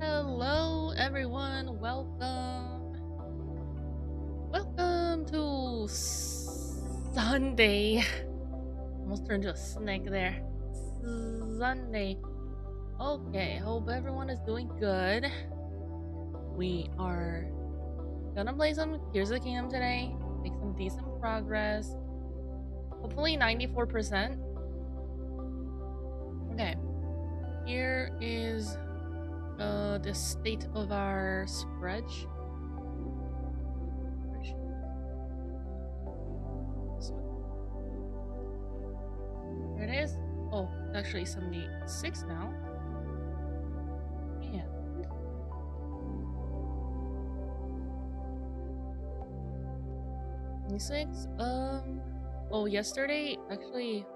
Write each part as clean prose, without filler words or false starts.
Hello everyone, welcome to Sunday. Almost turned into a snake there. Sunday. Okay, hope everyone is doing good. We are gonna play some Tears of the Kingdom today, make some decent progress. Hopefully 94%. Okay, here is the state of our spread. There it is. Oh, it's actually 76 now. Yeah. 26. Oh, yesterday actually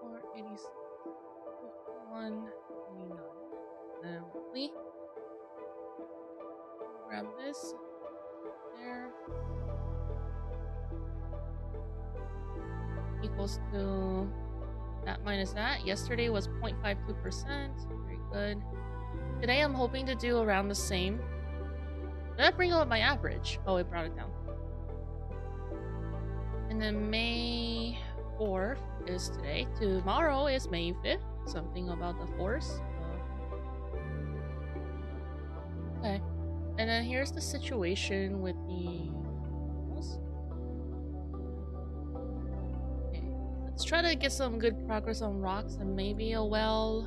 486. 1. We grab this there equals to that minus that. Yesterday was 0.52%. Very good. Today I'm hoping to do around the same. Did I bring up my average? Oh, it brought it down. And then May 4th is today. Tomorrow is May 5th. Something about the force. Okay, and then here's the situation with the... Okay, let's try to get some good progress on rocks and maybe a well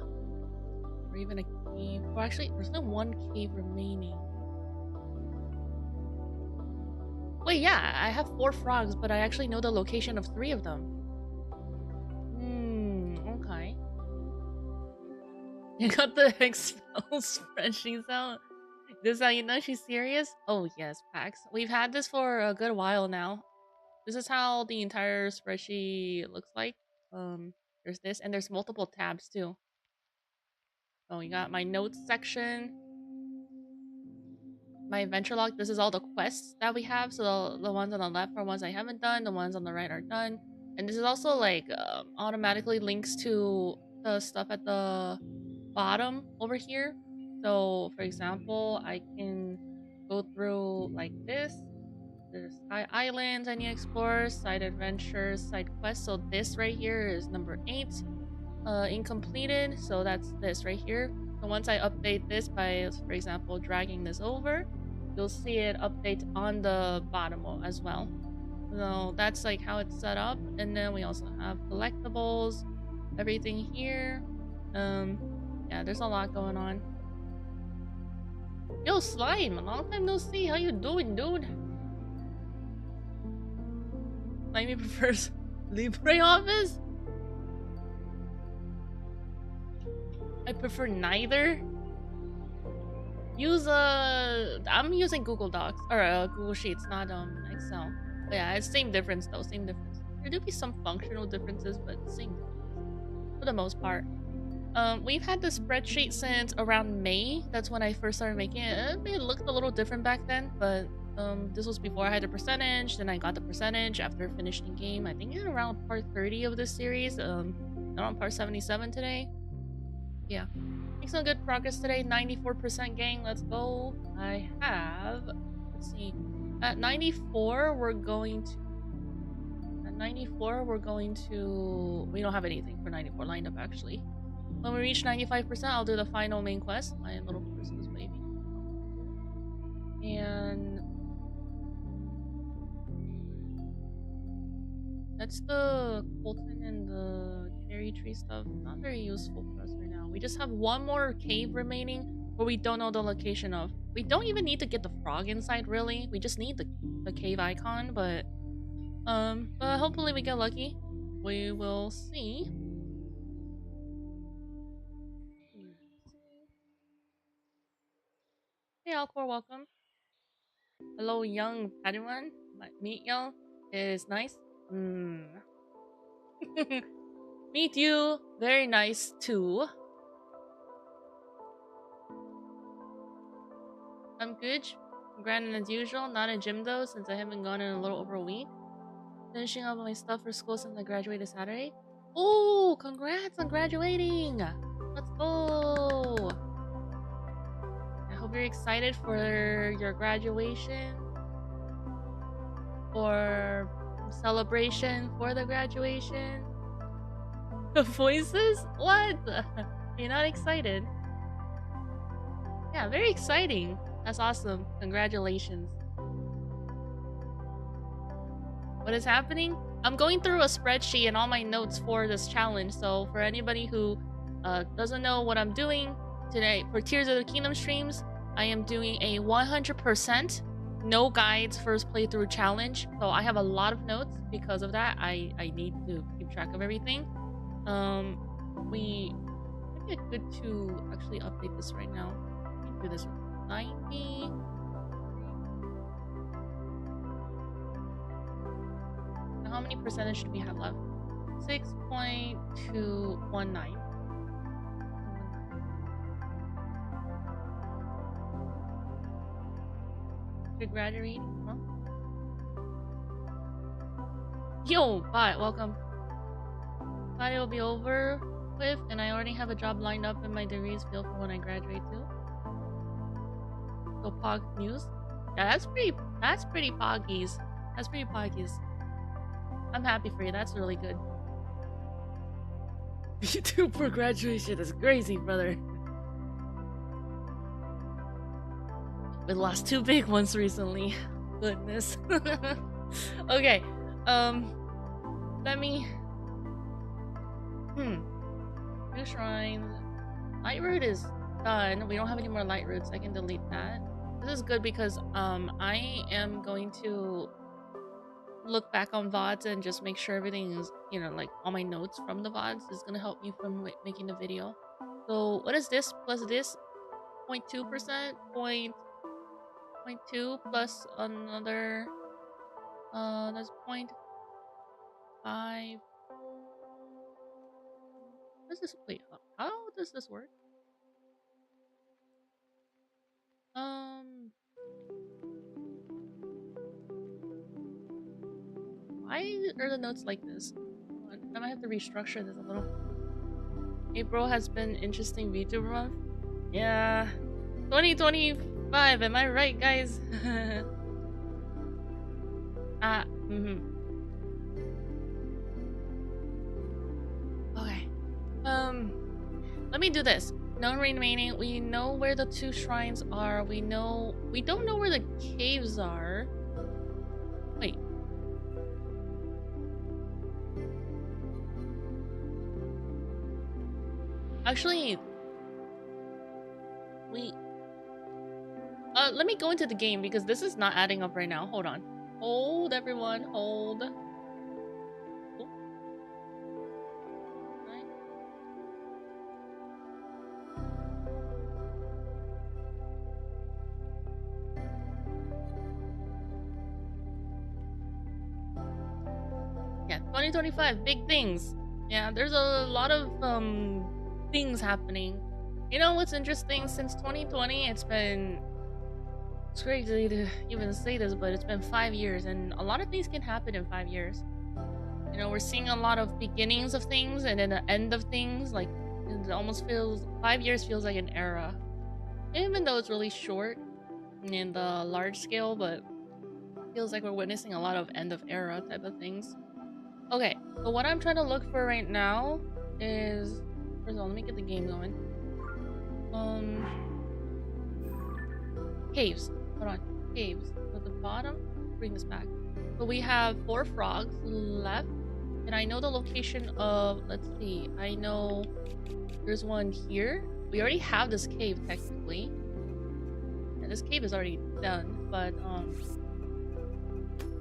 or even a cave. Or actually, there's no one cave remaining. Wait, yeah, I have 4 frogs, but I actually know the location of 3 of them. You got the expel spreadsheets out. This is how you know she's serious? Oh yes, Pax. We've had this for a good while now. This is how the entire spreadsheet looks like. There's this, and there's multiple tabs too. So you got my notes section, my adventure log. This is all the quests that we have. So the ones on the left are ones I haven't done. The ones on the right are done. And this is also like automatically links to the stuff at the bottom over here. So for example, I can go through like this. There's Sky Islands I need to explore, side adventures, side quests. So this right here is number 8. Incompleted. So that's this right here. So once I update this by, for example, dragging this over, you'll see it update on the bottom as well. So that's like how it's set up. And then we also have collectibles, everything here. Yeah, there's a lot going on. Yo, Slime, long time no see. How you doing, dude? Slimy prefers LibreOffice? I prefer neither. I'm using Google Docs or Google Sheets, not Excel. But yeah, it's same difference though, same difference. There do be some functional differences, but same difference for the most part. We've had the spreadsheet since around May. That's when I first started making it. It looked a little different back then, but this was before I had the percentage. Then I got the percentage after finishing the game. I think around part 30 of this series. I'm on part 77 today. Yeah, make some good progress today. 94% gang. Let's go. I have. Let's see. At 94, we're going to. At 94, we're going to. We don't have anything for 94 lined up actually. When we reach 95%, I'll do the final main quest. My little Christmas baby. And that's the Colton and the cherry tree stuff. Not very useful for us right now. We just have one more cave remaining where we don't know the location of. We don't even need to get the frog inside, really. We just need the cave icon, but hopefully we get lucky. We will see. Hey, Alcor, welcome. Hello, young Padawan. Meet y'all is nice. Meet you. Very nice too. I'm good. Granted as usual. Not in gym though, since I haven't gone in a little over a week. Finishing up my stuff for school since I graduated Saturday. Oh, congrats on graduating! Let's go! I hope you're excited for your graduation. Or celebration for the graduation. The voices? What? You're not excited? Yeah, very exciting. That's awesome. Congratulations. What is happening? I'm going through a spreadsheet and all my notes for this challenge. So for anybody who doesn't know what I'm doing today, for Tears of the Kingdom streams, I am doing a 100% no guides first playthrough challenge. So I have a lot of notes because of that. I need to keep track of everything. Maybe it's good to actually update this right now. Let me do this 90. Now how many percentage do we have left? 6.219. You're graduating, huh? Yo, bye, welcome. Party will be over with, and I already have a job lined up in my degrees field for when I graduate too. So Pog news. Yeah, that's pretty poggies. That's pretty poggies. I'm happy for you, that's really good. VTuber graduation is crazy, brother. We lost 2 big ones recently. Goodness. Okay. Let me. New shrines. Light root is done. We don't have any more light roots. I can delete that. This is good because I am going to look back on VODs and just make sure everything is, you know, like all my notes from the VODs is gonna help me from making the video. So what is this plus this? 0.2%, 0.2 plus another that's 0.5. What is this? Wait, how does this work? Why are the notes like this? I might have to restructure this a little. April has been interesting VTuber month. Yeah, 2025. Am I right, guys? Okay. Let me do this. Known remaining. We know where the 2 shrines are. We don't know where the caves are. Wait. Actually, let me go into the game because this is not adding up right now. Hold on. Hold, everyone. Hold. Oh. Right. Yeah, 2025, big things. Yeah, there's a lot of things happening. You know what's interesting? Since 2020, it's crazy to even say this, but it's been 5 years, and a lot of things can happen in 5 years. You know, we're seeing a lot of beginnings of things and then the end of things. Like, it almost feels 5 years feels like an era, even though it's really short in the large scale, but feels like we're witnessing a lot of end of era type of things. Okay, so what I'm trying to look for right now is, first of all, let me get the game going. Caves. Hold on. Caves. At the bottom. Bring this back. So we have 4 frogs left. And I know the location of, let's see. I know there's one here. We already have this cave technically. And this cave is already done, but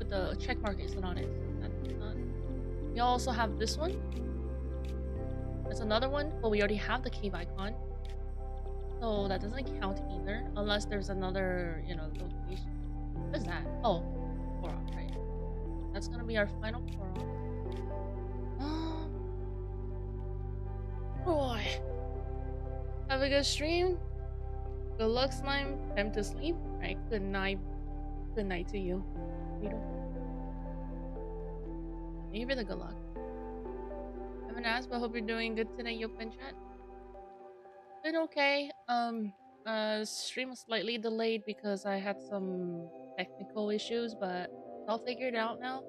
the check mark isn't on it. That's not. We also have this one. That's another one, but we already have the cave icon. So that doesn't count either, unless there's another, you know, location. What is that? Oh, Korok, right? That's gonna be our final Korok. Boy. Have a good stream. Good luck, slime. Time to sleep. Alright, good night. Good night to you. Maybe the good luck. I haven't asked, but hope you're doing good today, Yuppi in chat. Been okay. Stream was slightly delayed because I had some technical issues, but I'll figure it out now.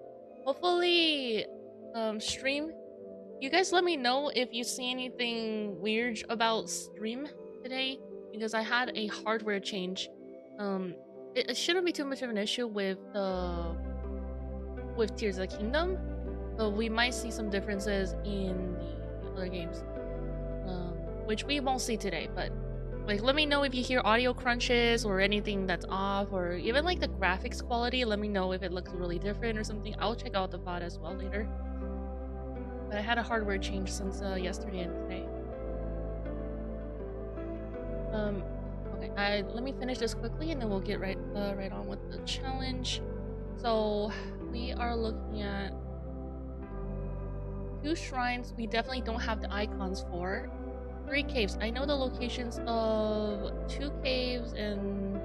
Hopefully, stream. You guys let me know if you see anything weird about stream today, because I had a hardware change. It shouldn't be too much of an issue with Tears of the Kingdom, but we might see some differences in the other games. Which we won't see today, but like, let me know if you hear audio crunches or anything that's off, or even like the graphics quality. Let me know if it looks really different or something. I'll check out the VOD as well later. But I had a hardware change since yesterday and today. Okay, let me finish this quickly and then we'll get right on with the challenge. So we are looking at 2 shrines we definitely don't have the icons for. 3 caves. I know the locations of 2 caves and...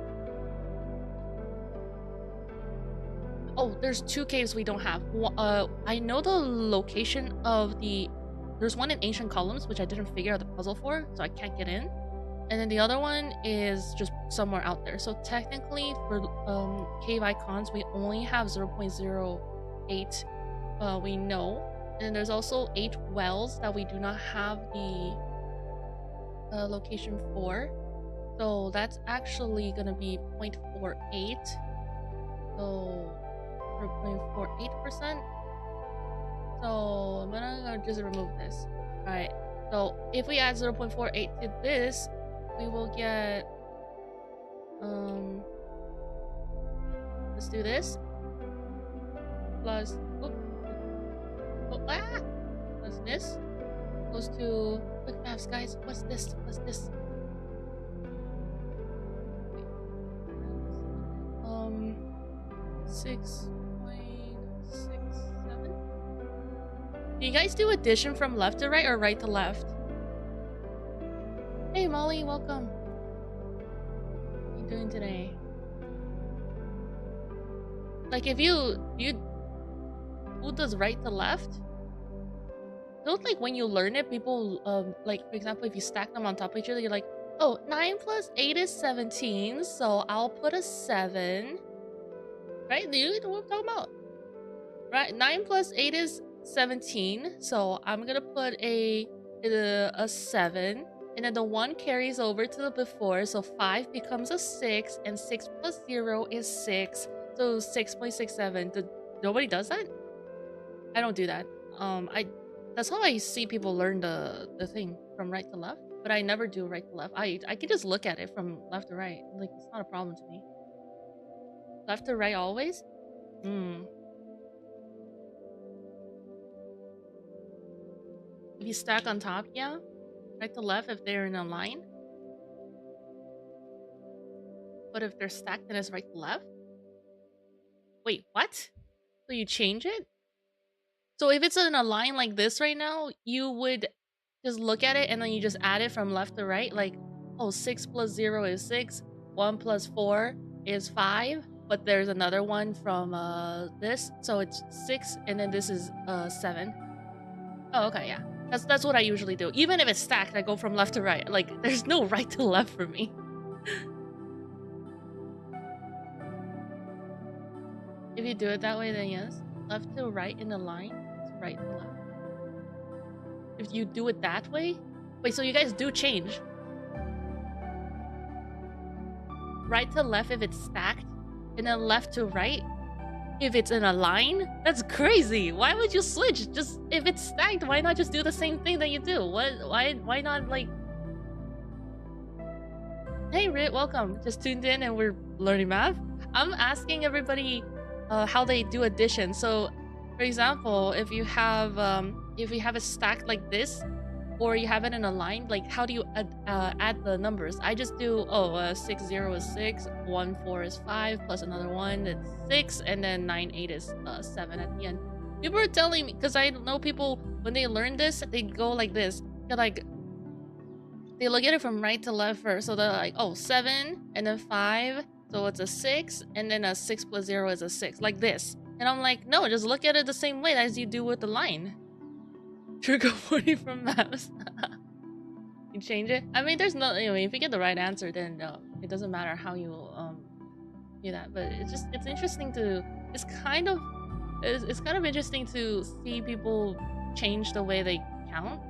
Oh, there's 2 caves we don't have. I know the location of the... There's one in Ancient Columns, which I didn't figure out the puzzle for, so I can't get in. And then the other one is just somewhere out there. So technically, for cave icons, we only have 0.08 we know. And then there's also 8 wells that we do not have the location for, so that's actually gonna be 0.48. So 0.48%. So I'm gonna just remove this. All right. So if we add 0.48 to this, we will get let's do this plus plus this Goes to quick maths, guys. What's this? What's this? 6.67. Do you guys do addition from left to right or right to left? Hey Molly, welcome. What are you doing today? Like if you who does right to left? Don't like when you learn it, people like for example if you stack them on top of each other, you're like, oh, 9 plus 8 is 17, so I'll put a 7. Right? Do you know what I'm talking about? Right? 9 plus 8 is 17, so I'm gonna put a 7, and then the 1 carries over to the before, so 5 becomes a 6, and 6 plus 0 is 6, so 6.67. Nobody does that? I don't do that. That's how I see people learn the thing from right to left, but I never do right to left. I can just look at it from left to right. Like it's not a problem to me. Left to right always? If you stack on top, yeah. Right to left if they're in a line. But if they're stacked, then it's right to left? Wait, what? So you change it? So if it's in a line like this right now, you would just look at it and then you just add it from left to right. Like, oh, 6 plus 0 is 6. 1 plus 4 is 5. But there's another one from this. So it's 6 and then this is 7. Oh, okay, yeah. That's what I usually do. Even if it's stacked, I go from left to right. Like, there's no right to left for me. If you do it that way, then yes. Left to right in the line. It's right to left. If you do it that way... Wait, so you guys do change. Right to left if it's stacked. And then left to right if it's in a line? That's crazy. Why would you switch? Just if it's stacked, why not just do the same thing that you do? Why not like... Hey Rit, welcome. Just tuned in and we're learning math. I'm asking everybody how they do addition. So for example, if you have it stacked like this, or you have it in a line, like how do you add the numbers? I just do 6 0 is 6, 1 4 is 5, plus another 1 it's 6, and then 9 8 is 7 at the end. People are telling me, because I know people when they learn this, they go like this. They're like, they look at it from right to left first. So they're like, oh, 7 and then 5, so it's a 6, and then a 6 plus 0 is a 6, like this. And I'm like, no, just look at it the same way as you do with the line. Trigger 40 from maps. You change it? I mean, there's no... Anyway, if you get the right answer, then it doesn't matter how you do that. But it's interesting to... It's kind of interesting to see people change the way they count.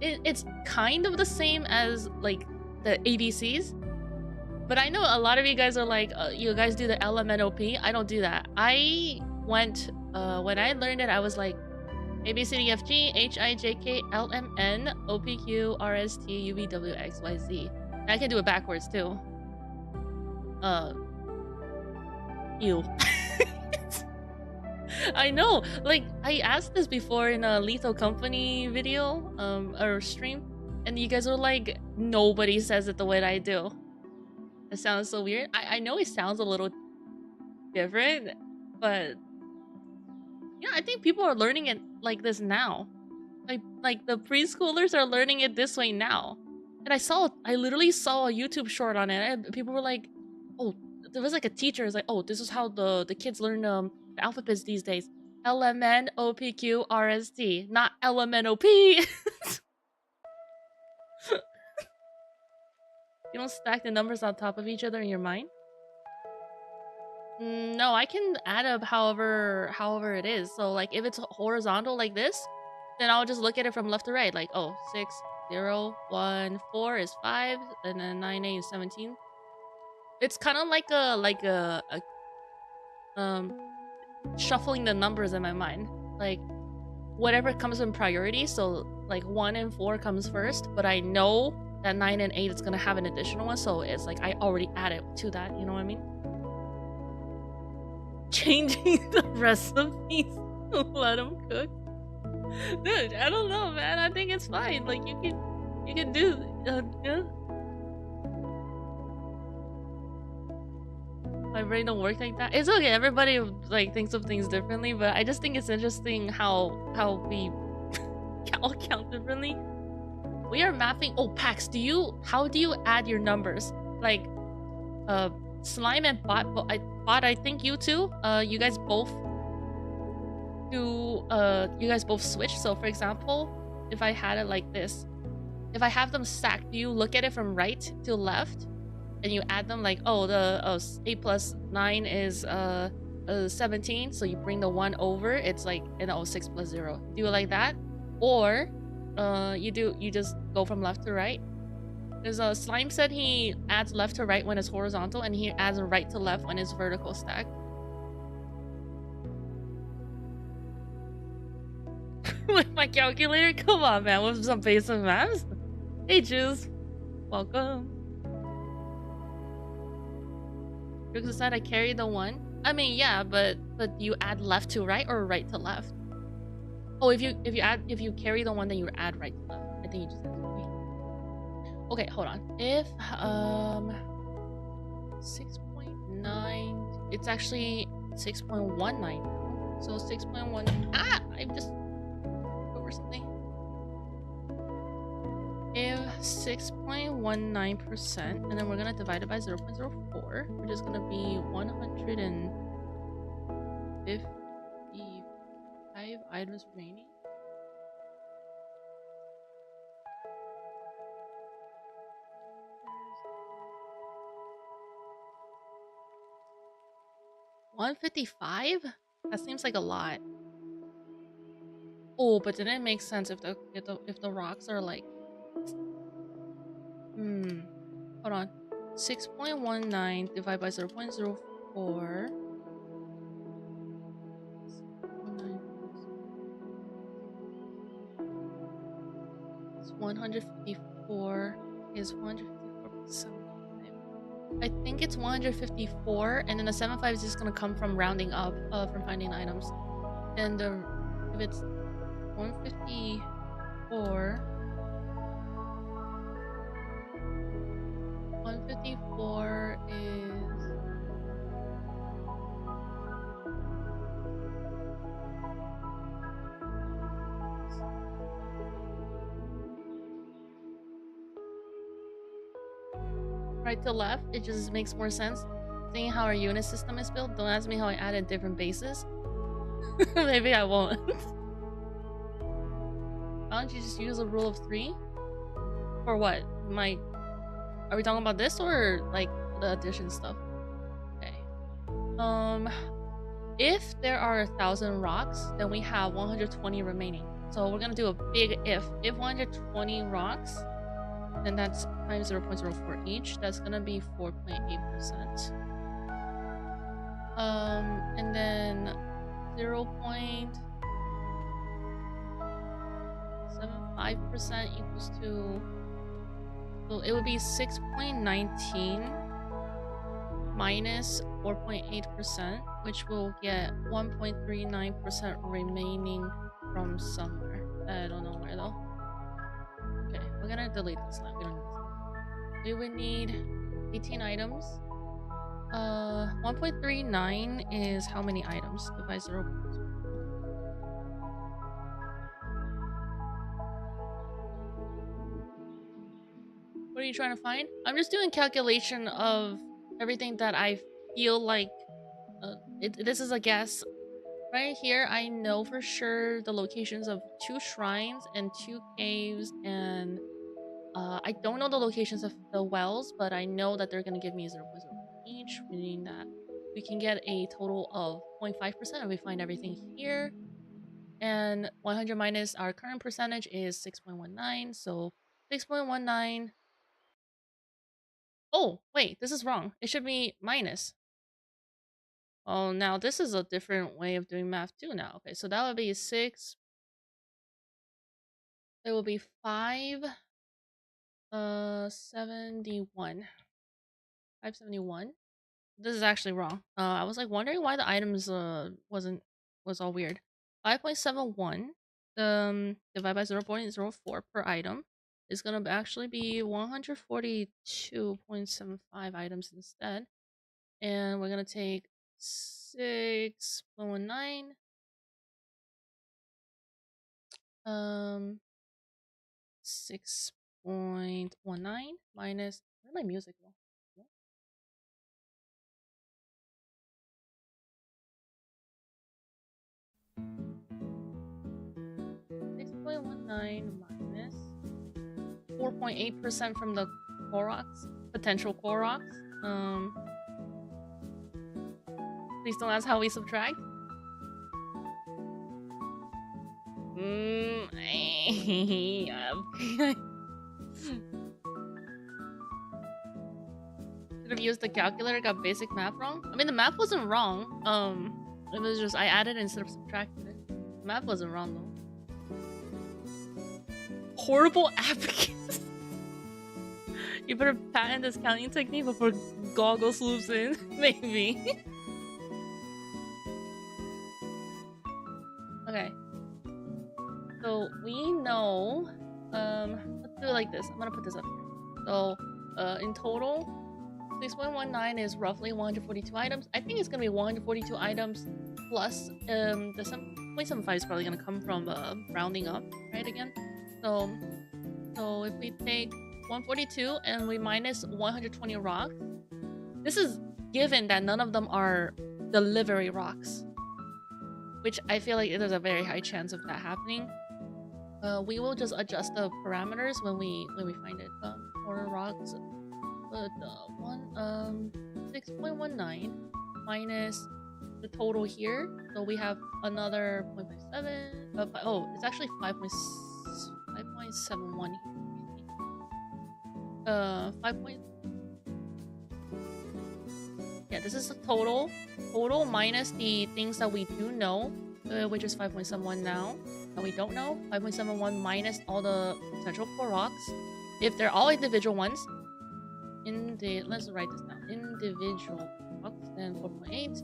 It's kind of the same as like the ABCs. But I know a lot of you guys are like, you guys do the LMNOP. I don't do that. I went... when I learned it, I was like, A, B, C, D, F, G, H, I, J, K, L, M, N, O, P, Q, R, S, T, U, V, W, X, Y, Z. And I can do it backwards, too. Ew. I know! Like, I asked this before in a Lethal Company video, or stream, and you guys were like, nobody says it the way that I do. It sounds so weird. I know it sounds a little different, but... Yeah, I think people are learning it like this now. Like the preschoolers are learning it this way now. And I literally saw a YouTube short on it. And people were like, oh, there was like a teacher was like, oh, this is how the kids learn the alphabets these days. LMN, OPQ, RST, not LMNOP. You don't stack the numbers on top of each other in your mind? No, I can add up however it is. So like if it's horizontal like this, then I'll just look at it from left to right. Like, oh, 6 0 1 4 is 5, and then 9 8 is 17. It's kind of like a shuffling the numbers in my mind. Like whatever comes in priority. So like 1 and 4 comes first, but I know that 9 and 8 is gonna have an additional one. So it's like I already added to that. You know what I mean? Changing the recipes. Let them cook. Dude, I don't know, man. I think it's fine. Like you can do. Yeah. My brain don't work like that. It's okay. Everybody like thinks of things differently, but I just think it's interesting how we all count differently. We are mapping. Oh, Pax, how do you add your numbers? Like, Slime and Bot. I think you two. You guys both do. You guys both switch. So, for example, if I had it like this, if I have them stacked, do you look at it from right to left, and you add them like, oh, the 8 plus 9 is 17. So you bring the 1 over. It's like an 6 plus 0. Do it like that, or you just go from left to right. Because Slime said he adds left to right when it's horizontal, and he adds right to left when it's vertical stack. With my calculator? Come on, man, with some basic maths. Hey, Juice. Welcome. Because said I carry the 1. I mean, yeah, but you add left to right or right to left? Oh, if you carry the 1, then you add right to left. I think you just answered me. Okay, hold on. If 6.9, it's actually 6.19. So 6.1. Ah, I just over something. If 6.19%, and then we're gonna divide it by 0.04, which is gonna be 155 items remaining. $155? That seems like a lot. Oh, but didn't it make sense if the rocks are like hold on. 6.19 divided by 0.04. It's 154 is 154.75. I think it's 154, and then the 75 is just gonna come from rounding up from finding items. And if it's 154, 154 is right to left. It just makes more sense. Seeing how our unit system is built, don't ask me how I added different bases. Maybe I won't. Why don't you just use a rule of 3? For what? Are we talking about this or like the addition stuff? Okay. If there are 1,000 rocks, then we have 120 remaining. So we're gonna do a big if. If 120 rocks, then that's times 0.04 each. That's gonna be 4.8%. And then 0.75% equals to, so it would be 6.19 minus 4.8%, which will get 1.39% remaining from somewhere. I don't know where though. Okay, we're gonna delete this line. We don't need this line. We would need 18 items. 1.39 is how many items? Divide 0. What are you trying to find? I'm just doing calculation of everything that I feel like. This is a guess. Right here, I know for sure the locations of 2 shrines and 2 caves, and I don't know the locations of the wells, but I know that they're gonna give me 0.0 each, meaning that we can get a total of 0.5% if we find everything here. And 100 minus our current percentage is 6.19, so 6.19. Oh, wait, this is wrong. It should be minus. Oh, now this is a different way of doing math too now. Okay, so that would be 6. It will be 571. 571. This is actually wrong. I was like wondering why the items was all weird. 5.71 Divide by 0.04 per item is gonna actually be 142.75 items instead. And we're gonna take 6.19 6.19 minus, where's my music go? 6.19 minus 4.8% from the Koroks, potential Koroks. Please don't ask how we subtract. Should have used the calculator, got basic math wrong. I mean, the math wasn't wrong. It was just I added instead of subtracted it. The math wasn't wrong though. Horrible applicants. You better patent this counting technique before Goggle swoops in. Maybe. Okay. So we know. Let's do it like this. I'm gonna put this up here. So, in total, 6.19 is roughly 142 items. I think it's gonna be 142 items plus the 7.75 is probably gonna come from rounding up, right? Again. So if we take 142 and we minus 120 rocks, this is given that none of them are delivery rocks, which I feel like there's a very high chance of that happening. We will just adjust the parameters when we find it. For rocks, but 6.19 minus the total here, so we have another 0.57. Oh, it's actually 5.71 here. 5. Yeah, this is the total minus the things that we do know, which is 5.71 now. That we don't know, 5.71 minus all the potential core rocks. If they're all individual ones, let's write this down. Individual rocks, then 4.8.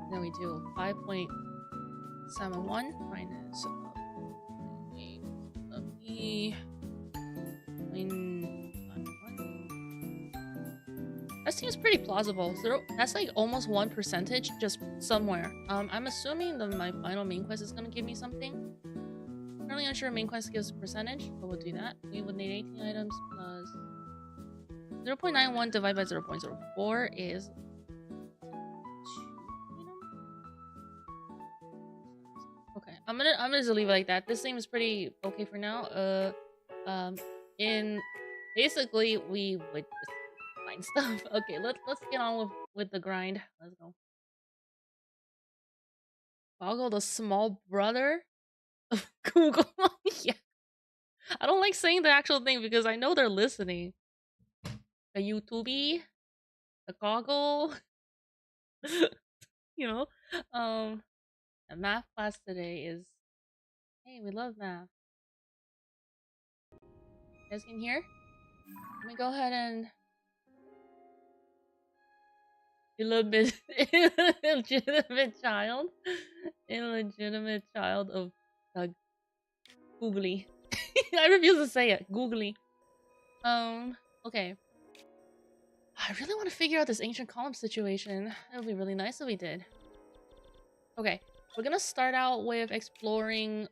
Then we do 5.71 minus 8 of the 0.51. That seems pretty plausible. That's like almost 1% just somewhere. I'm assuming that my final main quest is gonna give me something. Currently unsure main quest gives a percentage, but we'll do that. We would need 18 items plus 0.91 divided by 0.04 is 2. Okay, I'm gonna just leave it like that. This seems pretty okay for now. Basically we would just find stuff. Okay, let's get on with the grind. Let's go. Goggle, the small brother of Google. Yeah. I don't like saying the actual thing because I know they're listening. A Yuppi, a Goggle. You know? A math class today is, hey, we love math. You guys can hear? Let me go ahead and illegitimate child of googly. I refuse to say it. Googly. Okay. I really want to figure out this ancient column situation. It would be really nice if we did. Okay, we're gonna start out with exploring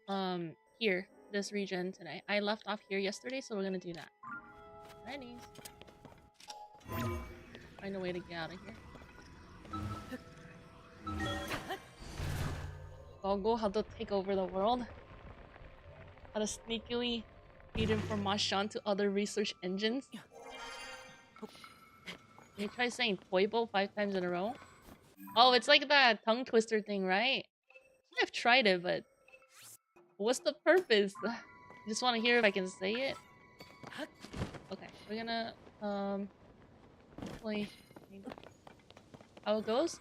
here, this region today. I left off here yesterday, so we're gonna do that. Ready? Find a way to get out of here. Goggle, how to take over the world. How to sneakily feed information to other research engines. Can you try saying Toibo 5 times in a row? Oh, it's like that tongue twister thing, right? I've tried it, but what's the purpose? I just want to hear if I can say it. Okay, we're gonna play how it goes.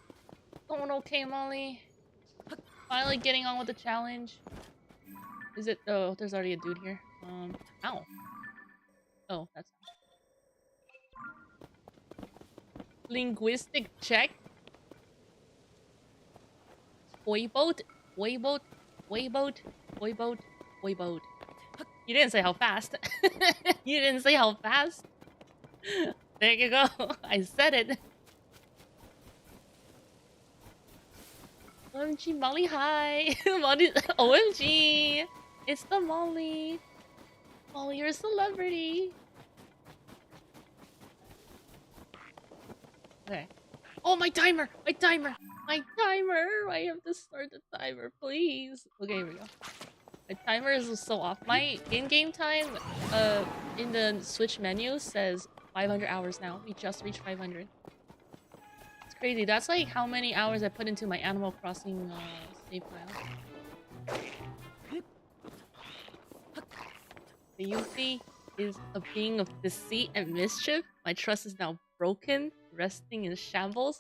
Going okay, Molly. Finally getting on with the challenge. Is it? Oh, there's already a dude here. Ow. Oh, that's linguistic check. Boy boat, boy boat, boy boat, boy boat, boat. You didn't say how fast. You didn't say how fast. There you go. I said it. OMG, Molly, hi. Molly, OMG. It's the Molly. Molly, you're a celebrity. Okay. Oh, my timer! My timer! My timer! I have to start the timer, please. Okay, here we go. My timer is so off. My in-game time, in the Switch menu says 500 hours now. We just reached 500. It's crazy. That's like how many hours I put into my Animal Crossing save file. The Yuppi is a being of deceit and mischief. My trust is now broken, resting in shambles.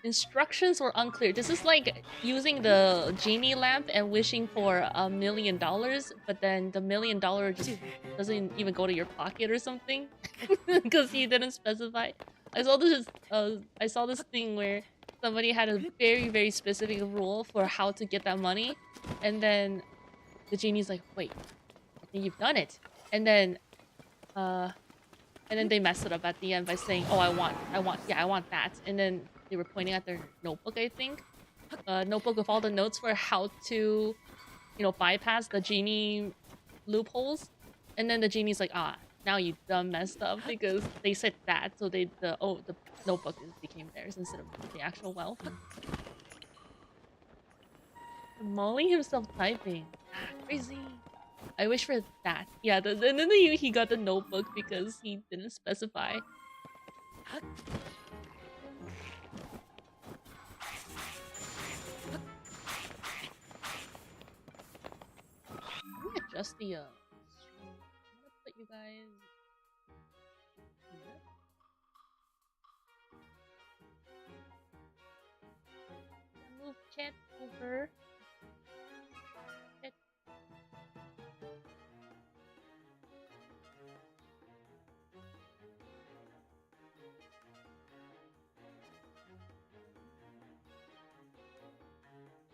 Instructions were unclear. This is like using the genie lamp and wishing for $1 million, but then the $1 million just doesn't even go to your pocket or something because he didn't specify. I saw this thing where somebody had a very, very specific rule for how to get that money, and then the genie's like, "Wait, I think you've done it," and then they messed it up at the end by saying, "Oh, I want that," and then they were pointing at their notebook, I think. Notebook with all the notes for how to, bypass the genie loopholes. And then the genie's like, now you done messed up because they said that, so the notebook became theirs instead of the actual wealth. Molly himself typing. Crazy. I wish for that. Yeah, and then he got the notebook because he didn't specify. Adjust the stream. I'm gonna put you guys here. Move chat over. Chat.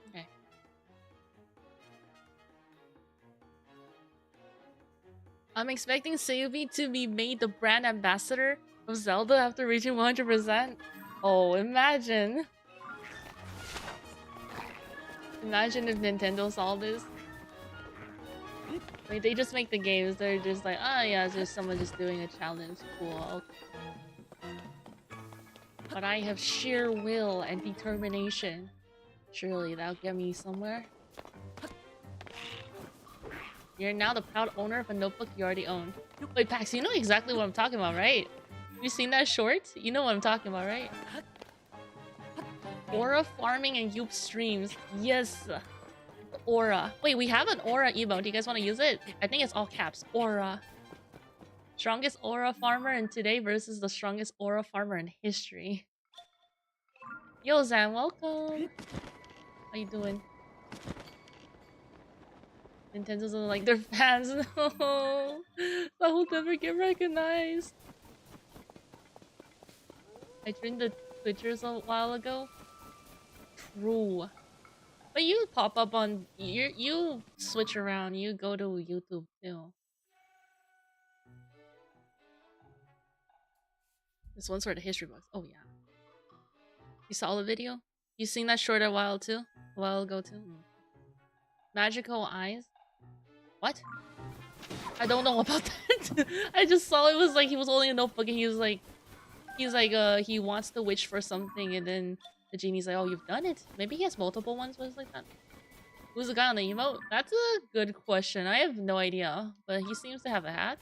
Okay. I'm expecting Seyuppi to be made the brand ambassador of Zelda after reaching 100%. Oh, imagine. Imagine if Nintendo saw this. Like, they just make the games. They're just like, yeah, it's just someone just doing a challenge. Cool. Okay. But I have sheer will and determination. Surely that'll get me somewhere. You're now the proud owner of a notebook you already own. Wait, Pax, you know exactly what I'm talking about, right? You seen that short? You know what I'm talking about, right? Aura farming and Yup streams. Yes. Aura. Wait, we have an Aura emote. Do you guys want to use it? I think it's all caps. Aura. Strongest Aura farmer in today versus the strongest Aura farmer in history. Yo, Zan, welcome. How you doing? Nintendo doesn't like their fans. No. That will never get recognized. I turned the Twitchers a while ago. True. But you pop up on... You switch around. You go to YouTube too. This one's for the history books. Oh, yeah. You saw the video? You seen that short a while ago too? Magical eyes? What? I don't know about that. I just saw it was like he was holding a notebook and he he wants to wish for something, and then the genie's like, oh, you've done it. Maybe he has multiple ones, but it's like that. Who's the guy on the emote? That's a good question. I have no idea, but he seems to have a hat.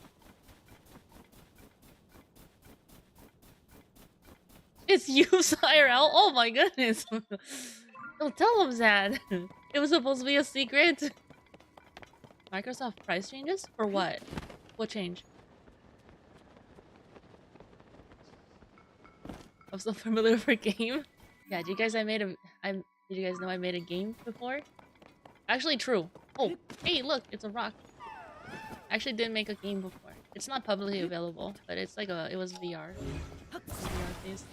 It's you, IRL. Oh my goodness. Don't tell him that. It was supposed to be a secret. Microsoft price changes? For what? What change? I'm so familiar with a game. Yeah, did you guys know I made a game before? Actually true. Oh, hey look, it's a rock. I actually did make a game before. It's not publicly available, but it's like it was VR. VR based.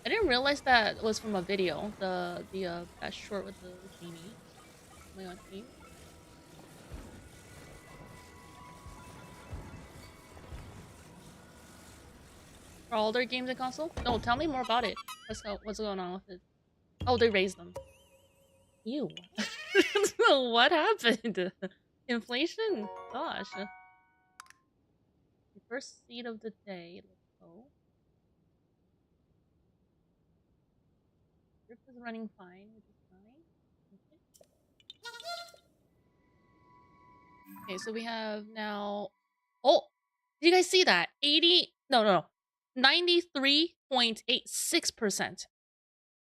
I didn't realize that was from a video. That short with the genie. Oh my god, team. Are all their games in console? No, tell me more about it. What's going on with it? Oh, they raised them. Ew. What happened? Inflation? Gosh. The first seed of the day. Let's go. Drip is running fine, which is fine. Okay, so we have now. Oh, did you guys see that? 93.86%.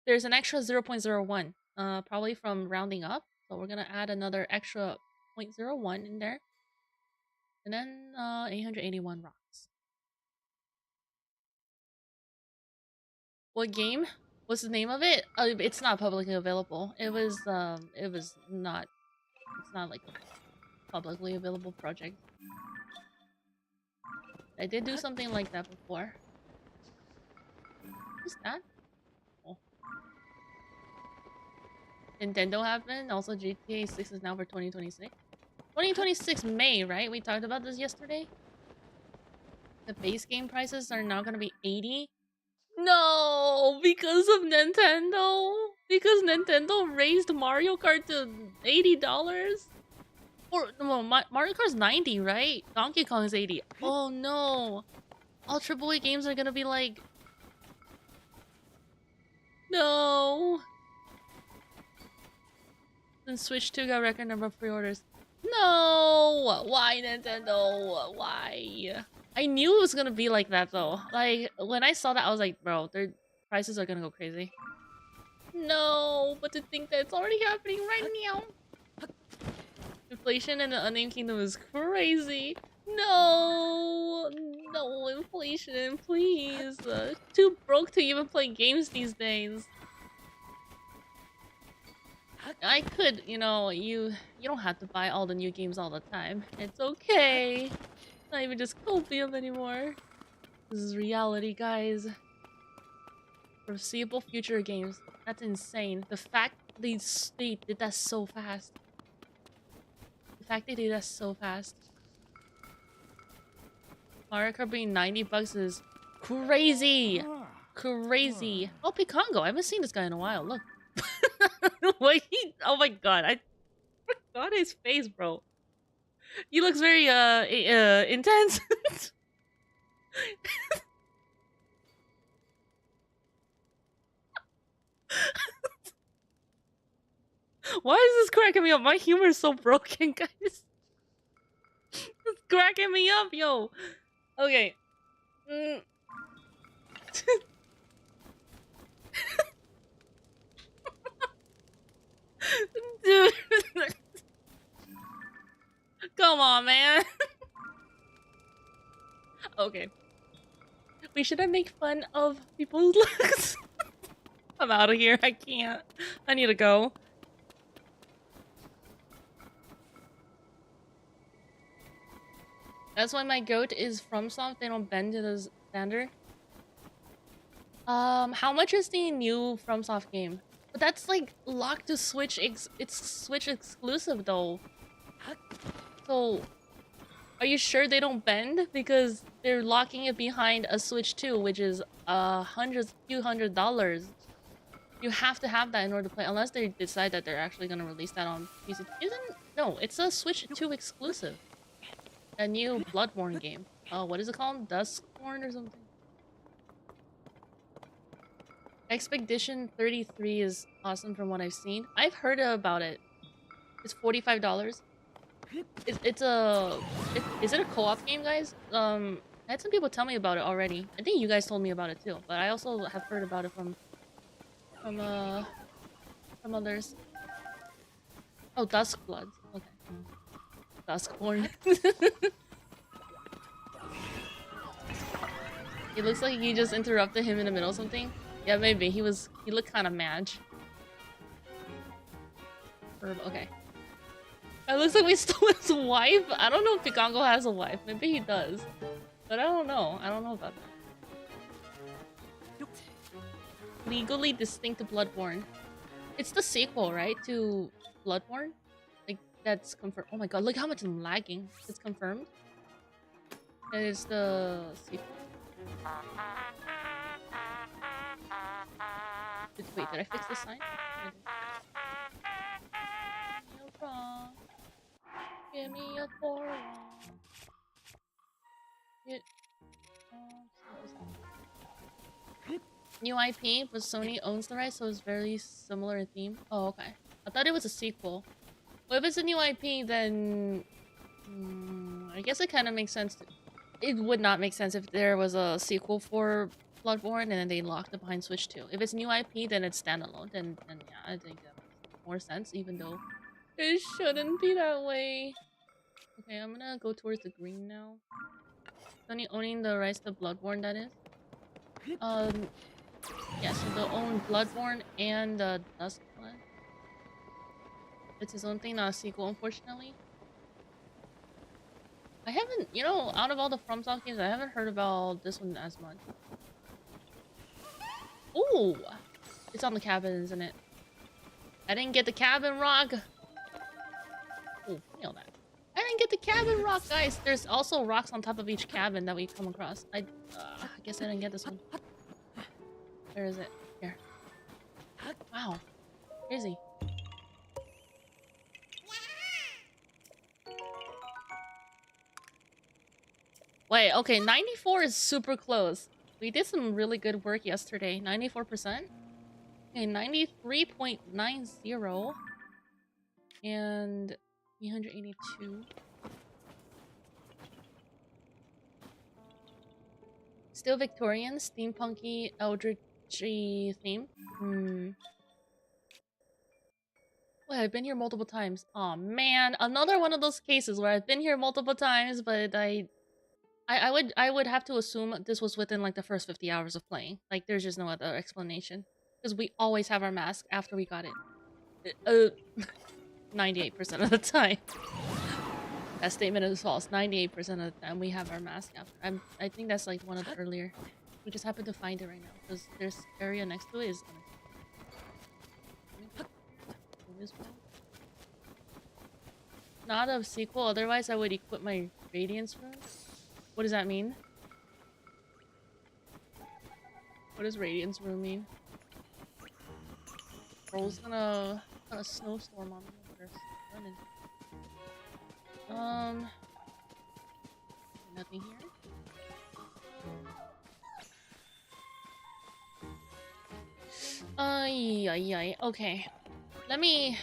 There's an extra 0.01, probably from rounding up. So we're gonna add another extra 0.01 in there. And then 881 rocks. What game? What's the name of it? It's not publicly available. It's not like a publicly available project. I did do something like that before. What's that? Oh. Nintendo happened. Also, GTA 6 is now for 2026. 2026 May, right? We talked about this yesterday. The base game prices are now gonna be 80. No, because of Nintendo. Because Nintendo raised Mario Kart to $80. Or no, Mario Kart's 90, right? Donkey Kong is 80. Oh no. All AAA games are gonna be like... No. Then Switch 2 got record number of pre-orders. No! Why, Nintendo? Why? I knew it was gonna be like that, though. Like, when I saw that, I was like, bro, their prices are gonna go crazy. No, but to think that it's already happening right now. Inflation in the Unnamed Kingdom is crazy. No! No, inflation, please. Too broke to even play games these days. I could, you know, you don't have to buy all the new games all the time. It's okay. Not even just copium anymore. This is reality, guys. Foreseeable future games. That's insane. The fact they did that so fast. The fact they did that so fast. Mario Kart being $90 is crazy. Crazy. Oh, Picongo. I haven't seen this guy in a while. Look. Wait, oh my god, I forgot his face, bro. He looks very intense. Why is this cracking me up? My humor is so broken, guys. It's cracking me up, yo. Okay. Dude. Come on, man. Okay. We shouldn't make fun of people's looks. I'm out of here. I can't. I need to go. That's why my goat is FromSoft. They don't bend to the standard. How much is the new FromSoft game? But that's like locked to Switch. It's Switch exclusive though. So, are you sure they don't bend? Because they're locking it behind a Switch 2, which is few $100. You have to have that in order to play, unless they decide that they're actually gonna release that on PC. No, it's a Switch 2 exclusive. A new Bloodborne game. Oh, what is it called? Duskborn or something? Expedition 33 is awesome from what I've seen. I've heard about it. It's $45. Is it a co-op game, guys? I had some people tell me about it already. I think you guys told me about it too, but I also have heard about it from others. Oh, Duskbloods. Okay. Duskborn. It looks like you just interrupted him in the middle of something. Yeah, maybe. He looked kind of mad. Okay. It looks like we stole his wife. I don't know if Picongo has a wife. Maybe he does. But I don't know. I don't know about that. legally distinct to Bloodborne. It's the sequel, right, to Bloodborne? Like, that's confirmed. Oh my god, look how much I'm lagging. It's confirmed. That is the sequel. Wait, did I fix the sign? Give me a four. New IP, but Sony owns the rights, so it's very similar in theme. Oh, okay. I thought it was a sequel. Well, if it's a new IP, then I guess it kind of makes sense. It would not make sense if there was a sequel for Bloodborne and then they locked it behind Switch 2. If it's new IP, then it's standalone. Then yeah, I think that makes more sense, even though it shouldn't be that way. Okay, I'm gonna go towards the green now. Sony owning the rights to Bloodborne, that is. Yeah, so they'll own Bloodborne and Duskblood. It's his own thing, not a sequel, unfortunately. I haven't, you know, out of all the FromSoft games, I haven't heard about this one as much. Ooh! It's on the cabin, isn't it? I didn't get the cabin rock! Ooh, nail that. I didn't get the cabin rock, guys! There's also rocks on top of each cabin that we come across. I guess I didn't get this one. Where is it? Here. Wow. Crazy. Wait, okay, 94 is super close. We did some really good work yesterday. 94%. Okay, 93.90. And 382. Still Victorian, steampunky, eldritchy theme. Well, I've been here multiple times. Aw, man, another one of those cases where I've been here multiple times, but I would have to assume this was within like the first 50 hours of playing. Like, there's just no other explanation. Because we always have our mask after we got it. 98% of the time. That statement is false. 98% of the time we have our mask after. I think that's like one of the earlier. We just happen to find it right now. Because there's area next to it is gonna... Not a sequel, otherwise I would equip my Radiance rune. What does that mean? What does Radiance rune mean? Bro's gonna put a snowstorm on me. Nothing here. Okay. Let me...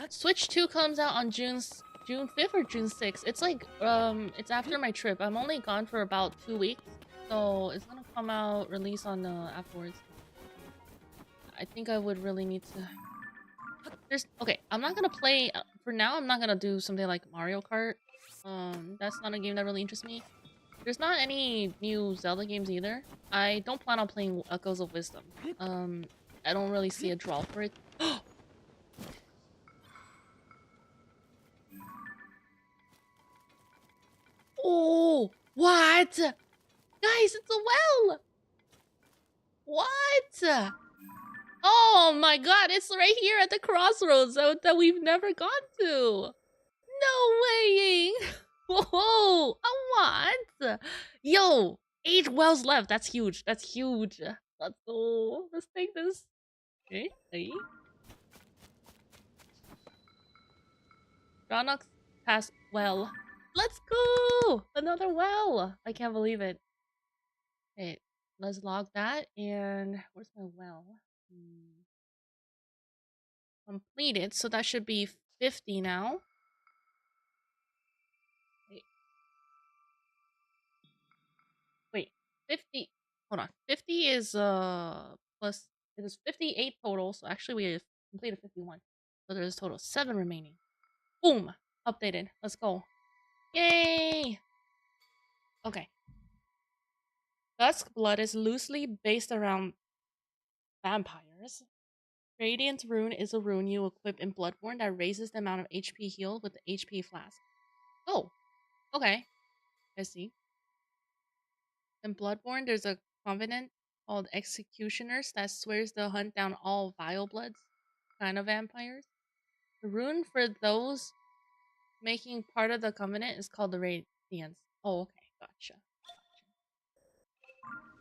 Switch 2 comes out on June 5th or June 6th. It's like, it's after my trip. I'm only gone for about 2 weeks. So it's gonna come out, release on, afterwards. I think I would really need to... Okay, I'm not gonna play... For now, I'm not gonna do something like Mario Kart. That's not a game that really interests me. There's not any new Zelda games either. I don't plan on playing Echoes of Wisdom. I don't really see a draw for it. Oh, what? Guys, it's a well! What? Oh my god, it's right here at the crossroads that we've never gone to. No way! Whoa! What? Yo, 8 wells left. That's huge. That's huge. Let's go. Let's take this. Okay. Ronox Pass well. Let's go! Another well! I can't believe it. Okay, let's log that. And where's my well? Completed, so that should be 50 now. Wait, 50. Hold on. 50 is plus. It is 58 total, so actually we have completed 51. So there's a total 7 remaining. Boom! Updated. Let's go. Yay! Okay. Duskblood is loosely based around vampires. Radiant Rune is a rune you equip in Bloodborne that raises the amount of HP healed with the HP flask. Oh, okay. I see. In Bloodborne, there's a covenant called Executioners that swears to hunt down all vile bloods, kind of vampires. The rune for those making part of the covenant is called the Radiance. Oh, okay, gotcha.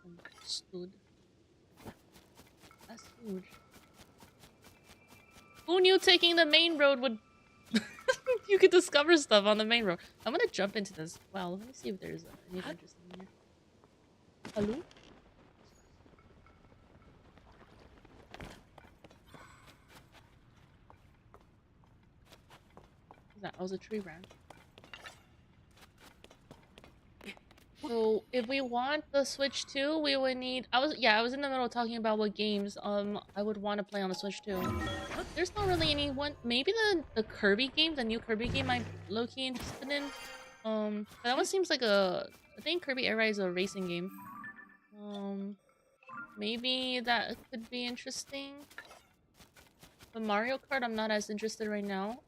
Understood. Understood. Who knew taking the main road would... you could discover stuff on the main road. I'm gonna jump into this well. Let me see if there's anything interesting here. Hello? That was a tree branch. So if we want the Switch 2, we would need... I was in the middle of talking about what games I would want to play on the Switch 2. There's not really anyone. Maybe the Kirby game, the new Kirby game I'm low-key interested in. But that one seems like a... I think Kirby Air Ride is a racing game. Maybe that could be interesting. But Mario Kart, I'm not as interested right now.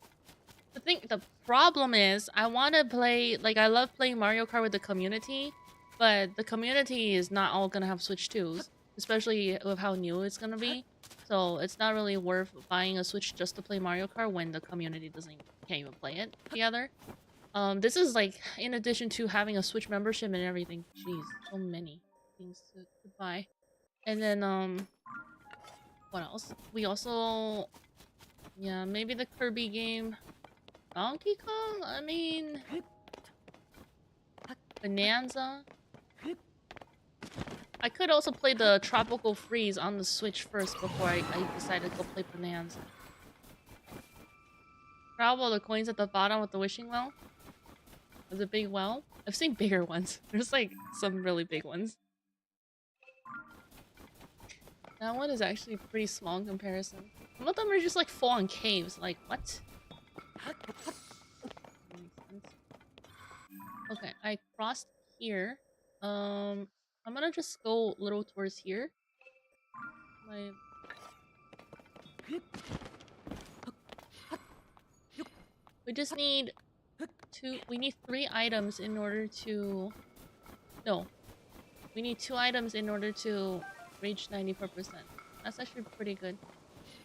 The problem is, I want to play, like, I love playing Mario Kart with the community, but the community is not all gonna have Switch 2s, especially with how new it's gonna be. So it's not really worth buying a Switch just to play Mario Kart when the community can't even play it together. This is like, in addition to having a Switch membership and everything. Jeez, so many things to buy. And then, what else? We also, yeah, maybe the Kirby game. Donkey Kong? I mean... Bonanza? I could also play the Tropical Freeze on the Switch first before I decide to go play Bonanza. Grab all the coins at the bottom with the wishing well? There's a big well? I've seen bigger ones. There's like some really big ones. That one is actually pretty small in comparison. Some of them are just like full-on caves. Like, what? Okay, I crossed here. I'm gonna just go a little towards here. We just need we need 3 items in order to... No. We need 2 items in order to reach 94%. That's actually pretty good.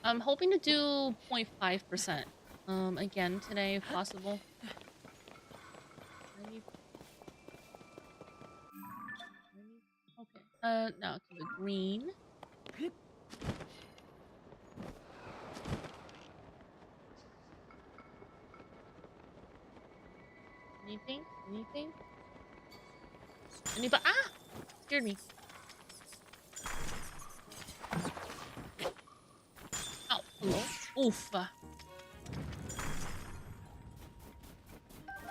I'm hoping to do 0.5%. Again today if possible. Okay. Now to the green. Anything? Anything? Anybody? Ah! Scared me. Ow. Hello? Oof.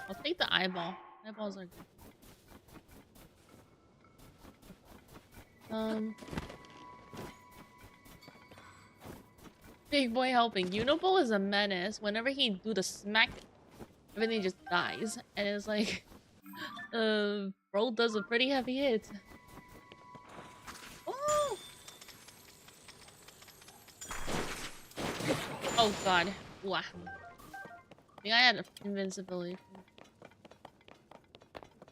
I'll take the eyeball. Eyeballs are good. Big boy helping. Unable is a menace. Whenever he do the smack, everything just dies. And it's like... bro does a pretty heavy hit. Oh! Oh god. Wow. I think I had invincibility.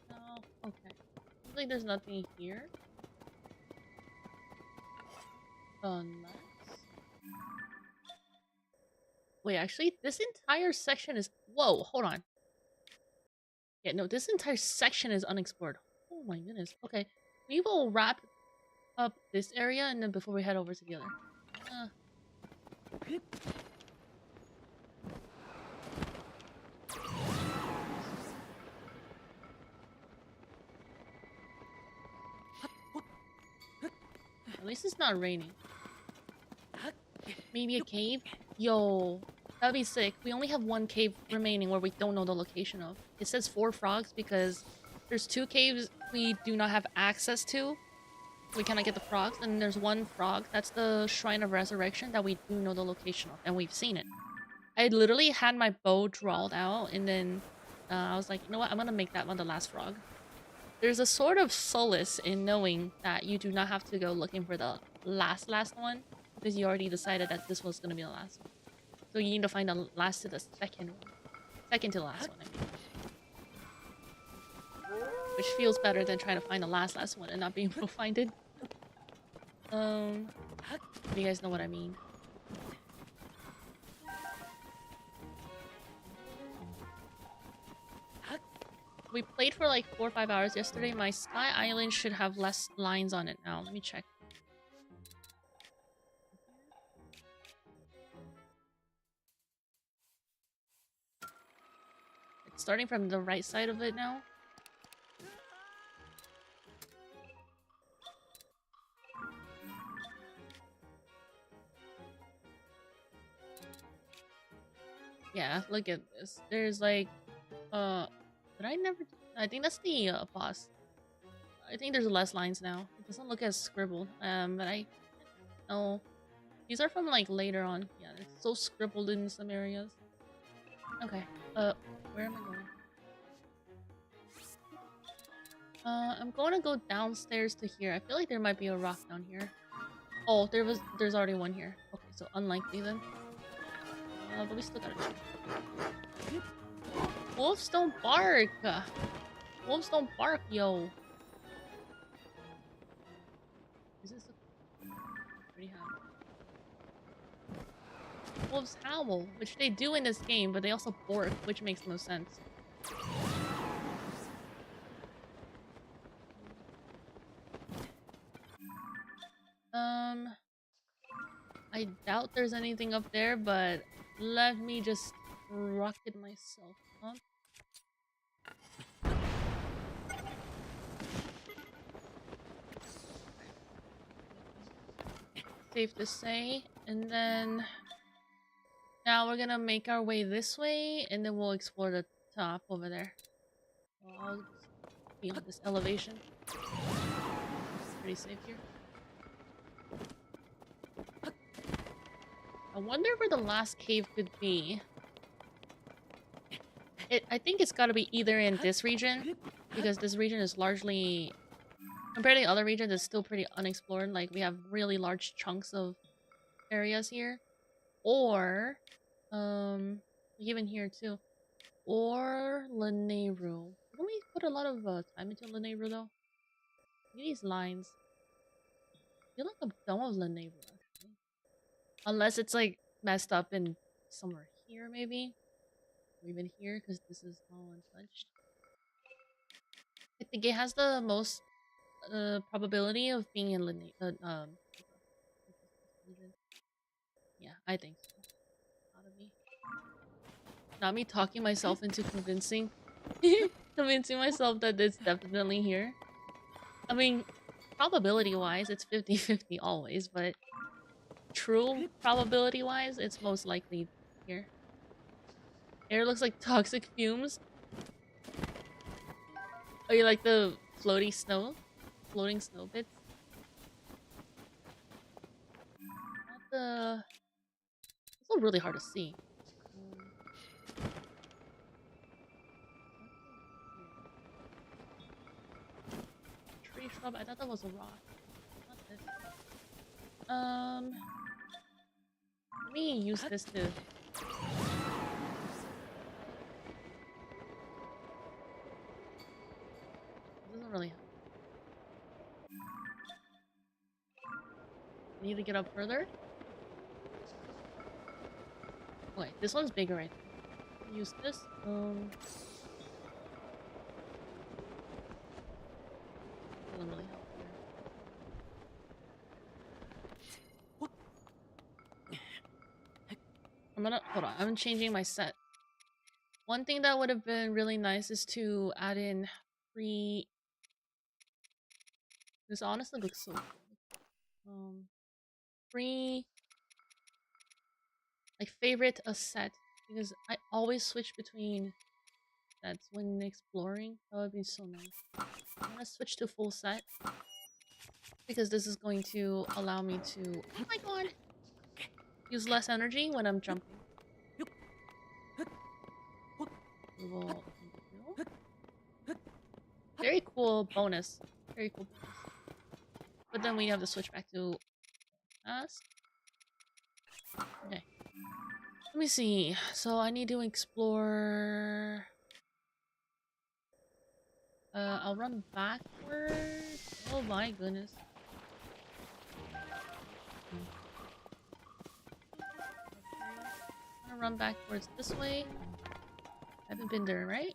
No. Okay. Looks like there's nothing here. Unless... Wait, actually, this entire section is... Whoa, hold on. Yeah, no, this entire section is unexplored. Oh my goodness. Okay, we will wrap up this area and then before we head over to the other. At least it's not raining. Maybe a cave? Yo, that'd be sick. We only have 1 cave remaining where we don't know the location of. It says 4 frogs because there's 2 caves we do not have access to. We cannot get the frogs. And there's 1 frog. That's the Shrine of Resurrection that we do know the location of. And we've seen it. I literally had my bow drawn out and then I was like, you know what? I'm gonna make that one the last frog. There's a sort of solace in knowing that you do not have to go looking for the last one. Because you already decided that this was gonna be the last one. So you need to find the last to the second one. Second to the last one, I mean. Which feels better than trying to find the last one and not being able to find it. If you guys know what I mean. We played for like 4 or 5 hours yesterday. My Sky Island should have less lines on it now. Let me check. It's starting from the right side of it now. Yeah, look at this. There's like, but I think that's the boss. I think there's less lines now. It doesn't look as scribbled. But I know these are from like later on. Yeah, it's so scribbled in some areas. Okay. Where am I going? I'm going to go downstairs to here. I feel like there might be a rock down here. Oh, there's already one here. Okay, so unlikely then. But we still gotta check. Wolves don't bark! Wolves don't bark, yo! Is this a... Pretty howl. Wolves howl, which they do in this game, but they also bark, which makes no sense. I doubt there's anything up there, but let me just rocket myself up. Safe to say. And then now we're gonna make our way this way, and then we'll explore the top over there. So I'll be on this elevation. Pretty safe here. I wonder where the last cave could be. I think it's gotta be either in this region, because this region is largely... Compared to the other regions, it's still pretty unexplored. Like, we have really large chunks of areas here. Or, even here too. Or Lanayru. Don't we put a lot of time into Lanayru though? These lines. I feel like I'm done with Lanayru actually. Unless it's like messed up in somewhere here maybe. Or even here, because this is all untouched. I think it has the most probability of being in Lanayru. Yeah, I think so. Not me talking myself into convincing myself that it's definitely here. I mean, probability-wise, it's 50-50 always, but true probability-wise, it's most likely here. Air looks like toxic fumes. Oh, you like the floating snow bits? It's also really hard to see. Tree shrub, I thought that was a rock. Not this. Let me use this to... Doesn't really help. Need to get up further? Wait, this one's bigger, right? Use this. Doesn't really help here. Hold on, I'm changing my set. One thing that would have been really nice is to add in free... This honestly looks so good. Free... Like, favorite a set. Because I always switch between sets when exploring. That would be so nice. I'm gonna switch to full set. Because this is going to allow me to... Oh my god! Use less energy when I'm jumping. Very cool bonus. Very cool bonus. But then we have to switch back to us. Okay. Let me see. So I need to explore... I'll run backwards. Oh my goodness. I'm gonna run back towards this way. I haven't been there, right?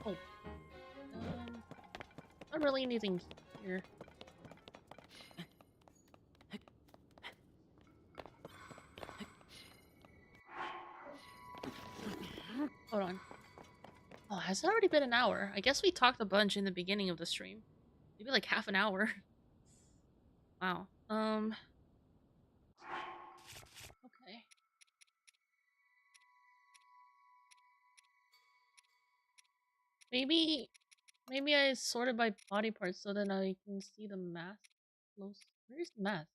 Oh. Not really anything here. Hold on. Oh, has it already been an hour? I guess we talked a bunch in the beginning of the stream. Maybe like half an hour. Wow. Okay. Maybe I sorted by body parts so then I can see the mask close. Where's the mask?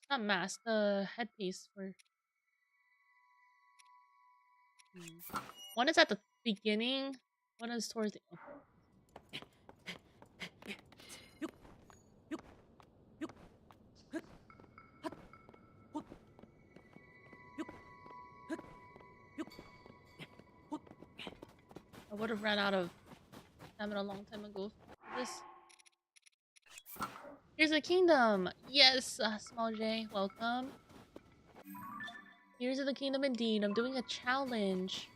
Not mask, the headpiece for one is at the beginning, one is towards the I would have ran out of stamina a long time ago for this. Here's the kingdom! Yes, Small J, welcome. Here's the kingdom indeed. I'm doing a challenge.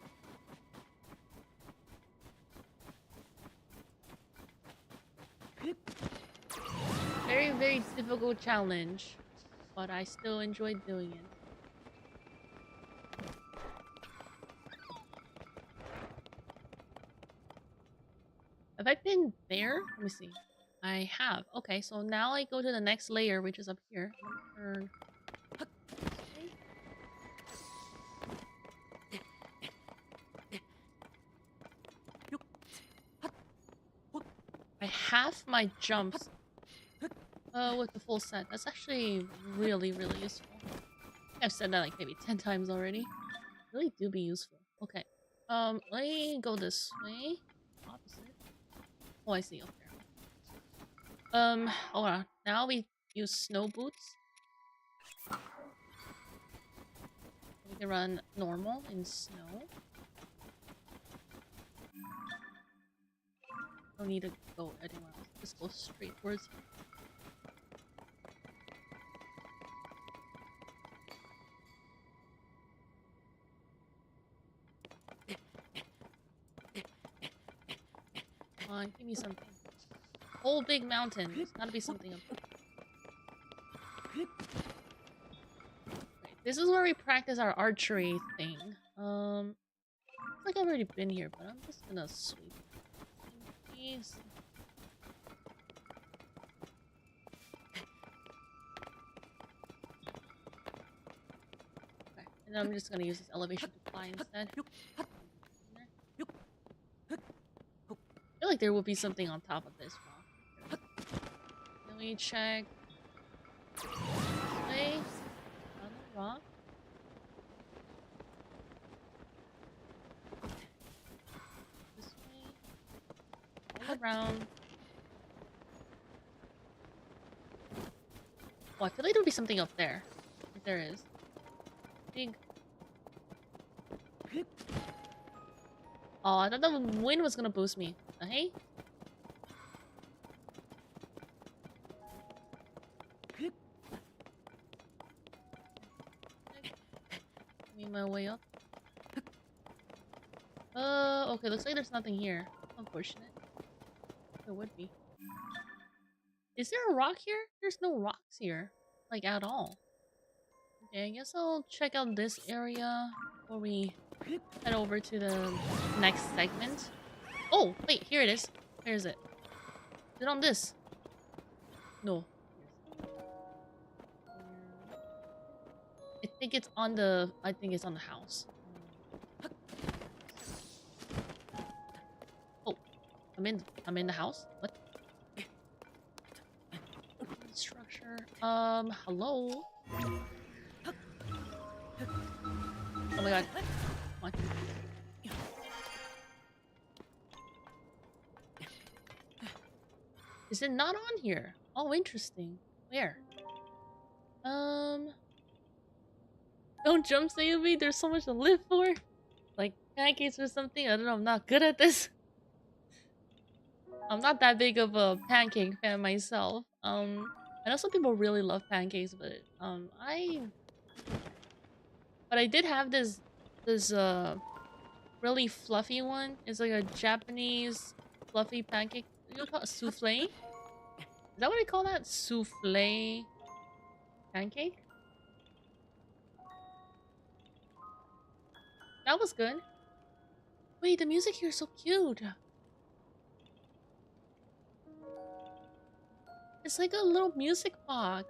Very, very difficult challenge. But I still enjoyed doing it. Have I been there? Let me see. I have. Okay, so now I go to the next layer, which is up here. Turn. I have my jumps with the full set. That's actually really, really useful. I've said that like maybe 10 times already. Really do be useful. Okay. Let me go this way. Opposite. Oh, I see. Okay. Hold on. Now we use snow boots. We can run normal in snow. Don't need to go anywhere else. Just go straight towards here. Come on, give me something. Whole big mountain. There's gotta be something up there. Okay, this is where we practice our archery thing. Looks like I've already been here, but I'm just gonna sweep. Please. Okay, and then I'm just gonna use this elevation to fly instead. I feel like there will be something on top of this rock. Let me check. Play on the rock. This way. All around. Oh, I feel like there'll be something up there. If there is. Big. Oh, I thought the wind was gonna boost me. Hey? Make my way up. Okay, looks like there's nothing here. Unfortunate. There would be. Is there a rock here? There's no rocks here. Like, at all. Okay, I guess I'll check out this area before we head over to the next segment. Oh, wait, here it is. Where is it? Is it on this? No. I think it's on the house. Oh, I'm in the house? What? Structure. Hello? Oh my god. Come on. Is it not on here? Oh, interesting. Where? Don't jump, seyuppi. There's so much to live for. Like pancakes or something. I don't know. I'm not good at this. I'm not that big of a pancake fan myself. I know some people really love pancakes, but I did have this really fluffy one. It's like a Japanese fluffy pancake. You call it souffle? Is that what I call that? Souffle pancake? That was good. Wait, the music here is so cute. It's like a little music box.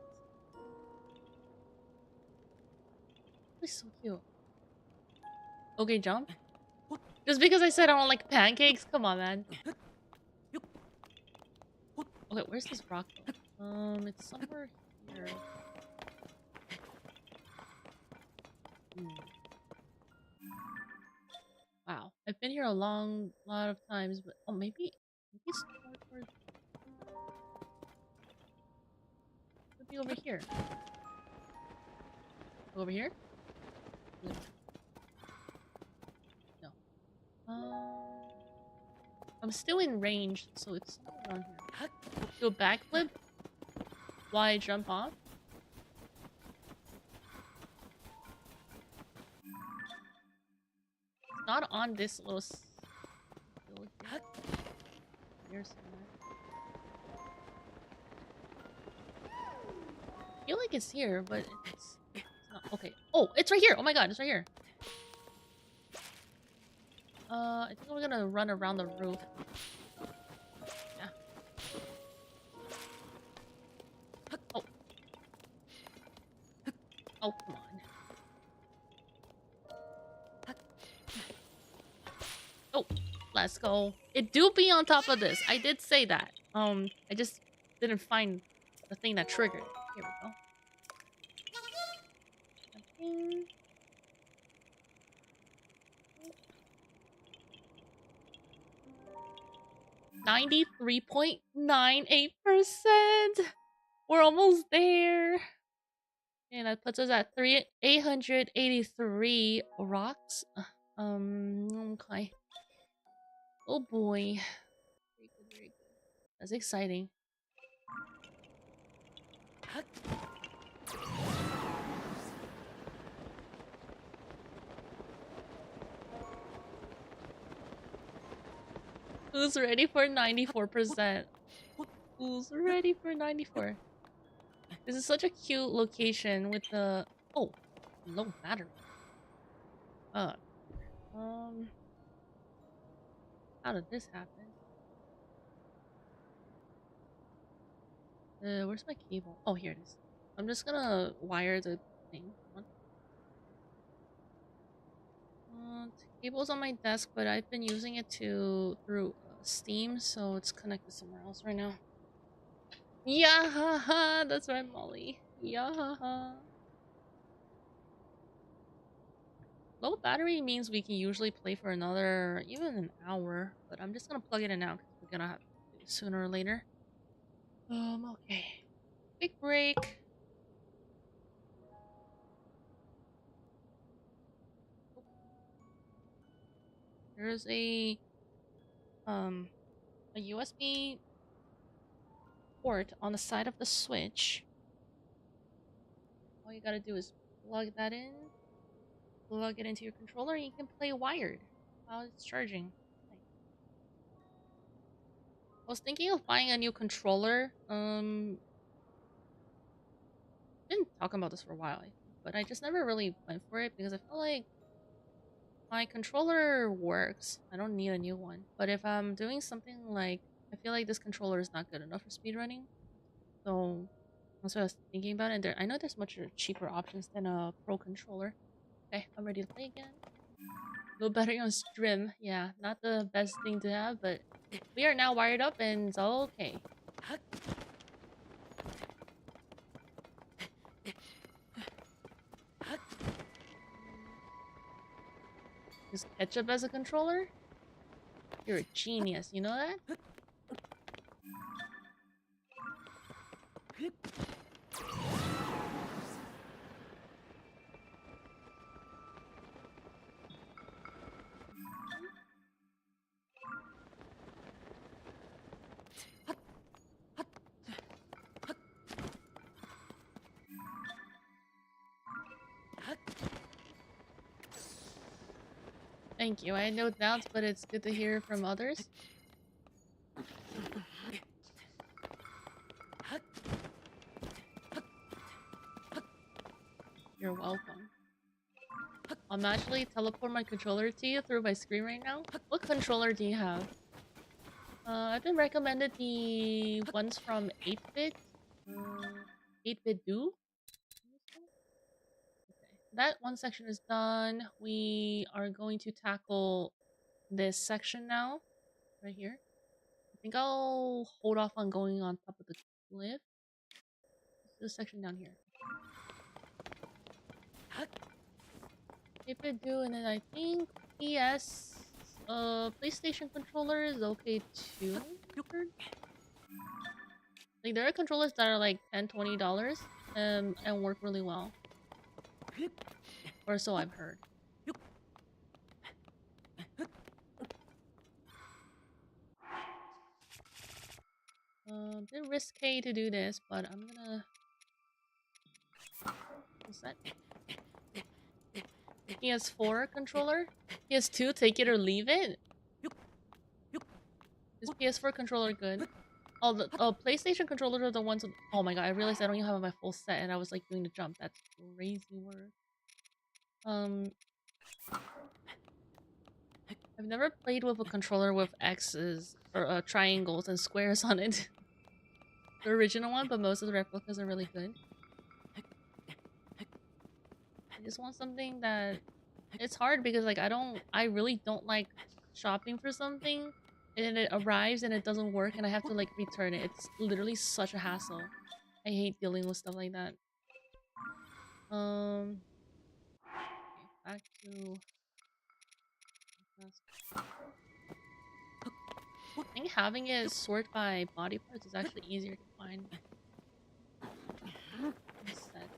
It's so cute. Okay, jump. Just because I said I don't like pancakes? Come on, man. Okay, where's this rock? It's somewhere here. Wow, I've been here a lot of times, but oh, maybe it's more towards. Could be over here. Over here? No. I'm still in range, so it's somewhere around here. Do a backflip while I jump off. It's not on this little. Here somewhere. I feel like it's here, but it's not. Okay. Oh, it's right here. Oh my god, it's right here. I think we're gonna run around the roof. Yeah. Oh. Oh, come on. Oh, let's go. It do be on top of this. I did say that. I just didn't find the thing that triggered it. Here we go. 93.98%. We're almost there. And that puts us at 883 rocks. Okay. Oh boy. Very good, very good. That's exciting. Who's ready for 94%? Who's ready for 94? This is such a cute location with the... Oh, low battery. How did this happen? Where's my cable? Oh, here it is. I'm just gonna wire the thing. The cable's on my desk, but I've been using it through Steam, so it's connected somewhere else right now. Yeah, ha, ha, that's right, Molly. Yeah, ha, ha. Low battery means we can usually play for another, even an hour, but I'm just gonna plug it in now because we're gonna have to do it sooner or later. Okay. Quick break. There's a USB port on the side of the Switch. All you gotta do is plug that in, plug it into your controller, and you can play wired while it's charging. Nice. I was thinking of buying a new controller. Been talking about this for a while, I think, but I just never really went for it because I feel like my controller works. I don't need a new one. But if I'm doing something like, I feel like this controller is not good enough for speedrunning. So that's what I was thinking about it. I know there's much cheaper options than a pro controller. Okay, I'm ready to play again. No battery on stream. Yeah, not the best thing to have, but we are now wired up and it's all okay. Use ketchup as a controller? You're a genius, you know that? Thank you. I had no doubts, but it's good to hear from others. You're welcome. I'm actually teleport my controller to you through my screen right now. What controller do you have? I've been recommended the ones from 8-bit. 8-bit do? Okay. That one section is done. We are going to tackle this section now. Right here. I think I'll hold off on going on top of the cliff. This section down here. 8-bit do, and then I think PS PlayStation controller is okay too. Like there are controllers that are like $10-$20 and work really well. Or so I've heard. A bit risque to do this, but I'm gonna. What's that? PS4 controller? PS2, take it or leave it? Is PS4 controller good? Oh, the PlayStation controllers are the ones with, oh my god, I realized I don't even have my full set and I was like doing the jump. That's crazy work. I've never played with a controller with X's or triangles and squares on it. The original one, but most of the replicas are really good. I just want something that it's hard because like I really don't like shopping for something and it arrives and it doesn't work and I have to like return it. It's literally such a hassle. I hate dealing with stuff like that. Okay, back to I think having it sort by body parts is actually easier to find. Set.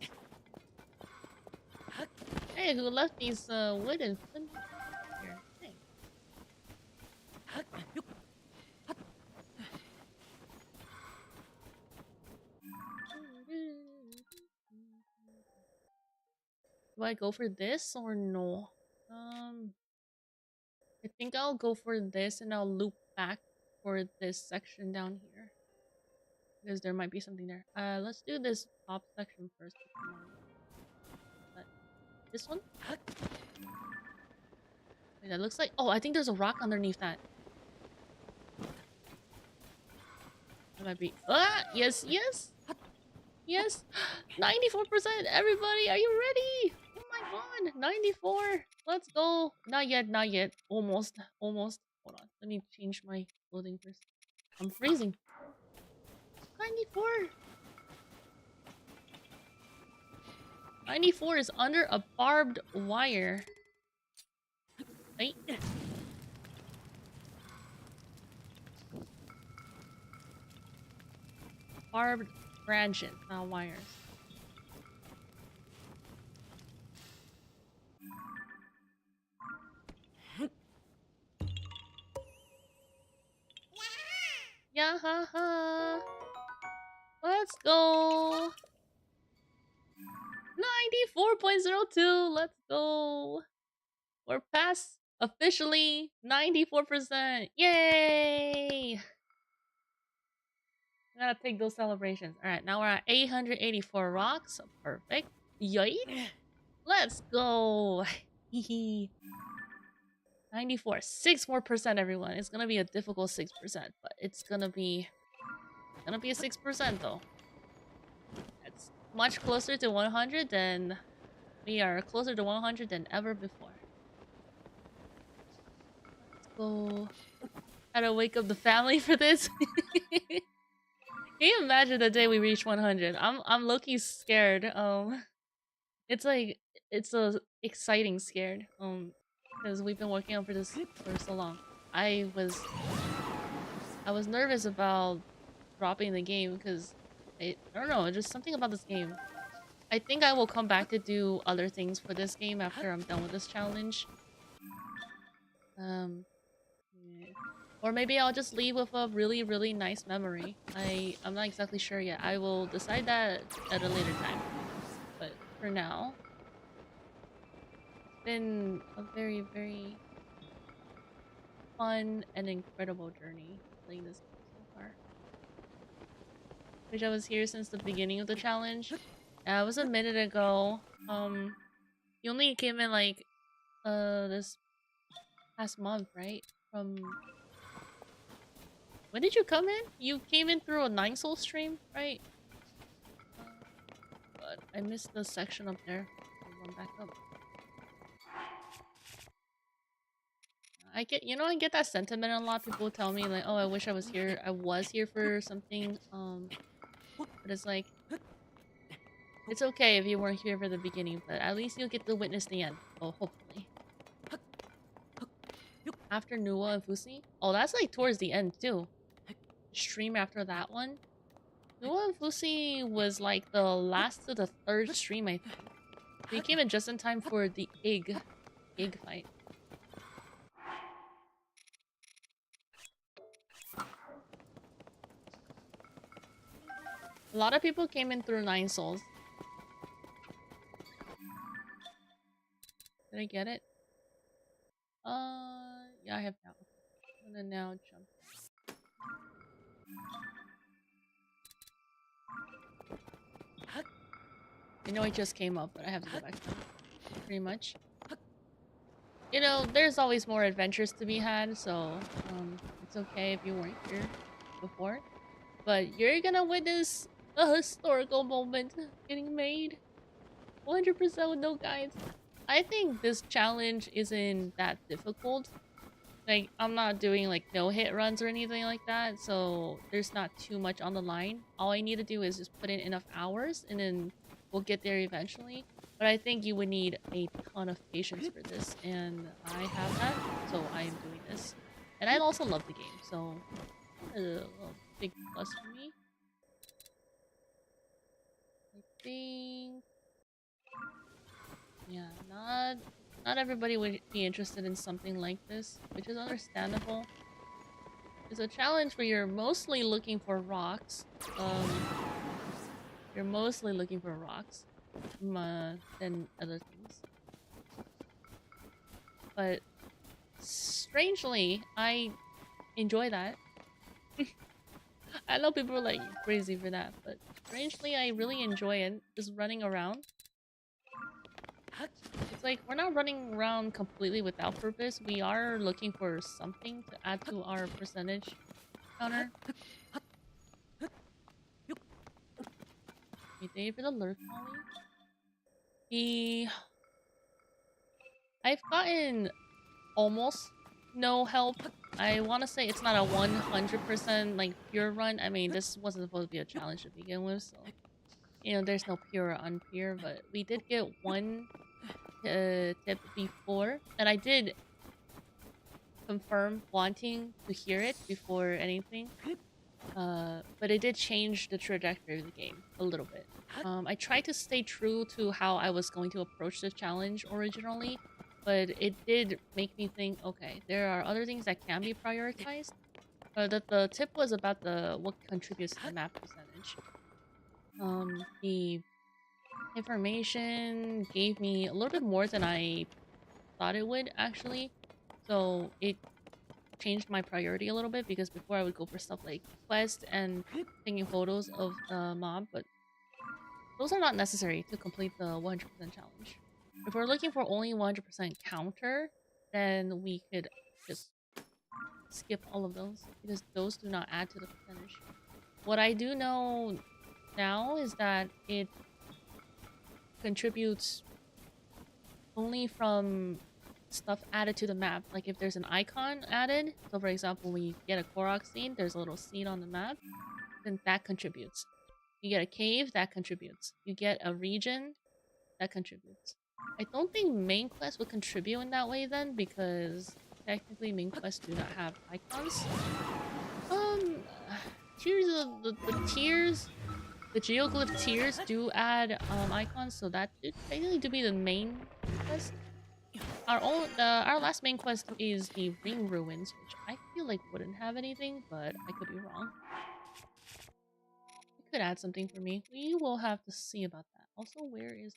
Hey, who left these wooden flint here? Hey. Do I go for this or no? I think I'll go for this and I'll loop back for this section down here. Because there might be something there. Let's do this top section first. But this one? Wait, that looks like... Oh, I think there's a rock underneath that. That might be... Ah! Yes, yes! Yes! 94%! Everybody, are you ready? Oh my god! 94! Let's go! Not yet, not yet. Almost, almost. Hold on. Let me change my clothing first. I'm freezing. 94! 94 is under a barbed wire. Right? Barbed branches, not wires. Yeah, ha ha. Let's go. 94.02. Let's go. We're past officially 94%. Yay! I gotta take those celebrations. Alright, now we're at 884 rocks. Perfect. Yay! Let's go. 94. 6 more percent, everyone. It's gonna be a difficult 6%, but it's gonna be a 6% though. It's much closer to 100 than we are closer to 100 than ever before. Let's go. Gotta wake up the family for this. Can you imagine the day we reach 100? I'm low-key scared. It's like it's a exciting scared. Because we've been working on for this for so long. I was nervous about dropping the game because I don't know, just something about this game. I think I will come back to do other things for this game after I'm done with this challenge. Yeah. Or maybe I'll just leave with a really, really nice memory. I'm not exactly sure yet. I will decide that at a later time. But for now, it's been a very, very fun and incredible journey playing this game so far. Wish I was here since the beginning of the challenge. Yeah, it was a minute ago. You only came in like this past month, right? From when did you come in? You came in through a 9 Soul stream, right? But I missed the section up there. I'll run back up. I get that sentiment. A lot of people tell me like, oh, I wish I was here. I was here for something. But it's like, it's okay if you weren't here for the beginning, but at least you'll get to witness the end. Oh, hopefully. After Nuwa and Fusi? Oh, that's like towards the end too. Stream after that one. Nuwa and Fusi was like the last to the third stream, I think. We came in just in time for the egg fight. A lot of people came in through 9 Souls. Did I get it? Yeah, I have now. I'm gonna now jump. I know it just came up, but I have to go back down. Pretty much. You know, there's always more adventures to be had, so it's okay if you weren't here before. But you're gonna witness a historical moment getting made. 100% with no guides. I think this challenge isn't that difficult. Like, I'm not doing like no-hit runs or anything like that, so there's not too much on the line. All I need to do is just put in enough hours and then we'll get there eventually. But I think you would need a ton of patience for this, and I have that, so I am doing this. And I also love the game, so a big plus for me. I think, yeah, not everybody would be interested in something like this, which is understandable. It's a challenge where you're mostly looking for rocks. You're mostly looking for rocks than other things. But strangely, I enjoy that. I know people are like crazy for that, but strangely, I really enjoy it. Just running around. It's like we're not running around completely without purpose. We are looking for something to add to our percentage counter. Wait for the lurk volley. I've gotten almost no help. I want to say it's not a 100% like pure run. I mean, this wasn't supposed to be a challenge to begin with, so you know, there's no pure or unpure. But we did get one tip before, and I did confirm wanting to hear it before anything. But it did change the trajectory of the game a little bit. I tried to stay true to how I was going to approach the challenge originally, but it did make me think, okay, there are other things that can be prioritized. That the tip was about what contributes to the map percentage. The information gave me a little bit more than I thought it would, actually. So it changed my priority a little bit, because before I would go for stuff like quest and taking photos of the mob, but those are not necessary to complete the 100% challenge. If we're looking for only 100% counter, then we could just skip all of those, because those do not add to the percentage. What I do know now is that it contributes only from stuff added to the map. Like if there's an icon added, so for example, when you get a Korok seed, there's a little seed on the map, then that contributes. You get a cave, that contributes. You get a region, that contributes. I don't think main quests would contribute in that way then, because technically main quests do not have icons. Tiers of the tiers, the geoglyph tiers do add icons, so that it basically to be the main quest. Our last main quest is the Ring Ruins, which I feel like wouldn't have anything, but I could be wrong. It could add something for me. We will have to see about that. Also, where is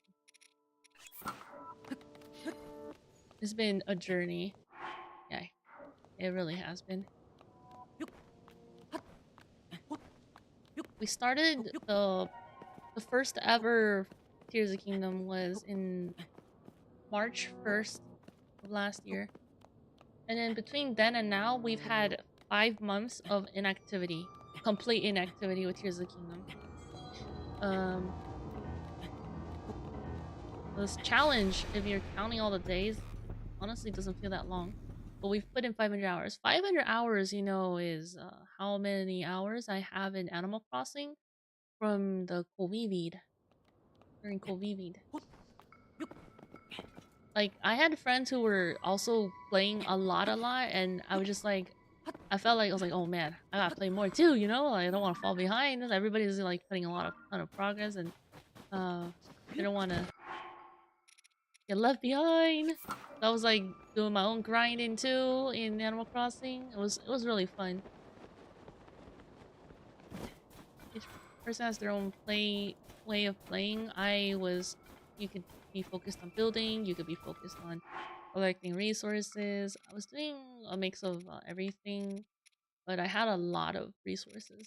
It's been a journey. Yeah. It really has been. We started the first ever Tears of the Kingdom was in March 1st of last year. And then between then and now, we've had 5 months of inactivity. Complete inactivity with Tears of the Kingdom. This challenge, if you're counting all the days, honestly doesn't feel that long. But we've put in 500 hours. 500 hours, you know, is how many hours I have in Animal Crossing from the COVID. During COVID. Like, I had friends who were also playing a lot, and I was just like, I felt like, I was like, oh man, I gotta play more too, you know? Like, I don't want to fall behind. Everybody's like putting a ton of progress, and I don't want to get left behind. So I was like doing my own grinding too in Animal Crossing. It was really fun. Each person has their own way of playing. You could be focused on building. You could be focused on collecting resources. I was doing a mix of everything, but I had a lot of resources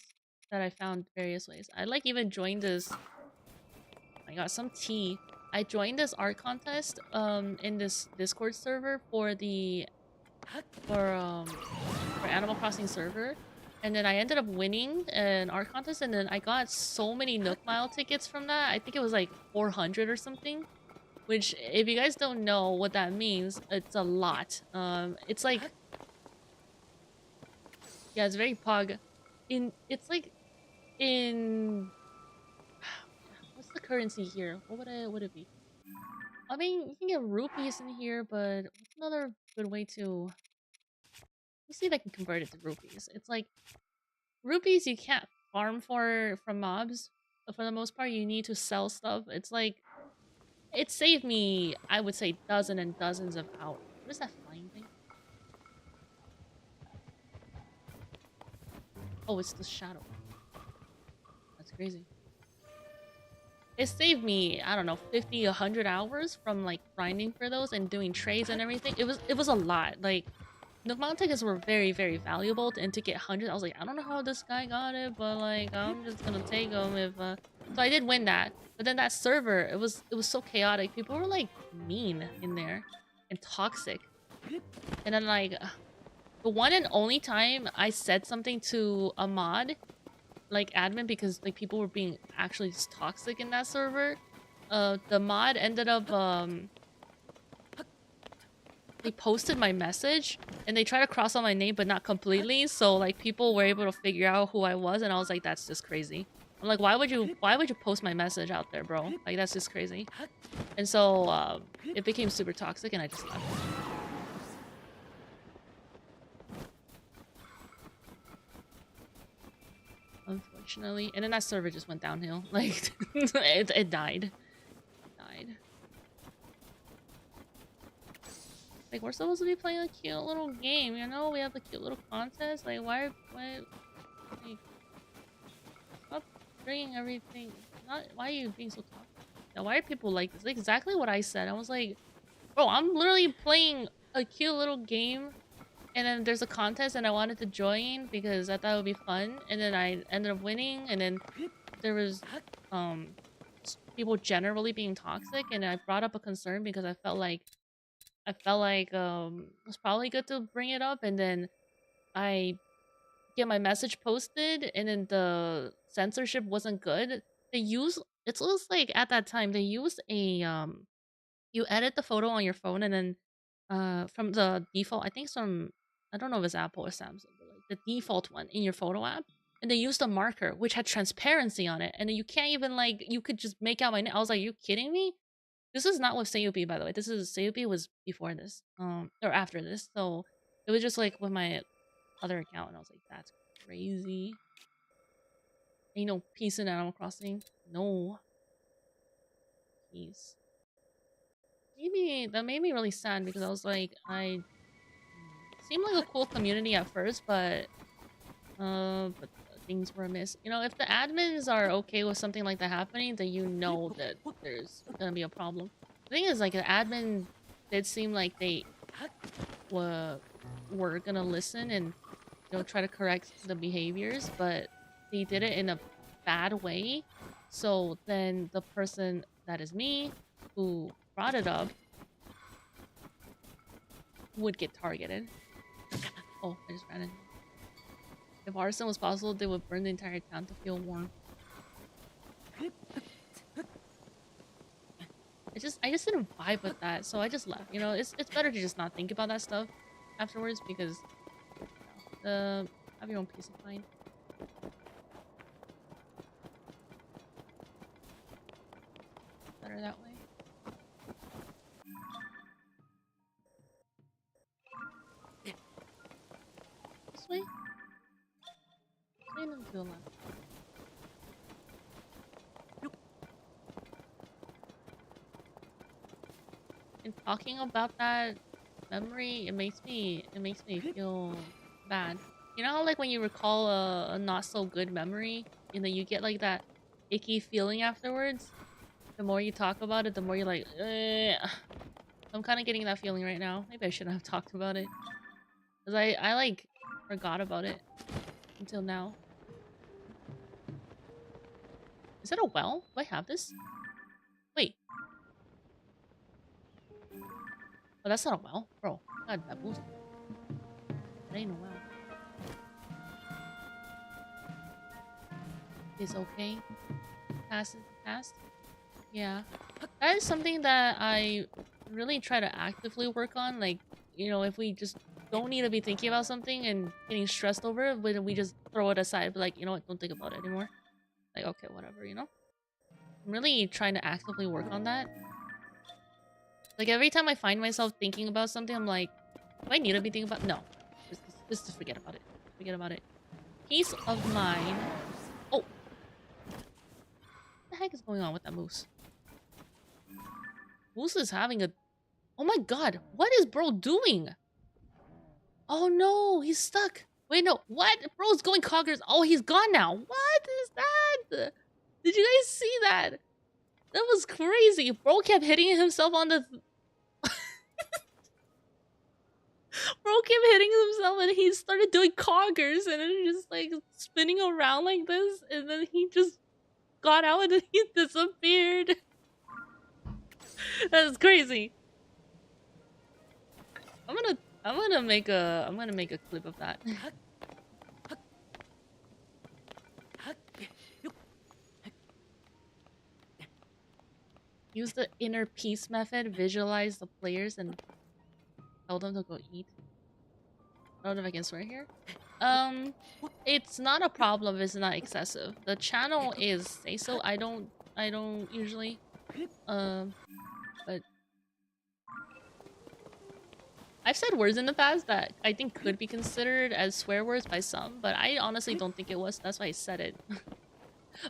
that I found various ways. I like even joined this. I got some tea. I joined this art contest in this Discord server for Animal Crossing server, and then I ended up winning an art contest, and then I got so many Nook Mile tickets from that. I think it was like 400 or something, which if you guys don't know what that means, it's a lot. It's like, yeah, it's very pog. It's like in what's the currency here? What would it be? I mean, you can get rupees in here, but what's another good way to... Let's see if I can convert it to rupees. It's like rupees you can't farm from mobs. But for the most part, you need to sell stuff. It's like it saved me, I would say, dozens and dozens of hours. What is that flying thing? Oh, it's the shadow. That's crazy. It saved me, I don't know, 50, 100 hours from like grinding for those and doing trades and everything. It was a lot. Like, Nook Mile tickets were very, very valuable, and to get 100, I was like, I don't know how this guy got it, but like, I'm just gonna take them if, So I did win that, but then that server, it was so chaotic. People were like mean in there and toxic. And then like, the one and only time I said something to a mod, like admin, because like people were being actually just toxic in that server, the mod ended up, they posted my message and they tried to cross out my name but not completely, so like people were able to figure out who I was, and I was like, that's just crazy. I'm like, why would you post my message out there, bro? Like, that's just crazy. And so it became super toxic and I just left. Unfortunately. And then that server just went downhill. Like, it died. Like, we're supposed to be playing a cute little game, you know? We have the cute little contest. Like, why, like, stop bringing everything. Why are you being so toxic? Yeah, why are people like this? Like, exactly what I said. I was like, bro, I'm literally playing a cute little game, and then there's a contest, and I wanted to join because I thought it would be fun, and then I ended up winning, and then there was, people generally being toxic, and I brought up a concern because I felt like it was probably good to bring it up, and then I get my message posted, and then the censorship wasn't good. It was like at that time they used a you edit the photo on your phone, and then from the default, I think I don't know if it's Apple or Samsung, but like the default one in your photo app, and they used a marker which had transparency on it, and you can't even like, you could just make out my name. I was like, you kidding me? This is not with Seyuppi, by the way. Seyuppi was before this, or after this. So it was just like with my other account, and I was like, that's crazy. Ain't no peace in Animal Crossing. No peace. Maybe that made me really sad because I was like, it seemed like a cool community at first, but things were amiss. You know, if the admins are okay with something like that happening, then you know that there's gonna be a problem. The thing is, like, the admin did seem like they were gonna listen and try to correct the behaviors, but they did it in a bad way. So then the person that is me who brought it up would get targeted. Oh, I just ran in. If arson was possible, they would burn the entire town to feel warm. I just didn't vibe with that, so I just left. It's better to just not think about that stuff afterwards because have your own peace of mind. Better that way. This way? And to the left. And talking about that memory, it makes me feel bad. You know how like when you recall a not so good memory and then you get like that icky feeling afterwards? The more you talk about it, the more you're like, ugh. I'm kind of getting that feeling right now. Maybe I shouldn't have talked about it. Because I like forgot about it until now. Is that a well? Do I have this? Wait. Oh, that's not a well. Bro, God, that boost. That ain't a well. It's okay. Past is past. Yeah. That is something that I really try to actively work on. Like, if we just don't need to be thinking about something and getting stressed over it, but we just throw it aside. But like, you know what? Don't think about it anymore. Like, okay, whatever, I'm really trying to actively work on that. Like, every time I find myself thinking about something, I'm like, do I need to be thinking about... No. Just forget about it. Forget about it. Peace of mind. Oh! What the heck is going on with that moose? Moose is having a... Oh my god! What is bro doing? Oh no! He's stuck! Wait, no. What? Bro's going coggers. Oh, he's gone now. What is that? Did you guys see that? That was crazy. Bro kept hitting himself on the... Bro kept hitting himself and he started doing coggers and then just like spinning around like this and then he just got out and he disappeared. That's crazy. I'm gonna make a clip of that. Use the inner peace method, visualize the players and tell them to go eat. I don't know if I can swear here. It's not a problem if it's not excessive. The channel is seiso. I don't usually but I've said words in the past that I think could be considered as swear words by some, but I honestly don't think it was. That's why I said it.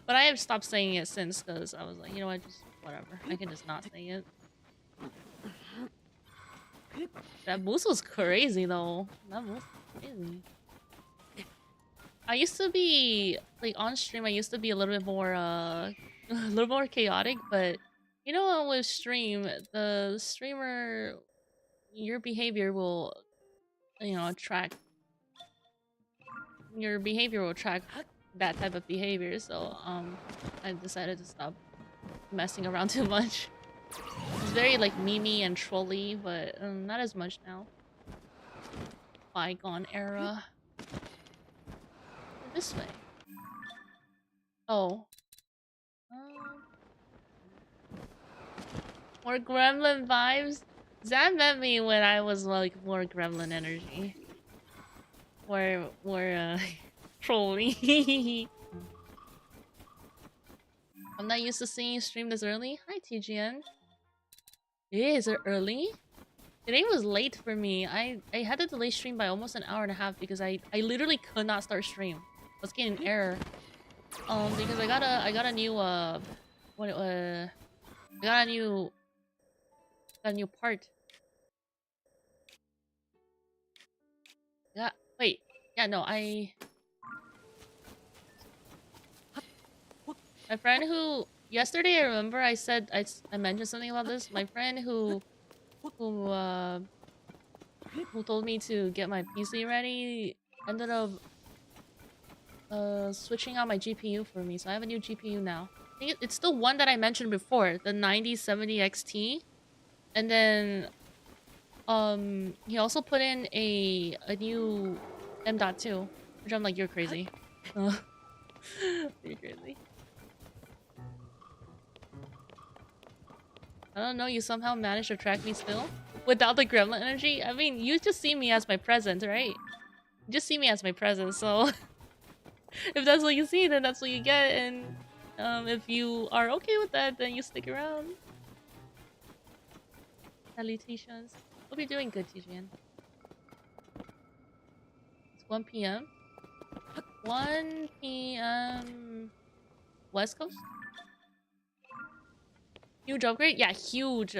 But I have stopped saying it since because I was like, you know what, just whatever. I can just not say it. That moose was crazy though. That moose was crazy. I used to be like on stream. I used to be a little bit more, a little more chaotic. But with stream, the streamer, your behavior will, attract. Your behavior will attract that type of behavior. So I decided to stop messing around too much. It's very like memey and trolly, but not as much now. Bygone era. This way. Oh. More gremlin vibes? Zan met me when I was like more gremlin energy. More trolly. I'm not used to seeing you stream this early. Hi TGN. Is it early? Today was late for me. I had to delay stream by almost an hour and a half because I literally could not start stream. I was getting an error. Because I got a new I got a new part. Yeah, wait. Yeah, no, my friend who yesterday I remember I said I mentioned something about this. My friend who who told me to get my PC ready, ended up switching out my GPU for me, so I have a new GPU now. I think it's the one that I mentioned before, the 9070 XT. And then he also put in a new M.2, which I'm like, you're crazy. You're crazy. I don't know, you somehow managed to track me still without the gremlin energy. I mean, you just see me as my present, right? You just see me as my present, so if that's what you see, then that's what you get. And if you are okay with that, then you stick around. Salutations. Hope you're doing good, TGN. It's 1 p.m. 1 p.m. West Coast? Huge upgrade? Yeah, huge.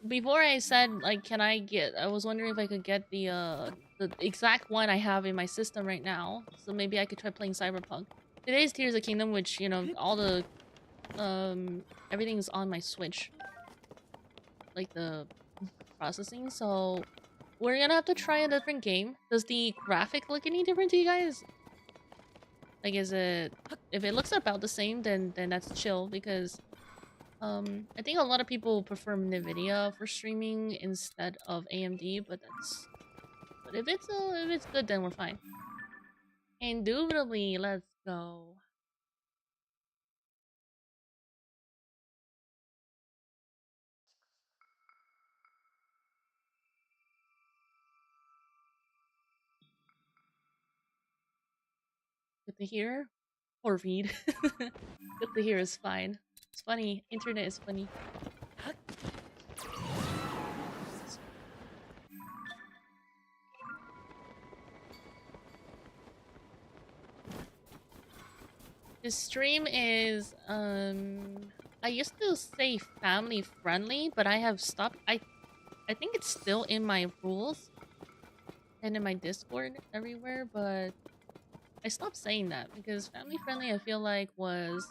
Before I said, like, can I get... I was wondering if I could get the exact one I have in my system right now. So maybe I could try playing Cyberpunk. Today's Tears of Kingdom, which, you know, all the... everything's on my Switch. Like, the processing, so... We're gonna have to try a different game. Does the graphic look any different to you guys? Like, is it... If it looks about the same, then that's chill, because... I think a lot of people prefer NVIDIA for streaming instead of AMD, but that's... But if it's good, then we're fine. Indubitably, let's go. Good to hear. Or read. Good to hear is fine. It's funny. Internet is funny. The stream is I used to say family friendly, but I have stopped. I think it's still in my rules and in my Discord everywhere, but I stopped saying that because family friendly I feel like was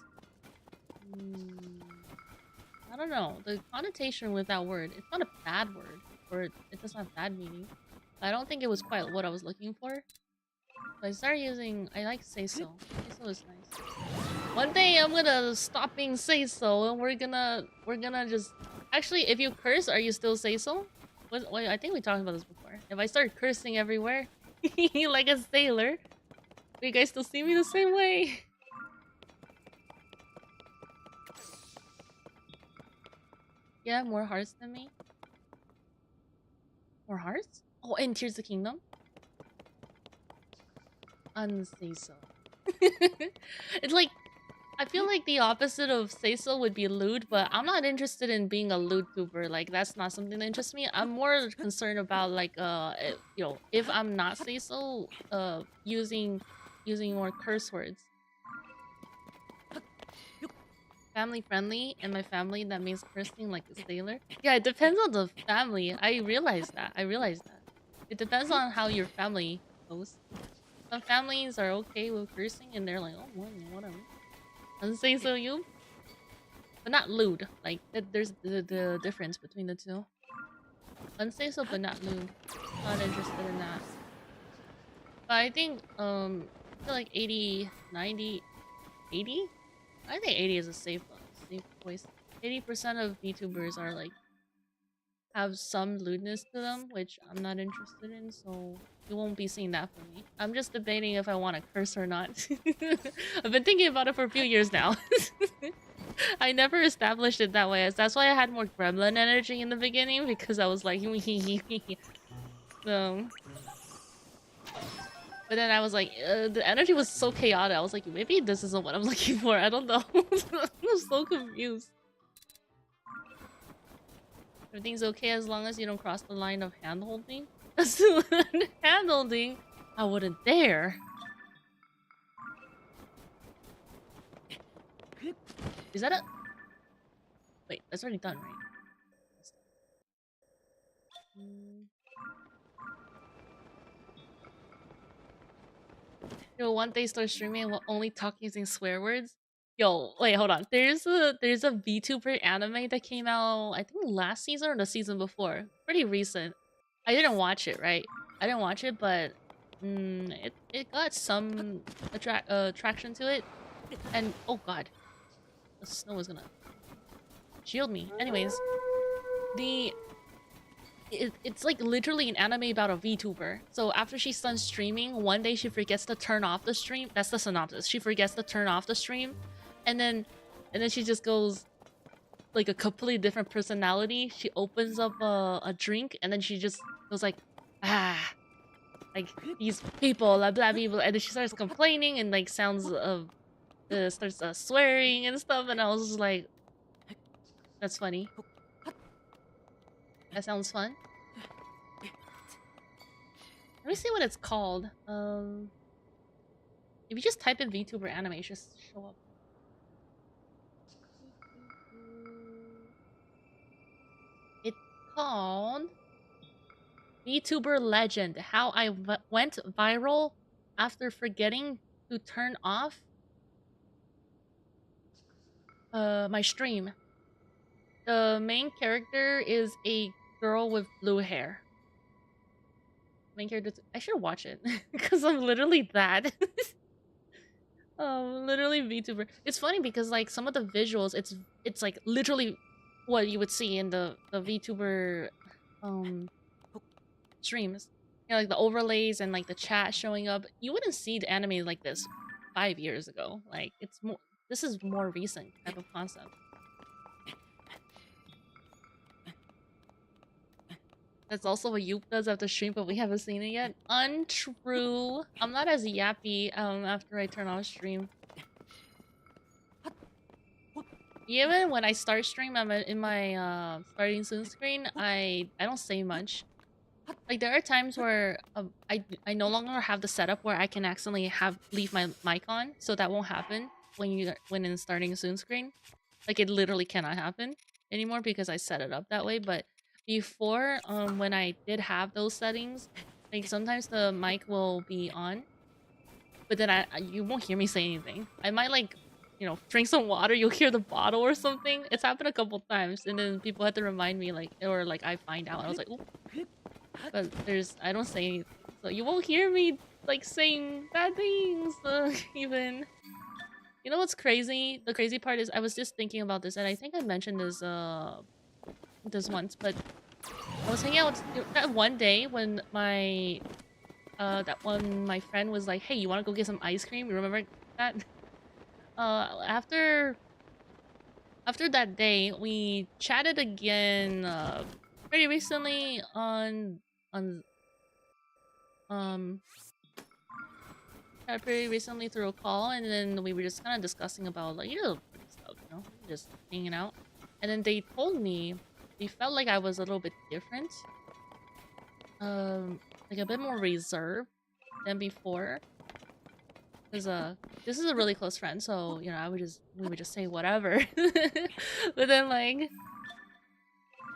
I don't know, the connotation with that word. It's not a bad word, or it doesn't have bad meaning. I don't think it was quite what I was looking for. So I started using... I like seiso. Seiso is nice. One day I'm gonna stop being seiso and we're gonna just... Actually, if you curse, are you still seiso? Wait, I think we talked about this before. If I start cursing everywhere, like a sailor, will you guys still see me the same way? Yeah, more hearts than me. More hearts? Oh, and Tears of the Kingdom? Unseiso. It's like... I feel like the opposite of seiso would be lewd, but I'm not interested in being a lewd tuber. Like, that's not something that interests me. I'm more concerned about, like, you know, if I'm not seiso, using more curse words. Family friendly, and my family, that means cursing like a sailor. Yeah, it depends on the family. I realize that. It depends on how your family goes. Some families are okay with cursing, and they're like, oh, whatever. Unseiso you, but not lewd. Like there's the difference between the two. Unseiso, but not lewd. Not interested in that. But I think I feel like 80, 90, 80. I think 80 is a safe voice. 80% of VTubers are like have some lewdness to them, which I'm not interested in, so you won't be seeing that from me. I'm just debating if I want to curse or not. I've been thinking about it for a few years now. I never established it that way. That's why I had more gremlin energy in the beginning, because I was like, so... But then I was like, the energy was so chaotic. I was like, maybe this isn't what I'm looking for. I don't know. I'm so confused. Everything's okay as long as you don't cross the line of hand-holding. Hand-holding? I wouldn't dare. Is that a... Wait, that's already done, right? Yo, one day start streaming and we'll only talk using swear words. Yo, wait, hold on. There's a VTuber anime that came out, I think last season or the season before. Pretty recent. I didn't watch it, right? I didn't watch it, but it got some attraction to it. And oh god, the snow is gonna shield me. Anyways, it's like literally an anime about a VTuber. So after she's done streaming, one day she forgets to turn off the stream. That's the synopsis. She forgets to turn off the stream, and then she just goes like a completely different personality. She opens up a drink, and then she just goes like, like these people, blah blah blah, and then she starts complaining and like sounds of starts swearing and stuff. And I was just like, that's funny. That sounds fun. Let me see what it's called. If you just type in VTuber anime, it should show up. It's called VTuber Legend. How I went viral after forgetting to turn off my stream. The main character is a girl with blue hair. Main character. I should watch it because I'm literally that. Literally VTuber. It's funny because like some of the visuals, it's like literally what you would see in the VTuber streams. You know, like the overlays and like the chat showing up. You wouldn't see the anime like this 5 years ago. Like it's more. This is more recent type of concept. That's also what Yup does after stream, but we haven't seen it yet. Untrue. I'm not as yappy after I turn off stream. Even when I start stream, I'm in my starting soon screen. I don't say much. Like there are times where I no longer have the setup where I can accidentally leave my mic on, so that won't happen when in starting soon screen. Like it literally cannot happen anymore because I set it up that way. But before, when I did have those settings, like sometimes the mic will be on, but then you won't hear me say anything. I might like, you know, drink some water, you'll hear the bottle or something. It's happened a couple times, and then people had to remind me, like, or like I find out. I was like, ooh. But I don't say anything, so you won't hear me like saying bad things, even. You know what's crazy? The crazy part is I was just thinking about this, and I think I mentioned this once, but I was hanging out that one day when my my friend was like, hey, you want to go get some ice cream? You remember that? After that day, we chatted again pretty recently on pretty recently through a call, and then we were just kind of discussing about like stuff, you know, just hanging out. And then they told me they felt like I was a little bit different, like a bit more reserved than before. Because this is a really close friend, so you know we would just say whatever. But then like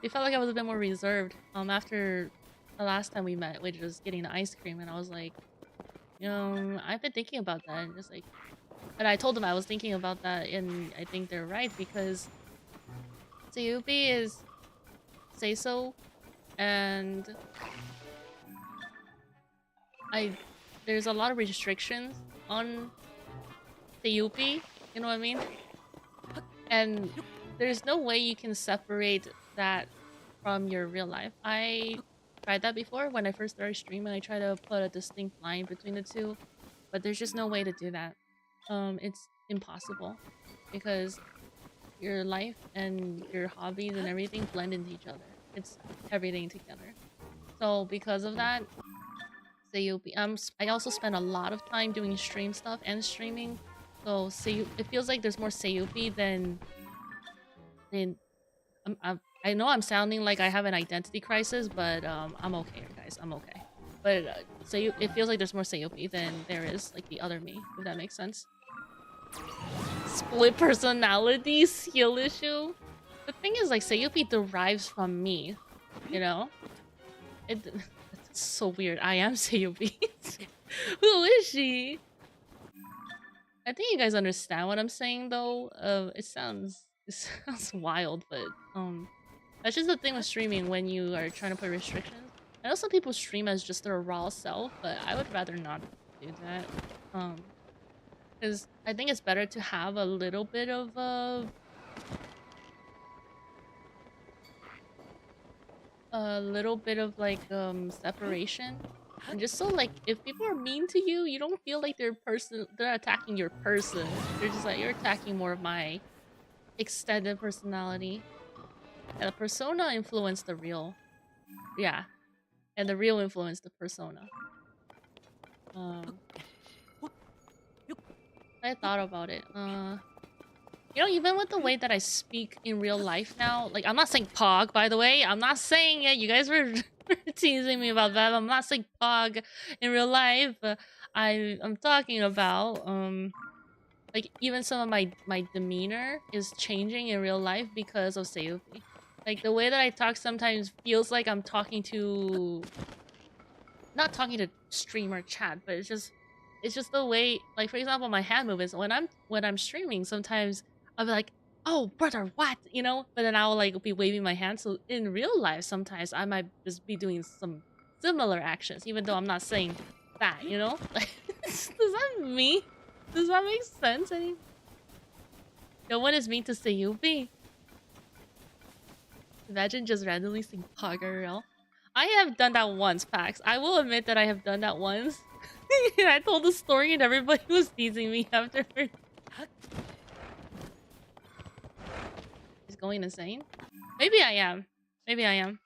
they felt like I was a bit more reserved after the last time we met, which was getting the ice cream, and I was like, you know, I've been thinking about that, and just like, and I told them I was thinking about that, and I think they're right because Yuppi is seiso, and there's a lot of restrictions on the Yuppi, you know what I mean? And there's no way you can separate that from your real life. I tried that before when I first started streaming. I tried to put a distinct line between the two, but there's just no way to do that. It's impossible because your life and your hobbies and everything blend into each other. It's everything together. So because of that, seyuppi. I also spend a lot of time doing stream stuff and streaming. So it feels like there's more seyuppi than I know I'm sounding like I have an identity crisis, but I'm okay, guys. I'm okay. But it feels like there's more seyuppi than there is like the other me, if that makes sense. Split personality skill issue. The thing is, like, seyuppi derives from me, you know. It's so weird. I am seyuppi. Who is she? I think you guys understand what I'm saying, though. It sounds wild, but that's just the thing with streaming when you are trying to put restrictions. I know some people stream as just their raw self, but I would rather not do that. Because I think it's better to have a little bit of like separation, and just so like if people are mean to you, you don't feel like they're attacking your person. They're just like, you're attacking more of my extended personality. And the persona influenced the real. Yeah. And the real influenced the persona. I thought about it. You know, even with the way that I speak in real life now, like, I'm not saying Pog, by the way. I'm not saying it. You guys were teasing me about that. I'm not saying Pog in real life. I'm talking about, like, even some of my demeanor is changing in real life because of Seyuppi. Like, the way that I talk sometimes feels like I'm talking to... Not talking to stream or chat, but it's just the way, like, for example, my hand movements when I'm streaming, sometimes I'll be like, oh brother, what, you know, but then I'll like be waving my hand. So in real life sometimes I might just be doing some similar actions even though I'm not saying that, you know. Like, does that make sense? Any no one is mean to say Yuppi. Imagine just randomly saying Poggerl. I have done that once, Pax. I will admit that I have done that once. I told the story and everybody was teasing me afterwards. He's going insane? Maybe I am. Maybe I am.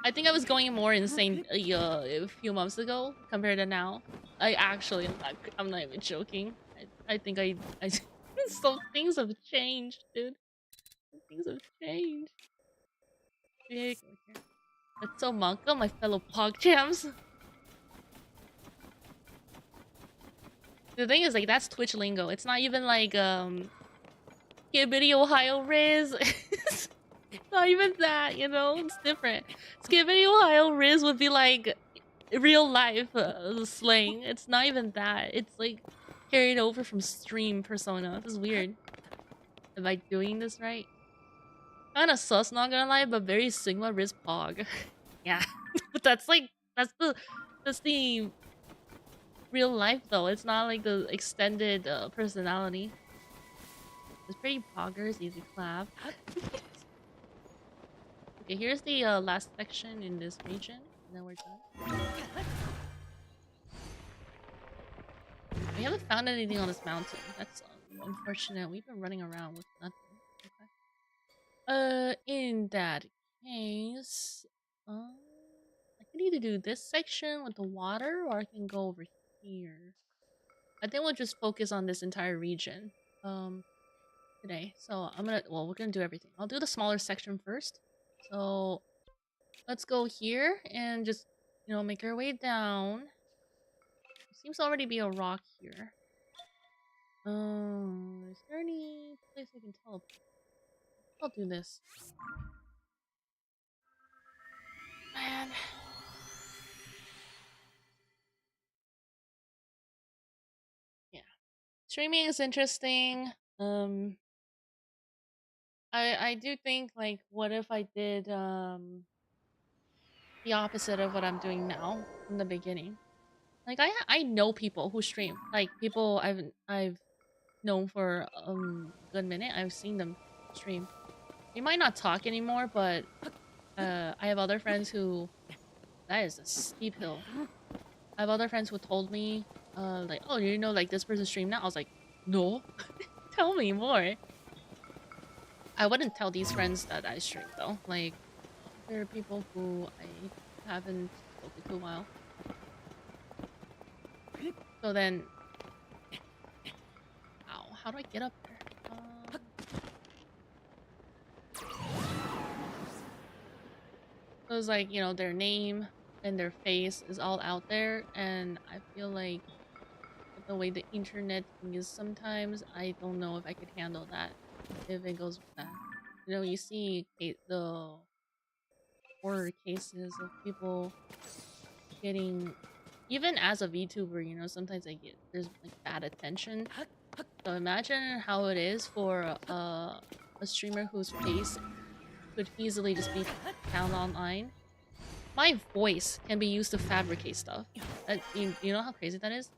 I think I was going more insane a few months ago compared to now. I'm not even joking. I think I so things have changed, dude. Things have changed. Big. That's so Monka, my fellow PogChamps. The thing is, like, that's Twitch lingo. It's not even like, Skibbity Ohio Riz. It's not even that, you know? It's different. Skibbity Ohio Riz would be like real life slang. It's not even that. It's like carried over from stream persona. This is weird. Am I doing this right? Kinda sus, not gonna lie, but very Sigma Riz Pog. Yeah. But that's the real life though. It's not like the extended personality. It's pretty poggers, easy clap. Okay, here's the last section in this region, and then we're done. We haven't found anything on this mountain. That's unfortunate. We've been running around with nothing. Okay. In that case, I can either do this section with the water, or I can go over here. I think we'll just focus on this entire region today. So we're gonna do everything. I'll do the smaller section first. So let's go here and just, you know, make our way down. Seems to already be a rock here. Is there any place I can teleport? I'll do this. Man. Yeah. Streaming is interesting. I do think, like, what if I did the opposite of what I'm doing now from the beginning? Like, I know people who stream. Like, people I've known for a good minute. I've seen them stream. They might not talk anymore, but I have other friends who... That is a steep hill. I have other friends who told me, like, oh, you know, like, this person stream now? I was like, no. Tell me more. I wouldn't tell these friends that I stream, though. Like, there are people who I haven't spoken to in a while. So then... Ow, how do I get up there? So it's like, you know, their name and their face is all out there, and I feel like the way the internet is sometimes, I don't know if I could handle that if it goes bad. You know, you see the horror cases of people getting, even as a VTuber, you know, sometimes there's like bad attention. So imagine how it is for a streamer whose face could easily just be found online. My voice can be used to fabricate stuff. You know how crazy that is?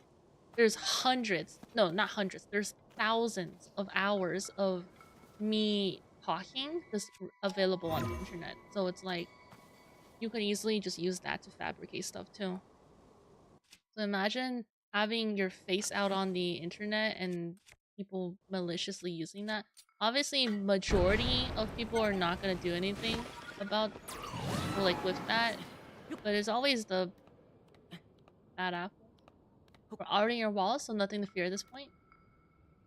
There's hundreds, no, not hundreds, there's thousands of hours of me talking just available on the internet. So it's like, you can easily just use that to fabricate stuff too. So imagine having your face out on the internet and people maliciously using that. Obviously, majority of people are not going to do anything about, or like with that, but it's always the bad apples. We're already in your walls, so nothing to fear at this point.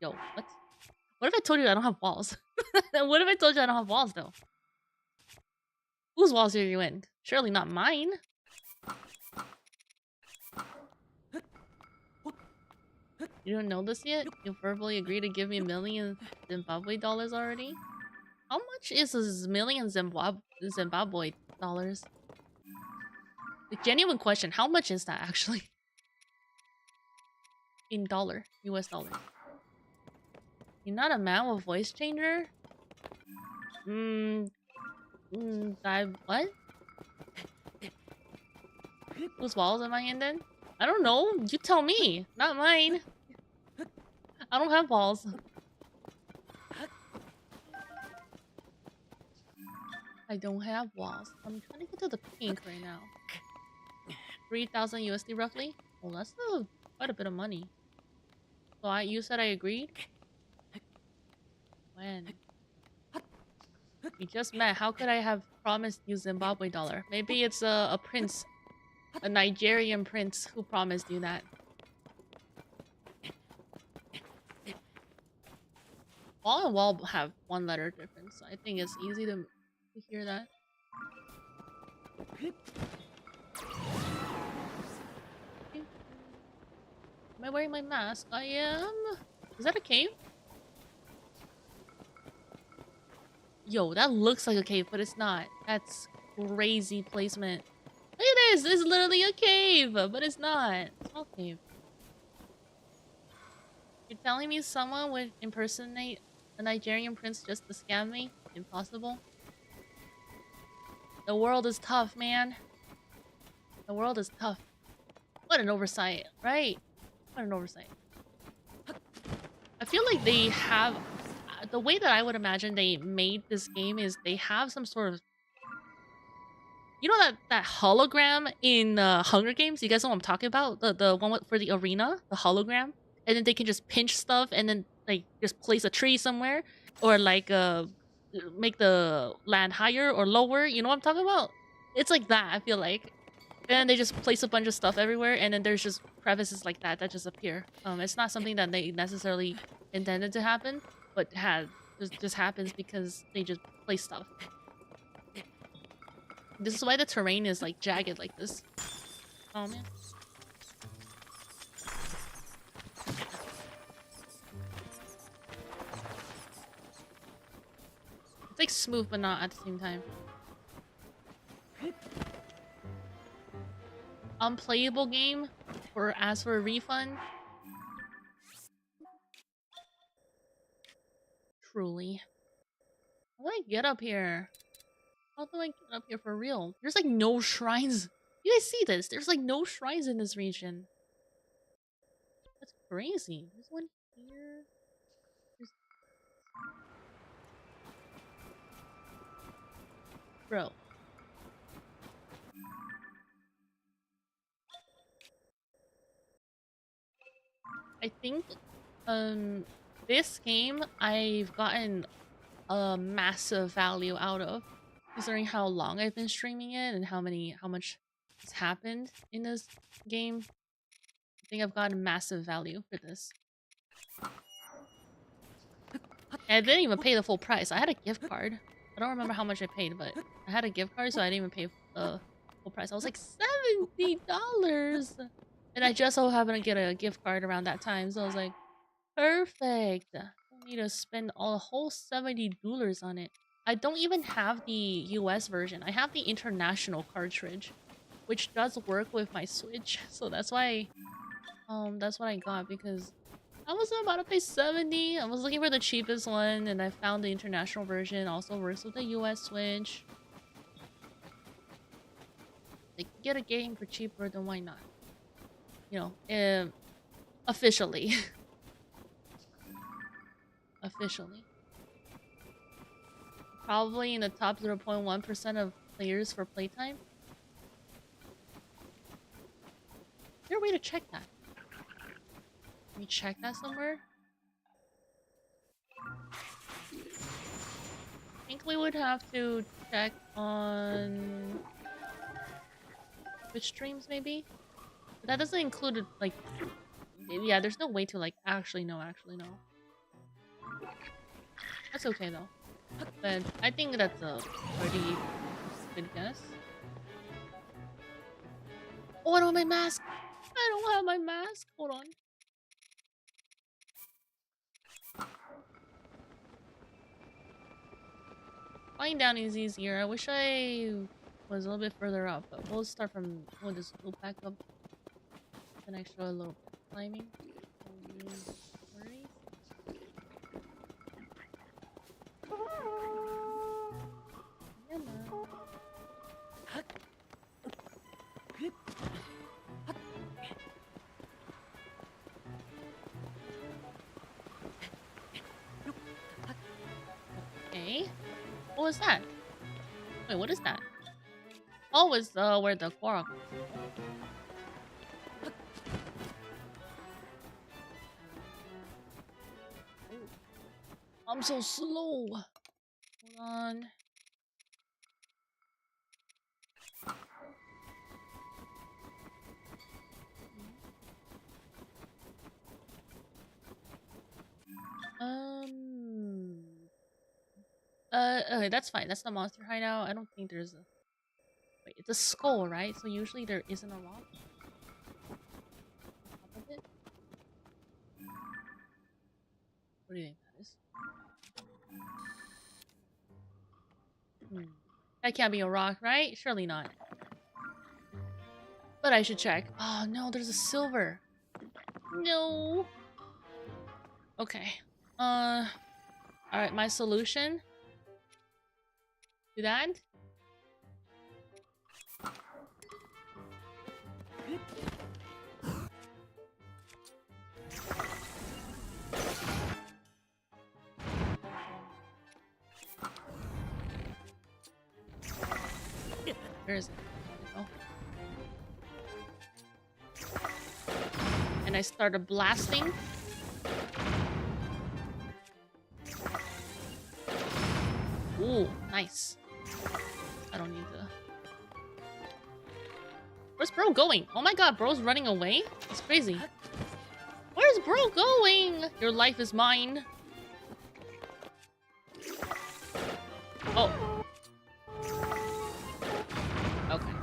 Yo, what? What if I told you I don't have walls? What if I told you I don't have walls, though? Whose walls are you in? Surely not mine. You don't know this yet? You verbally agreed to give me $1 million Zimbabwe dollars already? How much is a million Zimbabwe dollars? A genuine question. How much is that actually? In US dollar. You're not a man with voice changer? What? Whose walls am I in then? I don't know. You tell me. Not mine. I don't have walls. I don't have walls. I'm trying to get to the pink right now. 3,000 USD roughly? Well, that's quite a bit of money. So you said I agreed? When? We just met. How could I have promised you Zimbabwe dollar? Maybe it's a prince. A Nigerian prince who promised you that. Wall and wall have one letter difference. So I think it's easy to hear that. Am I wearing my mask? I am. Is that a cave? Yo, that looks like a cave, but it's not. That's crazy placement. Look at this! This is literally a cave, but it's not. Small cave. You're telling me someone would impersonate a Nigerian prince just to scam me? Impossible. The world is tough, man. The world is tough. What an oversight, right? What an oversight. I feel like they have... The way that I would imagine they made this game is they have some sort of... You know that hologram in Hunger Games? You guys know what I'm talking about? The one for the arena? The hologram? And then they can just pinch stuff and then like just place a tree somewhere. Or like make the land higher or lower. You know what I'm talking about? It's like that, I feel like. And they just place a bunch of stuff everywhere and then there's just crevices like that just appear. It's not something that they necessarily intended to happen, but just happens because they just place stuff. This is why the terrain is like jagged like this. Oh man. It's like smooth but not at the same time. Unplayable game or ask for a refund? Truly. How do I get up here? How do I get up here for real? There's like no shrines. You guys see this? There's like no shrines in this region. That's crazy. There's one here. Bro. I think this game I've gotten a massive value out of, considering how long I've been streaming it and how much has happened in this game. I think I've gotten massive value for this. And I didn't even pay the full price. I had a gift card. I don't remember how much I paid, but I had a gift card, so I didn't even pay the full price. I was like $70, and I just so happened to get a gift card around that time, so I was like, perfect. Don't need to spend a whole $70 on it. I don't even have the US version. I have the international cartridge, which does work with my Switch, so that's why that's what I got, because I wasn't about to pay 70. I was looking for the cheapest one, and I found the international version. Also works with the US Switch. Like, get a game for cheaper, then why not? You know, officially. Officially. Probably in the top 0.1% of players for playtime. Is there a way to check that? Can we check that somewhere? I think we would have to check on Twitch streams, maybe? But that doesn't include, like... Yeah, there's no way to, like, actually know. That's okay, though. But I think that's a pretty good guess. Oh, I don't have my mask! I don't have my mask! Hold on. Flying down is easier. I wish I was a little bit further up, but we'll start from... We'll just go back up. An extra little bit of climbing. Okay. What was that? Wait, what is that? Oh, it's where the quarrel comes from. I'm so slow. Hold on. Okay, that's fine. That's the monster hideout. I don't think there's a... Wait, it's a skull, right? So usually there isn't a rock on top of it. What do you think that is? That can't be a rock, right? Surely not. But I should check. Oh no, there's a silver. No. Okay. Alright, my solution to that. Where is it? Oh. And I started blasting. Ooh, nice. I don't need to... Where's bro going? Oh my god, bro's running away? It's crazy. Where's bro going? Your life is mine. Oh. Okay.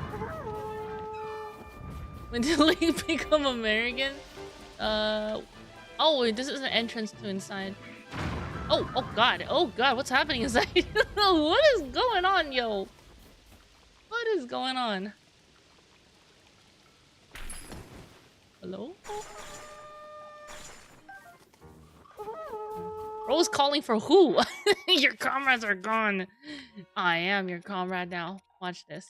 When did Link become American? Oh, wait, this is an entrance to inside. Oh god, what's happening inside? What is going on, yo? What is going on? Hello? Bro's calling for who? Your comrades are gone. I am your comrade now. Watch this.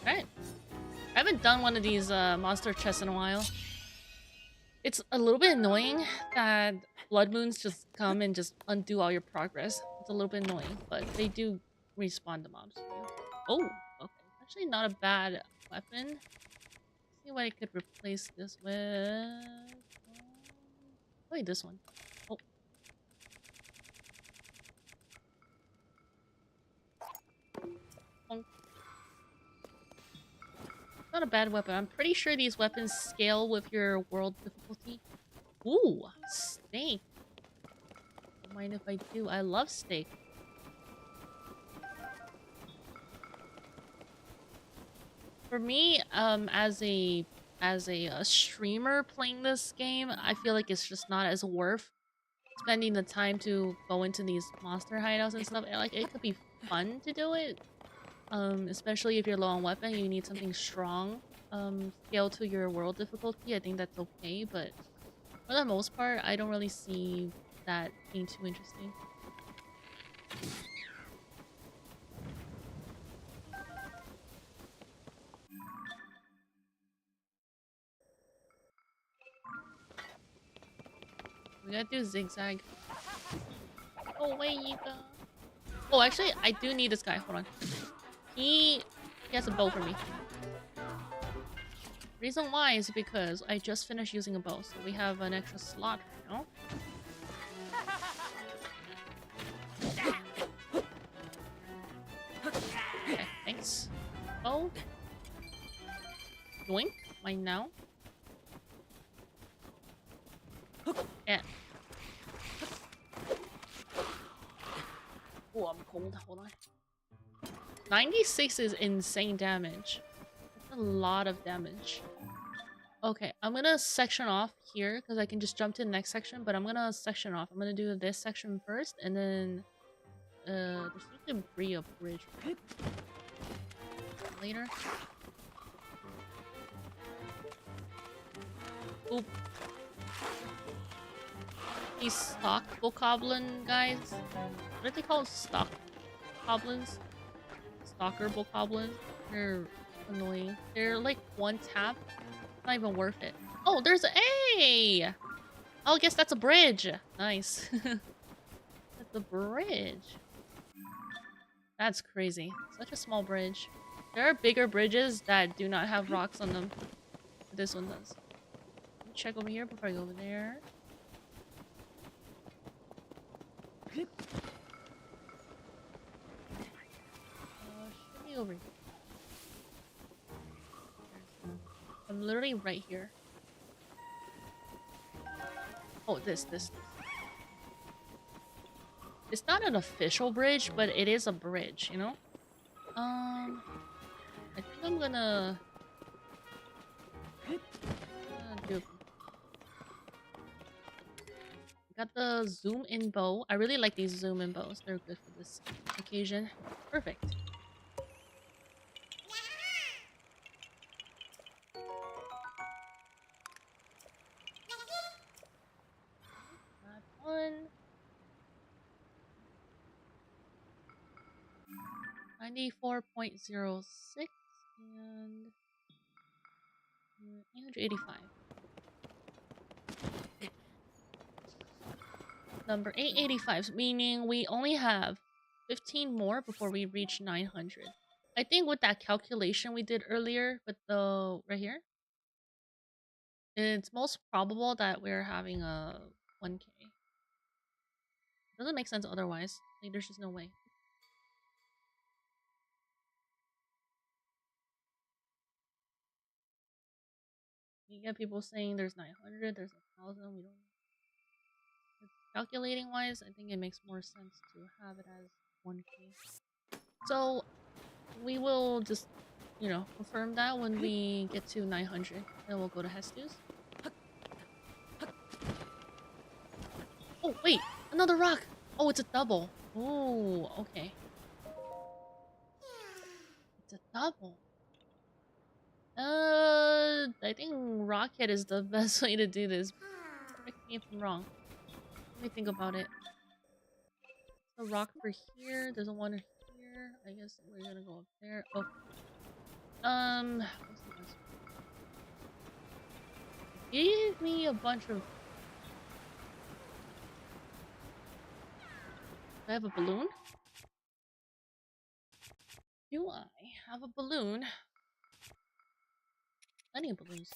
Alright. I haven't done one of these monster chests in a while. It's a little bit annoying that blood moons just come and just undo all your progress. It's a little bit annoying, but they do respawn the mobs for you. Oh, okay. Actually not a bad weapon. Let's see what I could replace this with. Wait, this one. Oh. Not a bad weapon. I'm pretty sure these weapons scale with your world difficulty. Ooh, steak. Don't mind if I do. I love steak. For me, as a streamer playing this game, I feel like it's just not as worth spending the time to go into these monster hideouts and stuff. Like, it could be fun to do it. Especially if you're low on weapon, you need something strong. Scale to your world difficulty, I think that's okay, but for the most part, I don't really see that being too interesting. We gotta do zigzag. Oh, away you go. Oh, actually, I do need this guy. Hold on. He has a bow for me. Reason why is because I just finished using a bow, so we have an extra slot now. Okay, thanks. Oh. Yoink. Mine now. Yeah. Oh, I'm cold. Hold on. 96 is insane damage. That's a lot of damage. Okay, I'm gonna section off here because I can just jump to the next section, but I'm gonna section off. I'm gonna do this section first, and then there's usually a bridge later. Oop. These stock bokoblin guys. What are they called? Stock goblins? Stalker bokoblins. They're annoying. They're like one tap. Not even worth it. Oh, there's a. Oh, I guess that's a bridge. Nice. That's a bridge. That's crazy. Such a small bridge. There are bigger bridges that do not have rocks on them. But this one does. Let me check over here before I go over there. Should be over here. I'm literally right here. Oh, this. It's not an official bridge, but it is a bridge, you know? I think I'm gonna do. Got the zoom in bow. I really like these zoom in bows. They're good for this occasion. Perfect. That one. 94.06 and 885. Number 885, meaning we only have 15 more before we reach 900. I think with that calculation we did earlier with the right here, it's most probable that we're having a 1k. Doesn't make sense otherwise. Like, there's just no way. You get people saying there's 900, there's 1,000. We don't. Calculating wise, I think it makes more sense to have it as 1k. So we will just, you know, confirm that when we get to 900. Then we'll go to Hestu's. Oh, wait! Another rock! Oh, it's a double. Oh, okay. It's a double. I think rocket is the best way to do this. Correct me if I'm wrong. Let me think about it. A rock for here. There's a one here. I guess we're gonna go up there. Oh. What's the best? Give me a bunch of. Do I have a balloon? Do I have a balloon? Plenty of balloons.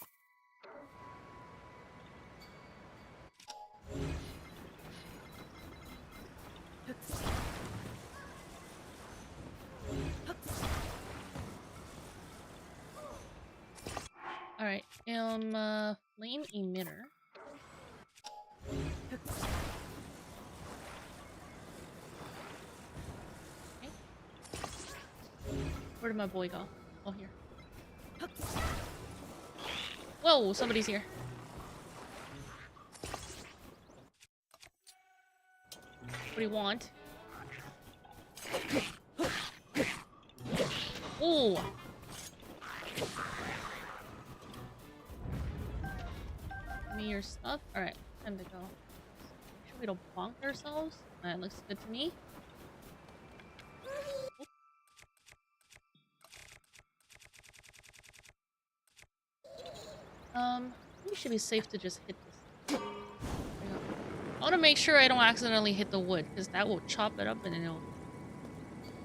Alright, flame emitter. Okay. Where did my boy go? Oh, here. Whoa, somebody's here. What do you want? Ooh! Give me your stuff. Alright, time to go. Make sure we don't bonk ourselves. That looks good to me. We should be safe to just hit this. There we go. want to make sure I don't accidentally hit the wood, because that will chop it up and it'll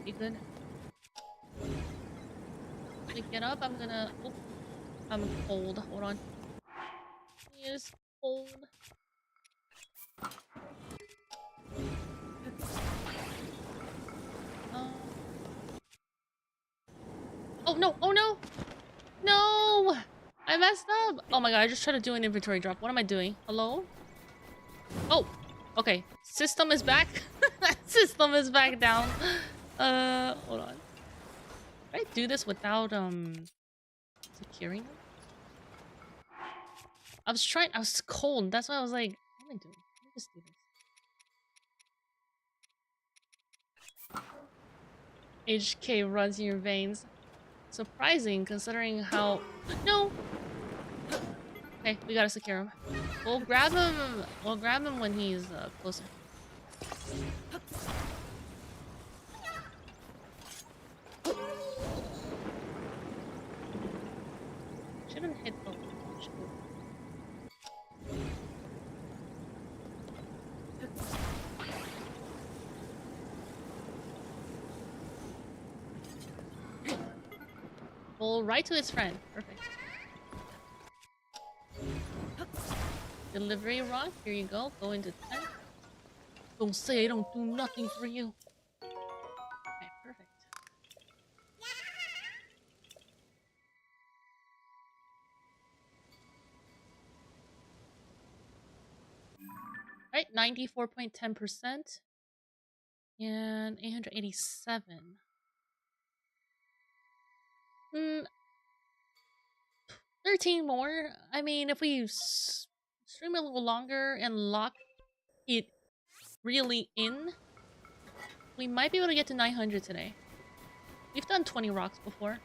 be good. To get up, I'm gonna... Oh, I'm cold. Hold on. It is cold. Oh no! Oh no! No! I messed up! Oh my god, I just tried to do an inventory drop. What am I doing? Hello? Oh! Okay. System is back. System is back down. Hold on. Can I do this without, securing them? I was cold. That's why I was like, what am I doing? Let me just do this. HK runs in your veins. Surprising, considering how... No! Okay, we gotta secure him. We'll grab him. We'll grab him when he's closer. Shouldn't hit the... Pull right to his friend. Perfect. Delivery rock. Here you go. Go into tent. Don't say I don't do nothing for you. Okay, perfect. Right, 94.10%. And 887. 13 more. I mean, if we stream a little longer and lock it really in, we might be able to get to 900 today. We've done 20 rocks before.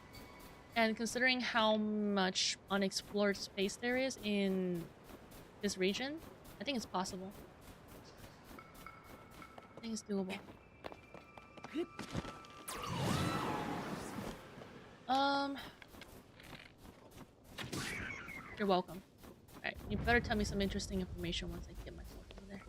And considering how much unexplored space there is in this region, I think it's possible. I think it's doable. You're welcome. Alright, you better tell me some interesting information once I get myself over there.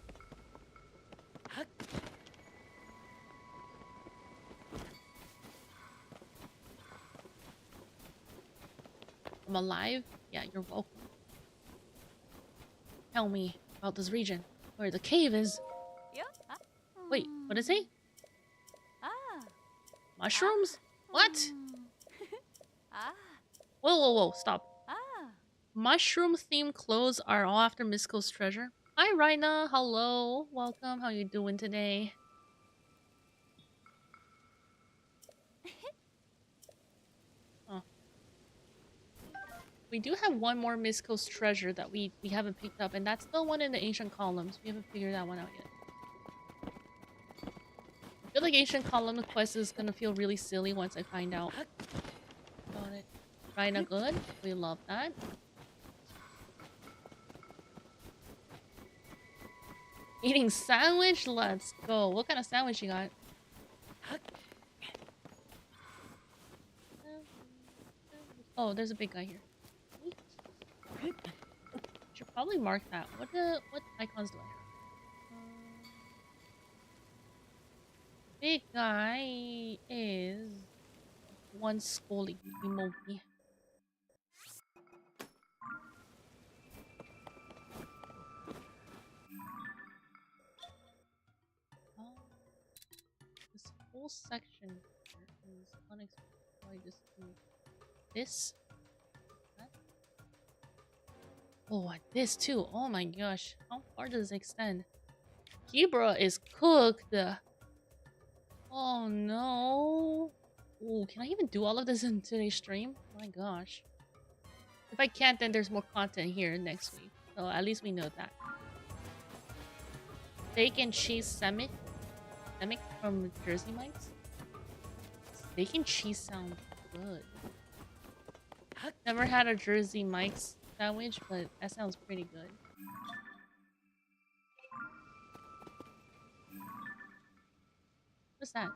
I'm alive? Yeah, you're welcome. Tell me about this region, where the cave is. Wait, what is he? Mushrooms? What? Whoa, whoa, whoa, stop. Mushroom-themed clothes are all after Misko's treasure. Hi, Raina. Hello. Welcome. How you doing today? Oh. We do have one more Misko's treasure that we haven't picked up, and that's the one in the ancient columns. We haven't figured that one out yet. I feel like ancient column quest is gonna feel really silly once I find out about it. Raina, good. We love that. Eating sandwich? Let's go. What kind of sandwich you got? Oh, there's a big guy here. Should probably mark that. What icons do I have? Big guy is one scully emoji. This whole section is unexpected. I just do this. That. Oh, and this too. Oh my gosh. How far does it extend? Kibra is cooked. Oh no. Oh, can I even do all of this in today's stream? Oh my gosh. If I can't, then there's more content here next week. So at least we know that. Steak and cheese sandwich from Jersey Mike's. Steak and cheese sound good. Never had a Jersey Mike's sandwich, but that sounds pretty good. What's that?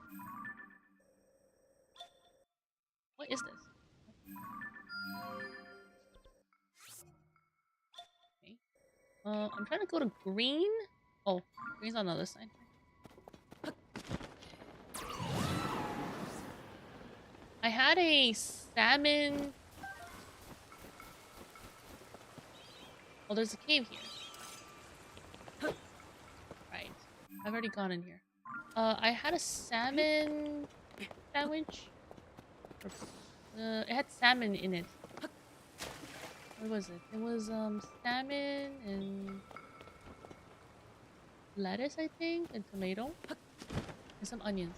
What is this? Okay. I'm trying to go to green. Oh, green's on the other side. I had a salmon. Oh, there's a cave here. Right. I've already gone in here. I had a salmon sandwich. It had salmon in it. What was it? It was salmon and lettuce, I think, and tomato, and some onions.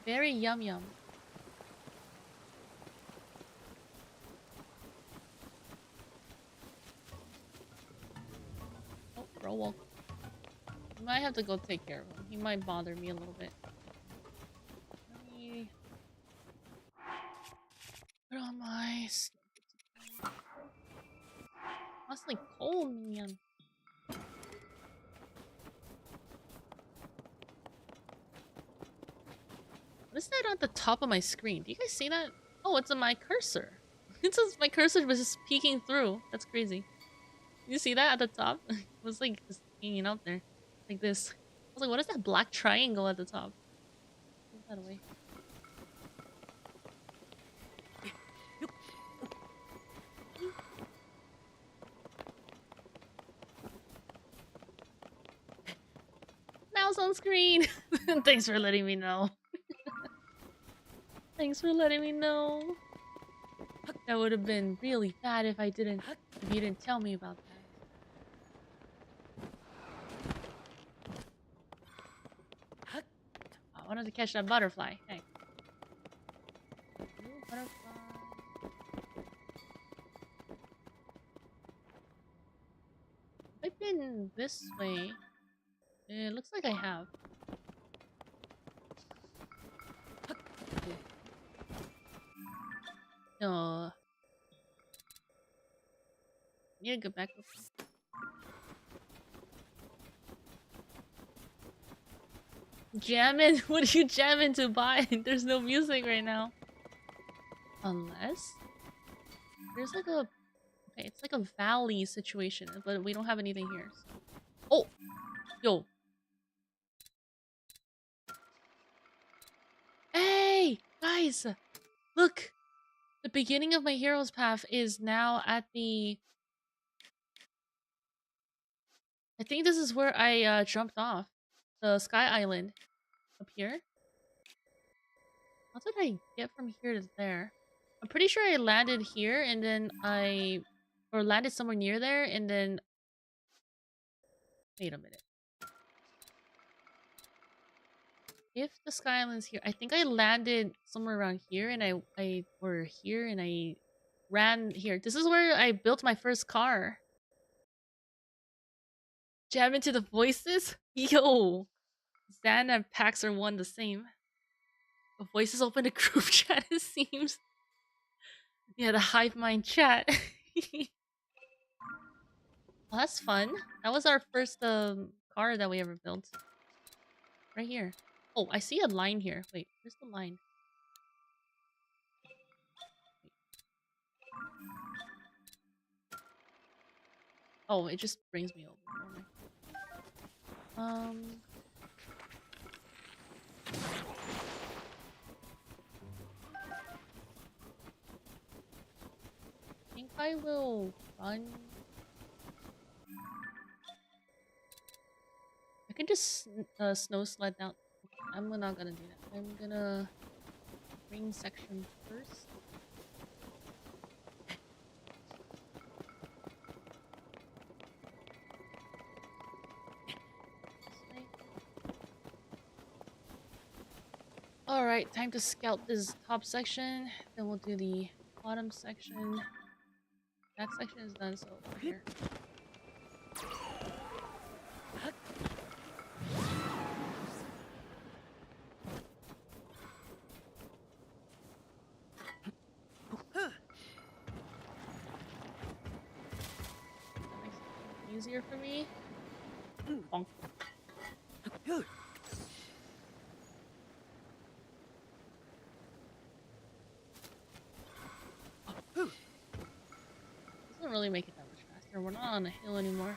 Very yum yum. Oh, bro, well, I might have to go take care of him. He might bother me a little bit. Let me... Where am I? Honestly, cold, man. What is that on the top of my screen? Do you guys see that? Oh, it's on my cursor. It says my cursor was just peeking through. That's crazy. You see that at the top? It was like just hanging out there. Like this. I was like, what is that black triangle at the top? Move that away. Mouse on screen! Thanks for letting me know. Thanks for letting me know. That would have been really bad if you didn't tell me about that. I wanted to catch that butterfly. Hey. Ooh, butterfly. I've been this way. It looks like I have. No. Need to go back. Jamming? What are you jamming to buy? There's no music right now. Unless there's like a okay, it's like a valley situation, but we don't have anything here. So. Oh, yo. Hey, guys, look. The beginning of my hero's path is now at the. I think this is where I jumped off the Sky Island up here. How did I get from here to there? I'm pretty sure I landed here and then or landed somewhere near there and then wait a minute. If the Sky Island's here, I think I landed somewhere around here and I were here and I ran here. This is where I built my first car. Jam into the voices? Yo! Zan and Pax are one the same. The voices open a group chat, it seems. Yeah, the hive mind chat. Well, that's fun. That was our first car that we ever built. Right here. Oh, I see a line here. Wait, where's the line? Oh, it just brings me over. I think I will run. I can just snow sled down. I'm not gonna do that. I'm gonna ring section first. Alright, time to scout this top section. Then we'll do the bottom section. That section is done, so over here. That makes it easier for me. Bonk. really make it that much faster. We're not on a hill anymore.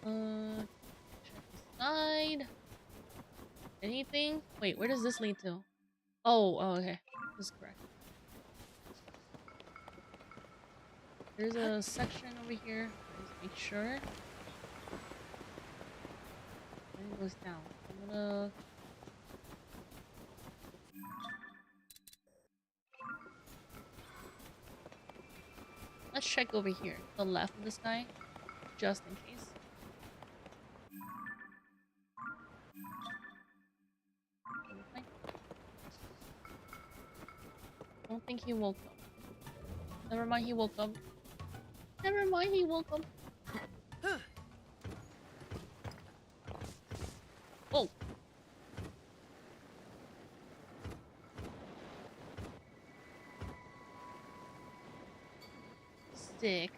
Check the side. Anything? Wait, where does this lead to? Oh, okay. This is correct. There's a section over here. Let's make sure. And it goes down. I'm gonna... Let's check over here. The left of this guy. Just in case. I don't think he woke up. Never mind, he woke up. Never mind, he woke up. Whoa. Sick.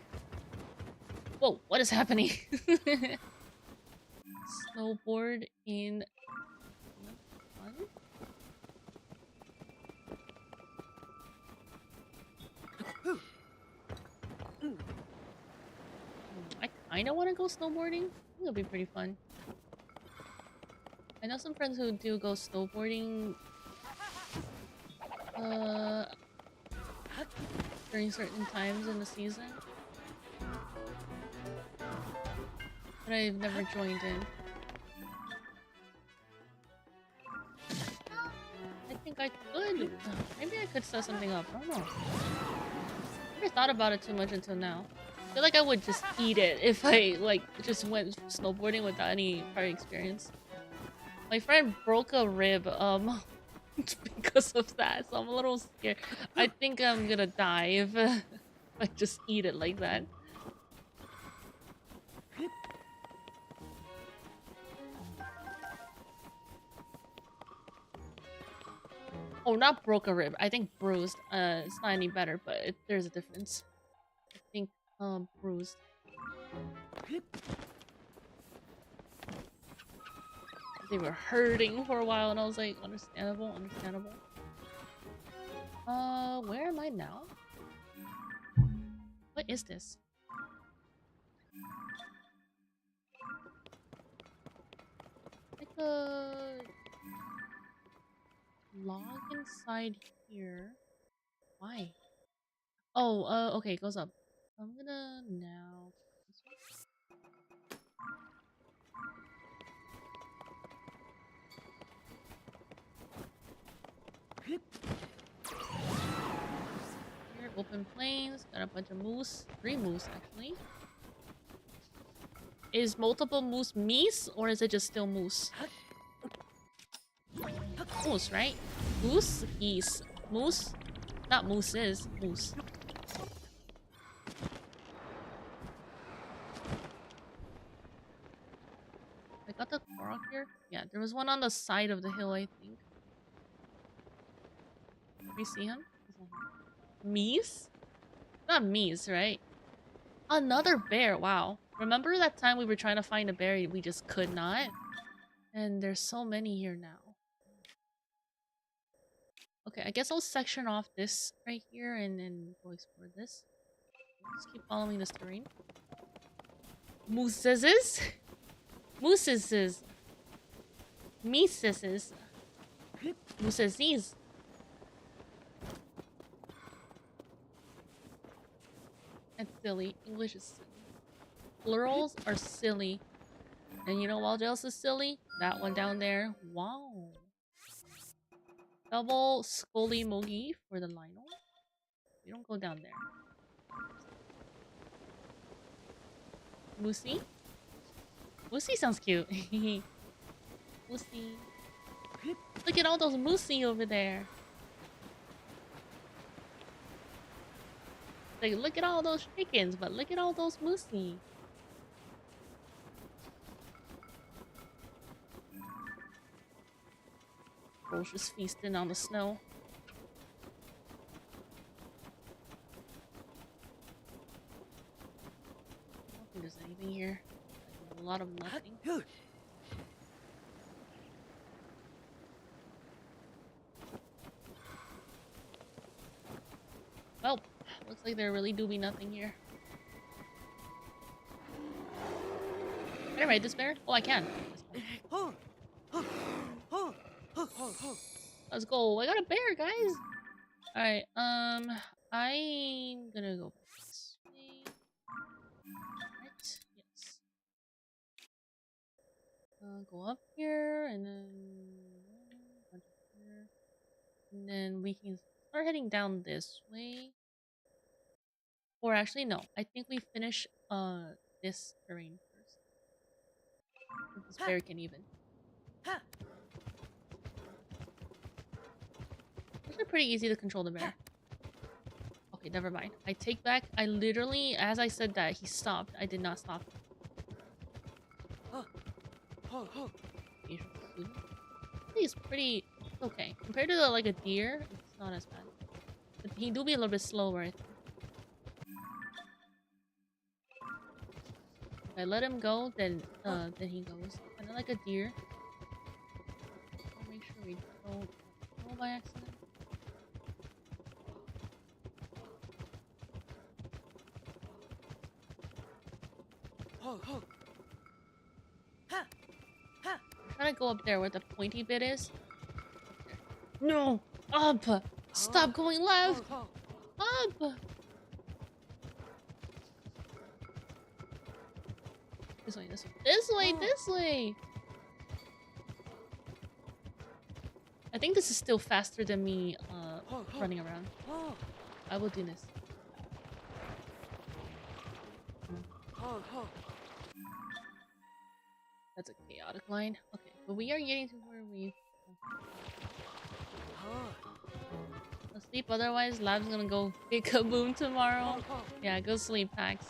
Whoa, what is happening? Snowboard in... I kinda wanna go snowboarding. It'll be pretty fun. I know some friends who do go snowboarding during certain times in the season. But I've never joined in. I think I could. Maybe I could set something up. I don't know. I never thought about it too much until now. I feel like I would just eat it if I like just went snowboarding without any prior experience. My friend broke a rib because of that, so I'm a little scared. I think I'm gonna die if I just eat it like that. Oh, not broke a rib. I think bruised. It's not any better, but there's a difference. I think bruised. They were hurting for a while, and I was like, understandable, understandable. Where am I now? What is this? Like a log inside here. Why? Oh, okay, it goes up. I'm gonna now. Here, open plains. Got a bunch of moose. 3 moose, actually. Is multiple moose meese, or is it just still moose? Moose, right? Goose? Geese. Moose? Not mooses. Moose. I got the Korok here? Yeah, there was one on the side of the hill, I think. Can we see him? Meese? Not Meese, right? Another bear, wow. Remember that time we were trying to find a bear, we just could not? And there's so many here now. Okay, I guess I'll section off this right here and then go explore this. Just keep following this terrain. Mooses? Mooses. Meeses. Mooses. That's silly. English is silly. Plurals are silly. And you know what else is silly? That one down there. Wow. Double Scully Mogi for the Lionel. You don't go down there. Moosey? Moosey sounds cute. Moosey. Look at all those moosey over there. Like, look at all those chickens, but look at all those moosey. Bro's just feasting on the snow. I don't think there's anything here. There's a lot of nothing. Well, Looks like there really do be nothing here. Can I ride this bear? Oh, I can. Let's go. I got a bear, guys. All right. I'm gonna go this way. Right. Yes. Go up here and then here. And then we can start heading down this way. Or actually, no. I think we finish this terrain first. If this bear can even. It's actually pretty easy to control the bear. Okay, never mind. I take back. I literally, as I said that, he stopped. I did not stop. He's pretty okay. Compared to like a deer, it's not as bad. But he do be a little bit slower, I think. If I let him go, then he goes. Kinda like a deer. I'll make sure we don't go by accident. I'm trying to go up there where the pointy bit is. No! Up! Stop going left! Up! This way, this way. This way, this way! I think this is still faster than me running around. I will do this. That's a chaotic line. Okay, but we are getting to where we... I'll sleep, otherwise Lab's gonna go big kaboom tomorrow. Yeah, go sleep, Pax.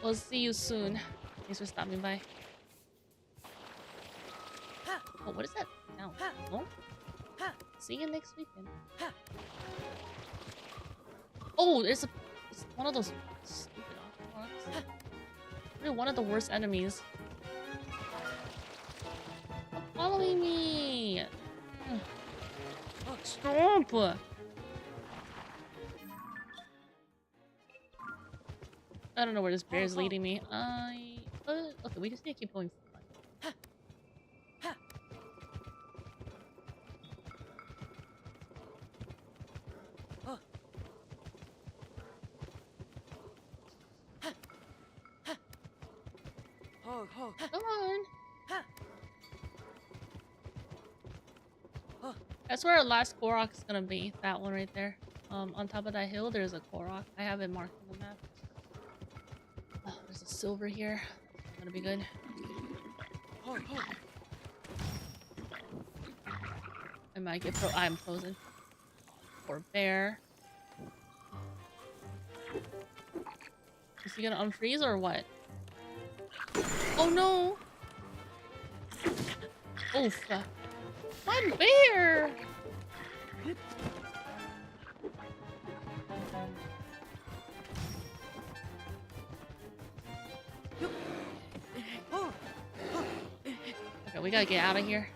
We'll see you soon. Thanks for stopping by. Oh, what is that? No. Oh? See you next weekend. Oh, it's one of those stupid rocks. Really one of the worst enemies. Stop following me! Stop! I don't know where this bear is leading me. Okay, we just need to keep going. Come on. That's where our last Korok is gonna be. That one right there. On top of that hill, there's a Korok. I have it marked on the map. Oh, there's a silver here. That's gonna be good. I might get I'm frozen. Poor bear. Is he gonna unfreeze or what? Oh no! Oof. One bear! Okay, we gotta get out of here.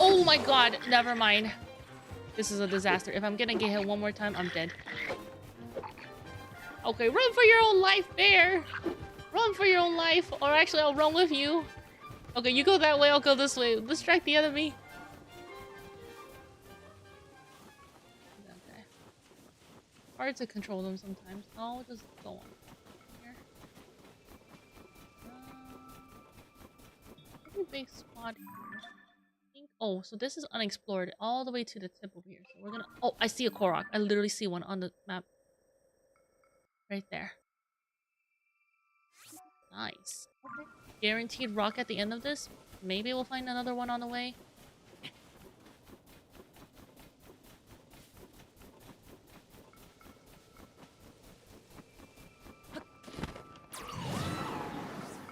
Oh my god, never mind. This is a disaster. If I'm gonna get hit one more time, I'm dead. Okay, run for your own life, bear! Run for your own life, or actually I'll run with you. Okay, you go that way, I'll go this way. Distract the enemy. Okay. Hard to control them sometimes. I'll just go on here. Pretty big spot here. I think... Oh, so this is unexplored all the way to the tip over here. So we're gonna... Oh, I see a Korok. I literally see one on the map. Right there. Nice. Okay. Guaranteed rock at the end of this. Maybe we'll find another one on the way.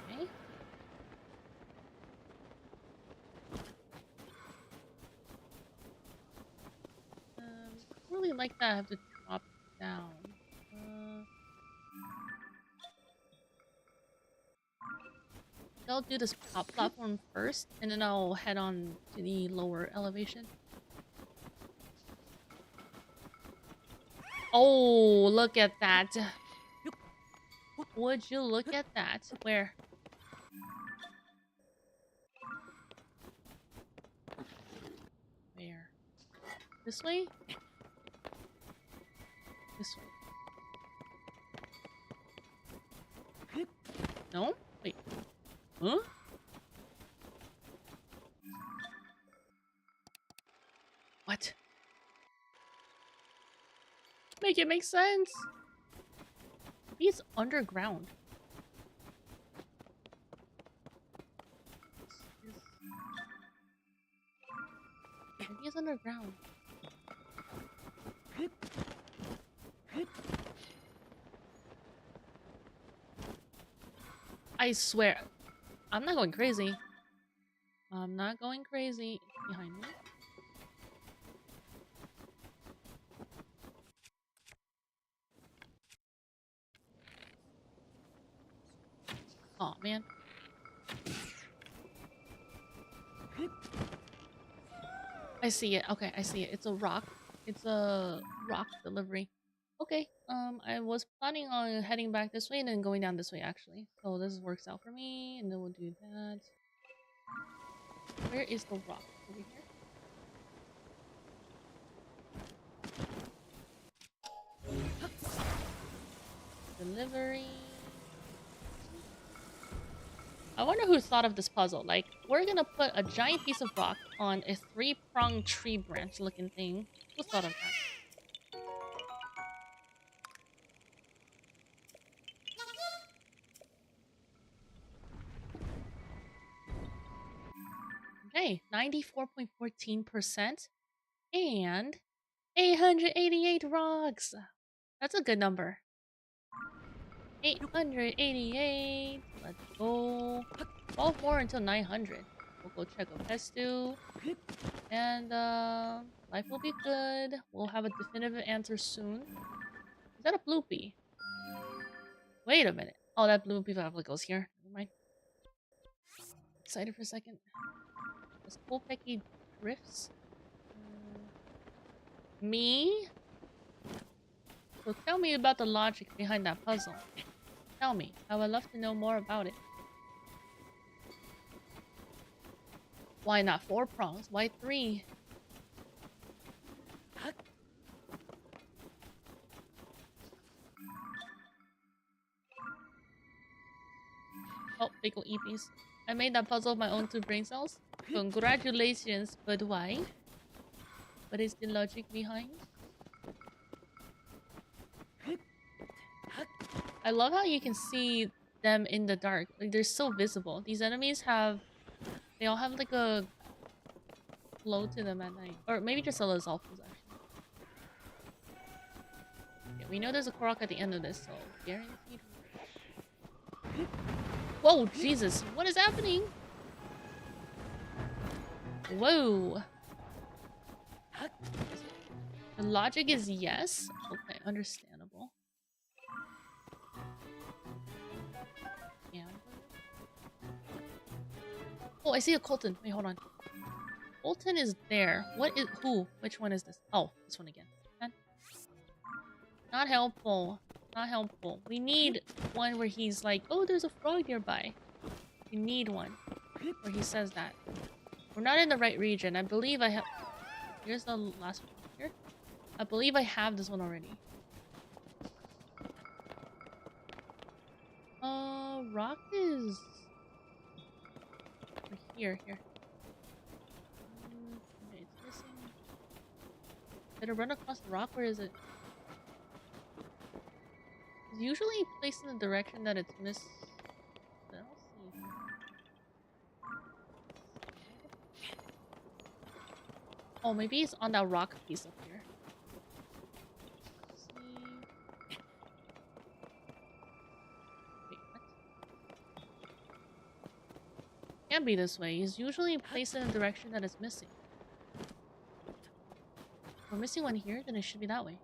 Okay. Really like that. I have to drop down. I'll do this top platform first, and then I'll head on to the lower elevation. Oh, look at that. Would you look at that? Where? Where? This way? This way. No? Wait. Huh? What? Make it make sense. Maybe it's underground. Maybe it's underground. I swear, I'm not going crazy. I'm not going crazy. Behind me. Oh man. I see it. Okay, I see it. It's a rock. It's a rock delivery. Okay. I was planning on heading back this way and then going down this way actually. So this works out for me, and then we'll do that. Where is the rock? Over here? Delivery. I wonder who thought of this puzzle. Like, we're gonna put a giant piece of rock on a 3-pronged tree branch looking thing. Who thought of that? Okay, 94.14% and 888 rocks. That's a good number. 888. Let's go. 12 more until 900. We'll go check a Pestu. And life will be good. We'll have a definitive answer soon. Is that a bloopy? Wait a minute. Oh, that bloopy probably goes here. Never mind. Excited for a second. This cool Pecky drifts. Me? So tell me about the logic behind that puzzle. Tell me. I would love to know more about it. Why not 4 prongs? Why 3? Oh, big ol' Yuppies. I made that puzzle of my own 2 brain cells. Congratulations, but why? What is the logic behind? I love how you can see them in the dark. Like, they're so visible. These enemies have... They all have like a glow to them at night. Or maybe just a Lizalfos, actually. Yeah, we know there's a Korok at the end of this, so guaranteed. Whoa, Jesus. What is happening? Whoa. The logic is yes. Okay, understandable. Yeah. Oh, I see a Colton. Wait, hold on. Colton is there. What is who? Which one is this? Oh, this one again. Not helpful. Not helpful. We need one where he's like, oh, there's a frog nearby. We need one where he says that. We're not in the right region. I believe I have... Here's the last one here. I believe I have this one already. Rock is... Here. Okay, it's missing. Did it run across the rock? Where is it? It's usually placed in the direction that it's missed. I don't see. Oh, maybe it's on that rock piece up here. Let's see. Wait, what? Can't be this way. He's usually placed in the direction that it's missing. If we're missing one here, then it should be that way.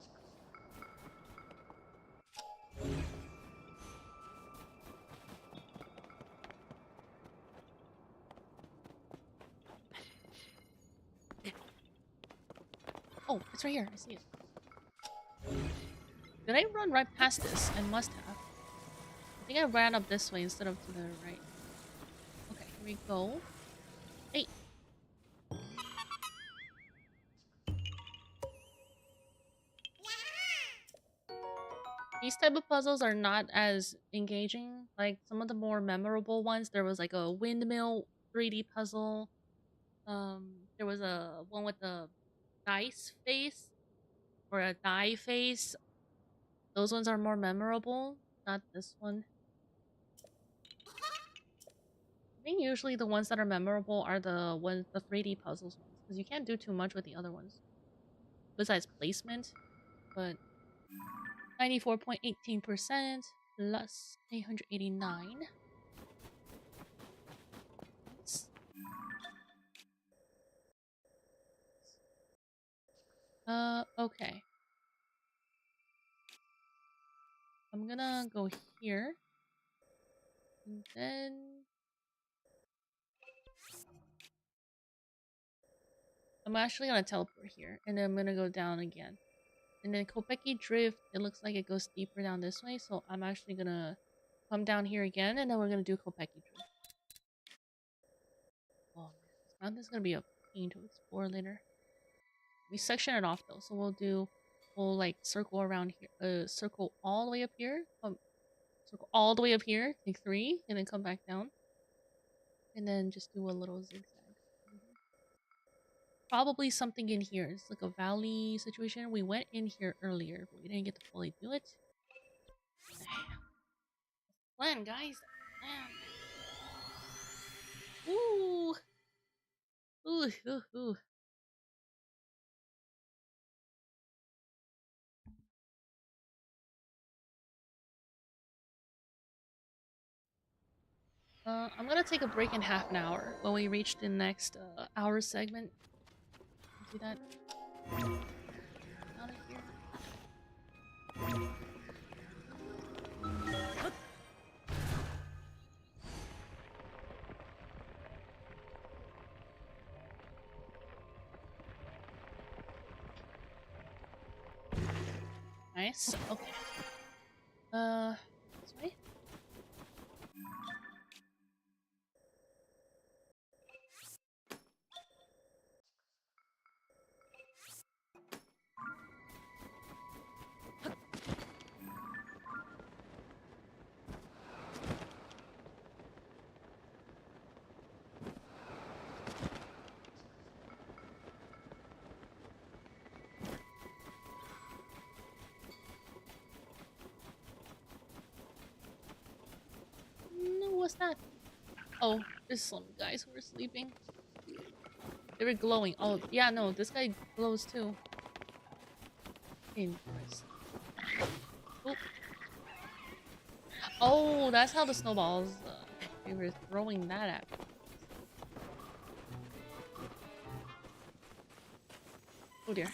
Oh, it's right here. I see it. Did I run right past this? I must have. I think I ran up this way instead of to the right. Okay, here we go. Hey! These type of puzzles are not as engaging. Like some of the more memorable ones, there was like a windmill 3D puzzle. There was a one with the dice face or a die face. Those ones are more memorable. Not this one. I think usually the ones that are memorable are the 3D puzzles ones because you can't do too much with the other ones besides placement. But 94.18% plus 889. Okay. I'm gonna go here. And then... I'm actually gonna teleport here. And then I'm gonna go down again. And then Kopeki Drift, it looks like it goes deeper down this way. So I'm actually gonna come down here again. And then we're gonna do Kopeki Drift. Oh man, this mountain's gonna be a pain to explore later. We section it off though. So we'll like circle around here. Circle all the way up here. Circle all the way up here. Take 3. And then come back down. And then just do a little zigzag. Probably something in here. It's like a valley situation. We went in here earlier, but we didn't get to fully do it. Plan, guys. Plan. Ooh. Ooh, ooh, ooh. I'm gonna take a break in half an hour when we reach the next hour segment. See that? Out of here. Nice. Okay. This way. No, what's that? Oh, there's some guys who are sleeping. They were glowing. Oh, yeah, no, this guy glows too. Interesting. Oh, oh, that's how the snowballs. They were throwing that at me. Oh dear.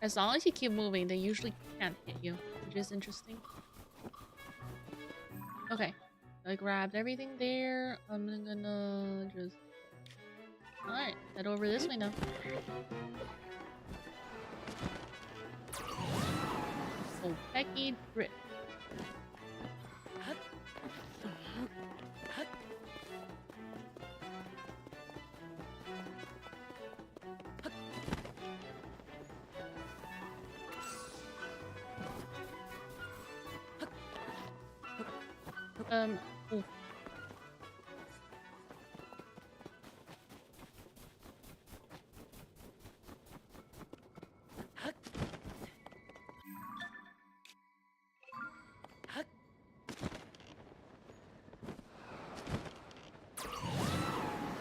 As long as you keep moving, they usually can't hit you, which is interesting. Okay, I grabbed everything there. I'm gonna just... Alright, head over this way now. Oh, Becky Drift. Ooh.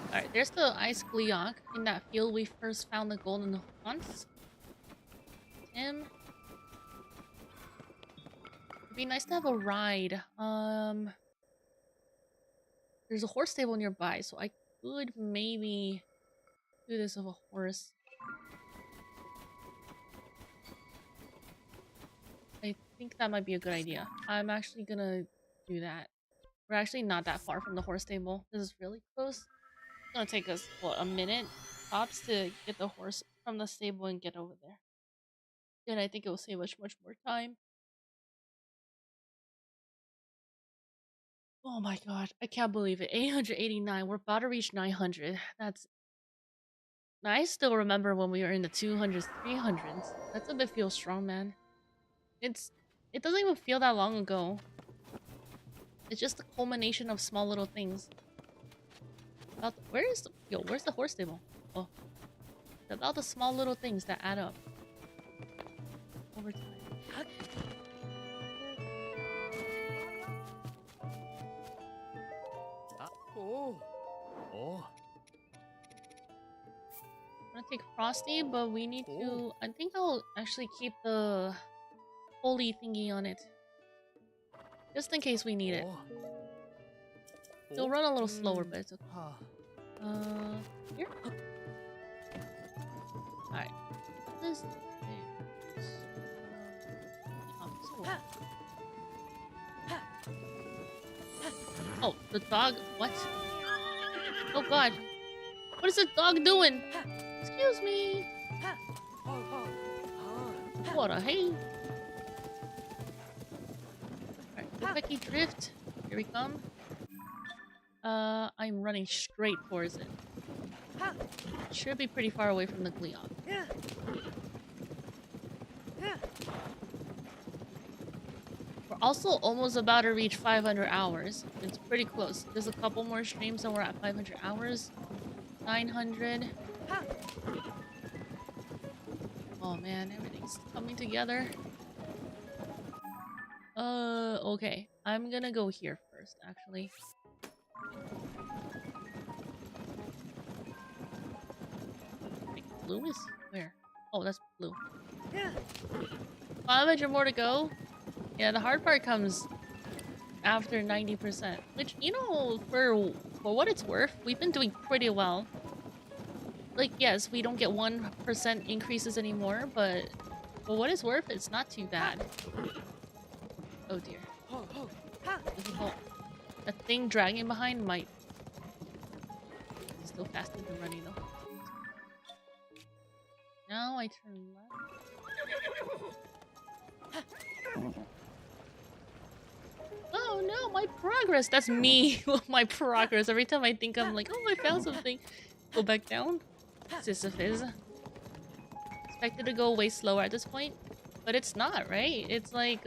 Alright, there's the ice Gleok in that field we first found the golden haunts. Tim. It'd be nice to have a ride. There's a horse stable nearby, so I could maybe do this with a horse. I think that might be a good idea. I'm actually gonna do that. We're actually not that far from the horse stable. This is really close. It's gonna take us, what, a minute tops to get the horse from the stable and get over there. And I think it will save us much more time. Oh my god, I can't believe it. 889. We're about to reach 900. That's... I still remember when we were in the 200s, 300s. That's a bit feel strong, man. It doesn't even feel that long ago. It's just the culmination of small little things. Where's the horse stable? Oh. It's about the small little things that add up over time. I'm gonna take Frosty, but we need to... I think I'll actually keep the holy thingy on it. Just in case we need it. It'll run a little slower, but it's okay. Here? Alright. This... Oh, the dog... What? Oh god. What is the dog doing? Excuse me. What a hey. Alright, Becky drift. Here we come. I'm running straight towards it. Should be pretty far away from the Gleon. We're also almost about to reach 500 hours. It's pretty close. There's a couple more streams and we're at 500 hours. 900. Oh man, everything's coming together. Okay. I'm gonna go here first, actually. Wait, blue is where? Oh, that's blue. 500 more to go. Yeah, the hard part comes after 90%. Which, you know, for what it's worth, we've been doing pretty well. Like, yes, we don't get 1% increases anymore, but for what it's worth, it's not too bad. Oh dear. Difficult. That thing dragging behind might... It's still faster than running though. Now I turn left. Oh no, my progress! That's me! My progress. Every time I think I'm like, oh, I found something. Go back down. Sisyphus. Expected to go way slower at this point. But it's not, right? It's like,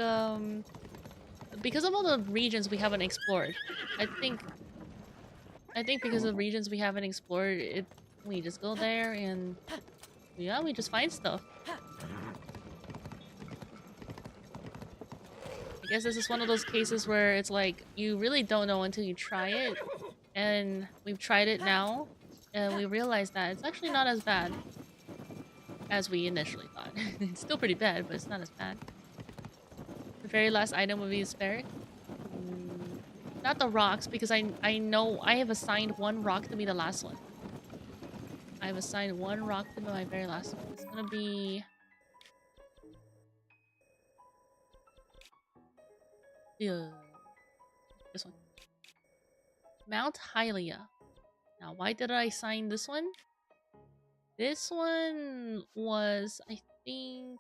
because of all the regions we haven't explored. I think because of the regions we haven't explored, we just go there and... Yeah, we just find stuff. I guess this is one of those cases where it's like, you really don't know until you try it. And we've tried it now, and we realized that it's actually not as bad as we initially thought. It's still pretty bad, but it's not as bad. The very last item would be a spare. Not the rocks, because I know I have assigned one rock to be the last one. I have assigned one rock to be my very last one. It's gonna be... this one. Mount Hylia. Now, why did I assign this one? This one was, I think...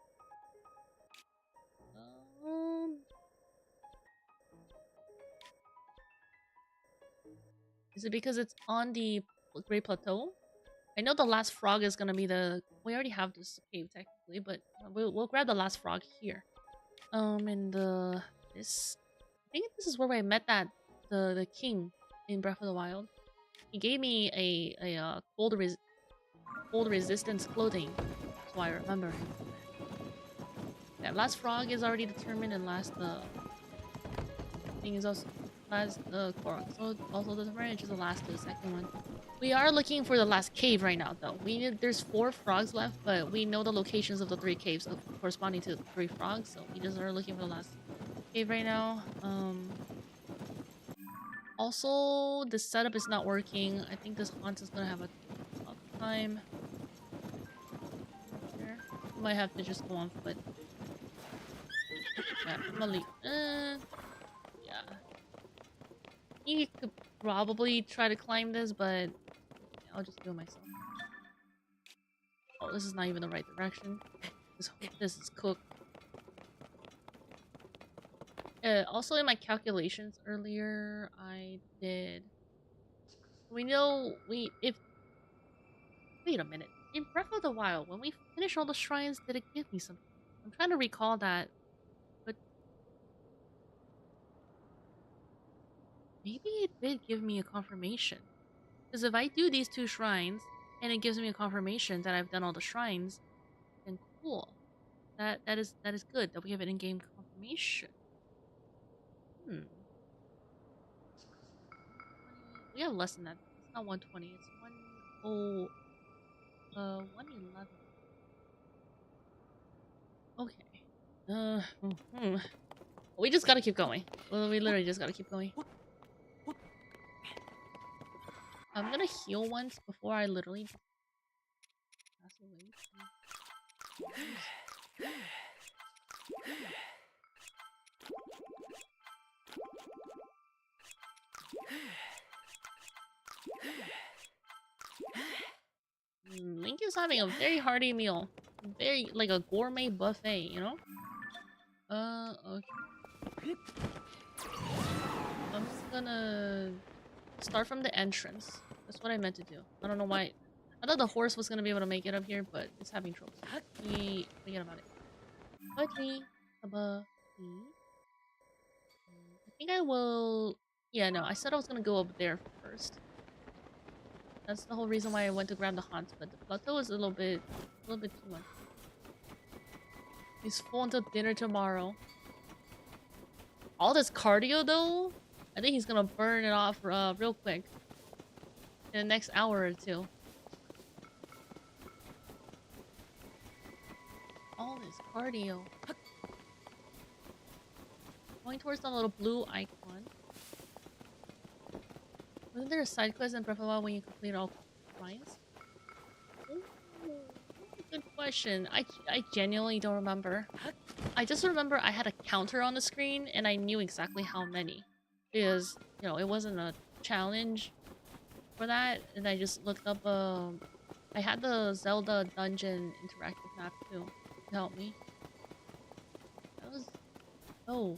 Is it because it's on the Great Plateau? I know the last frog is gonna be the... We already have this cave technically, but we'll grab the last frog here. In the... This... I think this is where I met the king in Breath of the Wild. He gave me a cold resistance clothing, so I remember him. Yeah, last frog is already determined, and last thing is also last Korok also determined, which is the last to the second one. We are looking for the last cave right now, though. There's 4 frogs left, but we know the locations of the 3 caves corresponding to the 3 frogs, so we just are looking for the last cave right now. Also, the setup is not working. I think this haunt is gonna have a tough time. Here. We might have to just go on foot. Yeah, I'm gonna leave. Yeah. You could probably try to climb this, but I'll just do it myself. Oh, this is not even the right direction. Let's hope this is cooked. Also in my calculations earlier, I did. We know if. Wait a minute. In Breath of the Wild, when we finish all the shrines, did it give me something? I'm trying to recall that, but maybe it did give me a confirmation. Because if I do these 2 shrines and it gives me a confirmation that I've done all the shrines, then cool. That is good. That we have an in-game confirmation. We have less than that. It's not 120. It's 111. Okay. We just gotta keep going. Well, we literally just gotta keep going. I'm gonna heal once before I literally pass away. Link is having a very hearty meal. Very, like a gourmet buffet, you know? Okay. I'm just gonna start from the entrance. That's what I meant to do. I don't know why. I thought the horse was gonna be able to make it up here, but it's having trouble. Forget about it. Okay. I think I will... Yeah, no, I said I was gonna go up there first. That's the whole reason why I went to grab the haunt, but the plateau is a little bit too much. He's full until dinner tomorrow. All this cardio though, I think he's gonna burn it off real quick. In the next hour or two. All this cardio. Going towards the little blue icon. Wasn't there a side quest in Breath of the Wild when you complete all lines? Good question. I genuinely don't remember. I just remember I had a counter on the screen and I knew exactly how many. Because, you know, it wasn't a challenge for that. And I just looked up, I had the Zelda dungeon interactive map too to help me. That was... Oh,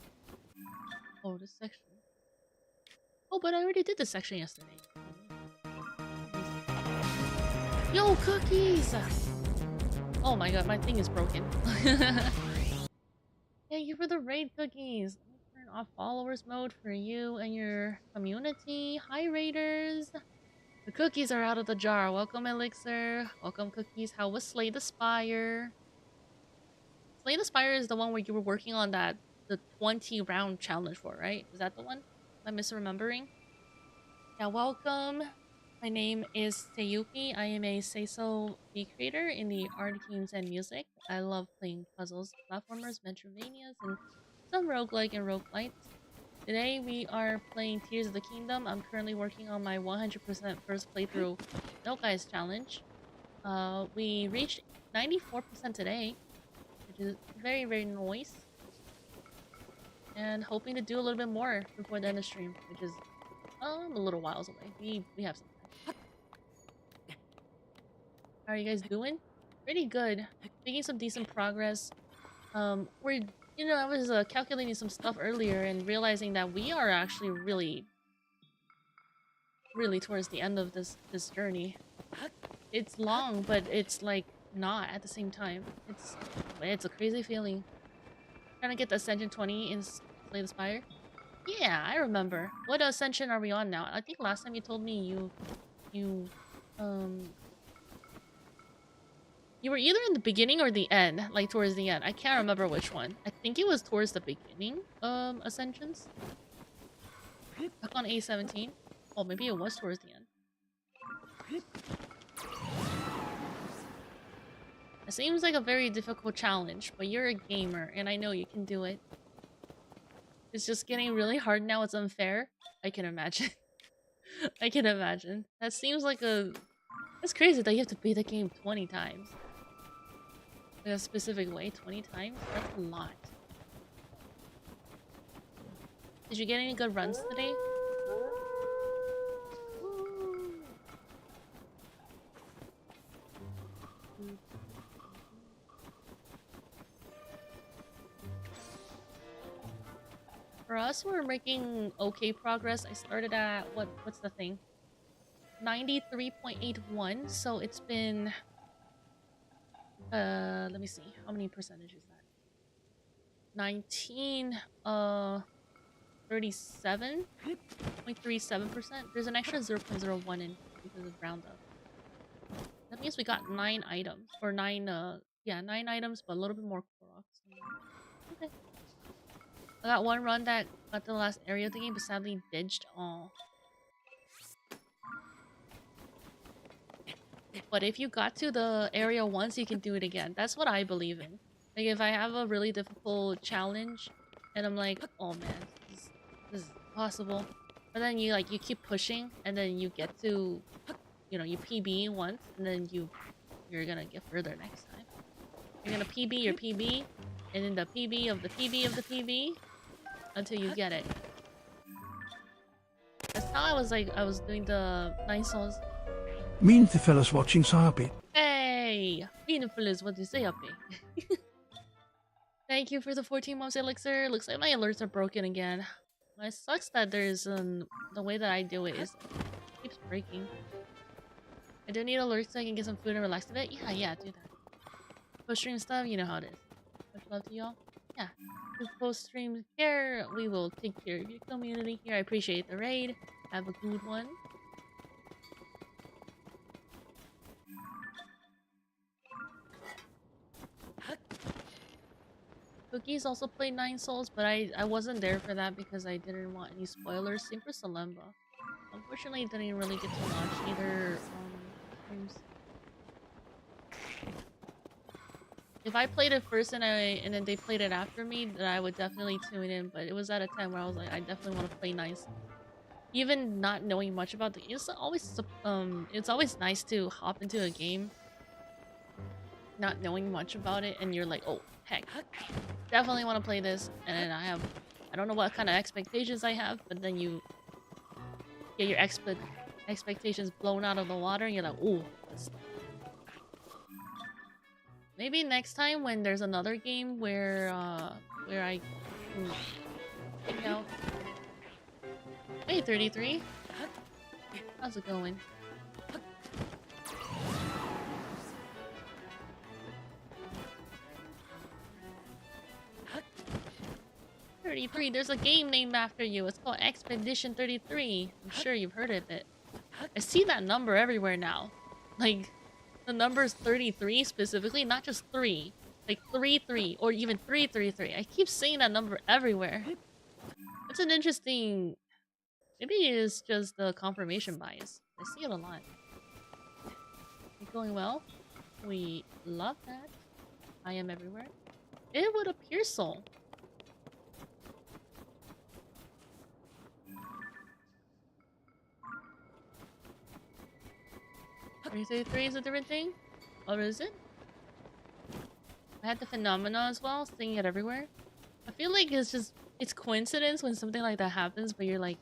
this section. Oh, but I already did this section yesterday. Yo, cookies! Oh my god, my thing is broken. Thank you for the raid cookies. Let me turn off followers mode for you and your community. Hi, raiders. The cookies are out of the jar. Welcome, Elixir. Welcome, cookies. How was Slay the Spire? Slay the Spire is the one where you were working on the 20 round challenge for, right? Is that the one? Am I misremembering? Yeah, welcome. My name is Seyuppi. I am a seiso VCreator in the art, games, and music. I love playing puzzles, platformers, Metroidvanias, and some roguelike and roguelites. Today we are playing Tears of the Kingdom. I'm currently working on my 100% first playthrough No Guys challenge. We reached 94% today, which is very, very nice. And hoping to do a little bit more before the end of stream, which is a little whiles away. We have some time. How are you guys doing? Pretty good. Making some decent progress. We're, you know, I was calculating some stuff earlier and realizing that we are actually really towards the end of this journey. It's long, but it's like not at the same time. It's a crazy feeling. Trying to get the Ascension 20 in Slay the Spire. Yeah, I remember. What ascension are we on now? I think last time you told me you were either in the beginning or the end, like towards the end. I can't remember which one. I think it was towards the beginning, ascensions. Back on A17. Oh, maybe it was towards the end. It seems like a very difficult challenge, but you're a gamer, and I know you can do it. It's just getting really hard now. It's unfair. I can imagine. I can imagine. That seems like a... That's crazy that you have to beat the game 20 times. In a specific way, 20 times? That's a lot. Did you get any good runs today? For us, we're making okay progress. I started at what's the thing? 93.81. So it's been let me see. How many percentage is that? 19 37.37%. There's an extra 0.01 in because of roundup. That means we got 9 items. Or 9 yeah, 9 items, but a little bit more Koroks. Okay. I got one run that got the last area of the game, but sadly ditched. Oh. But if you got to the area once, you can do it again. That's what I believe in. Like, if I have a really difficult challenge, and I'm like, oh man, this is impossible. But then you keep pushing, and then you get to, you know, you PB once, and then you're gonna get further next time. You're gonna PB your PB, and then the PB of the PB of the PB, until you get it. That's how I was doing the 9 souls. Mean the fellas watching seyuppi. Hey! Mean fellas, what do you say, Yuppi? Thank you for the 14 months elixir. Looks like my alerts are broken again. It sucks that there's the way that I do it is it keeps breaking. I do need alerts so I can get some food and relax a bit. Yeah, do that. Post stream stuff, you know how it is. Much love to y'all. Yeah. With post stream care, we will take care of your community here. I appreciate the raid. Have a good one. Cookies also played 9 Souls, but I wasn't there for that because I didn't want any spoilers. Same for Salemba. Unfortunately, didn't really get to watch either streams. If I played it first and then they played it after me, then I would definitely tune in. But it was at a time where I was like, I definitely want to play 9 Souls. Even not knowing much about the game, it's always nice to hop into a game not knowing much about it, and you're like, oh heck, definitely want to play this, and then I don't know what kind of expectations I have, but then you get your expectations blown out of the water, and you're like, oh, maybe next time when there's another game where I can pick out. Hey 33, how's it going? 33, there's a game named after you. It's called Expedition 33. I'm sure you've heard of it. I see that number everywhere now. Like, the number's 33 specifically, not just 3. Like 33 or even 333. I keep seeing that number everywhere. It's an interesting... Maybe it is just the confirmation bias. I see it a lot. It's going well. We love that. I am everywhere. It would appear so. 333 is a different thing? Or is it? I had the phenomena as well, seeing it everywhere. I feel like it's coincidence when something like that happens, but you're like,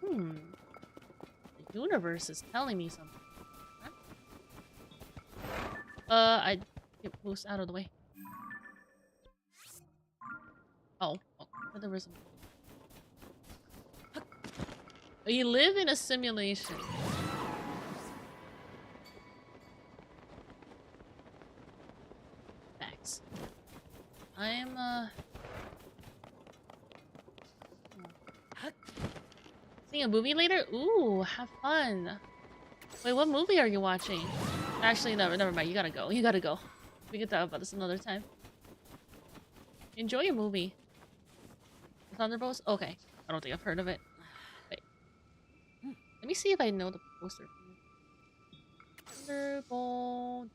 the universe is telling me something. Huh? I get moves out of the way. Oh, there was a... You live in a simulation. Facts. I'm seeing a movie later? Ooh, have fun. Wait, what movie are you watching? Actually, never mind. You gotta go. You gotta go. We can talk about this another time. Enjoy your movie. Thunderbolts? Okay. I don't think I've heard of it. Wait. Let me see if I know the poster. Thunderbolt.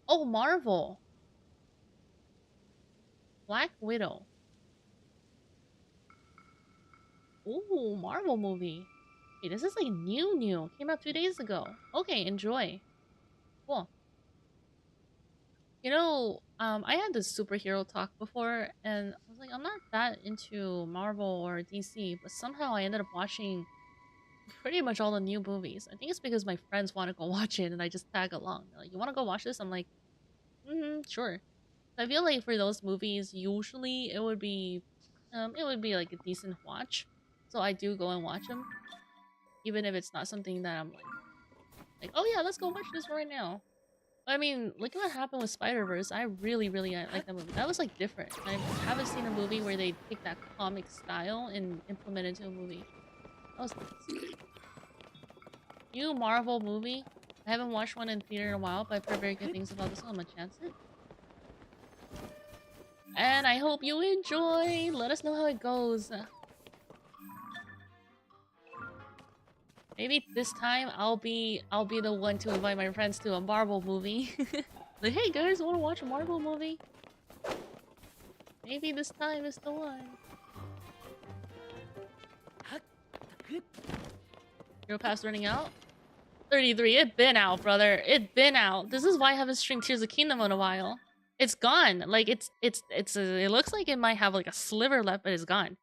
Oh, Marvel. Black Widow. Ooh, Marvel movie. Hey, this is like new. Came out 2 days ago. Okay, enjoy. Cool. You know, I had this superhero talk before, and I was like, I'm not that into Marvel or DC, but somehow I ended up watching pretty much all the new movies. I think it's because my friends want to go watch it, and I just tag along. They're like, you want to go watch this? I'm like, sure. I feel like for those movies, usually it would be it would be like a decent watch. So I do go and watch them, even if it's not something that I'm like, oh yeah, let's go watch this right now. I mean, look at what happened with Spider-Verse. I really, really like that movie. That was like different. I haven't seen a movie where they take that comic style and implement it into a movie. That was nice. New Marvel movie. I haven't watched one in theater in a while, but I've heard very good things about this one. I'm gonna chance it. And I hope you enjoy. Let us know how it goes. Maybe this time I'll be the one to invite my friends to a Marvel movie. Like, hey guys, wanna watch a Marvel movie? Maybe this time is the one. Hero Pass running out? 33, it been out, brother. It been out. This is why I haven't streamed Tears of Kingdom in a while. It's gone. Like, it looks like it might have like a sliver left, but it's gone.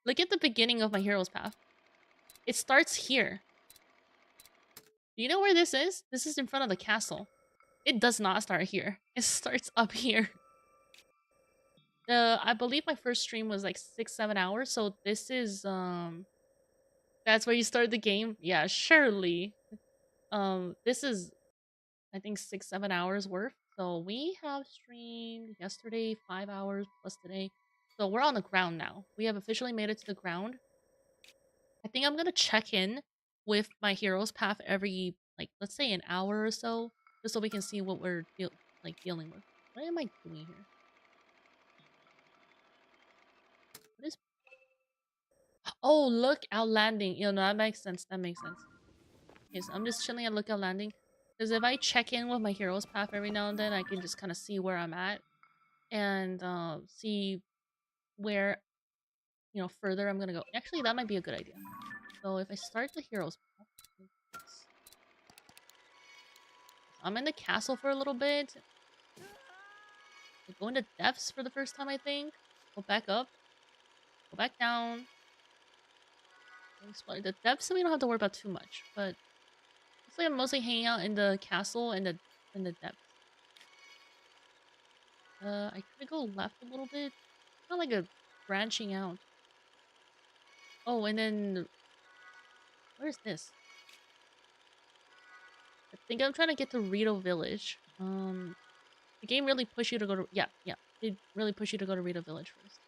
Look at the beginning of my Hero's Path. It starts here. Do you know where this is? This is in front of the castle. It does not start here. It starts up here. I believe my first stream was like 6-7 hours, so this is that's where you start the game. Yeah, surely. This is I think 6-7 hours worth. So we have streamed yesterday 5 hours plus today. So we're on the ground now. We have officially made it to the ground. I think I'm gonna check in with my hero's path every, like, let's say an hour or so, just so we can see what we're dealing with. What am I doing here? What is? Oh, Lookout Landing. You know, that makes sense. That makes sense. Okay, so I'm just chilling at Lookout Landing. Because if I check in with my hero's path every now and then, I can just kind of see where I'm at. And see where, you know, further I'm gonna go. Actually, that might be a good idea. So if I start the hero's path... I'm in the castle for a little bit. I go into depths for the first time, I think. Go back up. Go back down. Explore the depths, we don't have to worry about too much, but looks like I'm mostly hanging out in the castle and the depths. I could go left a little bit. Not like a branching out. Oh, and then where's this? I think I'm trying to get to Rito Village. The game really pushed you to go to it really pushed you to go to Rito Village first.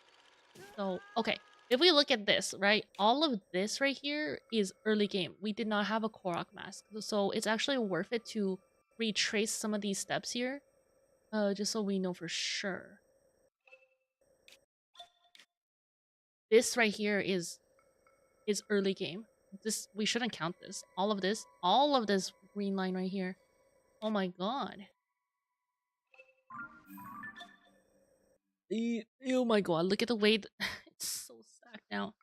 So okay. If we look at this, right, all of this right here is early game. We did not have a Korok mask. So it's actually worth it to retrace some of these steps here. Just so we know for sure. This right here is early game. This, we shouldn't count this. All of this green line right here. Oh my god. Oh my god, look at the way it's so stacked now.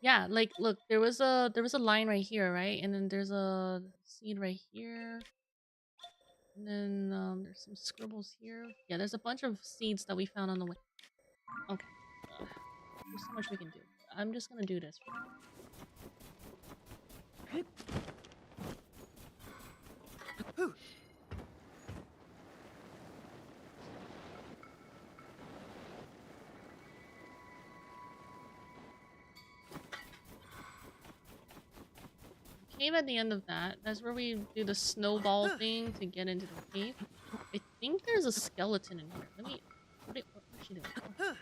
Yeah, like look, there was a line right here, right? And then there's a seed right here. And then there's some scribbles here. Yeah, there's a bunch of seeds that we found on the way. Okay. There's so much we can do. I'm just gonna do this. Cave at the end of that. That's where we do the snowball thing to get into the cave. I think there's a skeleton in here. Let me... What is she doing? Oh.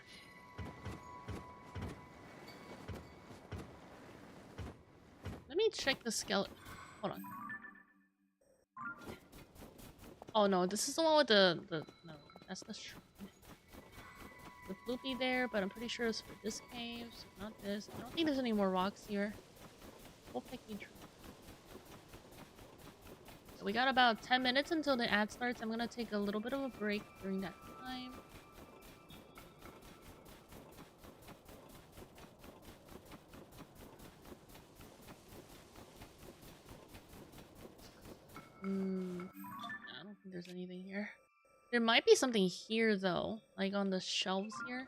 Let me check the skeleton. Hold on. Oh no, this is the one with the no, that's the shrine. The floopy there, but I'm pretty sure it's for this cave, so not this. I don't think there's any more rocks here. We'll pick each. So we got about 10 minutes until the ad starts. I'm gonna take a little bit of a break during that time. I don't think there's anything here. There might be something here though, like on the shelves here.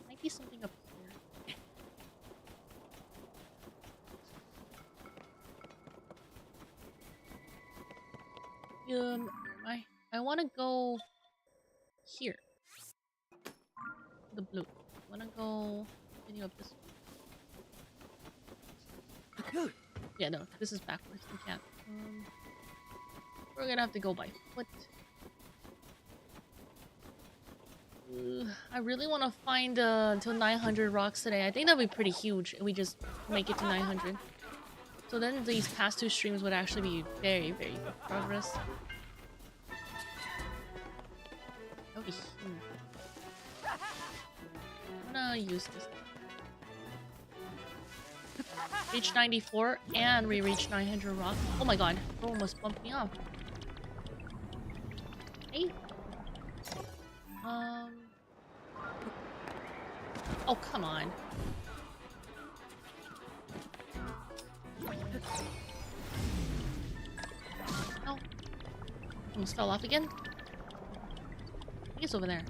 Might be something up here. I want to go here. The blue. I want to go continue up this way. Yeah, no, this is backwards. We can't. We're gonna have to go by foot. I really want to find until 900 rocks today. I think that'd be pretty huge if we just make it to 900. So then these past 2 streams would actually be very, very good progress. That would be huge. I'm gonna use this. Reach 94 and we reach 900 rocks. Oh my god, it almost bumped me off. Hey. Oh, come on. Oh. Almost fell off again. I think it's over there.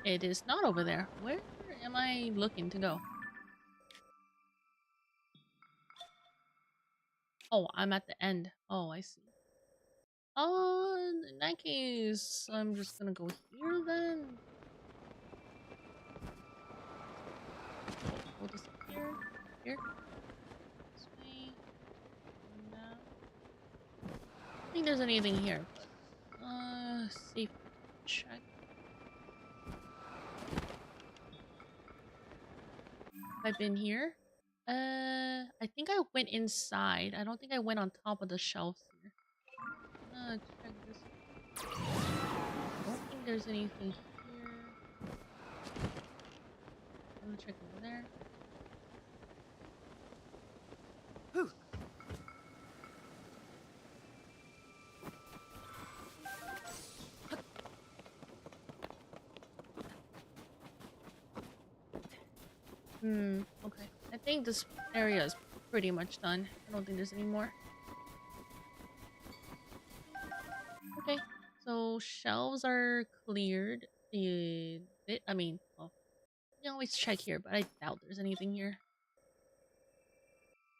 It is not over there. Where am I looking to go? Oh, I'm at the end. Oh, I see. Oh, in that case, I'm just gonna go here then. We'll just here. Here. This way. No. I don't think there's anything here. Safe check. I've been here. I think I went inside. I don't think I went on top of the shelves here. Check this. I don't think there's anything here. I'm gonna check over there. Whew. Okay. I think this area is pretty much done. I don't think there's any more. Okay, so shelves are cleared. I mean, well, you can always check here, but I doubt there's anything here.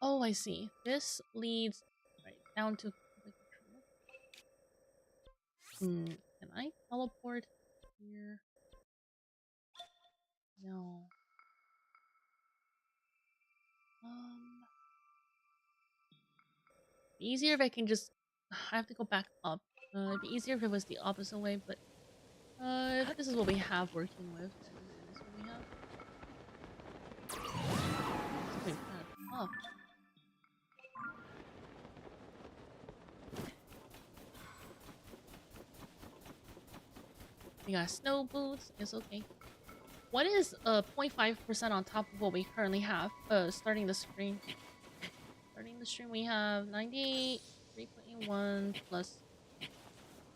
Oh, I see. This leads right down to... Can I teleport here? No. Easier if I can just... I have to go back up. It'd be easier if it was the opposite way, but... if this is what we have working with, then it is what we have. Wait, up. We got snow boots. It's okay. What is 0.5% on top of what we currently have? Starting the screen. Starting the stream, we have 98.3.1 plus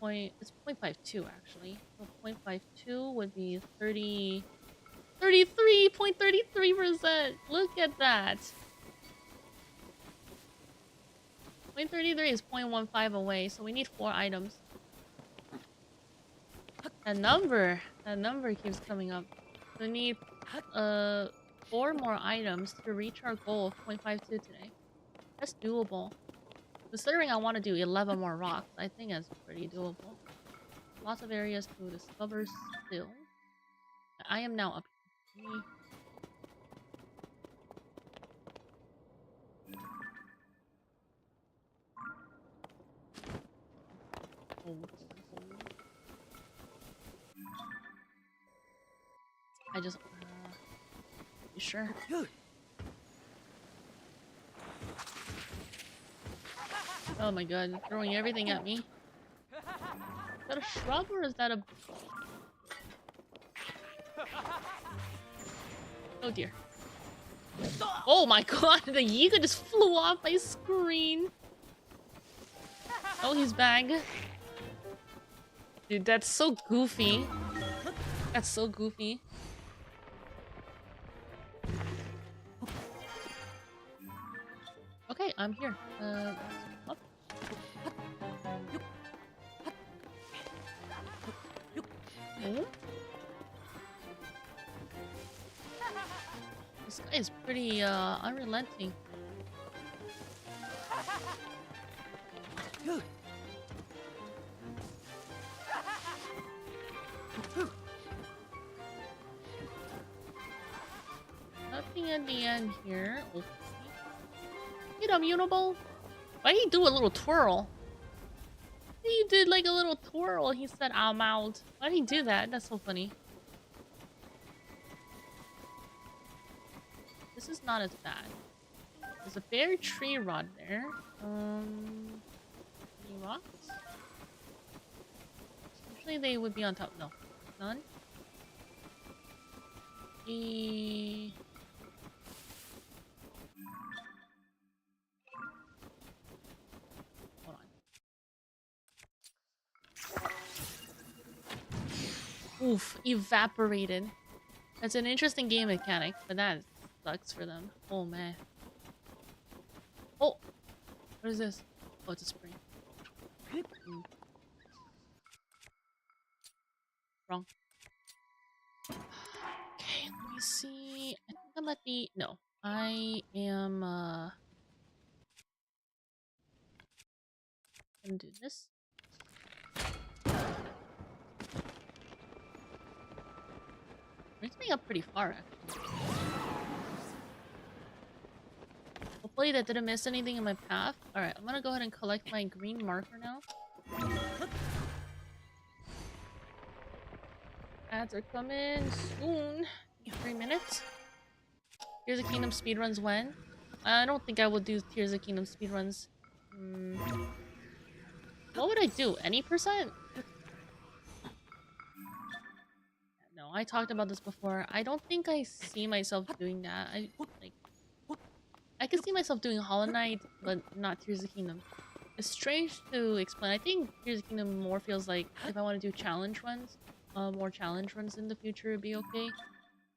it's 0.52 actually. So 0.52 would be 33.33%. Look at that. 0.33 is 0.15 away, so we need 4 items. That number keeps coming up. We need 4 more items to reach our goal of 0.52 today. That's doable. Considering I want to do 11 more rocks, I think that's pretty doable. Lots of areas to discover still. I am now up here. I just... you sure? Oh my god, throwing everything at me. Is that a shrub or is that a... oh dear. Oh my god, the Yiga just flew off my screen. Oh, he's back. Dude, that's so goofy. That's so goofy. Okay, I'm here. Up. This guy is pretty unrelenting. Nothing at the end here. Okay. Get him, Unable. Why'd he do a little twirl? He did like a little twirl. He said, I'm out. Why'd he do that? That's so funny. This is not as bad. There's a bare tree rod there. Any rocks? Usually they would be on top. No. None? Hold on. Oof, evaporated. That's an interesting game mechanic, but that sucks for them. Oh man. Oh! What is this? Oh, it's a spring. Wrong. Okay, let me see. I think I'm at the... No. I am, gonna do this. Brings me up pretty far, actually. Hopefully that didn't miss anything in my path. Alright, I'm gonna go ahead and collect my green marker now. Ads are coming soon. 3 minutes. Tears of Kingdom speedruns when? I don't think I will do Tears of Kingdom speedruns. What would I do? Any percent? No, I talked about this before. I don't think I see myself doing that. I can see myself doing Hollow Knight, but not Tears of Kingdom. It's strange to explain. I think Tears of Kingdom more feels like if I want to do challenge runs, more challenge runs in the future would be okay,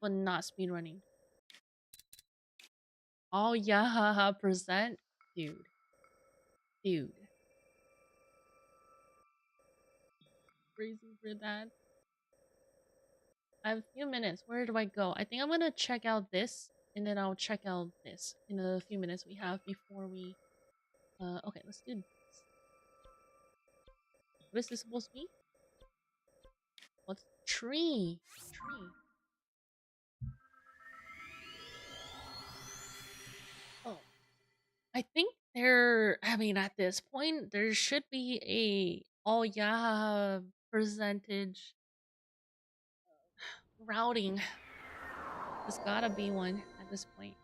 but not speedrunning. Oh yeah, percent? Dude. Crazy for that. I have a few minutes. Where do I go? I think I'm gonna check out this, and then I'll check out this in a few minutes we have before we... okay, let's do this. What is this supposed to be? What's tree? Oh. I think I mean, at this point, there should be a... Oh yeah, percentage routing. There's gotta be one at this point.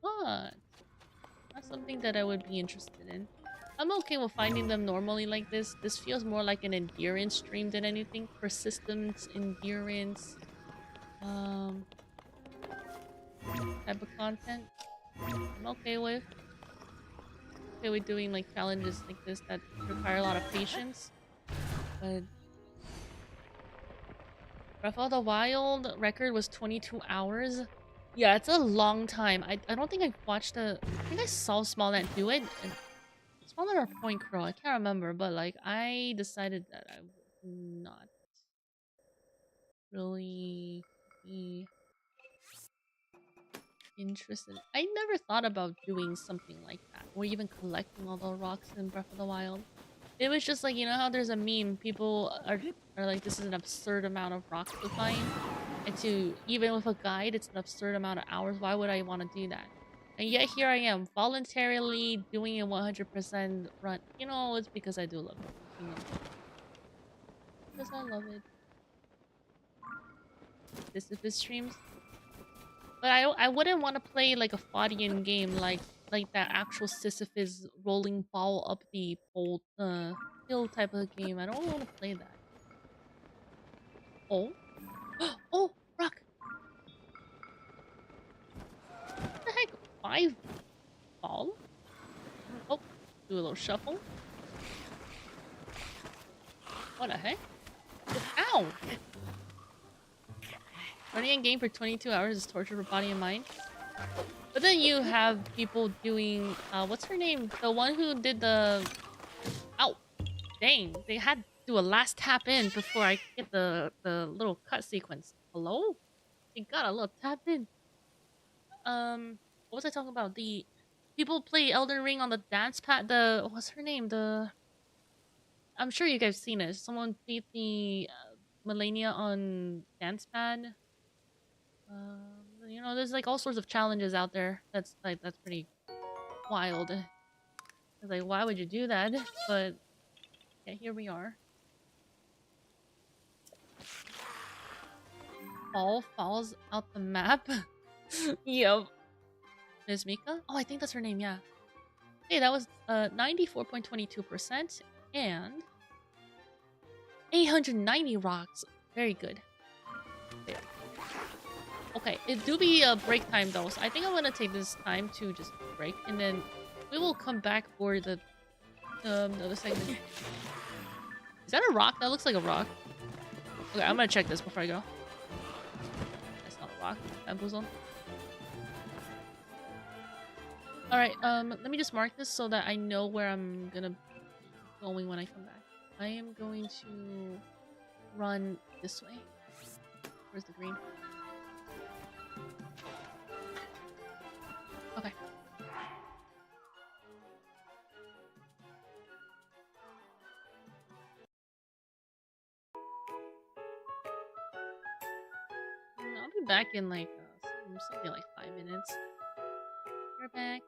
But that's something that I would be interested in. I'm okay with finding them normally like this. This feels more like an endurance stream than anything. Persistence, endurance, type of content. I'm okay with. Okay with doing like challenges like this that require a lot of patience. But Breath of the Wild record was 22 hours. Yeah, it's a long time. I don't think I watched I think I saw Smallnet do it. Smallnet or Point Crow, I can't remember, but like I decided that I would not really be interested. I never thought about doing something like that, or even collecting all the rocks in Breath of the Wild. It was just like, you know how there's a meme, people are like, this is an absurd amount of rocks to find, and to, even with a guide, it's an absurd amount of hours. Why would I want to do that? And yet here I am, voluntarily doing a 100% run. You know, it's because I do love it. You know, because I love it. This is streams. But I wouldn't want to play like a Fodian game like that actual Sisyphus rolling ball up the pole hill type of game. I don't want to play that. Oh. Oh, rock. What the heck? 5 ball? Oh, do a little shuffle. What the heck? Ow! Running a game for 22 hours is torture for body and mind. But then you have people doing, what's her name? The one who did the... Ow! Dang, they had to do a last tap in before I get the little cut sequence. Hello? They got a little tap in. What was I talking about? people play Elden Ring on the dance pad. The what's her name? I'm sure you guys seen it. Someone beat the Millennia on dance pad. You know, there's like all sorts of challenges out there. That's pretty wild. It's like, why would you do that? But yeah, here we are. Ball falls out the map. Yep. Ms. Mika? Oh, I think that's her name, yeah. Hey, that was 94.22% and 890 rocks. Very good. There. Okay, it do be a break time though, so I think I'm gonna take this time to just break, and then we will come back for the other segment. Is that a rock? That looks like a rock. Okay, I'm gonna check this before I go. That's not a rock. Bamboozle. Alright, let me just mark this so that I know where I'm gonna be going when I come back. I am going to run this way. Where's the green? Okay. I'll be back in like something like 5 minutes. You're back.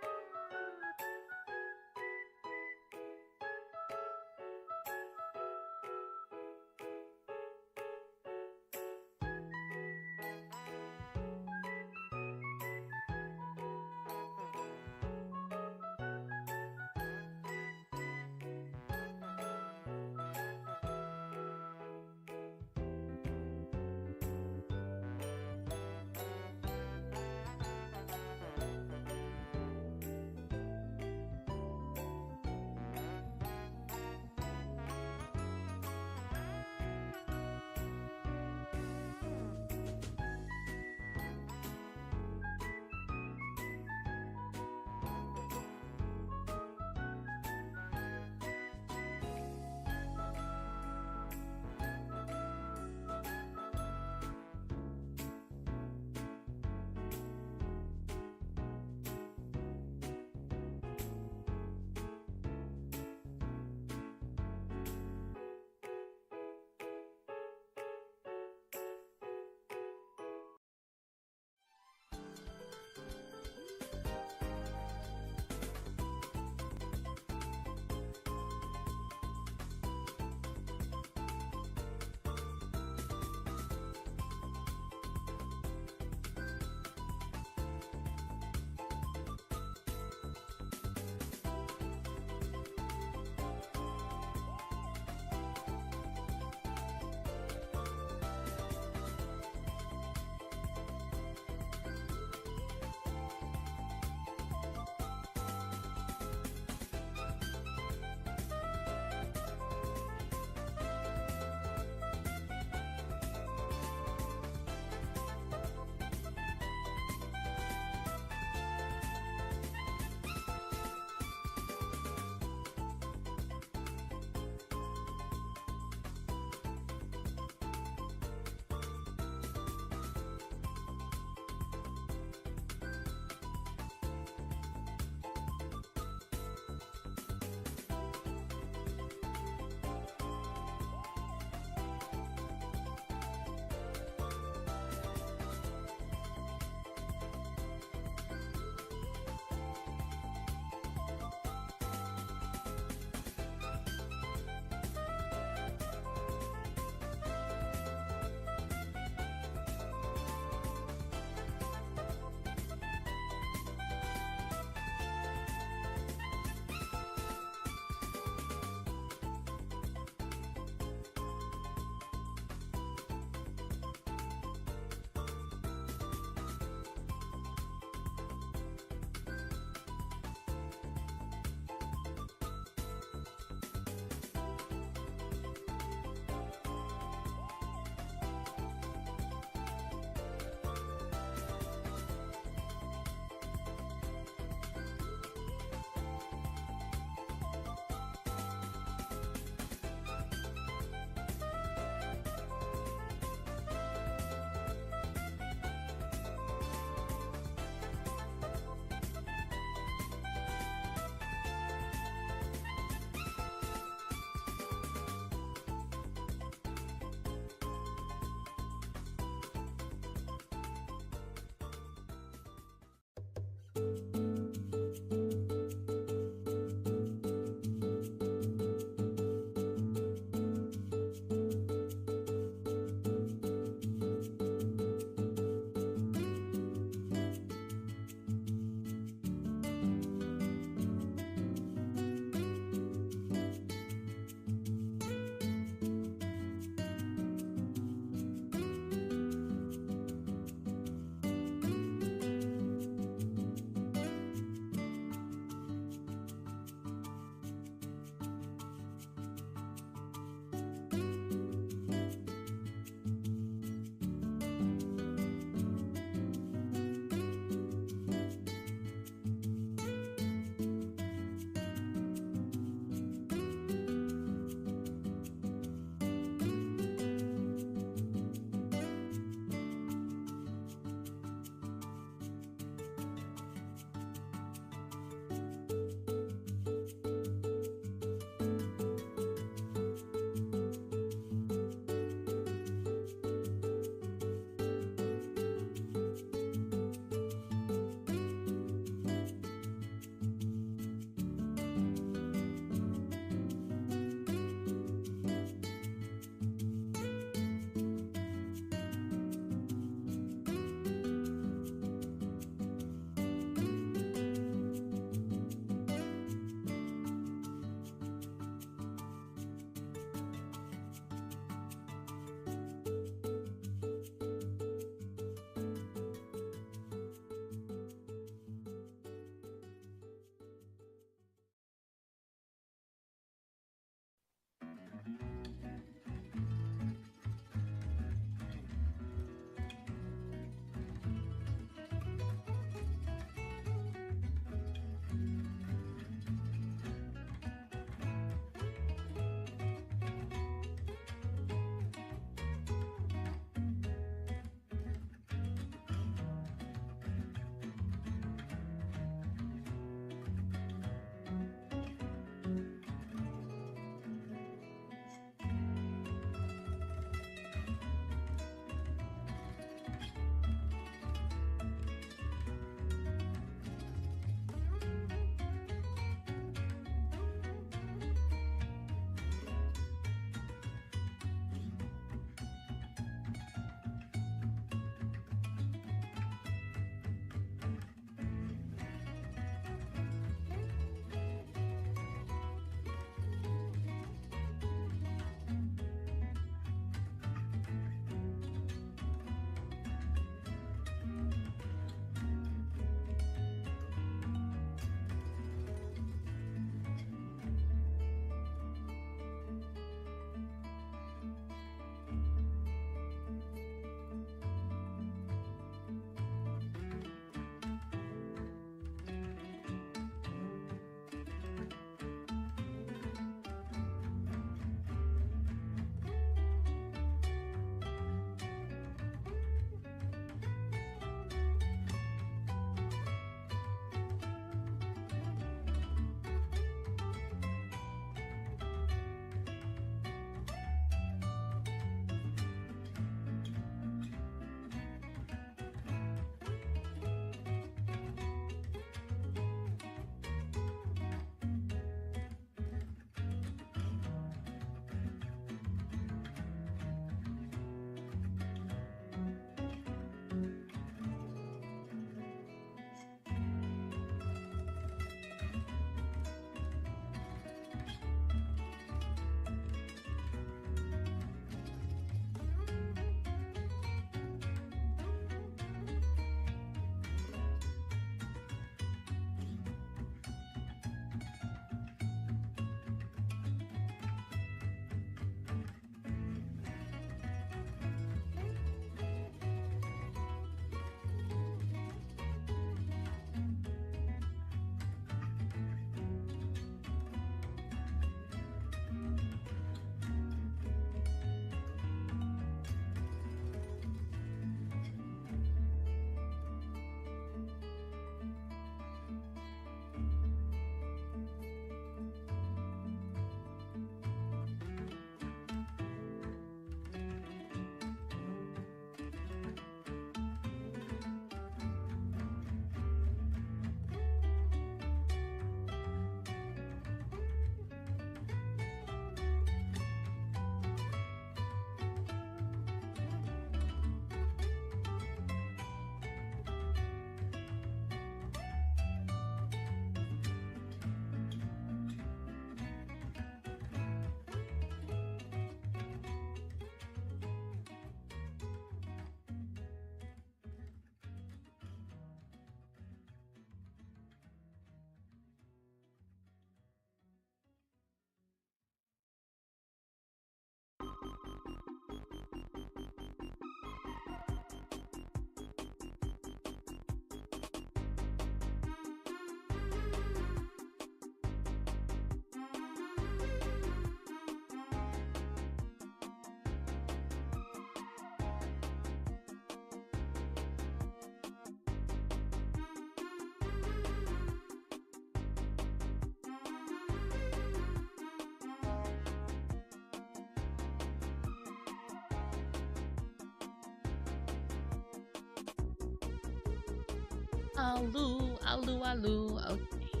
Alu, alu, alu. Okay.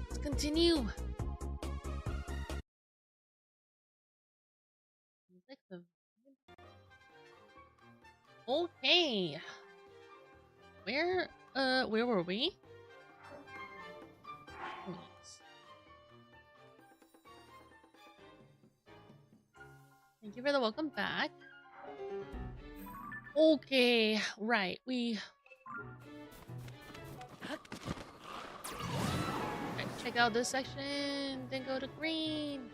Let's continue. Okay. Where were we? Yes. Thank you for the welcome back. Okay, right, right, check out this section, then go to green.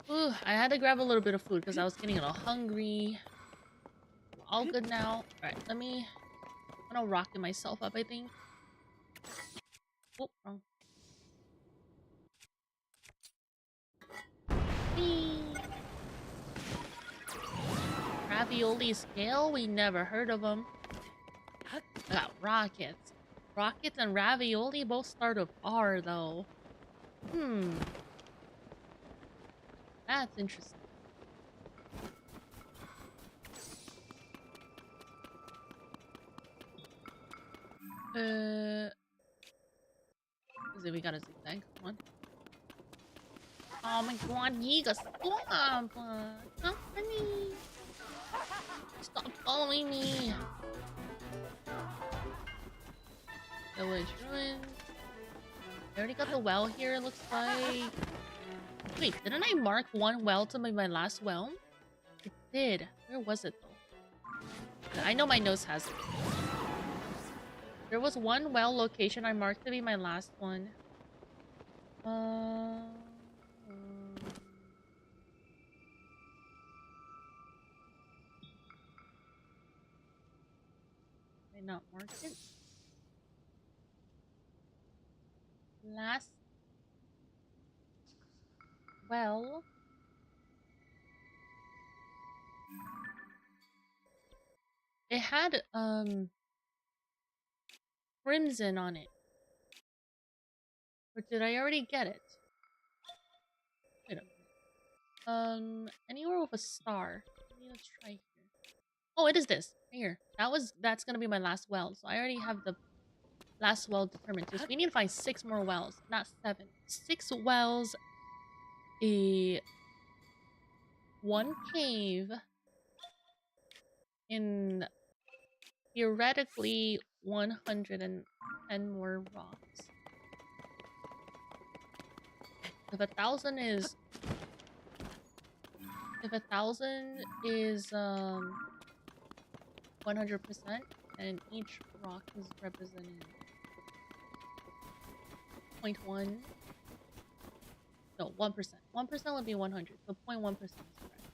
Ooh, I had to grab a little bit of food because I was getting a little hungry. All good now. Alright, I'm gonna rocket myself up, I think. Oh, wrong. Whee! Ravioli scale? We never heard of them. I got rockets. Rockets and ravioli both start with R, though. That's interesting. We got a zigzag. Come on. Oh my god, Yiga, stop! Company! Stop following me! Village ruins. I already got the well here, it looks like. Wait, didn't I mark one well to be my last well? It did. Where was it though? I know my nose has it. There was one well location I marked to be my last one. Did I not mark it? Last well. It had crimson on it. Or did I already get it? Wait a minute. Anywhere with a star. Let's try here. Oh, it is this. Right here. That's gonna be my last well. So I already have the last well determined too. So we need to find 6 more wells, not 7. 6 wells. One cave. In theoretically 110 more rocks. If 1,000 is 100%, and each rock is representing 0.1. No, 1%. 1% would be 100, so 0.1% is correct.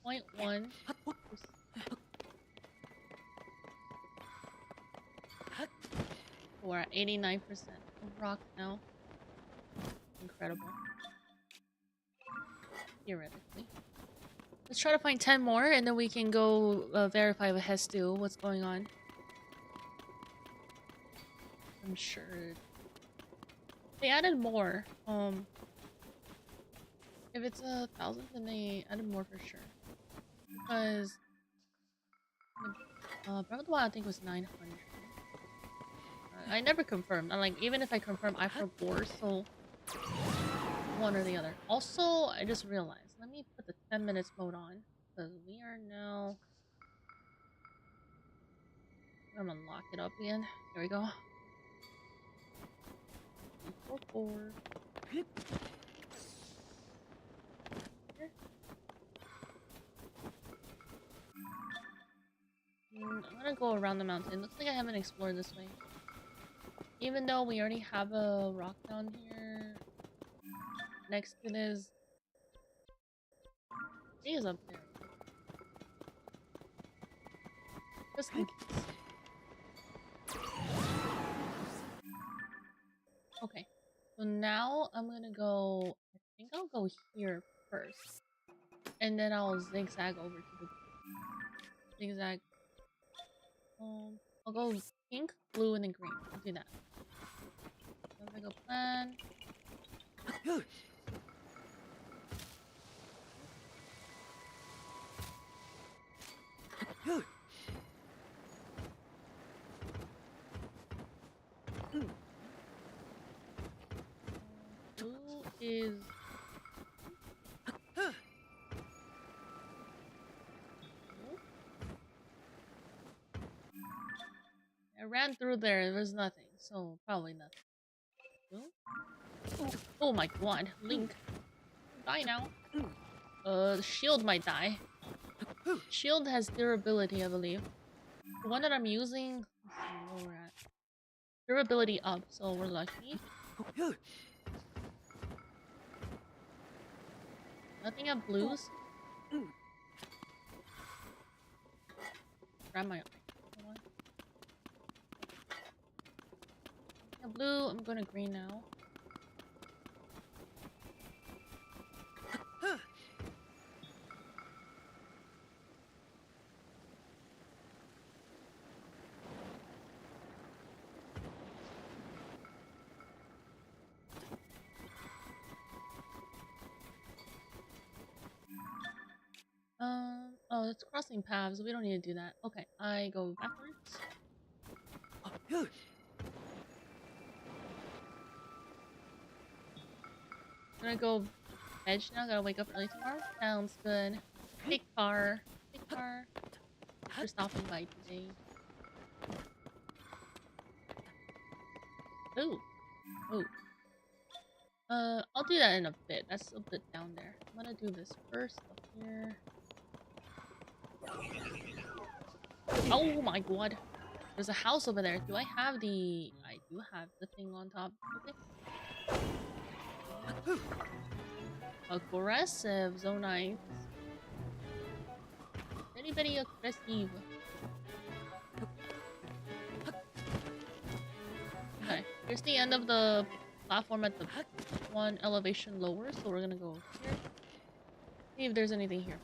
0.1%. We're at 89% of rock now. Incredible. Theoretically. Let's try to find 10 more and then we can go verify with Hestu what's going on. I'm sure they added more. If it's 1,000, then they added more for sure. Because Breath of the Wild, I think was 900. I never confirmed. I'm like, even if I confirm, I forgot, so one or the other. Also, I just realized. Let me put the 10 minutes mode on because we are now. I'm gonna lock it up again. There we go. 4. I'm gonna go around the mountain. Looks like I haven't explored this way. Even though we already have a rock down here. Next to this. He is up there. Just in case. Okay. So now I'm gonna go. I think I'll go here first. And then I'll zigzag over to the zigzag. I'll go pink, blue, and then green. I'll do that. Sounds like a plan. is... I ran through there was nothing, so probably nothing. Oh, oh my god, Link. Die now. The shield might die. Shield has durability, I believe. The one that I'm using... Let's see where we're at. Durability up, so we're lucky. Nothing at blues. Grab my... Blue, I'm going to green now. Oh, it's crossing paths. We don't need to do that. Okay, I go backwards. I'm gonna go edge now. Gotta wake up early tomorrow. Sounds good. Big car. Big car. We're stopping by today. Ooh. Ooh. I'll do that in a bit. That's a bit down there. I'm gonna do this first up here. Oh my god. There's a house over there. Do I have the... I do have the thing on top. Okay. Aggressive, so nice. Very, very aggressive. Okay, here's the end of the platform at the one elevation lower, so we're gonna go here. See if there's anything here.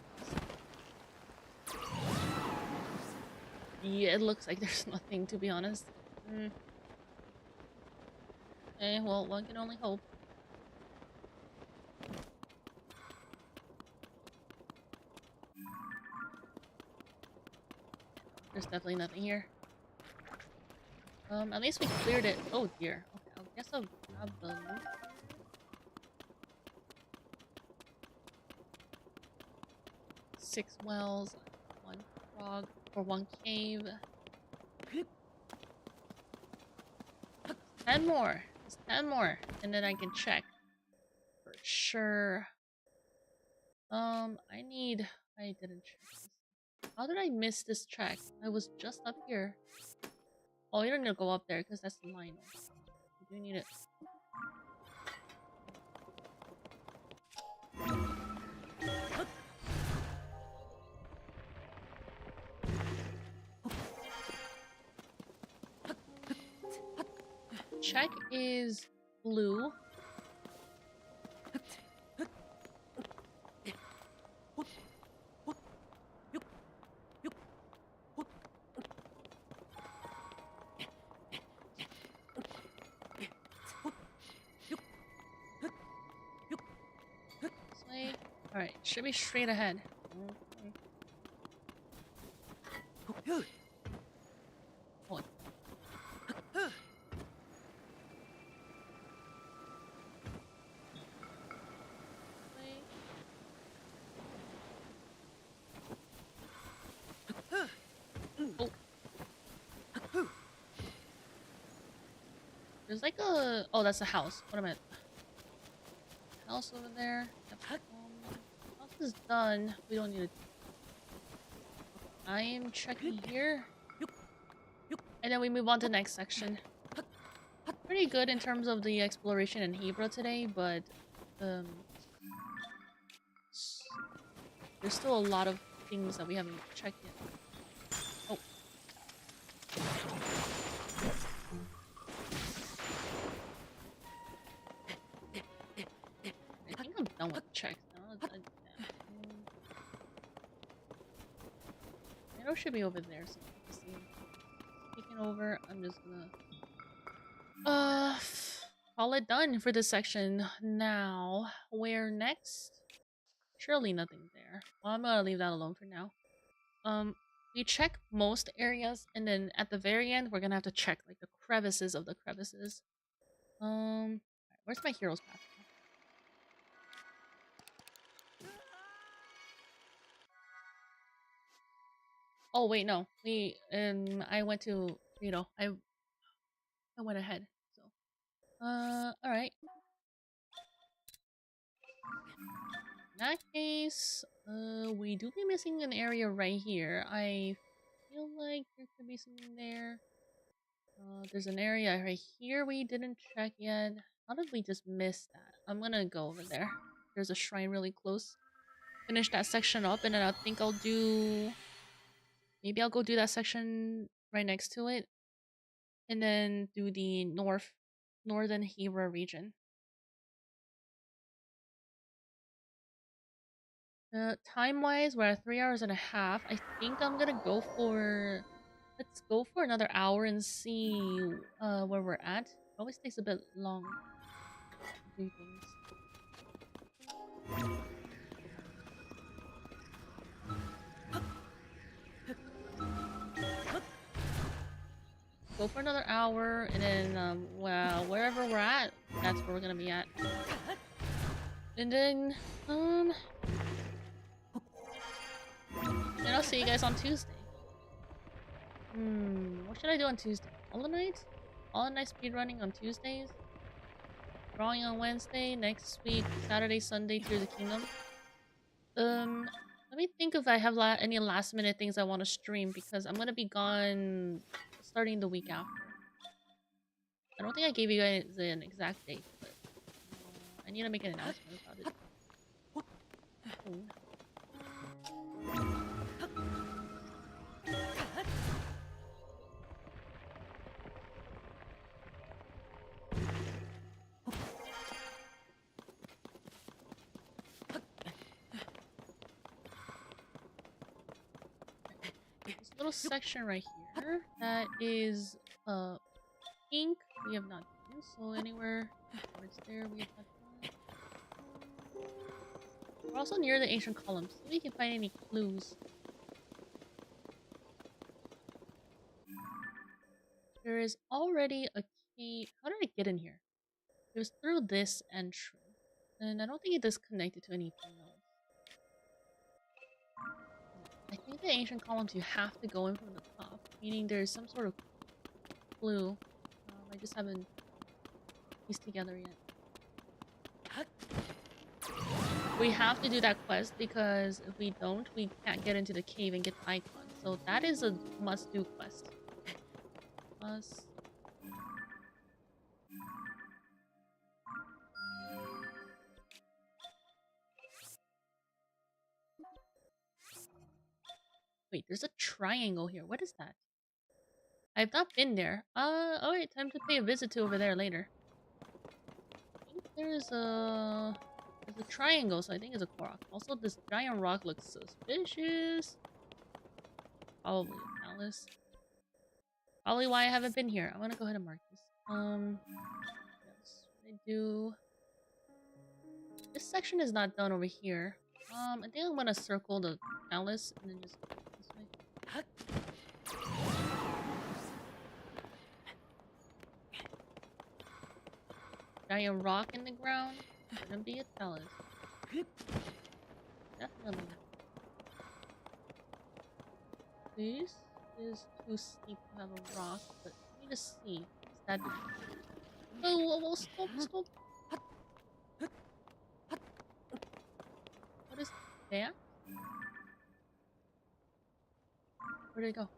Yeah, it looks like there's nothing, to be honest. Okay, well, one can only hope. There's definitely nothing here. At least we cleared it. Oh dear. Okay, I guess I'll grab the loot. 6 wells, 1 frog, or 1 cave. 10 more. Just 10 more, and then I can check for sure. I didn't check this. How did I miss this track? I was just up here. Oh, you don't need to go up there because that's the line. You do need it. Check is blue. Alright, should be straight ahead. Oh. Oh. There's like a... Oh, that's a house. What am I... House over there. Yep. House is done. We don't need to... I am checking here. And then we move on to the next section. Pretty good in terms of the exploration in Hebrew today, but... there's still a lot of things that we haven't checked yet. Oh. I think I'm done with the checks now. I know it should be over there, so taking over, I'm just gonna call it done for this section. Now, where next? Surely nothing there. Well, I'm gonna leave that alone for now. We check most areas, and then at the very end, we're gonna have to check like the crevices of the crevices. Where's my hero's path? Oh wait, no. I went to I went ahead. So alright. In that case, we do be missing an area right here. I feel like there could be something there. There's an area right here we didn't check yet. How did we just miss that? I'm gonna go over there. There's a shrine really close. Finish that section up, and then I think I'll do... Maybe I'll go do that section right next to it. And then do the northern Hira region. Time-wise, we're at 3 hours and a half. I think I'm gonna go for... Let's go for another hour and see where we're at. It always takes a bit long to do things. Go for another hour, and then, well, wherever we're at, that's where we're gonna be at. And then, and I'll see you guys on Tuesday. What should I do on Tuesday? All night speedrunning on Tuesdays? Drawing on Wednesday, next week, Saturday, Sunday, Tears of the Kingdom. Let me think if I have any last minute things I want to stream, because I'm gonna be gone starting the week after. I don't think I gave you guys an exact date, but I need to make an announcement about it. Oh. This little section right here that is pink we have not done, so anywhere towards there we have not done. We're also near the ancient columns. See if we can find any clues. There is already a key. How did I get in here? It was through this entry. And I don't think it is connected to anything else. I think the ancient columns you have to go in from the top, meaning there's some sort of clue. I just haven't pieced together yet. We have to do that quest, because if we don't, we can't get into the cave and get the icon. So that is a must-do quest. Must. Wait, there's a triangle here. What is that? I've not been there. Alright, time to pay a visit to over there later. I think there's a triangle, so I think it's a Korok. Also, this giant rock looks suspicious. Probably a palace. Probably why I haven't been here. I'm gonna go ahead and mark this. Yes, I do. This section is not done over here. I think I'm gonna circle the palace and then just go this way. Giant rock in the ground. Shouldn't be a palace. Definitely not. This is too steep to have a rock, but let me just see. Is that... Oh, stop. What is that? Where did it go?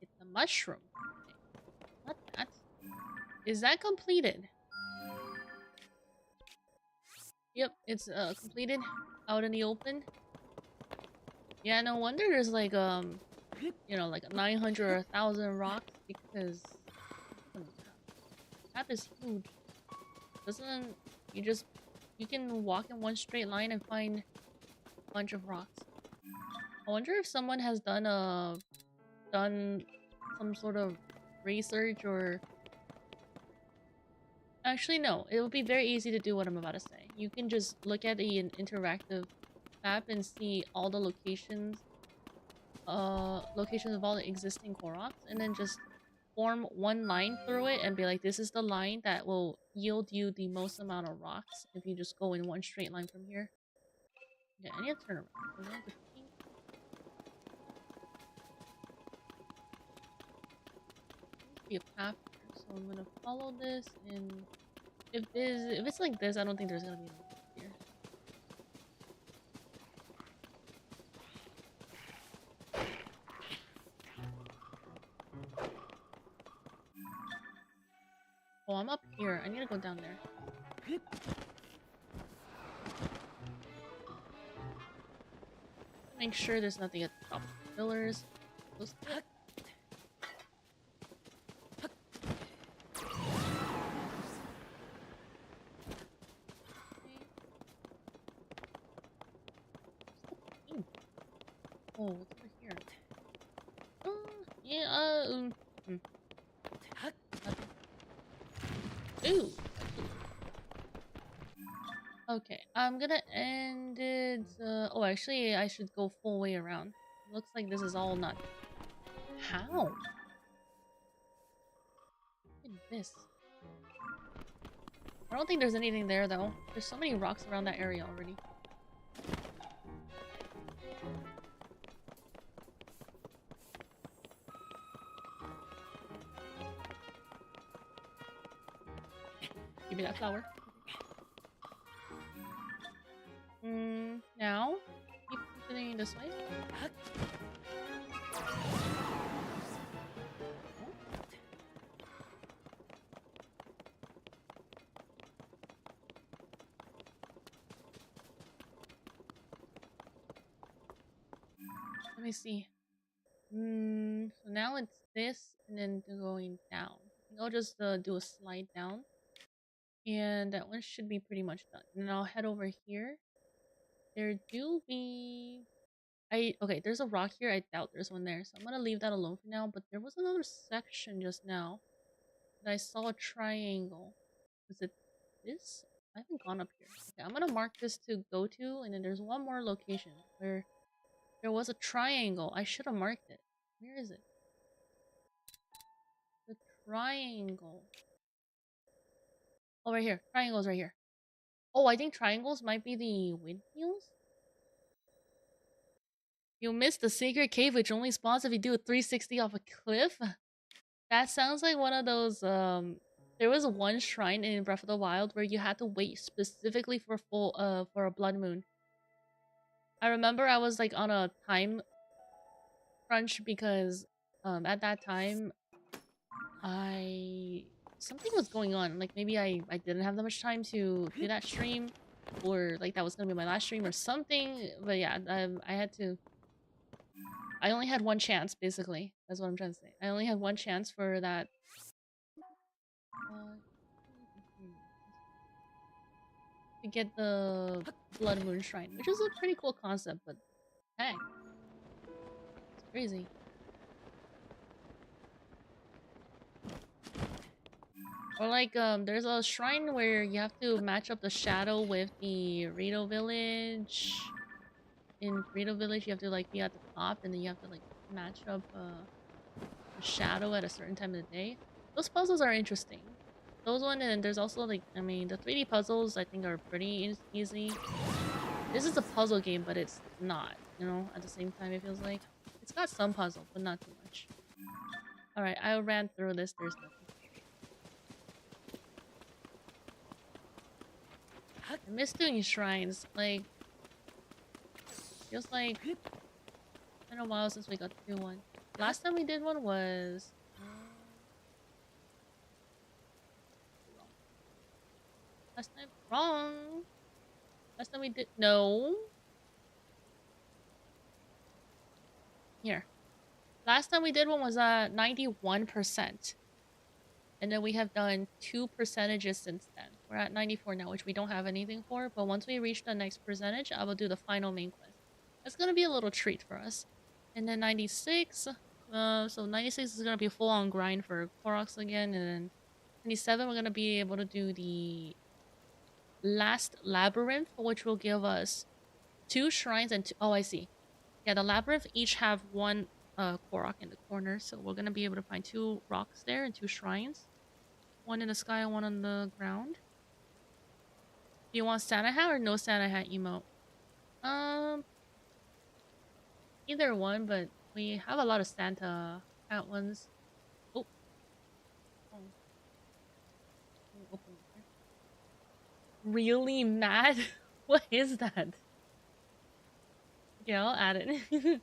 It's a mushroom. Not that. Is that completed? Yep, it's completed. Out in the open. Yeah, no wonder there's like you know, like 900 or 1,000 rocks, because the map is huge. Doesn't you can walk in one straight line and find a bunch of rocks. I wonder if someone has done some sort of research, or actually no, it would be very easy to do what I'm about to say. You can just look at the interactive map and see all the locations of all the existing Koroks, and then just form one line through it and be like, this is the line that will yield you the most amount of rocks if you just go in one straight line from here. Yeah, I need to turn around. We're going to pink. Be a path here, so I'm gonna follow this, and if it's like this, I don't think there's gonna be anything here. Oh, I'm up here. I need to go down there. Make sure there's nothing at the top of the pillars. Those oh, what's over here? Yeah, Ooh. Okay, I'm gonna end it. Oh, actually, I should go full way around. Looks like this is all not. How? Look at this. I don't think there's anything there though. There's so many rocks around that area already. Give me that flower. Now keep continuing this way. Let me see. So now it's this, and then going down. I'll just do a slide down, and that one should be pretty much done. And then I'll head over here. There do be... okay, there's a rock here. I doubt there's one there, so I'm gonna leave that alone for now. But there was another section just now that I saw a triangle. Was it this? I haven't gone up here. Okay, I'm gonna mark this to go to, and then there's one more location where there was a triangle. I should have marked it. Where is it? The triangle. Oh, right here. Triangle's right here. Oh, I think triangles might be the windmills? You missed the secret cave, which only spawns if you do a 360 off a cliff? That sounds like one of those, there was one shrine in Breath of the Wild where you had to wait specifically for for a blood moon. I remember I was, like, on a time crunch because, at that time, something was going on. Like, maybe I didn't have that much time to do that stream, or, like, that was gonna be my last stream or something. But yeah, I only had one chance, basically. That's what I'm trying to say. I only had one chance for that. To get the Blood Moon Shrine, which is a pretty cool concept, but heck, it's crazy. Or like, there's a shrine where you have to match up the shadow with the Rito Village. In Rito Village, you have to like be at the top, and then you have to like match up the shadow at a certain time of the day. Those puzzles are interesting. Those one, and there's also like, I mean, the 3D puzzles I think are pretty easy. This is a puzzle game, but it's not, you know, at the same time it feels like. It's got some puzzle, but not too much. Alright, I ran through this, there's nothing. I miss doing shrines, like, feels like it's been a while since we got to do one. Last time we did one was... Last time, wrong. Last time we did, no. Here. Last time we did one was 91%. And then we have done 2 percentages since then. We're at 94 now, which we don't have anything for. But once we reach the next percentage, I will do the final main quest. That's gonna be a little treat for us. And then 96. So 96 is gonna be a full-on grind for Koroks again. And then 97, we're gonna be able to do the last labyrinth, which will give us 2 shrines and 2... Oh, I see. Yeah, the labyrinth each have 1 Korok in the corner, so we're gonna be able to find 2 rocks there and 2 shrines. One in the sky and one on the ground. Do you want Santa hat or no Santa hat emote? Either one, but we have a lot of Santa hat ones. Oh, oh. Let me open it here. Really mad? What is that? Yeah, I'll add it. Let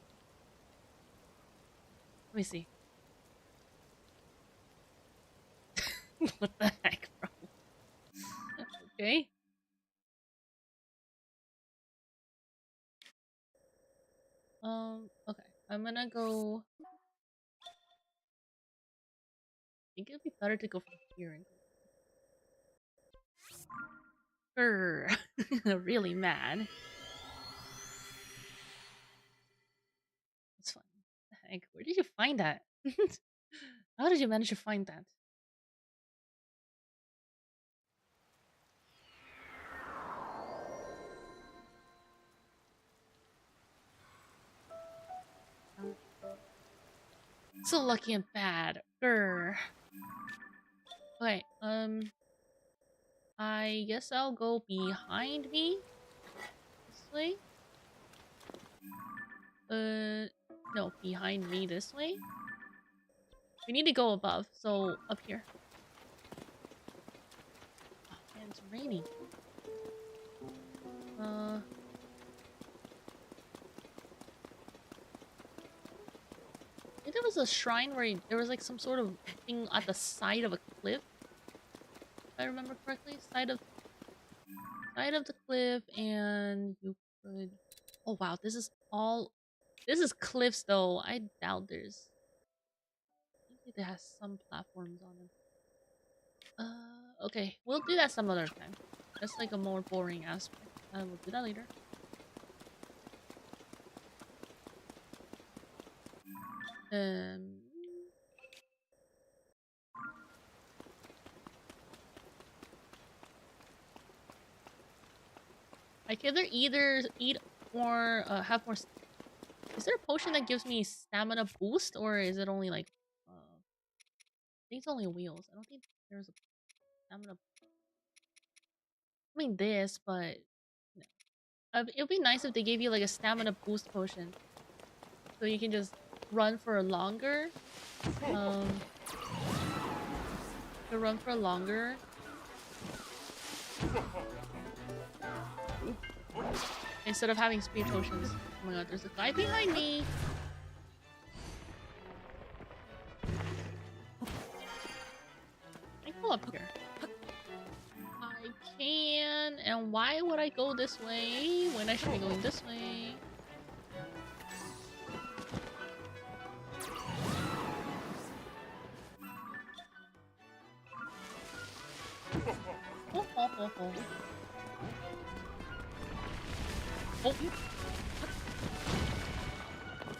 me see. What the heck, bro? Okay. Okay. I'm gonna go. I think it'd be better to go from here and go. Grr. Really mad. That's fun. What the heck? Where did you find that? How did you manage to find that? So lucky and bad. Grr. Okay, I guess I'll go behind me. This way. No, behind me this way. We need to go above, so up here. Oh man, it's raining. I think there was a shrine where there was like some sort of thing at the side of a cliff. If I remember correctly, side of the cliff, and you could. Oh wow, this is cliffs though. I doubt there's. I think it has some platforms on them. Okay, we'll do that some other time. That's like a more boring aspect. We'll do that later. I can either eat or have more. Is there a potion that gives me stamina boost, or is it only like? I think it's only wheels. I don't think there's a stamina. I mean this, but no. It would be nice if they gave you like a stamina boost potion, so you can just run for longer. To run for longer. Instead of having speed potions. Oh my god, there's a guy behind me! I can go up here. I can, and why would I go this way when I should be going this way? Oh, oh, oh, oh. Oh.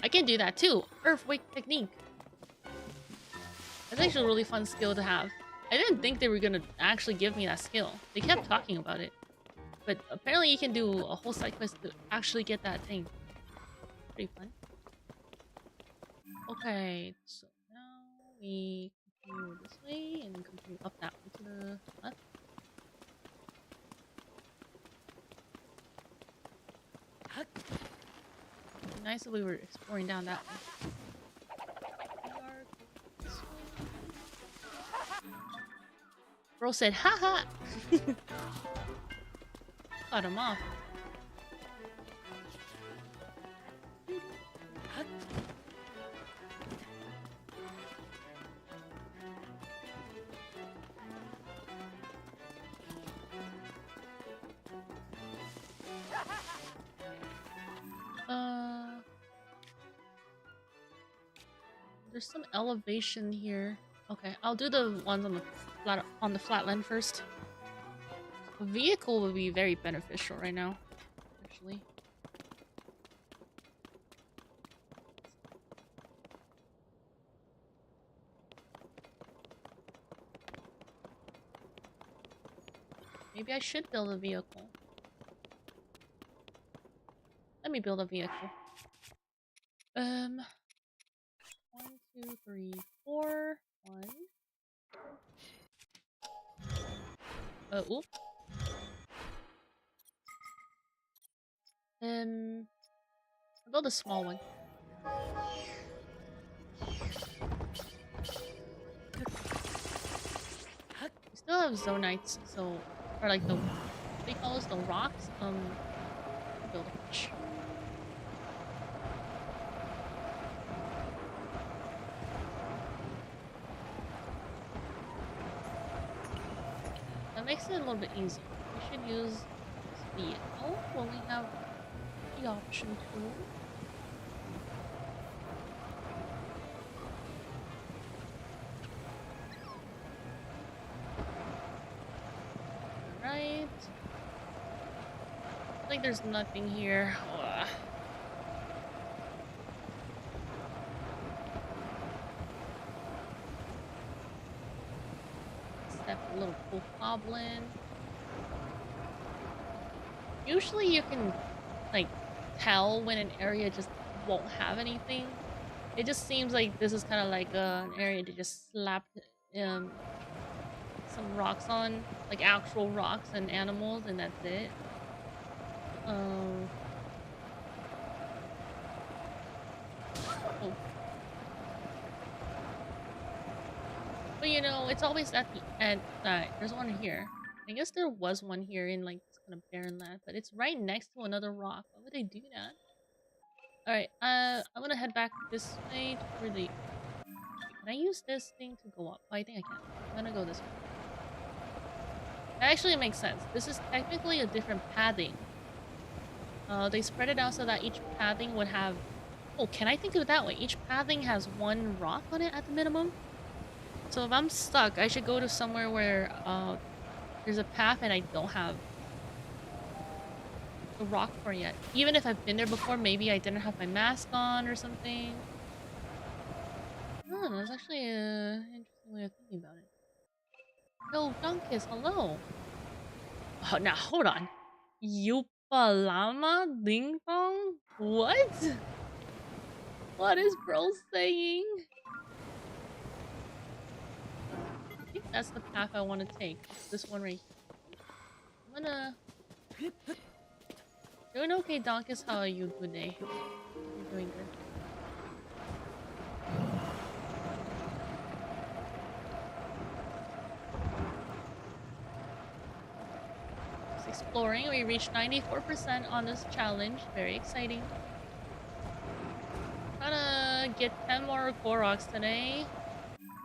I can do that too. Earthquake technique. That's actually a really fun skill to have. I didn't think they were gonna actually give me that skill. They kept talking about it. But apparently you can do a whole side quest to actually get that thing. Pretty fun. Okay, so now we continue this way and then continue up that way to the left. It'd be nice if we were exploring down that way. Bro said, haha! Cut him off. There's some elevation here. Okay, I'll do the ones on the flatland first. A vehicle would be very beneficial right now, actually. Maybe I should build a vehicle. Let me build a vehicle. 1, 2, 3, 4. 1. Oop. I'll build a small one. We still have zonites, so or like the what do you call those? The rocks. Build a bunch. That makes it a little bit easier. We should use this vehicle when we have the option to. Right. Like there's nothing here. Ugh. Except a little cool goblin. Usually you can like tell when an area just won't have anything. It just seems like this is kind of like an area to just slap some rocks on, like actual rocks and animals, and that's it. Oh. But you know, it's always at the end. There's one here. I guess there was one here in like this kind of barren land, but it's right next to another rock. Why would they do that? Alright, I'm gonna head back this way toward the... Can I use this thing to go up? Oh, I think I can. I'm gonna go this way. That actually makes sense. This is technically a different pathing. They spread it out so that each pathing would have... Oh, can I think of it that way? Each pathing has one rock on it at the minimum. So if I'm stuck, I should go to somewhere where there's a path and I don't have a rock for yet. Even if I've been there before, maybe I didn't have my mask on or something. Oh, that's actually an interesting way of thinking about it. Yo, Dunkus, hello. Oh, now hold on. Yuppalama Ding Dong? What? What is bro saying? I think that's the path I want to take. It's this one right here. I'm gonna... Doing okay, Donkus. How are you today? I'm doing good. Just exploring. We reached 94% on this challenge. Very exciting. Trying to get 10 more Koroks today.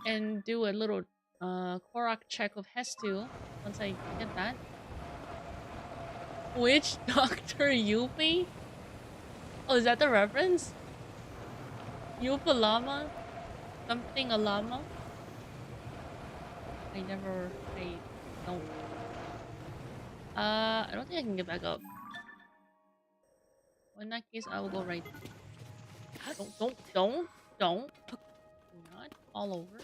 And do a little Korok check of Hestu once I get that. Which Dr. Yuppi? Oh, is that the reference? Yuppalama? Something a llama? I don't. I don't think I can get back up. Well, in that case, I will go right. Don't. Do not fall over.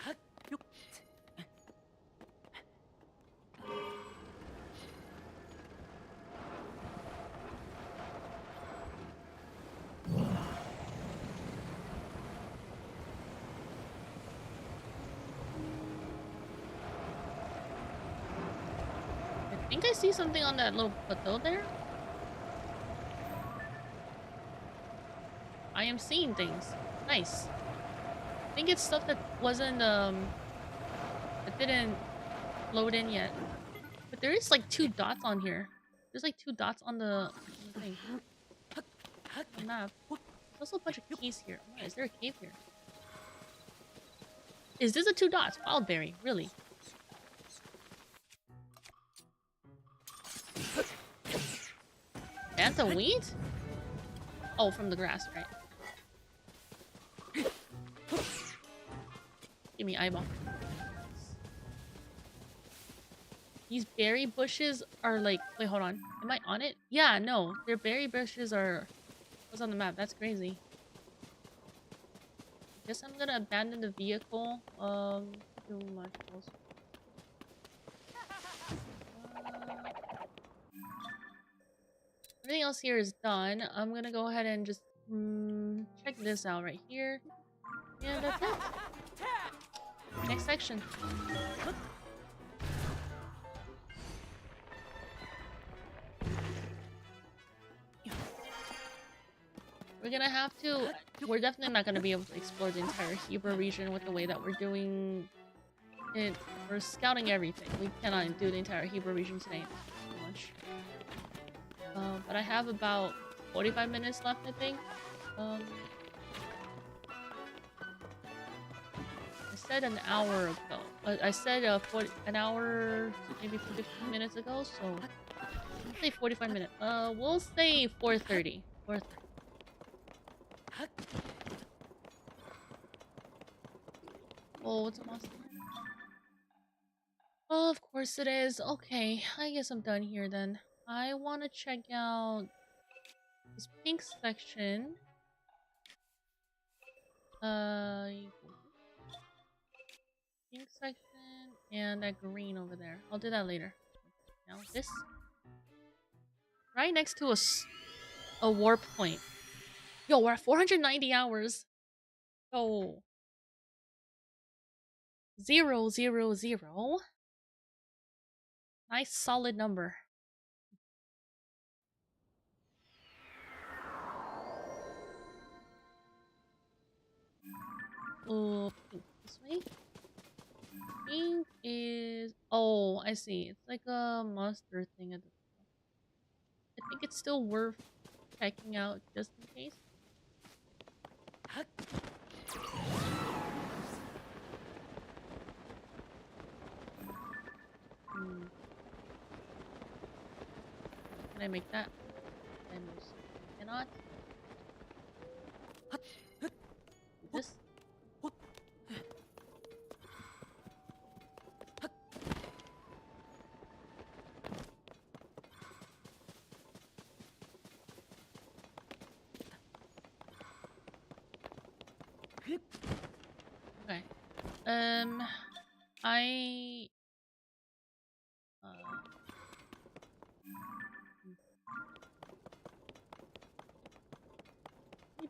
I think I see something on that little plateau there. I am seeing things. Nice. I think it's stuff that wasn't that didn't load in yet. But there is like 2 dots on here. There's like 2 dots on the thing. The map. There's also a bunch of keys here. Oh, is there a cave here? Is this a 2 dots? Wildberry, really? Banta wheat? Oh, from the grass, right? Give me eyeball. These berry bushes are like... Wait, hold on. Am I on it? Yeah, no. Their berry bushes are... What's on the map? That's crazy. Guess I'm gonna abandon the vehicle. Too much else. Everything else here is done. I'm gonna go ahead and just check this out right here. And that's it. Next section. We're gonna have to. We're definitely not gonna be able to explore the entire Hebrew region with the way that we're doing it. We're scouting everything. We cannot do the entire Hebrew region today. Too much. But I have about 45 minutes left, I think. I said an hour ago. I said an hour, maybe 15 minutes ago. So let's say 45 minutes. We'll say 4:30. 4:30. Oh, what's a monster? Oh, of course it is. Okay, I guess I'm done here then. I want to check out this pink section. Pink section and that green over there. I'll do that later. Now this. Right next to a warp point. Yo, we're at 490 hours. Oh. 0, 0, 0. Nice solid number. Oh, pink this way. Pink is... Oh, I see. It's like a monster thing at the top. I think it's still worth checking out just in case. Can I make that? I most cannot. This. Okay. I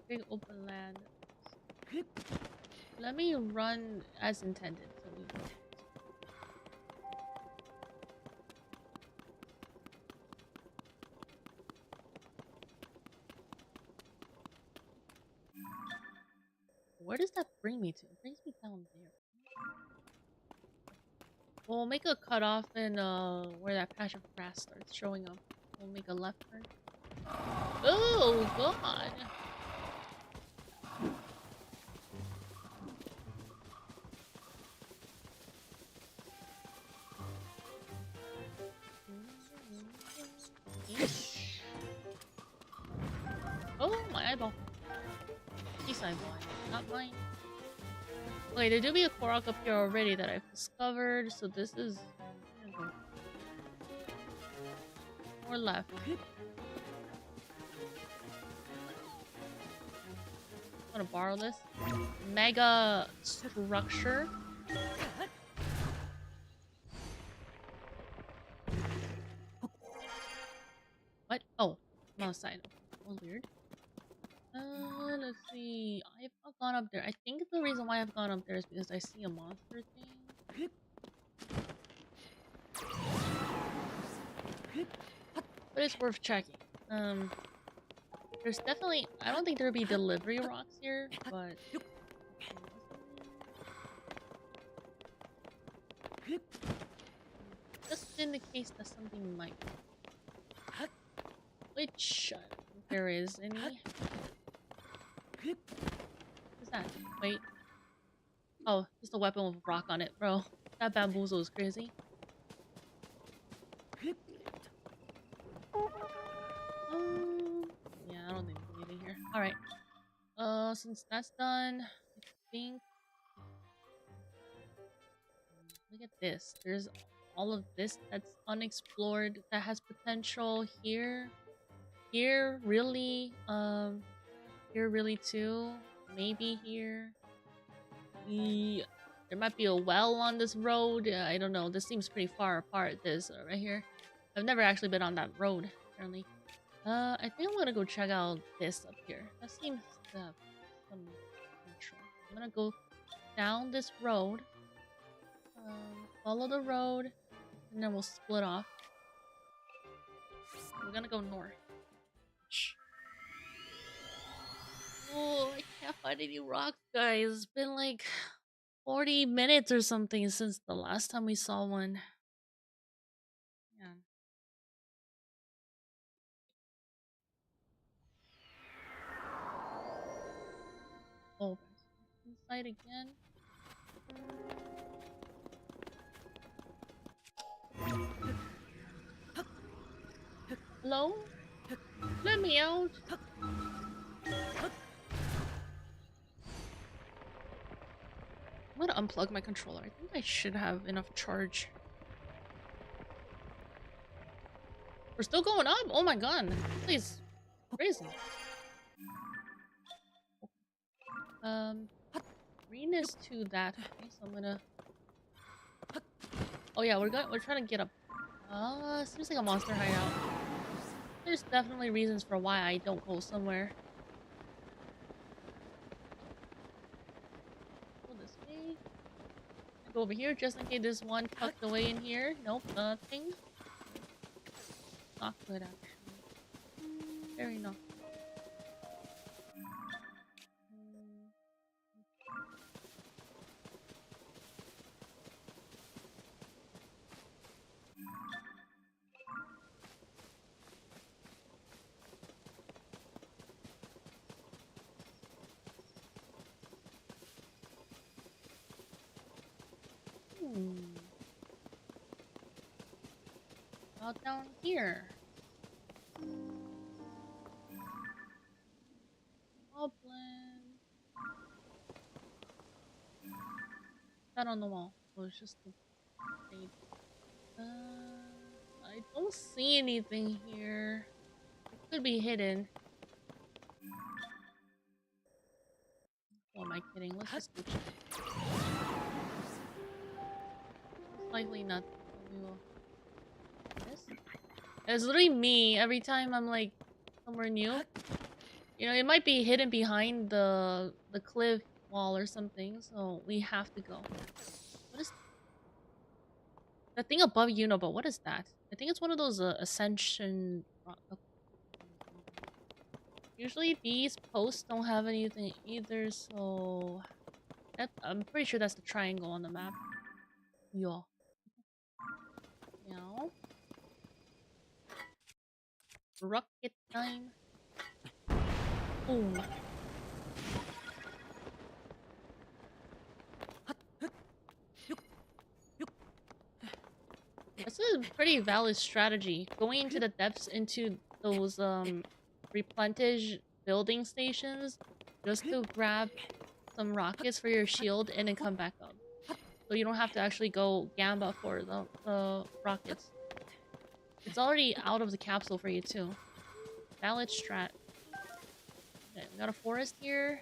big open land. Let me run as intended. So we Where does that bring me to? It brings me down there. We'll make a cutoff in where that patch of grass starts showing up. We'll make a left turn. Oh god! Oh, my eyeball. His eyeball, not mine. Wait, there do be a Korok up here already that I've discovered, so this is... More left. I'm gonna borrow this. Mega structure. What? Oh, I'm outside. Oh, weird. Let's see. I've not gone up there. I think the reason why I've gone up there is because I see a monster thing. But it's worth checking. There's definitely... I don't think there'll be delivery rocks here, but... Just in the case that something might... Which... if there is any... What's that? Wait. Oh, just a weapon with a rock on it, bro. That bamboozle is crazy. Yeah, I don't think there's anything here. Alright. Since that's done, I think... Look at this. There's all of this that's unexplored, that has potential here. Here, really? Here, really, too? Maybe here? Yeah. There might be a well on this road. I don't know. This seems pretty far apart, this right here. I've never actually been on that road, apparently. I think I'm gonna go check out this up here. That seems to have some control. I'm gonna go down this road. Follow the road, and then we'll split off. We're gonna go north. Oh, I can't find any rocks, guys. It's been like 40 minutes or something since the last time we saw one. Yeah. Oh, inside again. Hello? Let me out. I'm gonna unplug my controller. I think I should have enough charge. We're still going up? Oh my god. This place is crazy. Green is to that. Okay, so I'm gonna... Oh yeah, we're trying to get up. Seems like a monster hideout. There's definitely reasons for why I don't go somewhere. Go this way. Go over here just in case there's one tucked away in here. Nope, nothing. Not good actually. Very not. Out down here. Goblin. That on the wall. Oh, it's just the shade. I don't see anything here. It could be hidden. What am I kidding? Let's just go check. Likely not. We will. This? It's literally me every time I'm like somewhere new. You know, it might be hidden behind the cliff wall or something, so we have to go. What is that thing above you? No, but what is that? I think it's one of those ascension. Usually these posts don't have anything either, so I'm pretty sure that's the triangle on the map. Yo. Meow. Rocket time. Boom. That's a pretty valid strategy. Going into the depths into those replenish building stations just to grab some rockets for your shield and then come back up. So you don't have to actually go gamba for the rockets. It's already out of the capsule for you too. Valid strat. Okay, we got a forest here.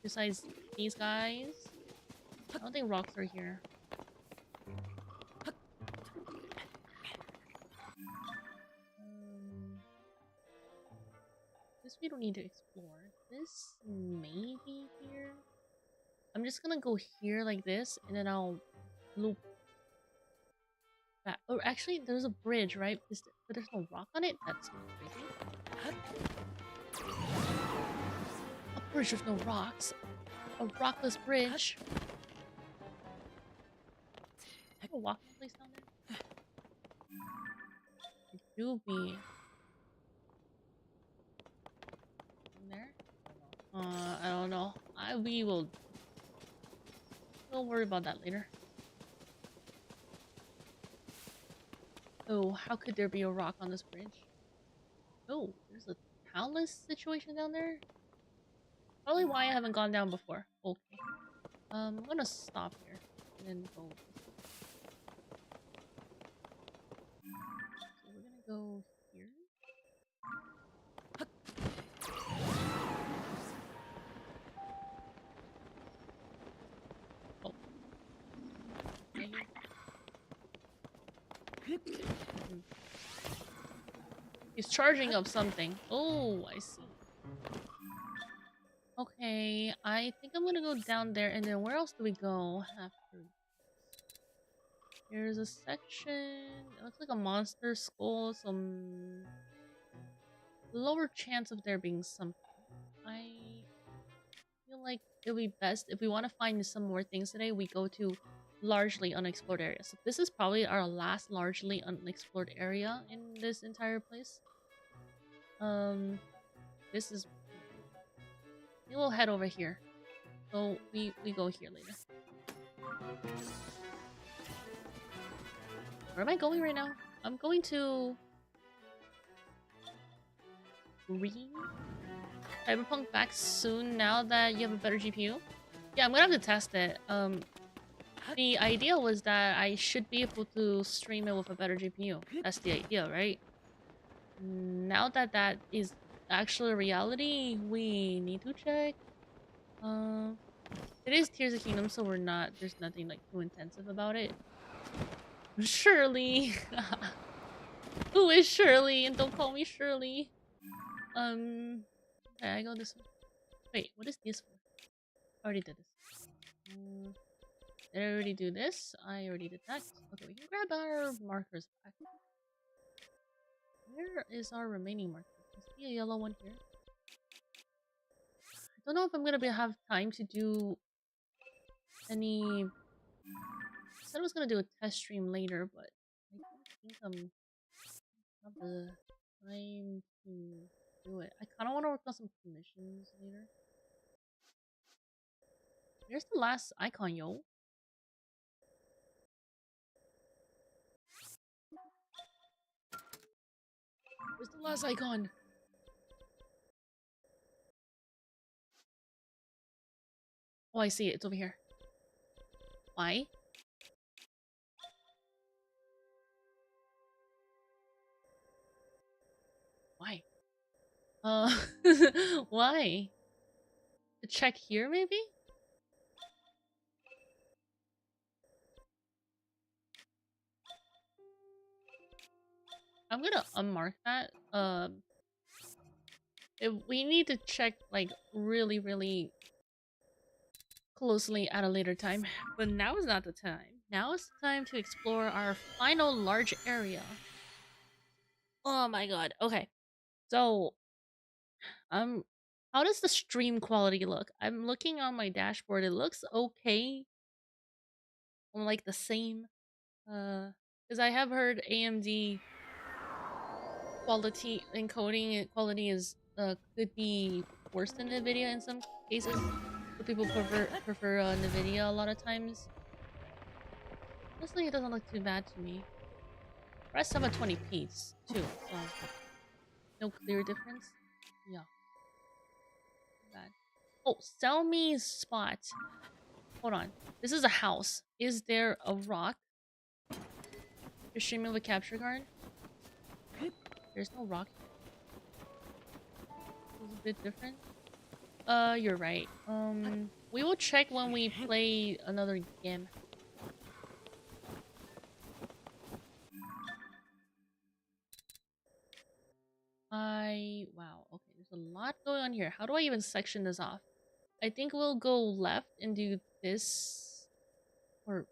Besides these guys, I don't think rocks are here. This we don't need to explore. This may be here. I'm just gonna go here like this, and then I'll loop back. Oh, actually, there's a bridge, right? But there's no rock on it? That's crazy. A bridge with no rocks. A rockless bridge. A walking place down there? It do be. In there? I don't know. We'll worry about that later. Oh, how could there be a rock on this bridge? Oh, there's a palace situation down there? Probably why I haven't gone down before. Okay. I'm gonna stop here and then go. So we're gonna go here. Oh. He's charging up something. Oh, I see. Okay, I think I'm gonna go down there, and then where else do we go after? There's a section. It looks like a monster skull, some lower chance of there being something. I feel like it would be best if we want to find some more things today, we go to largely unexplored areas. So this is probably our last largely unexplored area in this entire place. This is... we will head over here. So we go here later. Where am I going right now? I'm going to... green? Cyberpunk back soon now that you have a better GPU? Yeah, I'm gonna have to test it. The idea was that I should be able to stream it with a better GPU. That's the idea, right? Now that that is actually a reality, we need to check. It is Tears of Kingdom, so there's nothing like too intensive about it. Shirley! Who is Shirley? And don't call me Shirley. Okay, I go this way. Wait, what is this for? I already did this. Did I already do this? I already did that. Okay, we can grab our markers back. Where is our remaining marker? I see a yellow one here. I don't know if I'm gonna have time to do any... I said I was gonna do a test stream later, but I don't think have the time to do it. I kind of want to work on some commissions later. Here's the last icon, yo. Where's the last icon? Oh, I see it. It's over here. Why? Why? Why? To check here, maybe? I'm gonna unmark that. We need to check like really closely at a later time. But now is not the time. Now is the time to explore our final large area. Oh my god. Okay. So, how does the stream quality look? I'm looking on my dashboard. It looks okay. Like the same. Because I have heard AMD quality encoding quality is could be worse than NVIDIA in some cases. So people prefer NVIDIA a lot of times. Honestly, it doesn't look too bad to me. Rest have a 20p too, so no clear difference. Yeah. Bad. Oh, sell me spot. Hold on. This is a house. Is there a rock? You're streaming with a capture card? There's no rock. It's a bit different. You're right. We will check when we play another game. Wow, okay, there's a lot going on here. How do I even section this off? I think we'll go left and do this. Or...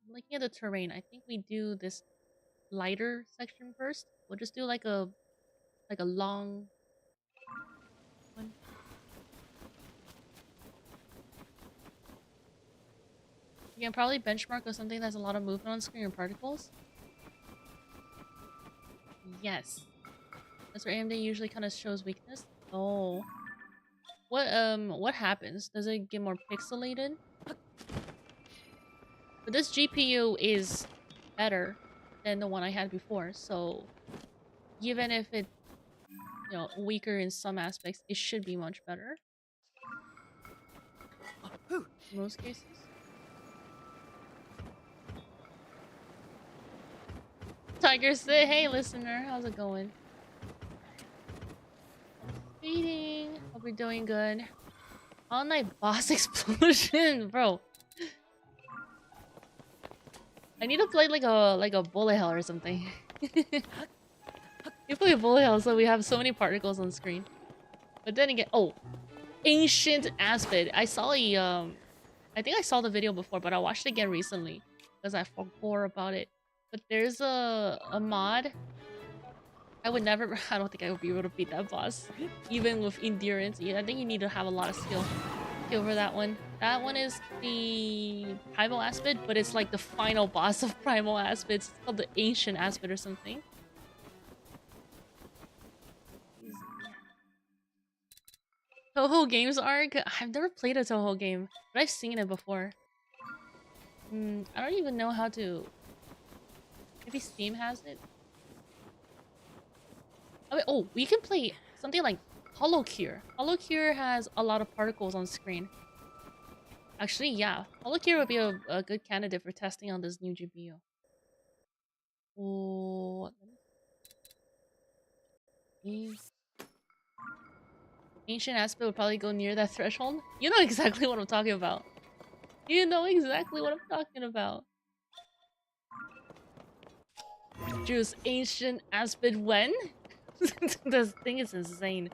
I'm looking at the terrain. I think we do this lighter section first. We'll just do like a long one. You can probably benchmark with something that's a lot of movement on screen or particles. Yes. That's where AMD usually kind of shows weakness. Oh. What happens? Does it get more pixelated? But this GPU is better than the one I had before, so even if it, you know, weaker in some aspects, it should be much better. In most cases. Tiger say, hey listener, how's it going? Feeding. Hope you're doing good. All night boss explosion, bro. I need to play like a bullet hell or something. You play bullet hell so we have so many particles on screen. But then again, oh, ancient aspid. I saw a I think I saw the video before, but I watched it again recently because I forgot about it. But there's a mod I would never. I don't think I would be able to beat that boss, even with endurance. Yeah, I think you need to have a lot of skill for that one. That one is the primal aspid, but it's like the final boss of primal aspids. It's called the ancient aspid or something. Toho Games arc? I've never played a Toho game, but I've seen it before. I don't even know how to... Maybe Steam has it? Oh, we can play something like HoloCure. HoloCure has a lot of particles on screen. Actually, yeah. HoloCure would be a good candidate for testing on this new GPU. Oh, Ancient Aspect would probably go near that threshold. You know exactly what I'm talking about. You know exactly what I'm talking about. Juice, Ancient Aspect when? This thing is insane.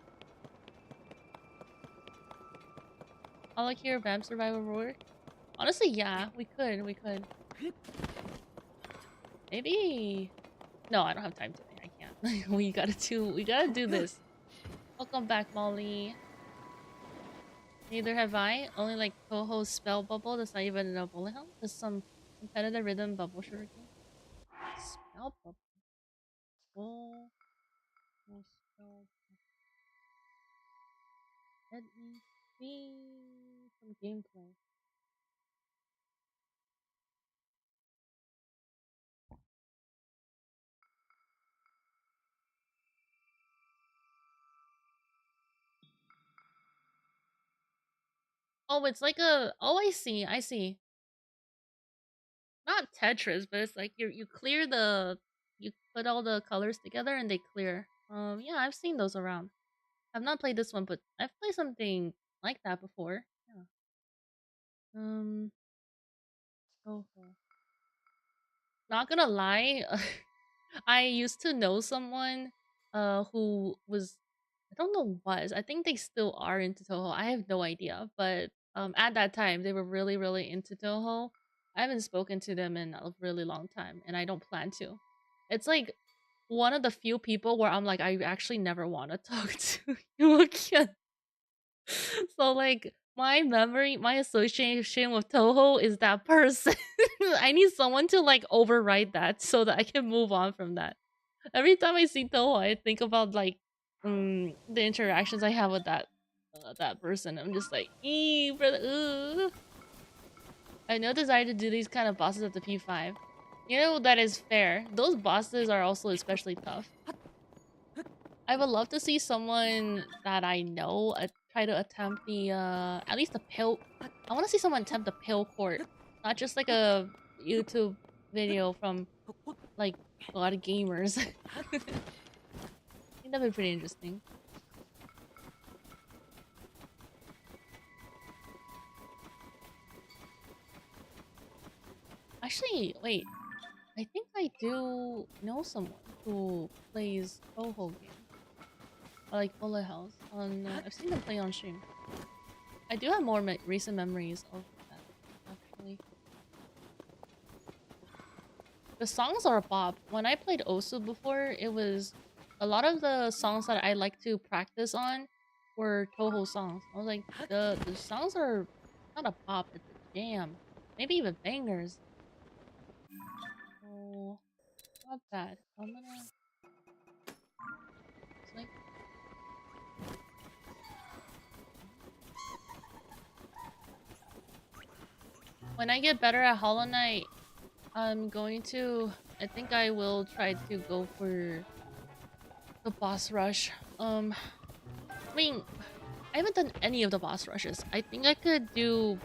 HoloCure, Vamp Survivor Roar? Honestly, yeah, we could. Maybe... No, I don't have time today. I can't. we gotta do this. Welcome back, Molly. Neither have I. Only like Toho's spell bubble. That's not even a bullet hell. There's some competitive rhythm bubble shooter game. Spell bubble. Oh, spell bubble. Let me see some gameplay. Oh, it's like a... Oh, I see. Not Tetris, but it's like you clear the... You put all the colors together and they clear. Yeah, I've seen those around. I've not played this one, but I've played something like that before. Yeah. Oh. Not gonna lie, I used to know someone who was... I don't know was. I think they still are into Toho. I have no idea, but at that time they were really really into Toho. I haven't spoken to them in a really long time and I don't plan to. It's like one of the few people where I'm like I actually never want to talk to you again. So like my memory, my association with Toho is that person. I need someone to like override that so that I can move on from that. Every time I see Toho, I think about like the interactions I have with that person. I'm just like, brother, I have no desire to do these kind of bosses at the P5. You know, that is fair. Those bosses are also especially tough. I would love to see someone that I know try to attempt the at least the pale... I want to see someone attempt the pale court, not just like a YouTube video from like a lot of gamers. I think that'd be pretty interesting. Actually, wait. I think I do know someone who plays Toho games. Or like bullet hells on... I've seen them play on stream. I do have more recent memories of that, actually. The songs are a bop. When I played Osu before, it was... A lot of the songs that I like to practice on were Toho songs. I was like, the songs are not a bop, it's a jam. Maybe even bangers. Oh, not bad. I'm gonna... It's like... When I get better at Hollow Knight, I'm going to... I think I will try to go for the boss rush. I mean, I haven't done any of the boss rushes. I think I could do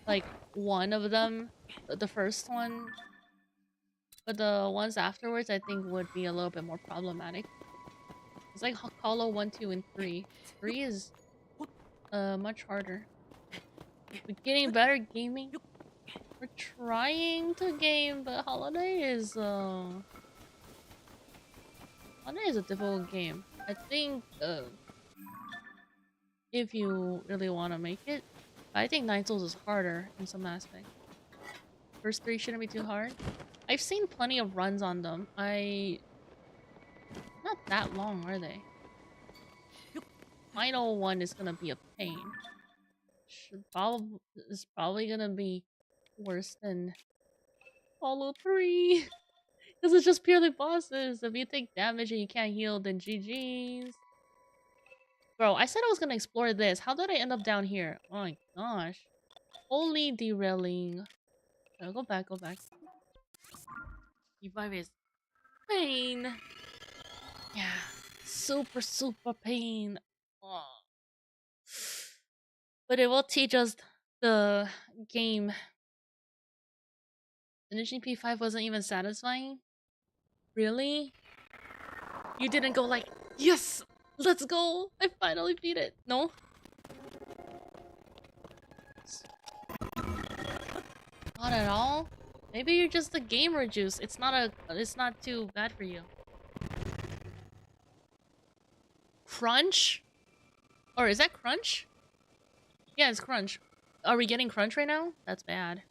like one of them, the first one. But the ones afterwards I think would be a little bit more problematic. It's like Hollow 1, 2, and 3. 3 is much harder. We're getting better at gaming. We're trying to game, but Hollow Knight is a difficult game. I think if you really want to make it, I think Nine Souls is harder in some aspects. First 3 shouldn't be too hard. I've seen plenty of runs on them. I that long, are they? Final one is gonna be a pain. It's probably gonna be worse than Hollow 3. Because it's just purely bosses. If you take damage and you can't heal, then GG's. Bro, I said I was gonna explore this. How did I end up down here? Oh my gosh. Only derailing. Go back, go back. Revive is pain. Yeah. Super, super pain. Oh. But it will teach us the game. Finishing P5 wasn't even satisfying? Really? You didn't go like, yes! Let's go! I finally beat it. No? Not at all? Maybe you're just a gamer juice. It's not too bad for you. Crunch? Or is that crunch? Yeah, it's crunch. Are we getting crunch right now? That's bad.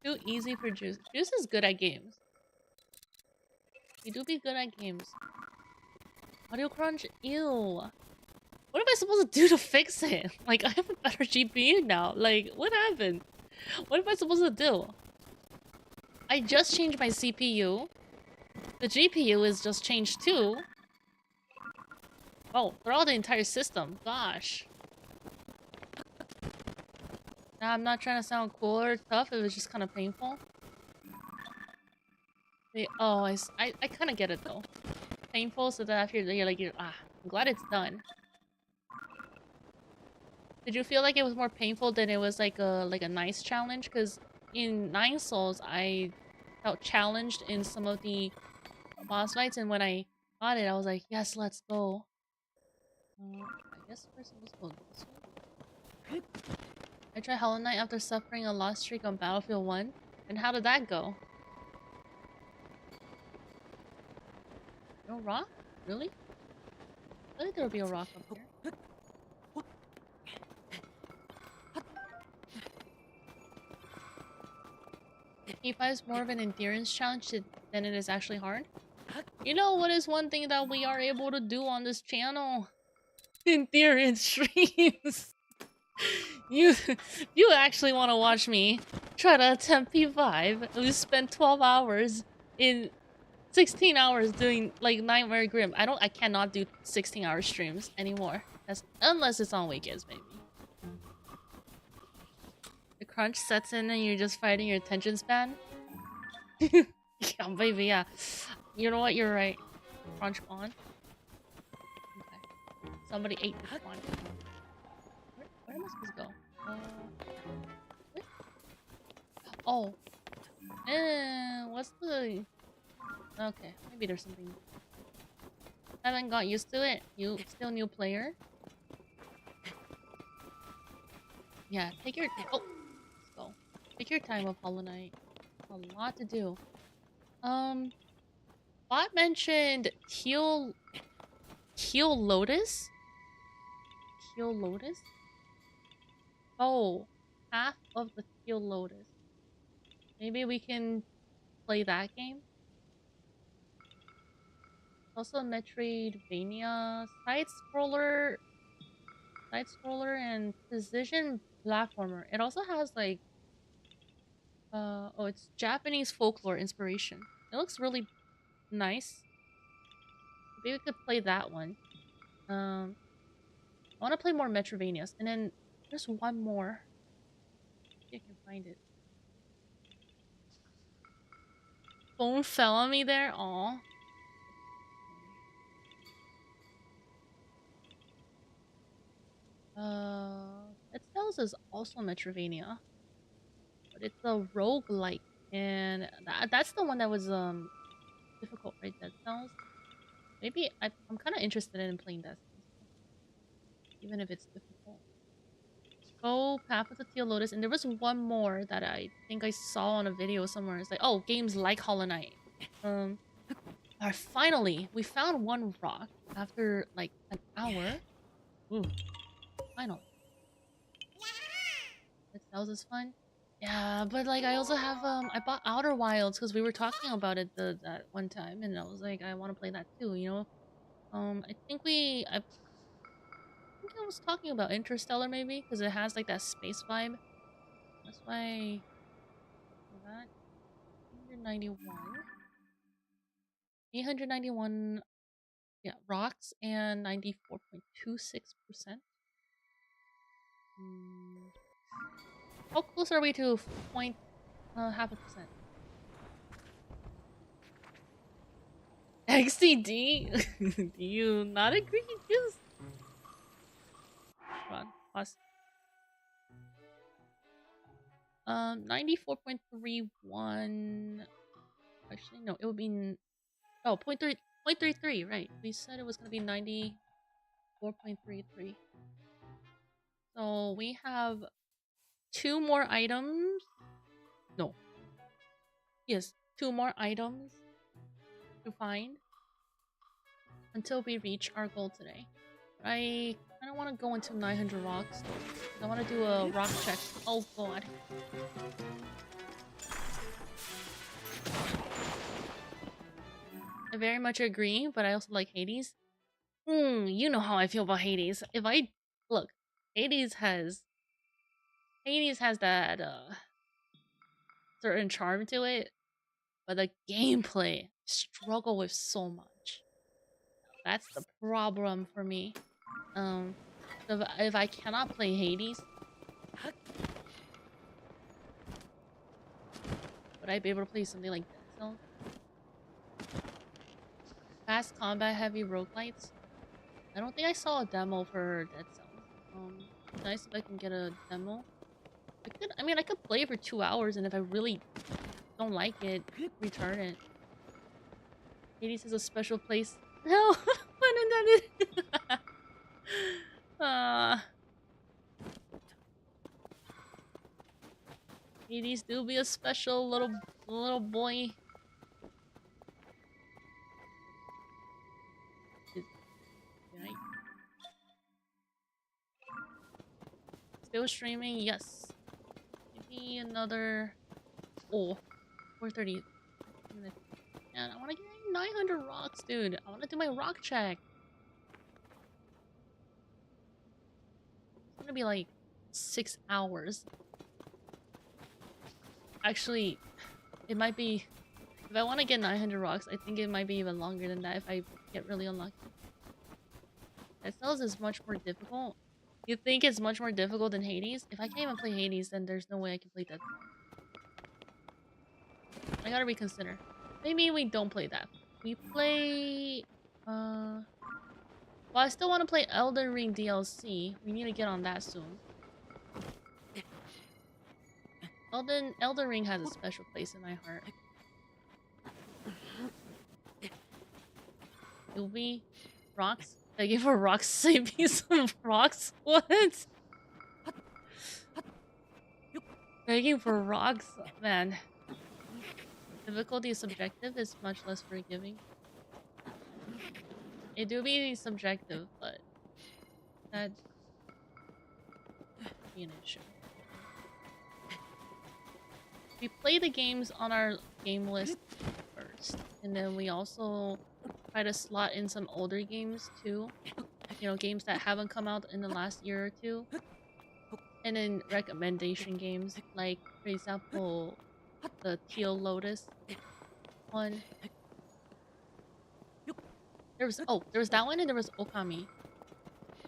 Too easy for Juice. Juice is good at games. We do be good at games. Audio crunch? Ew. What am I supposed to do to fix it? Like, I have a better GPU now. Like, what happened? What am I supposed to do? I just changed my CPU. The GPU is just changed too. Oh, throughout the entire system. Gosh. Now, I'm not trying to sound cool or tough. It was just kind of painful. Oh, I kind of get it though. Painful, so that after you're like, I'm glad it's done. Did you feel like it was more painful than it was like a nice challenge? Because in 9 Souls, I felt challenged in some of the boss fights, and when I got it, I was like, yes, let's go. I guess we're supposed to go this way. I tried Hollow Knight after suffering a lost streak on Battlefield 1. And how did that go? No rock? Really? I think there would be a rock up here. P5 is more of an endurance challenge than it is actually hard. You know what is one thing that we are able to do on this channel? Endurance streams. You actually want to watch me try to attempt P5. We spent 12 hours in 16 hours doing like Nightmare Grim. I cannot do 16-hour streams anymore. Unless it's on weekends, maybe. The crunch sets in and you're just fighting your attention span. Yeah, baby, yeah. You know what? You're right. Crunch on. Okay. Somebody ate this one. Where am I supposed to go? What? Oh. What's the... Okay, maybe there's something. Haven't got used to it. You still new player. Yeah, take your... Oh! Let's go. Take your time with Hollow Knight. A lot to do. Bot mentioned Teal Lotus? Teal Lotus? Oh, half of the Teal Lotus. Maybe we can play that game? Also Metroidvania, side-scroller and precision platformer. It also has like oh, it's Japanese folklore inspiration. It looks really nice. Maybe we could play that one. I want to play more Metroidvanias, and then there's one more. See if I can find it. Phone fell on me there. Aw. Dead Cells is also Metroidvania, but it's a roguelike, and that's the one that was difficult, right? Dead Cells. Maybe I'm kind of interested in playing that, even if it's difficult. Go Path of the Teal Lotus, and there was one more that I think I saw on a video somewhere. It's like, oh, games like Hollow Knight. Finally, we found one rock after like an hour. Ooh, finally. That was fun. Yeah, but like I also have I bought Outer Wilds because we were talking about it that one time, and I was like I want to play that too. You know, I think I was talking about Interstellar maybe because it has like that space vibe. That's why that 891, 891, yeah, rocks and 94.26%. Mm. How close are we to point half a percent? XCD? Do you not agree? Just hold on, pause. 94.31. Actually, no, it would be oh, 0.33, right. We said it was gonna be 94.33. So we have 2 more items. No. Yes, 2 more items to find until we reach our goal today. I don't want to go into 900 rocks. I want to do a rock check. Oh god. I very much agree, but I also like Hades. You know how I feel about Hades. If I look, Hades has that certain charm to it, but the gameplay I struggle with so much. That's the problem for me. So if I cannot play Hades, would I be able to play something like Dead Cells? Fast combat heavy roguelites? I don't think I saw a demo for Dead Cells. Nice if I can get a demo. I could play for 2 hours, and if I really don't like it, return it. Hades is a special place. No, unintended. Hades do be a special little boy. Right? Still streaming? Yes. Maybe another 4:30 minutes. And I want to get 900 rocks, dude. I want to do my rock check. It's gonna be like 6 hours. Actually, it might be. If I want to get 900 rocks, I think it might be even longer than that if I get really unlucky. Dead Cells is much more difficult. You think it's much more difficult than Hades? If I can't even play Hades, then there's no way I can play Dead Cells. I gotta reconsider. Maybe we don't play that. We play... Well, I still want to play Elden Ring DLC. We need to get on that soon. Elden Ring has a special place in my heart. Yuppi, rocks? Begging for rocks, save me some rocks? What? Begging for rocks? Man. Difficulty is subjective, is much less forgiving. It do be subjective, but that'd be an issue. We play the games on our game list first, and then we also try to slot in some older games too. You know, games that haven't come out in the last year or two. And then recommendation games, like, for example, the Teal Lotus one. There was that one, and there was Okami.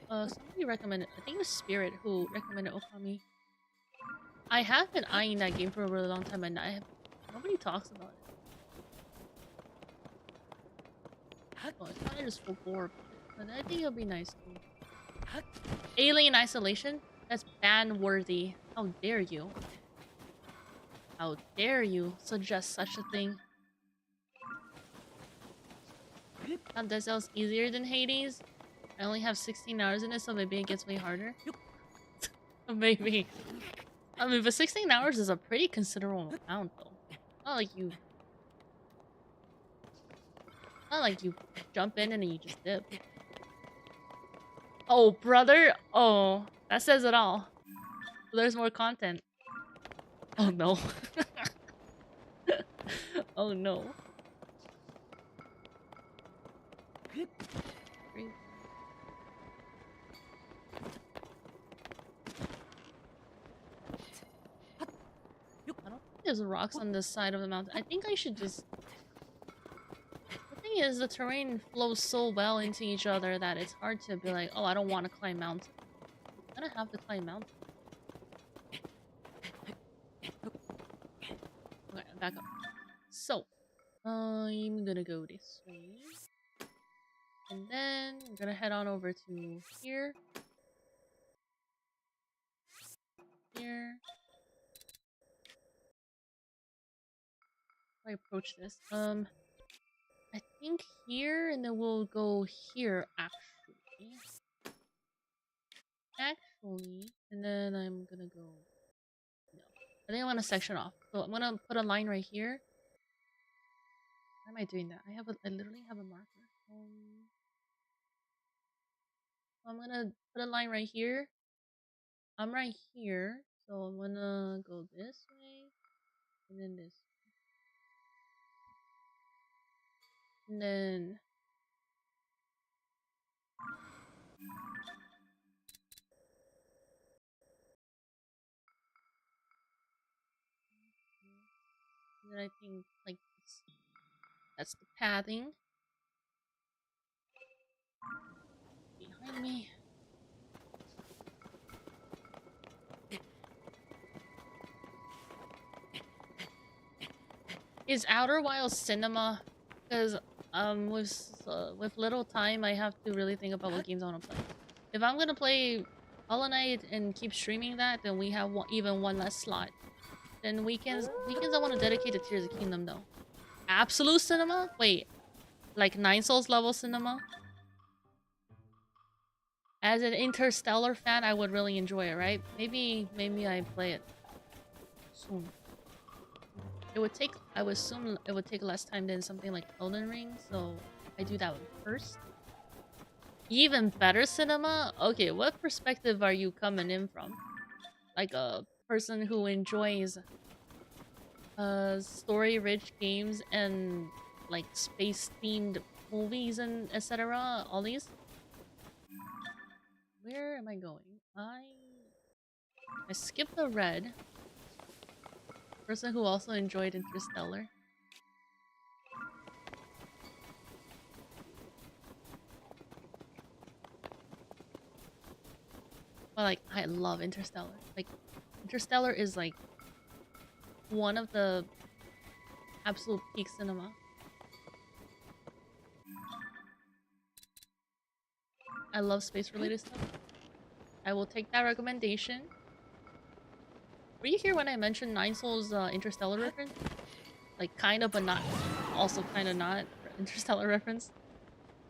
Somebody recommended, I think it was Spirit who recommended Okami. I have been eyeing that game for a really long time, and nobody talks about it. Oh, it's kind of just full bore, but I think it'll be nice too. Alien Isolation? That's ban-worthy. How dare you? How dare you suggest such a thing? Dead Cells easier than Hades? I only have 16 hours in it, so maybe it gets way harder. Maybe. I mean, but 16 hours is a pretty considerable amount, though. Not like you jump in and then you just dip. Oh, brother. Oh, that says it all. There's more content. Oh no. Oh no. I don't think there's rocks on this side of the mountain. I think I should just... The thing is, the terrain flows so well into each other that it's hard to be like, oh, I don't want to climb mountain. I'm gonna have to climb mountain. Okay, back up. So, I'm gonna go this way. And then I'm gonna head on over to here. Here. I approach this. I think here, and then we'll go here, actually. And then I'm gonna go... No. I think I want to section off. So I'm gonna put a line right here. Why am I doing that? I literally have a marker. I'm gonna put a line right here. I'm right here, so I'm gonna go this way, and then this way. And then... And then I think, like, this. That's the pathing. Behind me. Is Outer Wilds cinema? Because with little time, I have to really think about what games I want to play. If I'm gonna play Hollow Knight and keep streaming that, then we have even one less slot. Then weekends I want to dedicate to Tears of the Kingdom though. Absolute cinema? Wait, like 9 Souls level cinema? As an Interstellar fan, I would really enjoy it, right? Maybe I play it soon. It would take, I would assume it would take less time than something like Elden Ring, so I do that one first. Even better cinema? Okay, what perspective are you coming in from? Like a person who enjoys story-rich games and like space-themed movies and etc. All these? Where am I going? I skipped the red. Person who also enjoyed Interstellar. But like, I love Interstellar. Like, Interstellar is like one of the absolute peak cinema. I love space-related stuff. I will take that recommendation. Were you here when I mentioned 9 Souls Interstellar reference? Like, kind of, but not. Also, kind of not. Interstellar reference.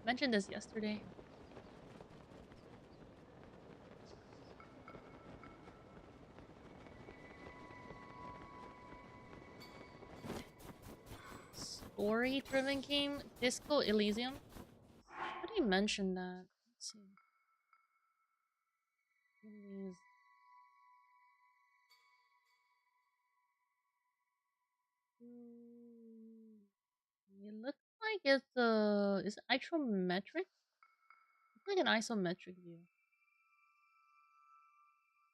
I mentioned this yesterday. Story-driven game? Disco Elysium? How do you mention that? Let's see. It looks like it's is it isometric? It's like an isometric view.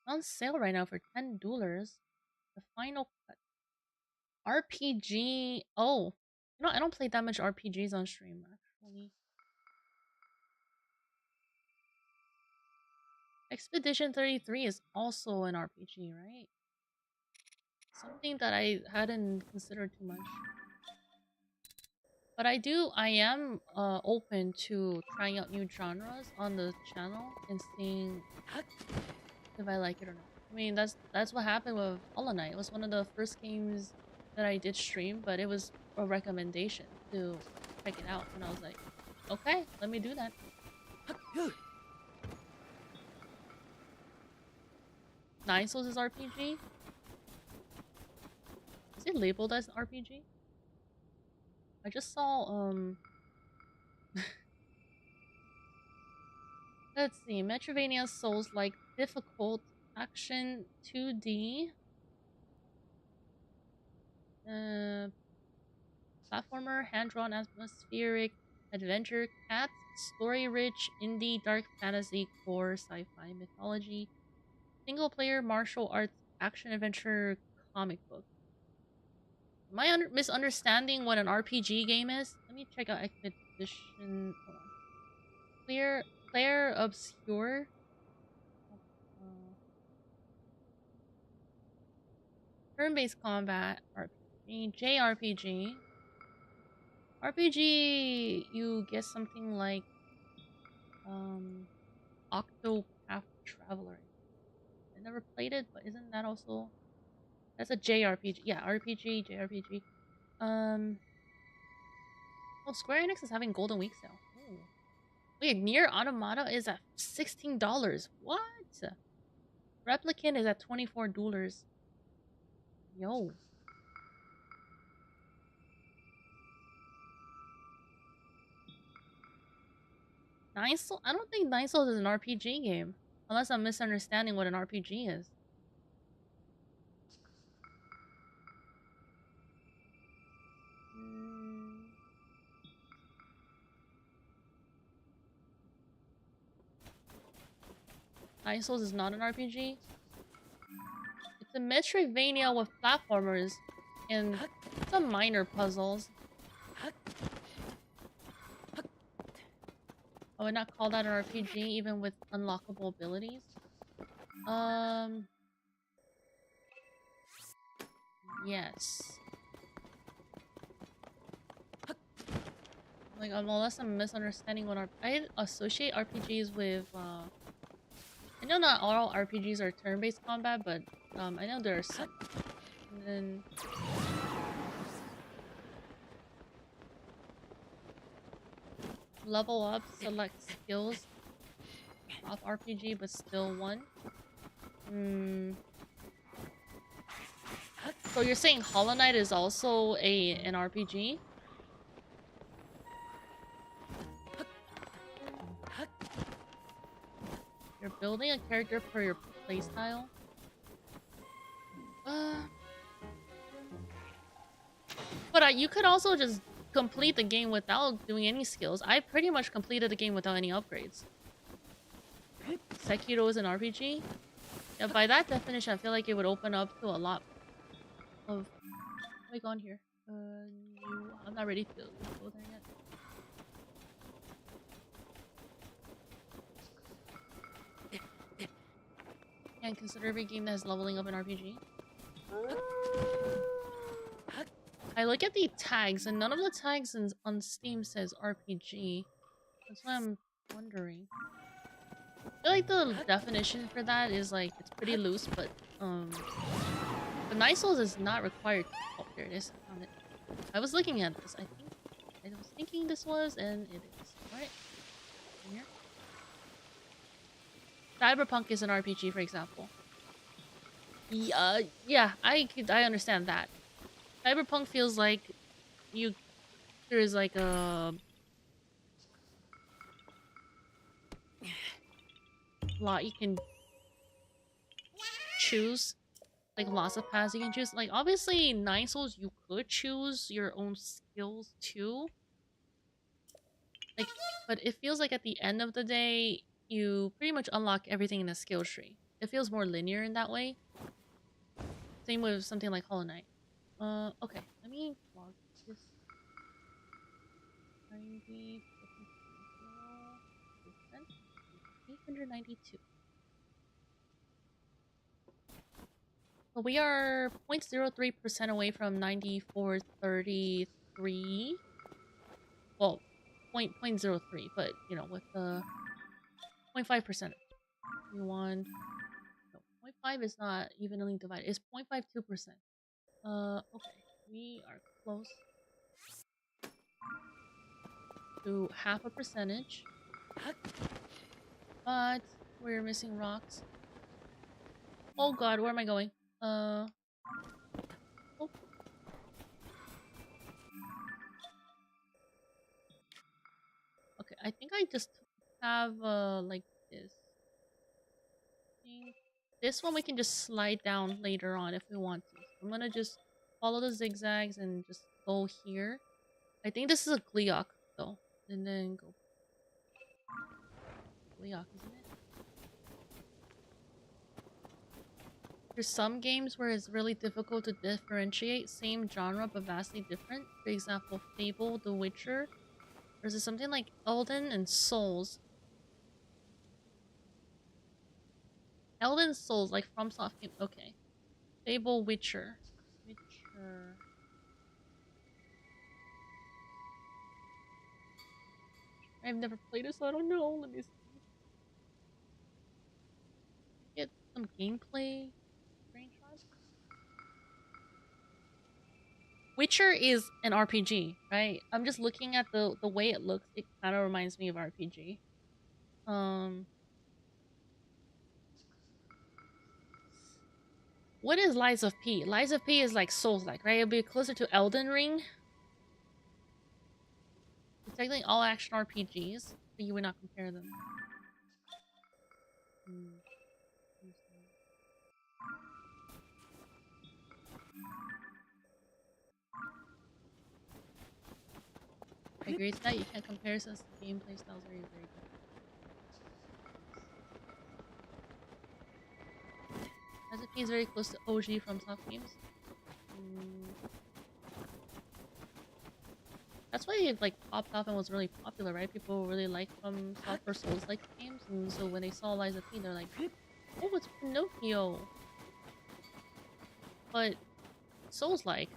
On sale right now for $10. The final cut. RPG. Oh, you know, I don't play that much RPGs on stream actually. Expedition 33 is also an RPG, right? Something that I hadn't considered too much. But I am open to trying out new genres on the channel and seeing if I like it or not. I mean, that's what happened with Hollow Knight. It was one of the first games that I did stream, but it was a recommendation to check it out, and I was like, okay, let me do that. Nine Souls is RPG? Is it labeled as RPG? I just saw, let's see, Metroidvania Souls-like difficult action 2D. Platformer, hand-drawn atmospheric adventure, cat, story-rich, indie, dark fantasy, core, sci-fi, mythology, single-player, martial arts, action-adventure, comic book. Am I misunderstanding what an RPG game is? Let me check out Expedition. Hold on. Player obscure. Turn-based combat, RPG, JRPG. RPG, you get something like Octopath Traveler. I never played it, but isn't that also that's a JRPG? Yeah, RPG, JRPG. Oh, Square Enix is having Golden Week sale. Ooh. Wait, Nier Automata is at $16. What? Replicant is at $24. Yo. Nine Souls? I don't think Nine Souls is an RPG game. Unless I'm misunderstanding what an RPG is. Nine Souls is not an RPG. It's a Metroidvania with platformers and some minor puzzles. I would not call that an RPG, even with unlockable abilities. Yes. Like, unless I'm misunderstanding what I associate RPGs with, I know not all RPGs are turn-based combat, but, I know there are some. And then... Level up, select skills. Off RPG, but still one. So you're saying Hollow Knight is also an RPG? You're building a character for your playstyle? But you could also just complete the game without doing any skills. I pretty much completed the game without any upgrades. Sekiro is an RPG? Yeah, by that definition, I feel like it would open up to a lot of... How do I go on here? I'm not ready to go there yet. Can't consider every game that has leveling up an RPG. I look at the tags, and none of the tags on Steam says RPG. That's why I'm wondering. I feel like the definition for that is like, it's pretty loose, but the Night Souls is not required. Oh, there it is. I found it. I was looking at this. I was thinking this was, and it is. Alright. Here. Cyberpunk is an RPG, for example. Yeah, I understand that. Cyberpunk feels like there's like a lot you can choose, like lots of paths you can choose. Like obviously Nine Souls you could choose your own skills too. Like, but it feels like at the end of the day you pretty much unlock everything in the skill tree. It feels more linear in that way. Same with something like Hollow Knight. Okay, let me log this. 90, 892. So we are 0.03% away from 9433. Well, 0.03, but you know, with the 0.5%. We want no, 0.5 is not evenly divided. It's 0.52%. Okay, we are close to half a percentage, but we're missing rocks. Oh god, where am I going? Oh. Okay, I think I just have like this. This one we can just slide down later on if we want to. So I'm gonna just follow the zigzags and just go here. I think this is a Gleok though. And then go Gleok, isn't it? There's some games where it's really difficult to differentiate same genre but vastly different. For example, Fable, The Witcher, versus something like Elden and Souls. Elden Souls, like FromSoft game. Okay. Fable, Witcher. Witcher. I've never played it, so I don't know. Let me see. Get some gameplay screenshots. Witcher is an RPG, right? I'm just looking at the way it looks. It kind of reminds me of RPG. What is Lies of P? Lies of P is like Souls-like, right? It'll be closer to Elden Ring. It's technically all action RPGs, but you would not compare them. I agree with that. You can't compare since the gameplay styles are very different. Lies of P is very close to OG from soft games. That's why it like popped off and was really popular, right? People really like soft or Souls-like games, and so when they saw Lies of P, they're like, "Oh, it's Pinocchio," but Souls-like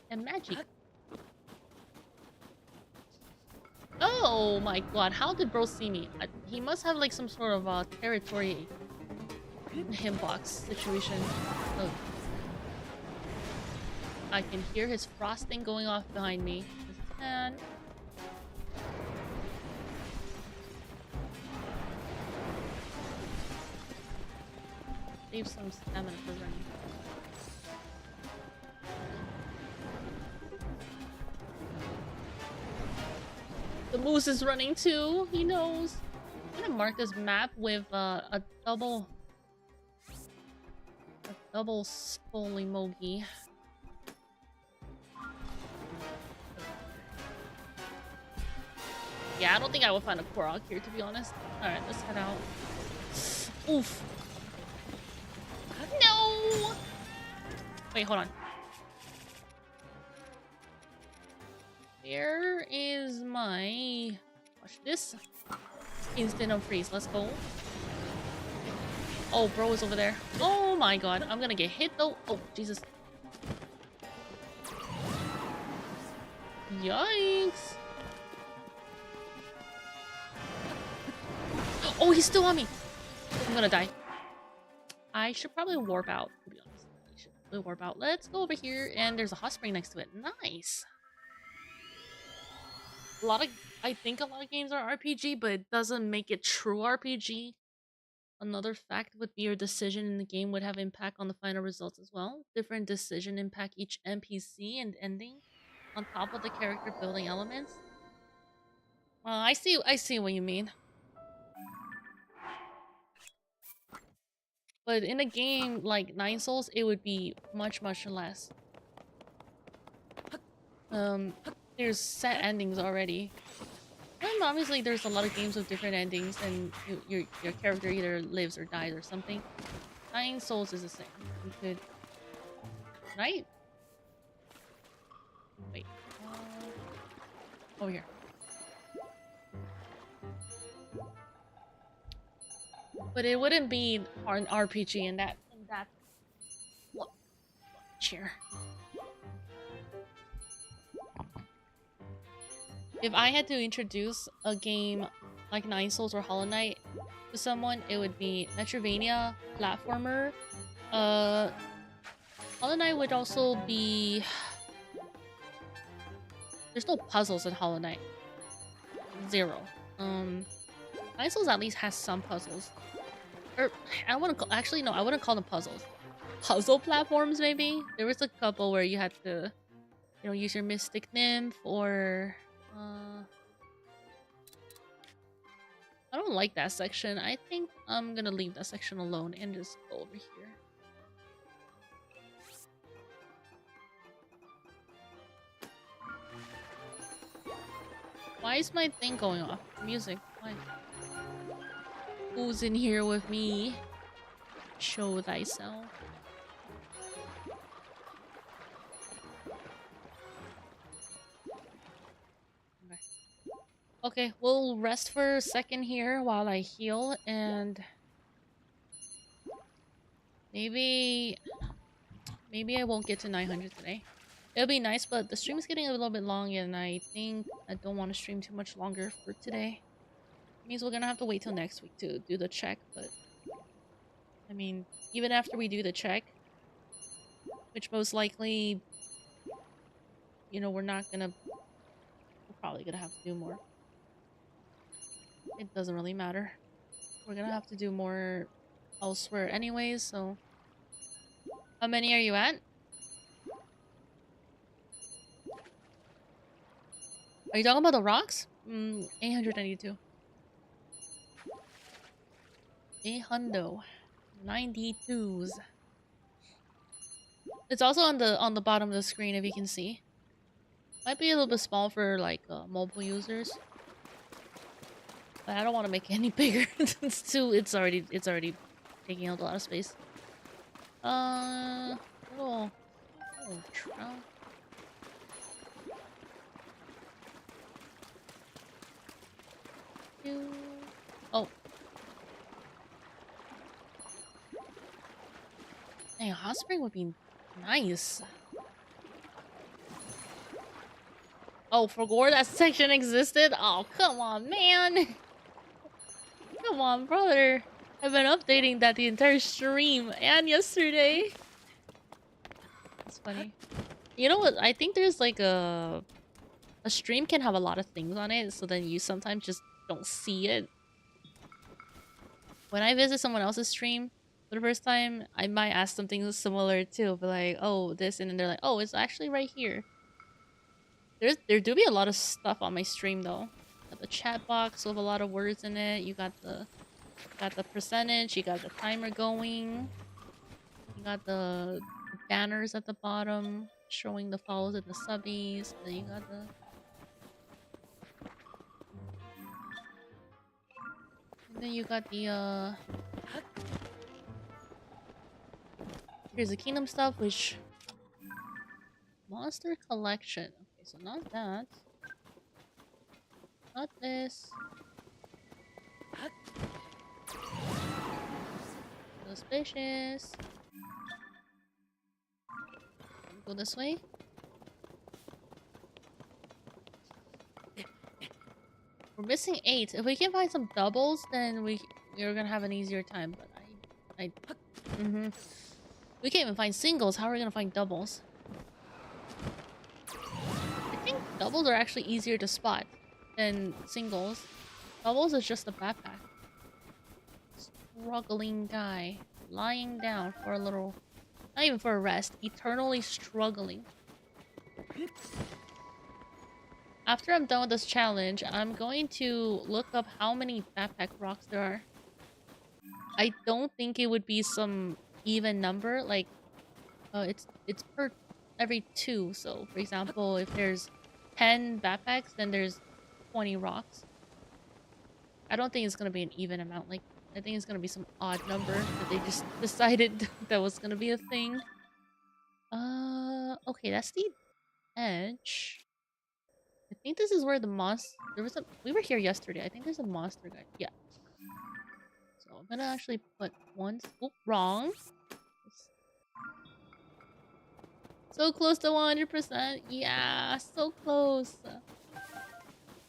and magic. Oh my god! How did bro see me? He must have like some sort of territory hitbox situation. Oh. I can hear his frosting going off behind me. His hand. Save some stamina for running. The moose is running too. He knows. I'm gonna mark this map with a double spoly-mogi. Yeah, I don't think I will find a Korok here, to be honest. Alright, let's head out. Oof. No! Wait, hold on. Where is my... Watch this. Instant unfreeze. Let's go. Oh, bro is over there. Oh my god. I'm gonna get hit though. Oh, Jesus. Yikes. Oh, he's still on me. I'm gonna die. I should probably warp out, to be honest. I should probably warp out. Let's go over here, and there's a hot spring next to it. Nice. I think a lot of games are RPG, but it doesn't make it true RPG. Another fact would be your decision in the game would have impact on the final results as well. Different decision impact each NPC and ending, on top of the character building elements. I see what you mean. But in a game like Nine Souls, it would be much less. There's set endings already. And obviously there's a lot of games with different endings and your character either lives or dies or something. Nine Souls is the same. You could... Right? Wait. Over here. But it wouldn't be an RPG in that chair. If I had to introduce a game like Nine Souls or Hollow Knight to someone, it would be Metroidvania, platformer. Hollow Knight would also be... There's no puzzles in Hollow Knight. Zero. Nine Souls at least has some puzzles. Or, I don't want to call... Actually, no, I wouldn't call them puzzles. Puzzle platforms, maybe? There was a couple where you had to, you know, use your Mystic Nymph or... I don't like that section. I think I'm gonna leave that section alone and just go over here. Why is my thing going off? Music. Why? Who's in here with me? Show thyself. Okay, we'll rest for a second here while I heal, and maybe I won't get to 900 today. It'll be nice, but the stream is getting a little bit long, and I think I don't want to stream too much longer for today. It means we're gonna have to wait till next week to do the check, but I mean, even after we do the check, which most likely, you know, we're probably gonna have to do more. It doesn't really matter. We're gonna have to do more elsewhere anyways, so... How many are you at? Are you talking about the rocks? 892. 892s. It's also on the bottom of the screen if you can see. Might be a little bit small for like mobile users. But I don't want to make it any bigger. It's already taking up a lot of space. Little trout. Oh. Hey, a hot spring would be nice. Oh, forgot that section existed? Oh, come on, man. Come on, brother. I've been updating that the entire stream and yesterday. That's funny. You know what? I think there's like a stream can have a lot of things on it, so then you sometimes just don't see it. When I visit someone else's stream for the first time, I might ask something similar too, but like, oh, this, and then they're like, oh, it's actually right here. There do be a lot of stuff on my stream though. Got the chat box with a lot of words in it. You got the percentage. You got the timer going. You got the banners at the bottom showing the follows and the subbies. Then you got the... And then you got the here's the kingdom stuff, which... Monster collection. Okay, so not that. Not this. Suspicious. Go this way. We're missing 8. If we can find some doubles, then we're gonna have an easier time. But we can't even find singles. How are we gonna find doubles? I think doubles are actually easier to spot than singles. Doubles is just a backpack. Struggling guy. Lying down for a little... Not even for a rest. Eternally struggling. After I'm done with this challenge, I'm going to look up how many backpack rocks there are. I don't think it would be some even number. Like, it's per every 2. So, for example, if there's 10 backpacks, then there's 20 rocks. I don't think it's gonna be an even amount. Like, I think it's gonna be some odd number that they just decided that was gonna be a thing. Okay, that's the edge. I think this is where the monster... We were here yesterday. I think there's a monster guy. Yeah. So I'm gonna actually put one... Oh, wrong. So close to 100%. Yeah, so close.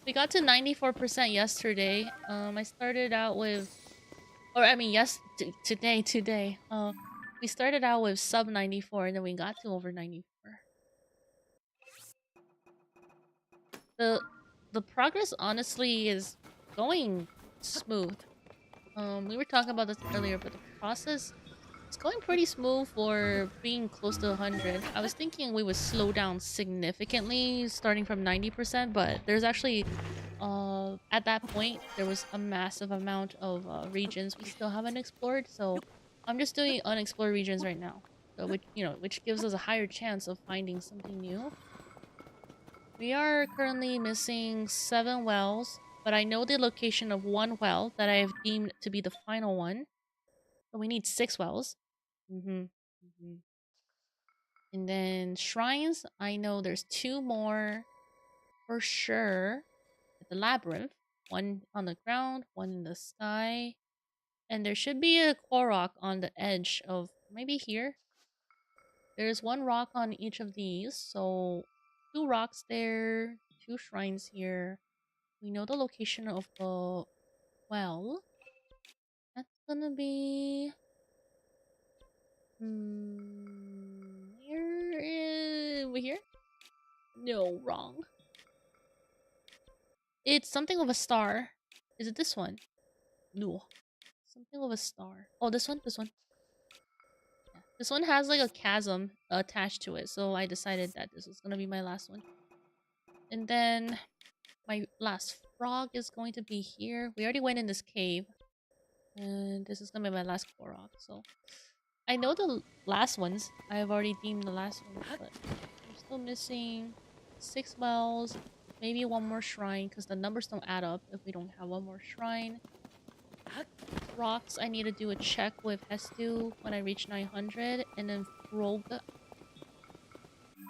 We got to 94% yesterday. I started out with... Or, I mean, today. We started out with sub 94, and then we got to over 94. The progress, honestly, is going smooth. We were talking about this earlier, but the process is going pretty smooth for being close to 100. I was thinking we would slow down significantly, starting from 90%, but there's actually... at that point, there was a massive amount of regions we still haven't explored, so I'm just doing unexplored regions right now, so which gives us a higher chance of finding something new. We are currently missing 7 wells, but I know the location of 1 well that I have deemed to be the final one. So we need 6 wells. And then shrines, I know there's 2 more for sure at the labyrinth. 1 on the ground, 1 in the sky. And there should be a Korok on the edge of maybe here. There's 1 rock on each of these, so 2 rocks there, 2 shrines here. We know the location of the well. That's gonna be here is we here? No, wrong. It's something with a star. Is it this one? No. Something with a star. Oh, this one? This one. Yeah. This one has like a chasm attached to it, so I decided that this was gonna be my last one. And then my last frog is going to be here. We already went in this cave. And this is gonna be my last Korok, so I know the last ones. I have already deemed the last ones, but we're still missing 6 wells, maybe 1 more shrine, because the numbers don't add up if we don't have 1 more shrine. Rocks, I need to do a check with Hestu when I reach 900, and then Frog.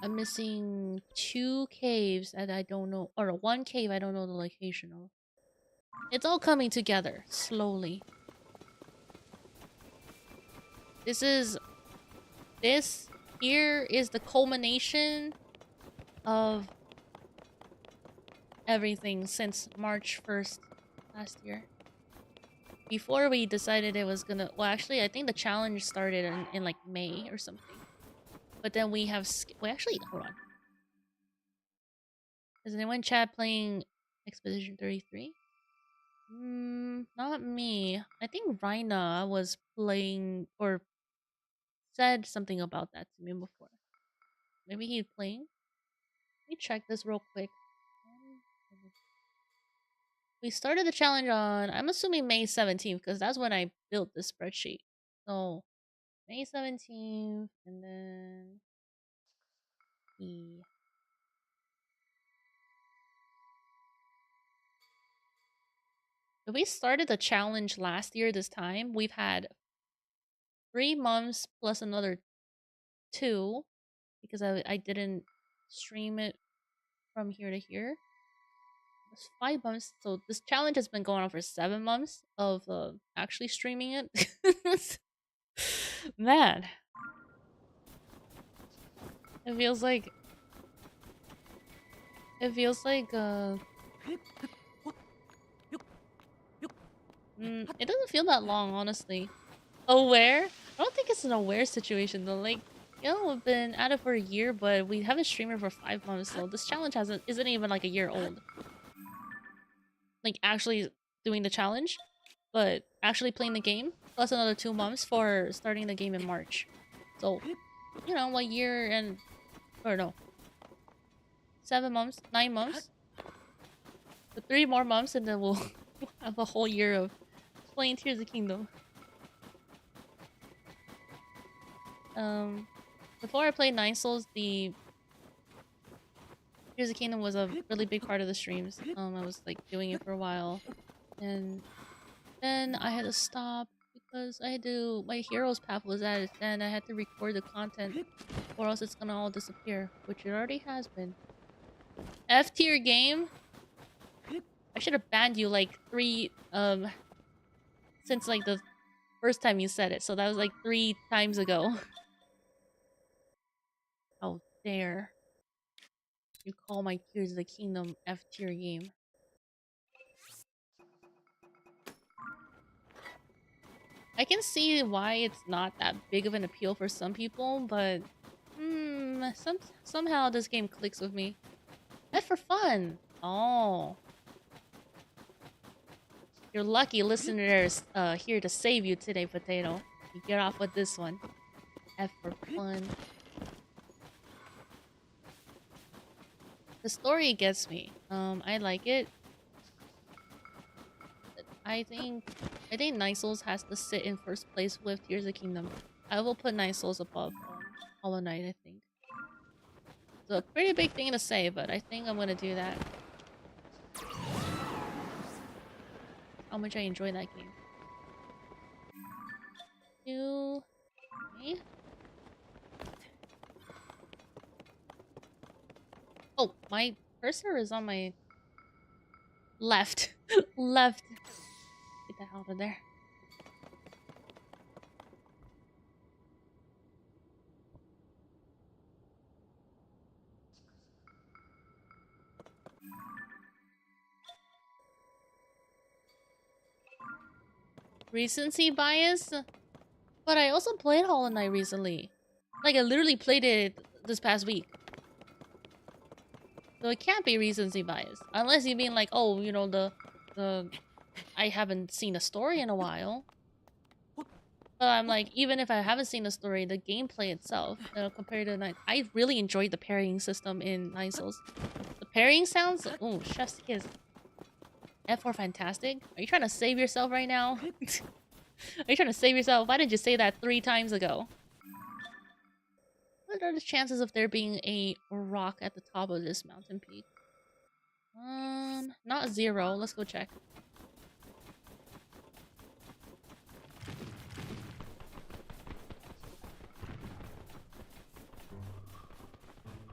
I'm missing 2 caves that I don't know, or 1 cave I don't know the location of. It's all coming together, slowly. This here is the culmination of everything since March 1st last year. Before we decided it was gonna... Well, actually, I think the challenge started in like May or something. But then we have... Wait, actually, hold on. Is anyone in chat playing Expedition 33? Not me. I think Rhina was playing or said something about that to me before. Maybe he's playing? Let me check this real quick. We started the challenge on, I'm assuming May 17th, because that's when I built this spreadsheet. So, May 17th, and then... If we started the challenge last year this time, we've had 3 months plus another 2, because I didn't stream it from here to here. It's 5 months, so this challenge has been going on for 7 months of actually streaming it. Man, it feels like it doesn't feel that long, honestly. Aware? I don't think it's an aware situation though. Like, you know, we've been at it for a year, but we haven't streamed it for 5 months, so this challenge isn't even like a year old. Like actually doing the challenge, but actually playing the game, plus another 2 months for starting the game in March. So, you know, a year and... or no. 7 months, 9 months. So 3 more months and then we'll have a whole year of playing Tears of the Kingdom. Before I played Nine Souls, the Tears of the Kingdom was a really big part of the streams. I was like doing it for a while, and then I had to stop because I had to... my hero's path was at its end. I had to record the content, or else it's gonna all disappear, which it already has been. F tier game. I should have banned you like 3 since like the first time you said it, so that was like 3 times ago. How dare you call my Tears of the Kingdom F tier game? I can see why it's not that big of an appeal for some people, but somehow this game clicks with me. F for fun. Oh, your lucky listeners here to save you today, Potato. You get off with this one. F for fun. The story gets me. I like it. I think Nine Souls has to sit in first place with Tears of the Kingdom. I will put Nine Souls above Hollow Knight, I think. It's a pretty big thing to say, but I think I'm gonna do that. How much I enjoy that game. Okay. Oh, my cursor is on my left. Left. Get the hell out of there. Recency bias? But I also played Hollow Knight recently. Like, I literally played it this past week. So it can't be recency bias. Unless you mean like, oh, you know, the I haven't seen a story in a while. But I'm like, even if I haven't seen a story, the gameplay itself, compared to Night, I really enjoyed the parrying system in Nine Souls. The parrying sounds, oh, chef's kiss. F4 fantastic. Are you trying to save yourself right now? Are you trying to save yourself? Why did you say that 3 times ago? What are the chances of there being a rock at the top of this mountain peak? Not 0. Let's go check.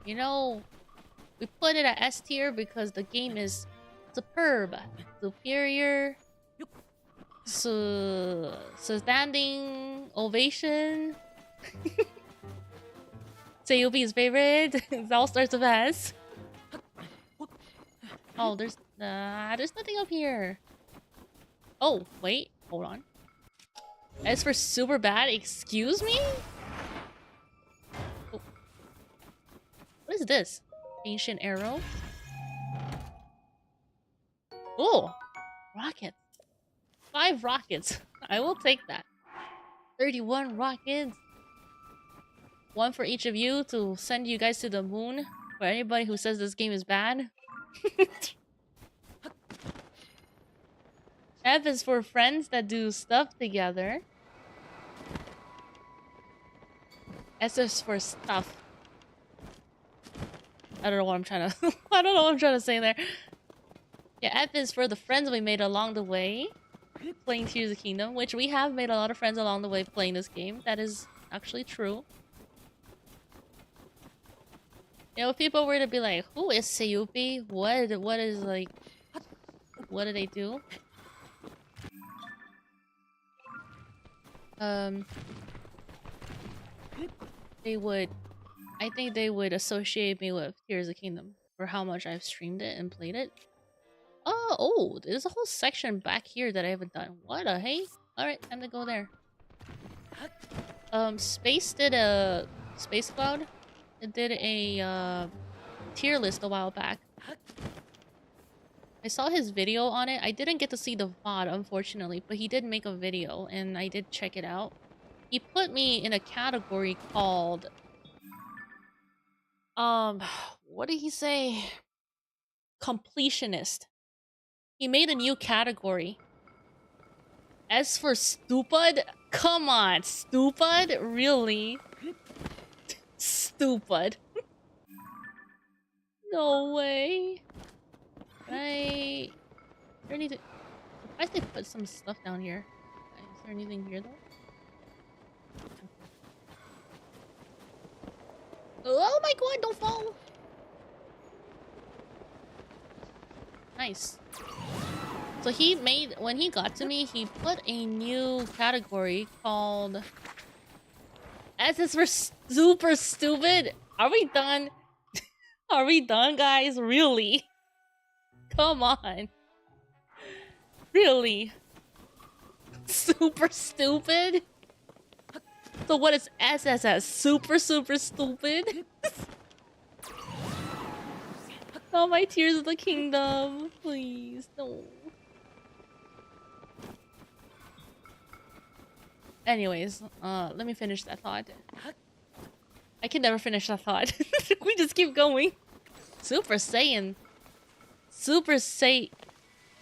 You know, we put it at S tier because the game is superb, superior, standing ovation. Seyuppi's favorite. It all starts with S. Oh, there's nothing up here. Oh, wait, hold on. S for super bad. Excuse me. Oh. What is this? Ancient arrow. Oh, rockets. 5 rockets. I will take that. 31 rockets. 1 for each of you to send you guys to the moon. For anybody who says this game is bad. F is for friends that do stuff together. S is for stuff. I don't know what I'm trying to I don't know what I'm trying to say there. Yeah, F is for the friends we made along the way playing Tears of the Kingdom, which we have made a lot of friends along the way playing this game. That is actually true. You know, if people were to be like, who is Seyuppi? What is like, what do they do? They would, I think they would associate me with Tears of the Kingdom for how much I've streamed it and played it. Oh, there's a whole section back here that I haven't done. What a hey? Alright, time to go there. Space did a Space Cloud. It did a tier list a while back. I saw his video on it. I didn't get to see the VOD, unfortunately, but he did make a video and I did check it out. He put me in a category called what did he say? Completionist. He made a new category. As for stupid, come on, stupid? Really? Stupid. No way. Right. Is there anything? I think they put some stuff down here. Is there anything here though? Oh my god, don't fall! Nice. So he made, when he got to me, he put a new category called S is for super stupid. Are we done? Are we done, guys? Really? Come on. Really? Super stupid? So what is SSS? Super stupid? Oh, my Tears of the Kingdom. Please, no. Anyways, let me finish that thought. I can never finish that thought. We just keep going. Super Saiyan. Super Say...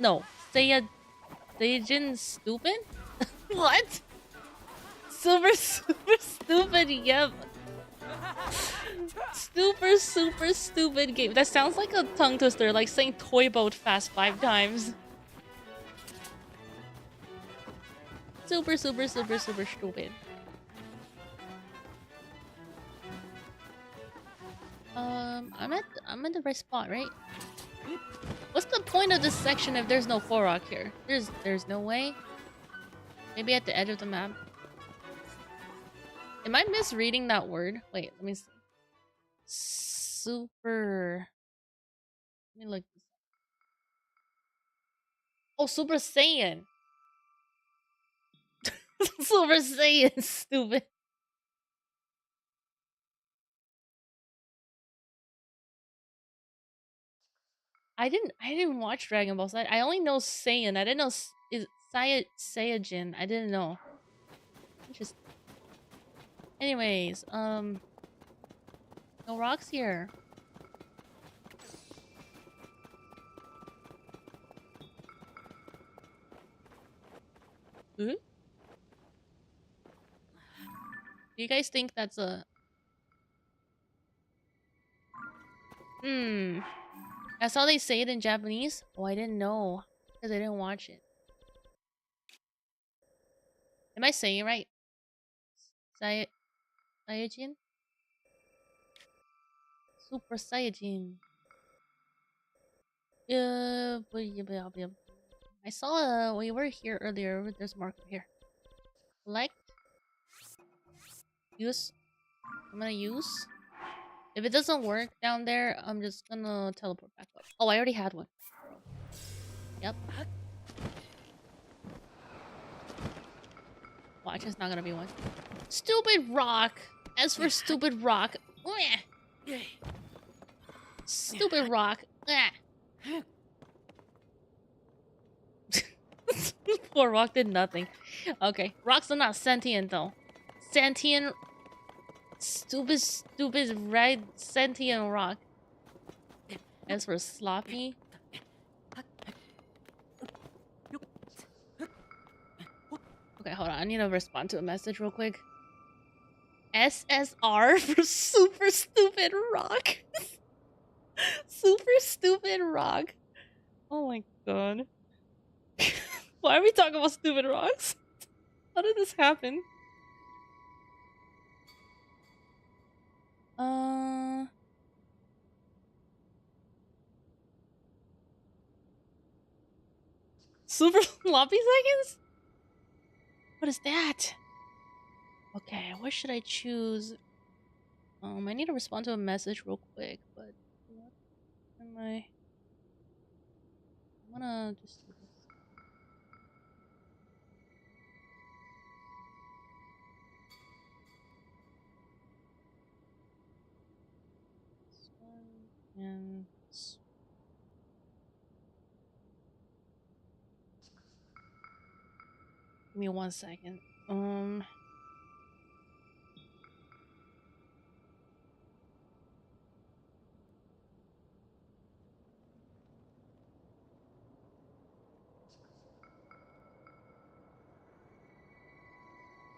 No. Saiyajin stupid? What? Super stupid, yep. Super, super stupid game. That sounds like a tongue twister, like saying toy boat fast 5 times. Super, super, super, super stupid. I'm at the right spot, right? What's the point of this section if there's no Forok here? There's no way. Maybe at the edge of the map. Am I misreading that word? Wait, let me see. Super. Let me look this up. Oh, Super Saiyan. Super Saiyan, stupid. I didn't watch Dragon Ball Z. I only know Saiyan. I didn't know is Saiyajin. I didn't know. Interesting. Anyways, no rocks here. Do you guys think that's a... That's how they say it in Japanese? Oh, I didn't know. Because I didn't watch it. Am I saying it right? Saiyajin? Super Saiyajin. I saw we were here earlier. There's a marker here. Select. Use. I'm gonna use. If it doesn't work down there, I'm just gonna teleport back up. Oh, I already had one. Yep. Watch, it's not gonna be one. Stupid rock! As for stupid rock. Stupid rock. Poor rock did nothing. Okay. Rocks are not sentient though. Sentient... Stupid red sentient rock. As for sloppy... Okay, hold on. I need to respond to a message real quick. SSR for super stupid rock. Super stupid rock. Oh my god. Why are we talking about stupid rocks? How did this happen? Super floppy seconds? What is that? Okay, what should I choose? I need to respond to a message real quick, but what am I... I'm gonna just do this. This one and this. Give me 1 second.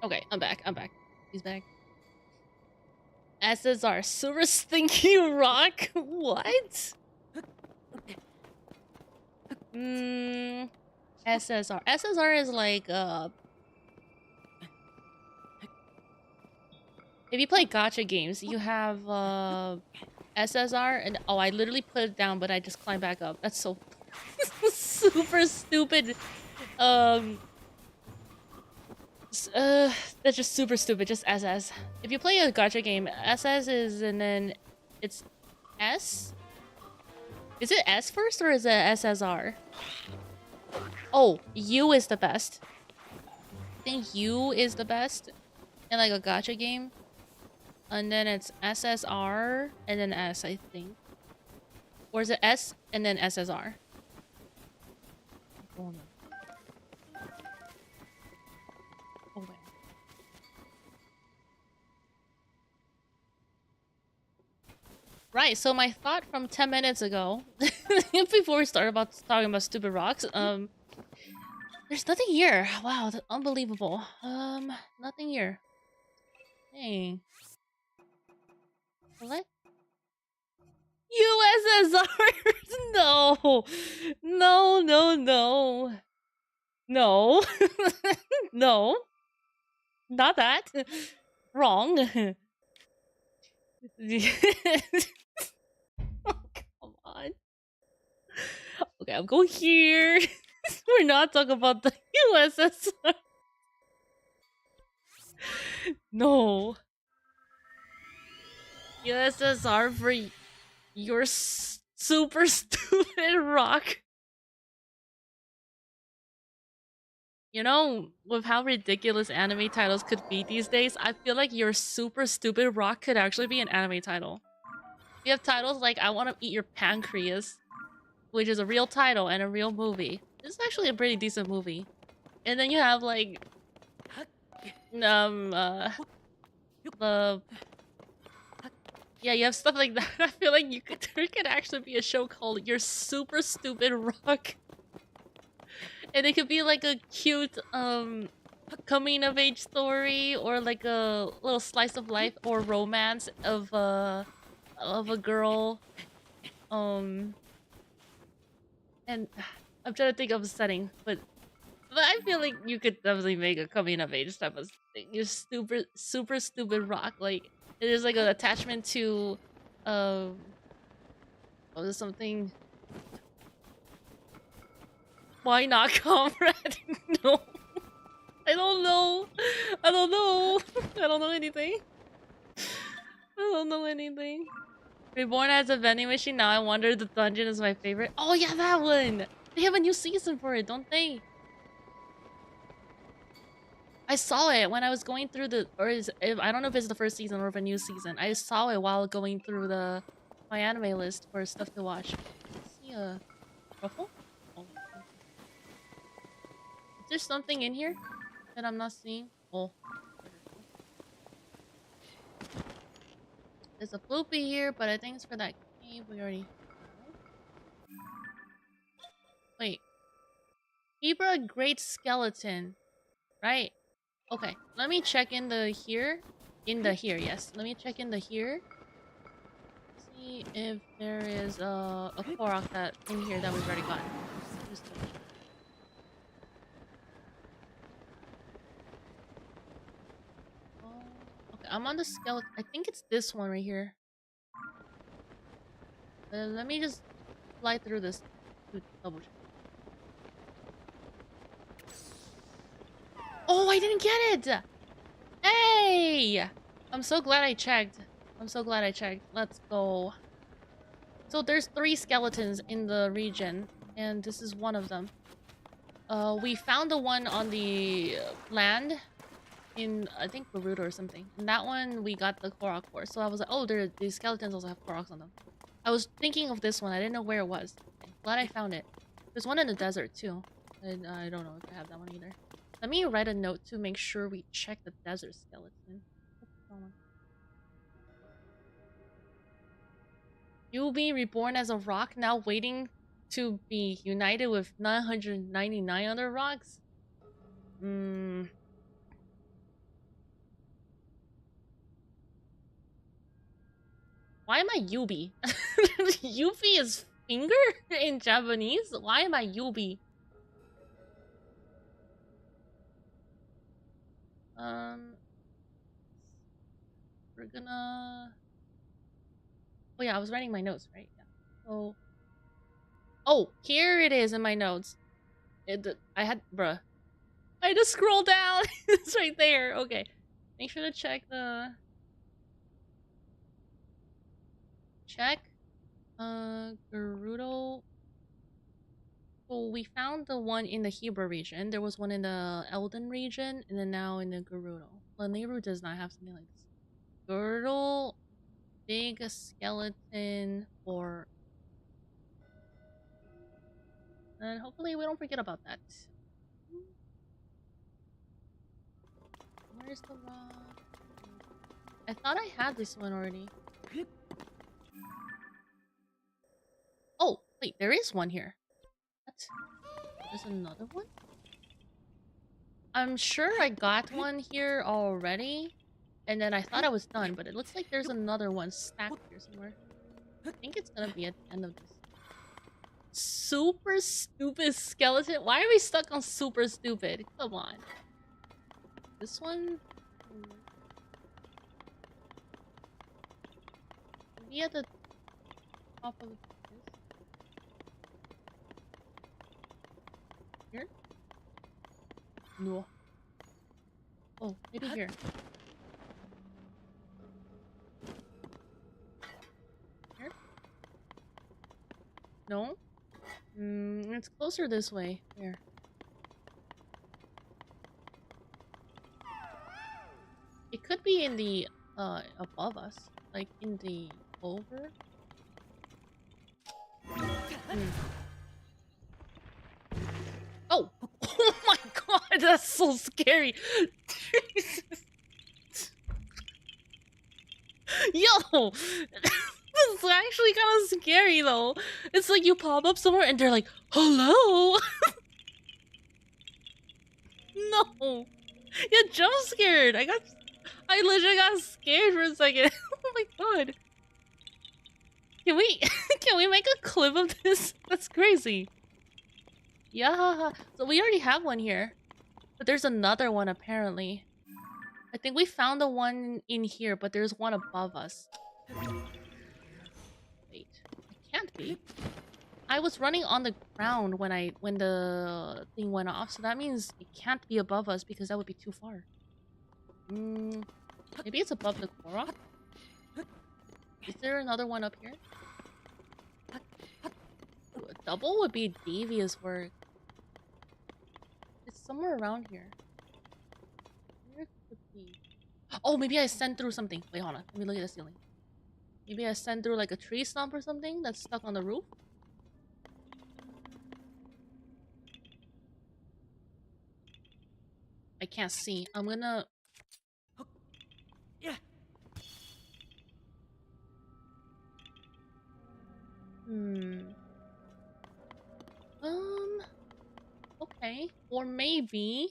Okay, I'm back. He's back. SSR, super stinky rock? What? SSR. SSR is like, if you play gacha games, you have, SSR, and oh, I literally put it down, but I just climbed back up. That's so super stupid. That's just super stupid. Just SS. If you play a gacha game, SS is, and then it's S. Is it S first or is it SSR? Oh, U is the best. I think U is the best in like a gacha game. And then it's SSR and then S, I think. Or is it S and then SSR? Oh, man. Right, so my thought from 10 minutes ago, before we started talking about stupid rocks, there's nothing here. Wow, that's unbelievable. Nothing here. Dang. What? USSRs? No. No, no, no. No. No. Not that. Wrong. Oh, come on. Okay, I'm going here. We're not talking about the USSR. No. USSR for your super stupid rock. You know, with how ridiculous anime titles could be these days, I feel like your super stupid rock could actually be an anime title. You have titles like I Want to Eat Your Pancreas, which is a real title and a real movie. This is actually a pretty decent movie. And then you have like yeah, you have stuff like that. I feel like there could actually be a show called Your Super Stupid Rock. And it could be like a cute coming of age story, or like a little slice of life or romance of a girl. And I'm trying to think of a setting, but I feel like you could definitely make a coming of age type of thing. Your super stupid rock, like it is like an attachment to something. Why not, comrade? No. I don't know. I don't know. I don't know anything. I don't know anything. Reborn as a vending machine. Now I wonder the dungeon is my favorite. Oh yeah, that one. They have a new season for it, don't they? I saw it when I was going through the, I don't know if it's the first season or if a new season. I saw it while going through my anime list for stuff to watch. Let's see a ruffle. Oh. Is there something in here that I'm not seeing? Oh. There's a floopy here, but I think it's for that cave we already... Wait. Zebra Great Skeleton. Right. Okay. Let me check in the here. Yes. Let me check in the here. See if there is a Korok that in here that we've already gotten. Just double check. Okay, I'm on the skeleton. I think it's this one right here. Let me just fly through this to double check. Oh, I didn't get it! Hey! I'm so glad I checked. Let's go. So there's 3 skeletons in the region, and this is one of them. We found the one on the land in, I think, Naruto or something. And that one we got the Korok for. So I was like, oh, these skeletons also have Koroks on them. I was thinking of this one. I didn't know where it was. Okay, glad I found it. There's one in the desert too. And I don't know if I have that one either. Let me write a note to make sure we check the desert skeleton. You'll be reborn as a rock, now waiting to be united with 999 other rocks? Why am I Yuppi? Yuppi is finger in Japanese? Why am I Yuppi? We're gonna... Oh yeah, I was writing my notes, right? Yeah. So... Oh, here it is in my notes. I had to scroll down. It's right there. Okay. Make sure to check the... Check. Gerudo. So we found the one in the Hebrew region. There was one in the Elden region, and then now in the Gerudo. Laniru does not have something like this. Girdle, big skeleton, or... And hopefully we don't forget about that. Where's the rock? I thought I had this one already. Oh, wait, there is one here. What? There's another one? I'm sure I got one here already. And then I thought I was done, but it looks like there's another one stacked here somewhere. I think it's gonna be at the end of this. Super stupid skeleton? Why are we stuck on super stupid? Come on. This one? Maybe at the top of this? Here? No. Oh, maybe here. Here? No? It's closer this way. Here. It could be in the, above us. Like, in the over? Oh! Oh my god, that's so scary! Jesus. Yo! It's actually kind of scary though. It's like you pop up somewhere and they're like, hello? No! You jump scared! I literally got scared for a second. Oh my god. Can we make a clip of this? That's crazy. Yeah. So we already have one here. But there's another one apparently. I think we found the one in here, but there's one above us. Wait. It can't be. I was running on the ground when the thing went off, so that means it can't be above us because that would be too far. Maybe it's above the Korok? Is there another one up here? Ooh, a double would be devious work. It's somewhere around here. Where could it be? Oh, maybe I sent through something. Wait, hold on. Let me look at the ceiling. Maybe I sent through like a tree stump or something that's stuck on the roof? I can't see. I'm gonna... Yeah. Okay. Or maybe...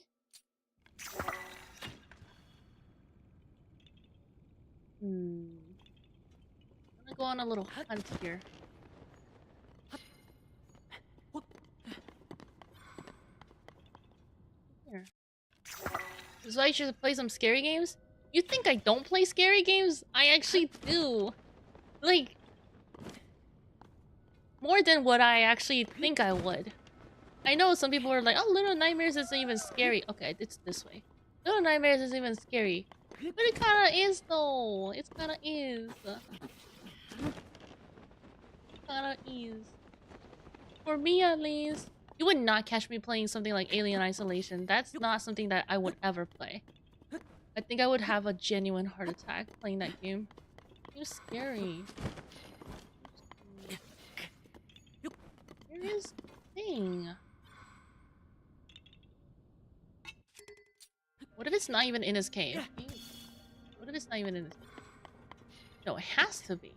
I'm gonna go on a little hunt here. Here. This is why you should play some scary games? You think I don't play scary games? I actually do. Like... more than what I actually think I would. I know some people are like, oh, Little Nightmares isn't even scary. Okay, it's this way. Little Nightmares isn't even scary. But it kinda is though. It kinda is. Kinda is. For me at least. You would not catch me playing something like Alien Isolation. That's not something that I would ever play. I think I would have a genuine heart attack playing that game. It's scary. Where is the thing? What if it's not even in his cave? What if it's not even in his cave? No, it has to be.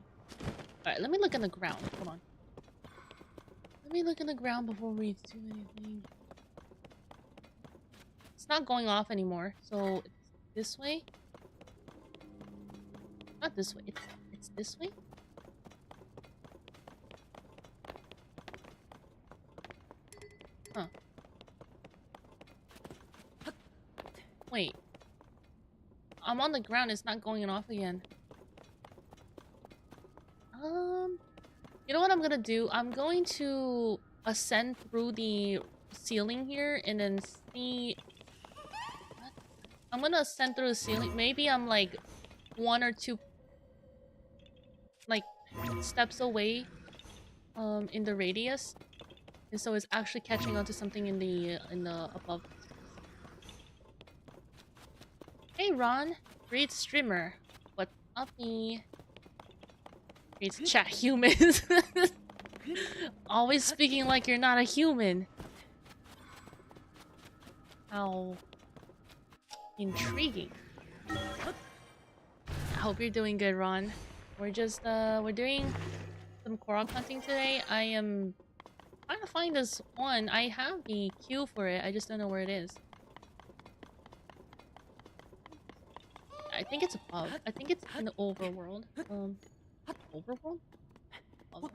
Alright, let me look in the ground. Hold on. Let me look in the ground before we do anything. It's not going off anymore, so it's this way? Not this way. It's this way? Huh. Wait. I'm on the ground, it's not going off again. You know what I'm gonna do? I'm going to ascend through the ceiling here and then see... What? I'm gonna ascend through the ceiling. Maybe I'm like 1 or 2 like steps away in the radius. And so it's actually catching onto something in the above. Hey Ron, great streamer. What's up, me? Great chat humans. Always speaking like you're not a human. How intriguing. I hope you're doing good, Ron. We're just we're doing some Korok hunting today. I am trying to find this one. I have the queue for it. I just don't know where it is. think it's above. I think it's in the overworld. Overworld? Above.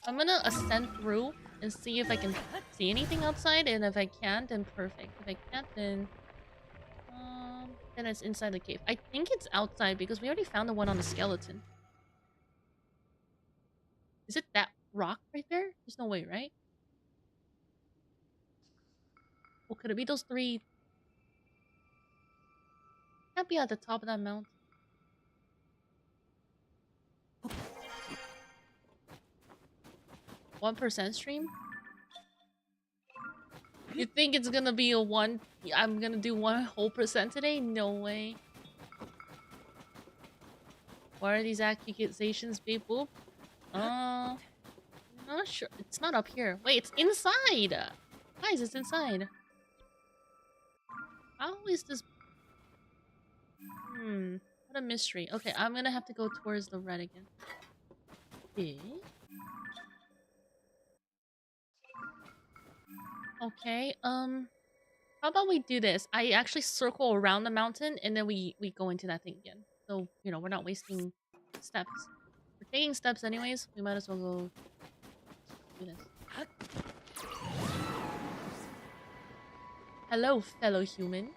I'm gonna ascend through and see if I can see anything outside, and if I can't, then perfect. If I can't, then it's inside the cave. I think it's outside because we already found the one on the skeleton. Is it that rock right there? There's no way, right? Well, could it be those three? Can't be at the top of that mountain. 1% stream? You think it's gonna be a one? I'm gonna do 1% today? No way. Why are these accusations, babe boop? Not sure. It's not up here. Wait, it's inside! Guys, it's inside. How is this? What a mystery. Okay, I'm gonna have to go towards the red again. Okay, how about we do this? I actually circle around the mountain and then we go into that thing again. So, you know, we're not wasting steps. We're taking steps anyways. We might as well go do this. Hello, fellow human.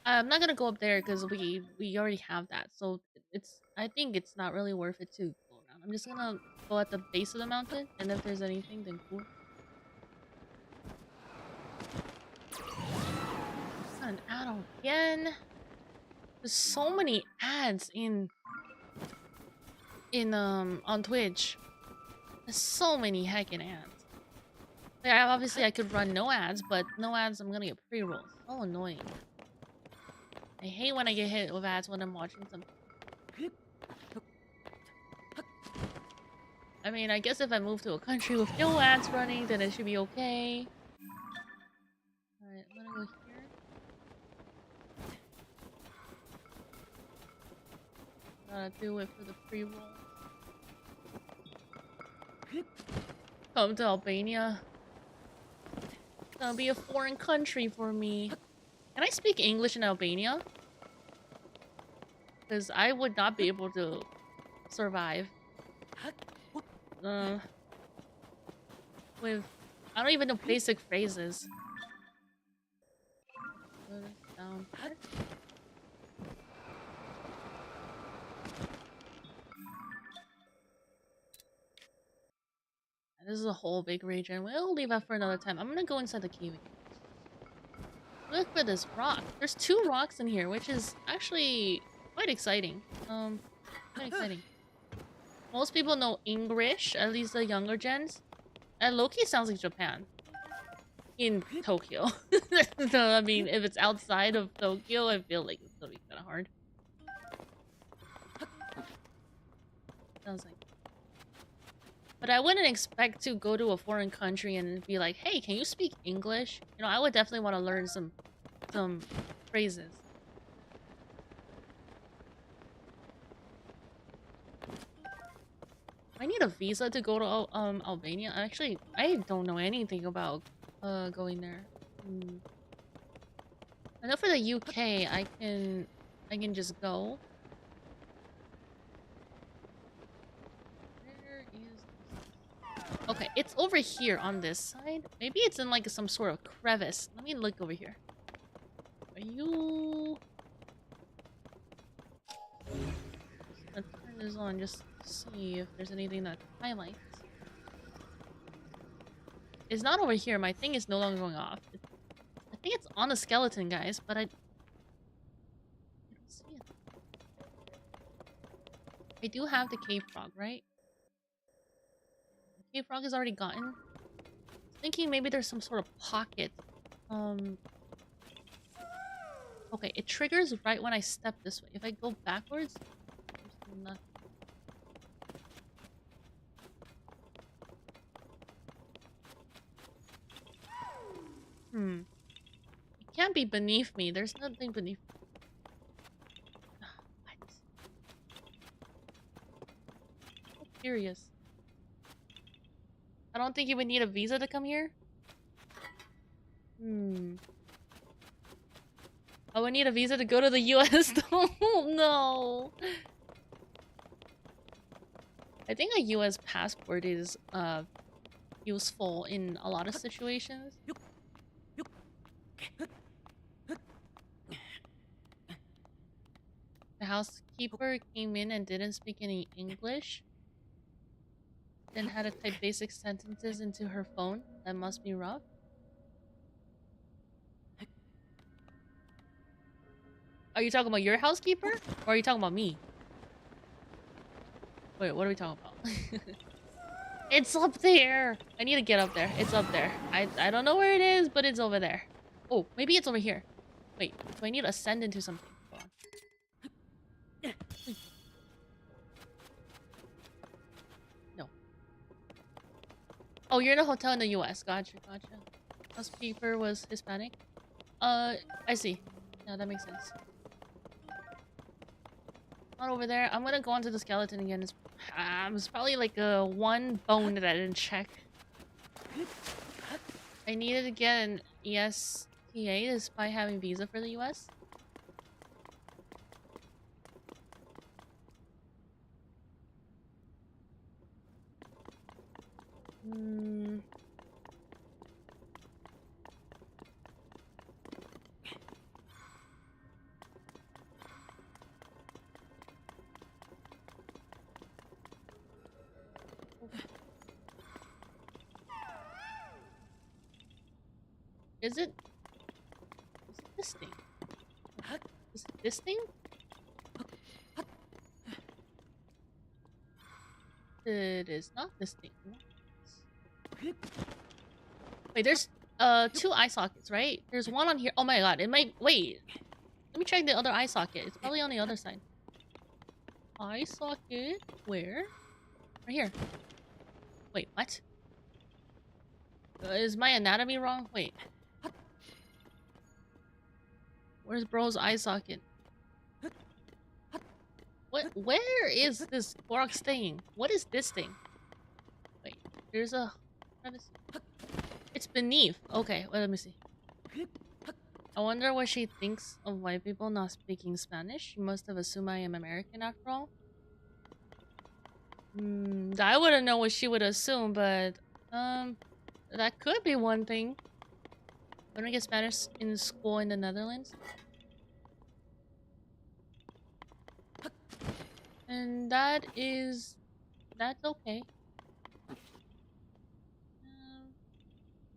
I'm not gonna go up there because we already have that, so I think it's not really worth it to go around. I'm just gonna go at the base of the mountain, and if there's anything, then cool. Got an ad again. There's so many ads on Twitch. There's so many heckin' ads. Like, obviously I could run no ads, but no ads I'm gonna get pre-rolls. So annoying. I hate when I get hit with ads when I'm watching something. I mean, I guess if I move to a country with no ads running, then it should be okay. Alright, I'm gonna go here. Gotta do it for the pre-roll. Come to Albania. It's gonna be a foreign country for me. Can I speak English in Albania? Because I would not be able to survive. With... I don't even know basic phrases. Down. This is a whole big region. We'll leave that for another time. I'm gonna go inside the cave. Look for this rock. There's 2 rocks in here, which is actually quite exciting. Quite exciting. Most people know English, at least the younger gens. And Loki sounds like Japan. In Tokyo. So, I mean, if it's outside of Tokyo, I feel like it's gonna be kind of hard. Sounds like... But I wouldn't expect to go to a foreign country and be like, hey, can you speak English? You know, I would definitely want to learn some phrases. I need a visa to go to Albania. Actually, I don't know anything about going there. I know for the UK, I can just go. Okay, it's over here on this side. Maybe it's in like some sort of crevice. Let me look over here. Are you... Let's turn this on just to see if there's anything that highlights. It's not over here. My thing is no longer going off. I think it's on the skeleton, guys, but I don't see it. I do have the cave frog, right? Cave frog is already gotten. Thinking maybe there's some sort of pocket Okay, it triggers right when I step this way. If I go backwards, there's nothing. It can't be beneath me. There's nothing beneath me. What? So curious. I don't think you would need a visa to come here. I would need a visa to go to the US though. No. I think a US passport is useful in a lot of situations. The housekeeper came in and didn't speak any English. Then had to type basic sentences into her phone. That must be rough. Are you talking about your housekeeper? Or are you talking about me? Wait, what are we talking about? It's up there! I need to get up there. It's up there. I don't know where it is, but it's over there. Oh, maybe it's over here. Wait, do I need to ascend into something? Hold on. No. Oh, you're in a hotel in the US. Gotcha, gotcha. Housekeeper was Hispanic. I see. Yeah, that makes sense. Not over there. I'm gonna go onto the skeleton again. It's probably like one bone that I didn't check. I needed to get an ESTA despite having visa for the US. Is it this thing? Is it this thing? It is not this thing. Wait, there's two eye sockets, right? There's one on here. Oh my god, it might wait. Let me check the other eye socket. It's probably on the other side. Eye socket? Where? Right here. Wait, what? Is my anatomy wrong? Wait. Where's bro's eye socket? What? Where is this Korok staying? What is this thing? Wait, there's a... It's beneath. Okay, well, let me see. I wonder what she thinks of white people not speaking Spanish. She must have assumed I am American after all. I wouldn't know what she would assume, but... that could be one thing. When I get Spanish in school in the Netherlands. And that's okay.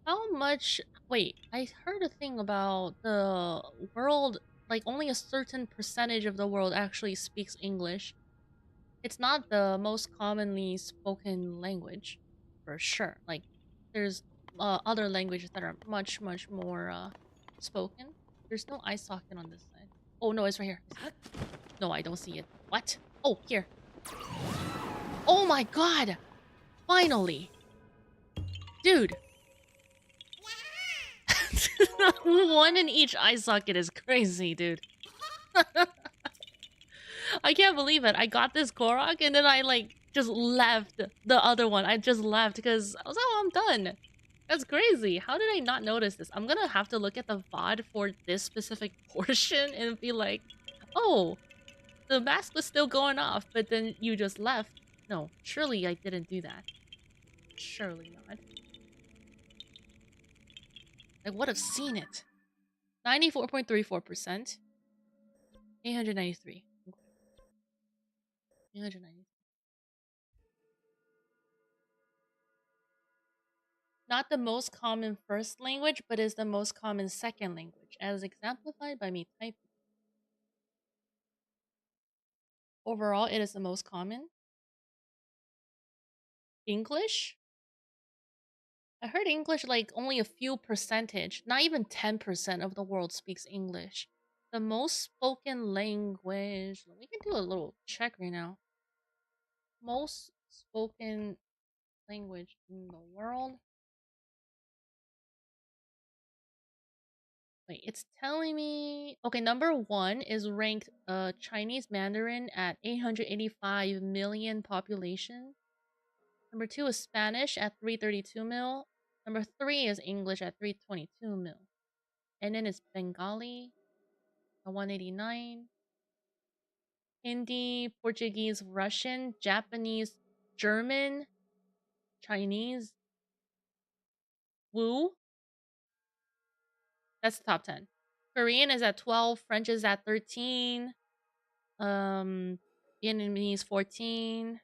How much... Wait, I heard a thing about the world, like only a certain percentage of the world actually speaks English. It's not the most commonly spoken language, for sure. Like, there's other languages that are much, much more spoken. There's no eye socket on this side. Oh, no, it's right here. No, I don't see it. What? Oh, here. Oh my god! Finally! Dude! One in each eye socket is crazy, dude. I can't believe it. I got this Korok and then I like just left the other one. I just left because I was like, oh, I'm done. That's crazy. How did I not notice this? I'm gonna have to look at the VOD for this specific portion and be like, oh, the mask was still going off, but then you just left. No, surely I didn't do that. Surely not. I would have seen it. 94.34%. 893. 893. Not the most common first language, but is the most common second language, as exemplified by me typing. Overall, it is the most common. English? I heard English, like, only a few percentage, not even 10% of the world speaks English. The most spoken language, we can do a little check right now. Most spoken language in the world. Wait, it's telling me... Okay, number 1 is ranked Chinese Mandarin at 885 million population. Number 2 is Spanish at 332 mil. Number 3 is English at 322 mil. And then it's Bengali at 189. Hindi, Portuguese, Russian, Japanese, German, Chinese, Woo. That's the top 10. Korean is at 12. French is at 13. Vietnamese 14.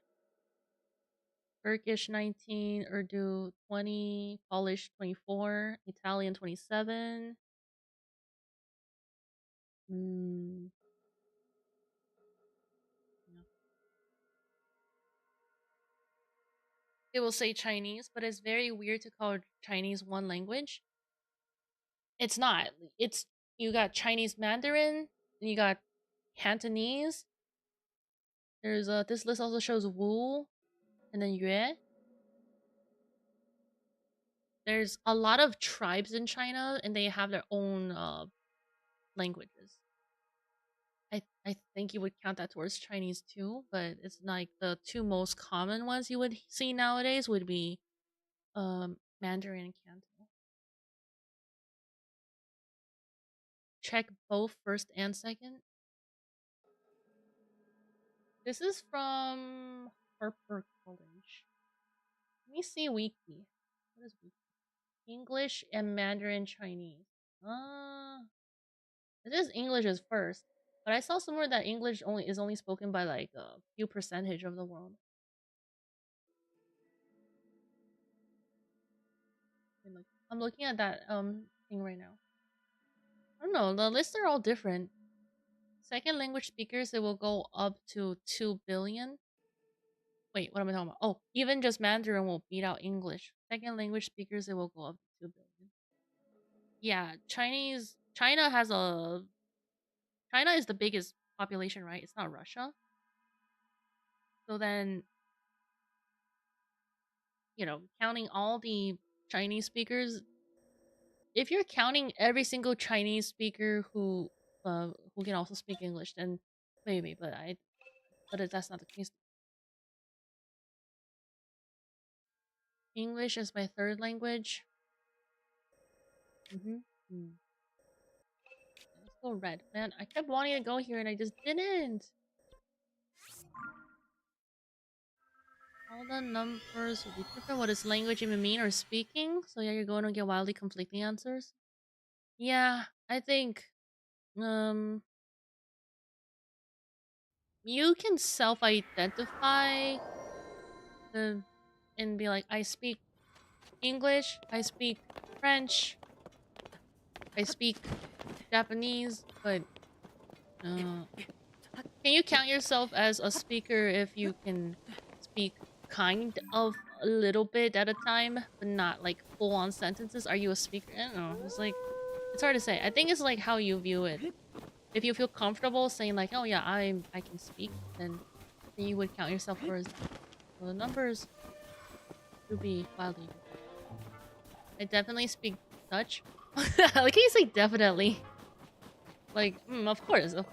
Turkish 19. Urdu 20. Polish 24. Italian 27. No. It will say Chinese, but it's very weird to call Chinese one language. It's not. It's you got Chinese Mandarin, and you got Cantonese. There's this list also shows Wu, and then Yue. There's a lot of tribes in China, and they have their own languages. I think you would count that towards Chinese too, but it's like the two most common ones you would see nowadays would be Mandarin and Canton. Check both first and second. This is from Harper College. Let me see Wiki. What is Wiki? English and Mandarin Chinese. It is English is first, but I saw somewhere that English is only spoken by like a few percentage of the world. I'm looking at that thing right now. I don't know. The lists are all different. Second language speakers, it will go up to 2 billion. Wait, what am I talking about? Oh, even just Mandarin will beat out English. Second language speakers, it will go up to 2 billion. Yeah, China is the biggest population, right? It's not Russia. So then, counting all the Chinese speakers, if you're counting every single Chinese speaker who can also speak English, then maybe, but that's not the case. English is my third language. Let's go red. Man, I kept wanting to go here and I just didn't. All the numbers will be different. What does language even mean or speaking? So yeah, you're going to get wildly conflicting answers. Yeah, I think you can self-identify and be like, I speak English, I speak French, I speak Japanese, but can you count yourself as a speaker if you can speak kind of a little bit at a time, but not like full-on sentences? Are you a speaker? I don't know. It's hard to say. I think it's like how you view it. If you feel comfortable saying like, oh yeah, I can speak, then you would count yourself towards that. So the numbers would be wildly different. I definitely speak Dutch. Like, can you say definitely? Like, of course. I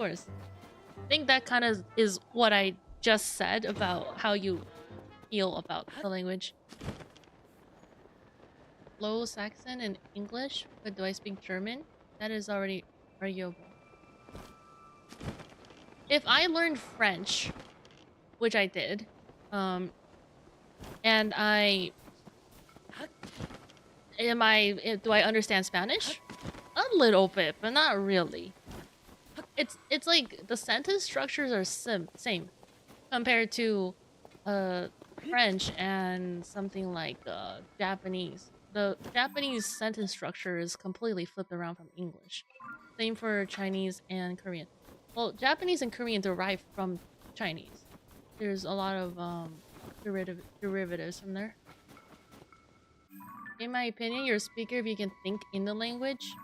think that kind of is what I just said about how you feel about the language. Low Saxon and English, but do I speak German? That is already arguable. If I learned French, which I did, and do I understand Spanish? A little bit, but not really. It's like the sentence structures are same compared to French and something like Japanese. The Japanese sentence structure is completely flipped around from English. Same for Chinese and Korean. Well, Japanese and Korean derive from Chinese. There's a lot of derivatives from there. in my opinion, you're a speaker if you can think in the language.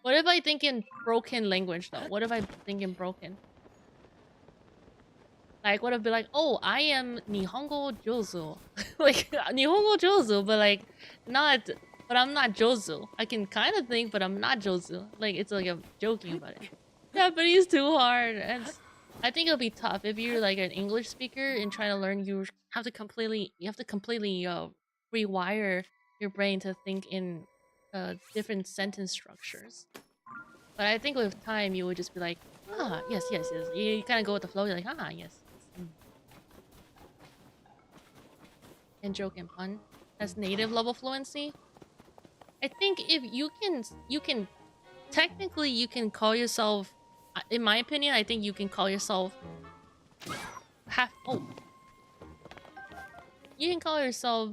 What if I think in broken language though? What if I think in broken? Like, what if be like, oh, I am Nihongo Jozu. Like, Nihongo Jozu, but like, not, but I'm not Jozu. I can kind of think, but I'm not Jozu. Like, it's like I'm joking about it. Japanese too hard. And I think it'll be tough if you're like an English speaker and trying to learn. You have to completely rewire your brain to think in different sentence structures. But I think with time, you would just be like, ah, yes, yes, yes. You kind of go with the flow. You're like, ah, yes. And joke and pun. That's native level fluency. I think if you can technically you can call yourself, in my opinion, I think you can call yourself you can call yourself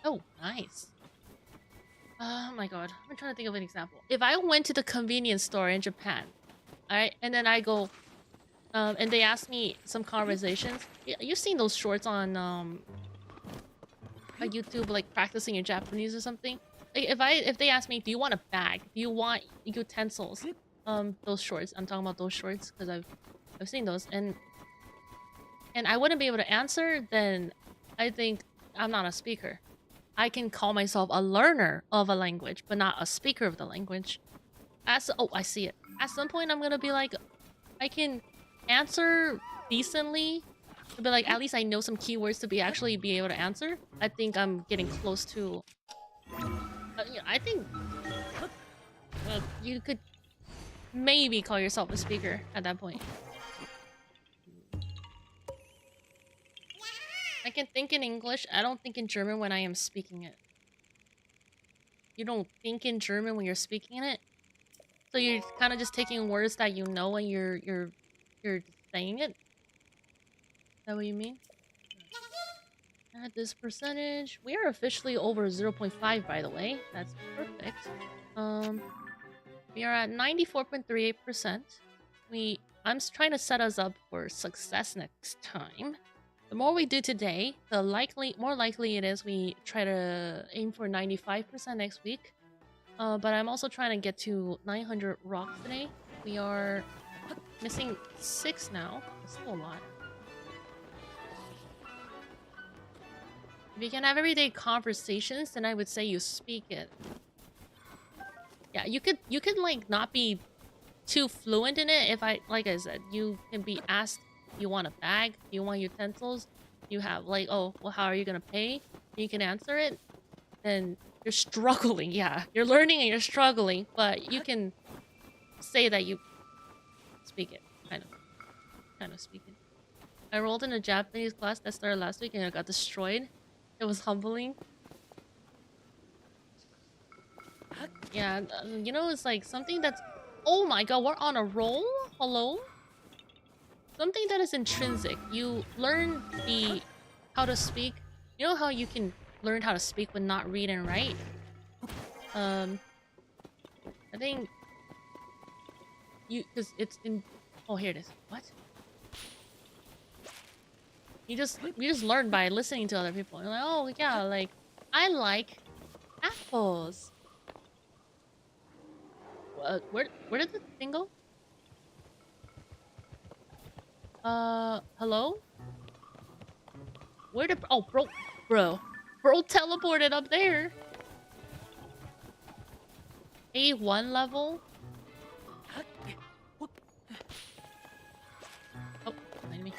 oh, nice. Oh my god, I'm trying to think of an example. If I went to the convenience store in Japan, alright, and then I go and they ask me some conversations. You've seen those shorts on YouTube, like practicing your Japanese or something. Like if they ask me, do you want a bag? Do you want utensils? Those shorts. I'm talking about those shorts because I've seen those, and I wouldn't be able to answer. Then I think I'm not a speaker. I can call myself a learner of a language, but not a speaker of the language. I see it. At some point, I'm gonna be like, I can answer decently. But like, at least I know some keywords to be able to answer. I think I'm getting close to. Yeah, I think you could maybe call yourself a speaker at that point. I can think in English. I don't think in German when I am speaking it. You don't think in German when you're speaking it, so you're kind of just taking words that you know when you're saying it. Is that what you mean? At this percentage, we are officially over 0.5, by the way. That's perfect. We are at 94.38%. I'm trying to set us up for success next time. The more we do today, the more likely it is we try to aim for 95% next week. But I'm also trying to get to 900 rocks today. We are missing 6 now. That's still a lot. If you can have everyday conversations, then I would say you speak it. Yeah, you could like not be too fluent in it. If like I said, you can be asked, you want a bag, you want utensils, you have like, oh, well, how are you gonna pay? You can answer it. Then you're struggling. Yeah, you're learning and you're struggling, but you can say that you speak it, kind of speak it. I rolled in a Japanese class that started last week and I got destroyed. It was humbling. Yeah, you know, it's like something that's... Oh my god, we're on a roll? Hello? Something that is intrinsic. You learn how to speak. You know how you can learn how to speak but not read and write? I think... Because it's in... Oh, here it is. What? You just learn by listening to other people. You're like, oh yeah, like I like apples. Where did the thing go? Hello? Where did bro teleported up there. A1 level. Oh, behind me.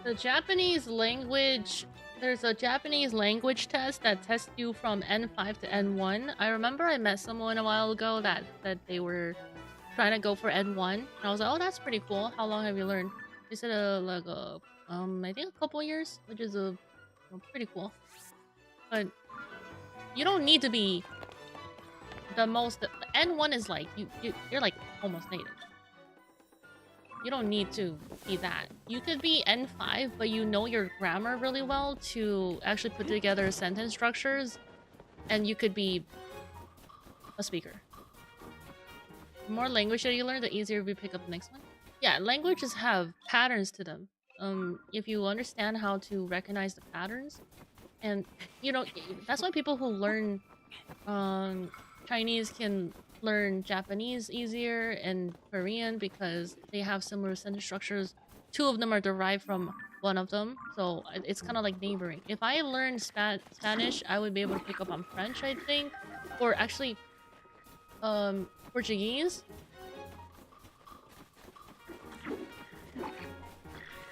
The Japanese language, there's a Japanese language test that tests you from N5 to N1. I remember I met someone a while ago that they were trying to go for N1. And I was like, oh, that's pretty cool. How long have you learned? They said I think a couple years, which is So pretty cool. But you don't need to be the most. The N1 is like you're like almost native. You don't need to be that. You could be N5, but you know your grammar really well to actually put together sentence structures, and you could be a speaker. The more language that you learn, the easier we pick up the next one. Yeah, languages have patterns to them. If you understand how to recognize the patterns, and you know, that's why people who learn Chinese can learn Japanese easier and Korean, because they have similar sentence structures. Two of them are derived from one of them, so it's kind of like neighboring. If I learned Spanish, I would be able to pick up on French, I think, or actually Portuguese.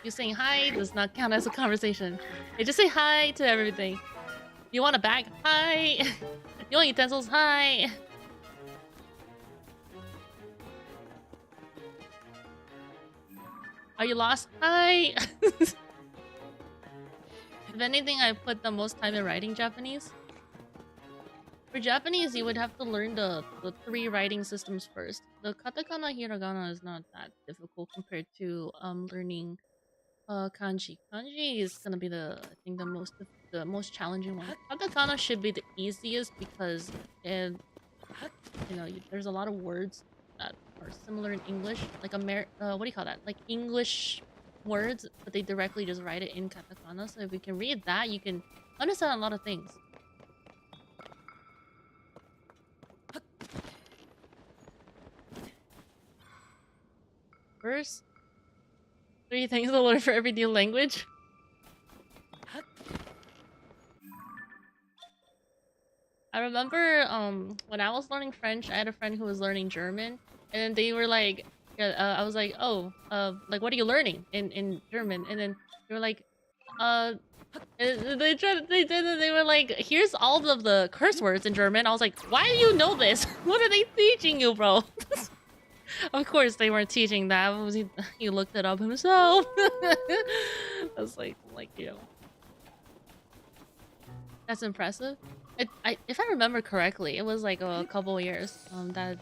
You saying hi does not count as a conversation. You just say hi to everything. You want a bag? Hi. You want utensils? Hi. Are you lost? Hi. If anything, I put the most time in writing Japanese. For Japanese, you would have to learn the 3 writing systems first. The katakana, hiragana is not that difficult compared to learning kanji. Kanji is gonna be I think the most challenging one. Katakana should be the easiest because you know, there's a lot of words that are similar in English, like what do you call that? Like English words, but they directly just write it in katakana. So if you can read that, you can understand a lot of things. First, 3 things to learn for every new language. I remember when I was learning French, I had a friend who was learning German, and they were like, I was like, oh, like, what are you learning in German? And then they were like, they were like, here's all of the curse words in German. I was like, why do you know this? What are they teaching you, bro? Of course they weren't teaching that. He looked it up himself. I was like, you know, that's impressive. If I remember correctly, it was like a couple years. That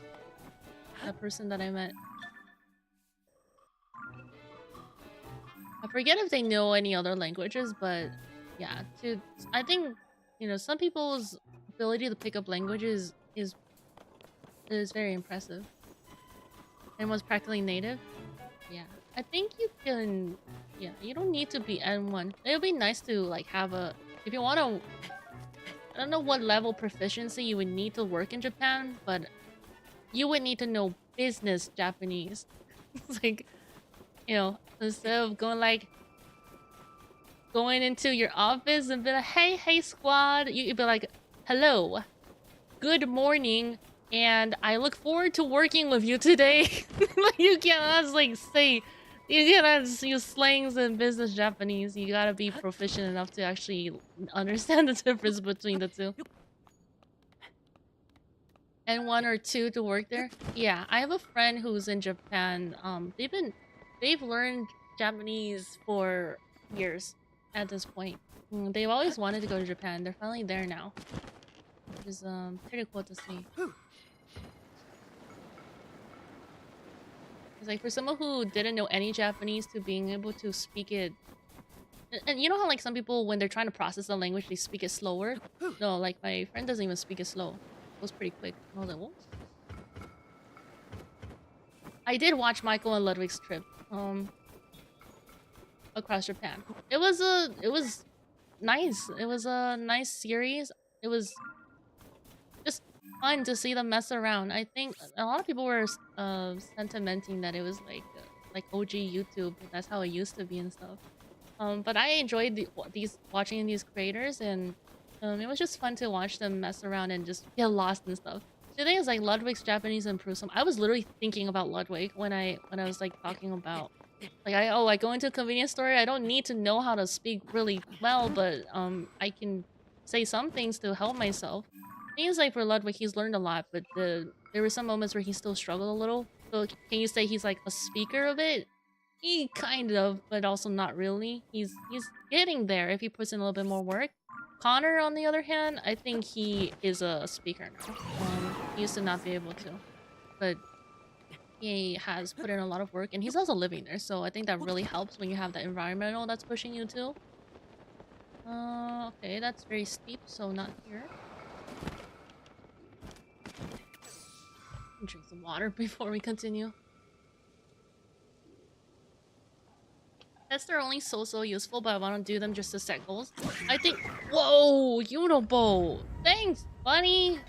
person that I met. I forget if they know any other languages, but yeah, I think, you know, some people's ability to pick up languages is very impressive. And was practically native. Yeah, I think you can. Yeah, you don't need to be N1. It would be nice to like have if you want to. I don't know what level proficiency you would need to work in Japan, but you would need to know business Japanese. It's like, you know, instead of going into your office and be like, hey squad, you'd be like, hello, good morning, and I look forward to working with you today. You cannot like say, you cannot use slangs in business Japanese. You gotta be proficient enough to actually understand the difference between the two. And 1 or 2 to work there. Yeah, I have a friend who's in Japan. They've learned Japanese for years at this point. They've always wanted to go to Japan. They're finally there now, which is pretty cool to see. It's like for someone who didn't know any Japanese to being able to speak it. And you know how like some people, when they're trying to process the language, they speak it slower? No, like my friend doesn't even speak it slow. It was pretty quick. I was like, what? I did watch Michael and Ludwig's trip across Japan. It was nice. It was a nice series. It was just fun to see them mess around. I think a lot of people were sentimenting that it was like OG YouTube. That's how it used to be and stuff. But I enjoyed watching these creators, and it was just fun to watch them mess around and just get lost and stuff. The thing is, like, Ludwig's Japanese improves some. I was literally thinking about Ludwig when I was like talking about, like, I go into a convenience store. I don't need to know how to speak really well, but I can say some things to help myself. Seems like for Ludwig, he's learned a lot, but there were some moments where he still struggled a little. So can you say he's like a speaker of it? He kind of, but also not really. He's getting there if he puts in a little bit more work. Connor, on the other hand, I think he is a speaker now. He used to not be able to, but he has put in a lot of work, and he's also living there, so I think that really helps when you have that environmental that's pushing you too. Okay, that's very steep, so not here. Drink some water before we continue. Tests are only so useful, but I want to do them just to set goals. I think. Whoa, Unibo! Thanks, buddy.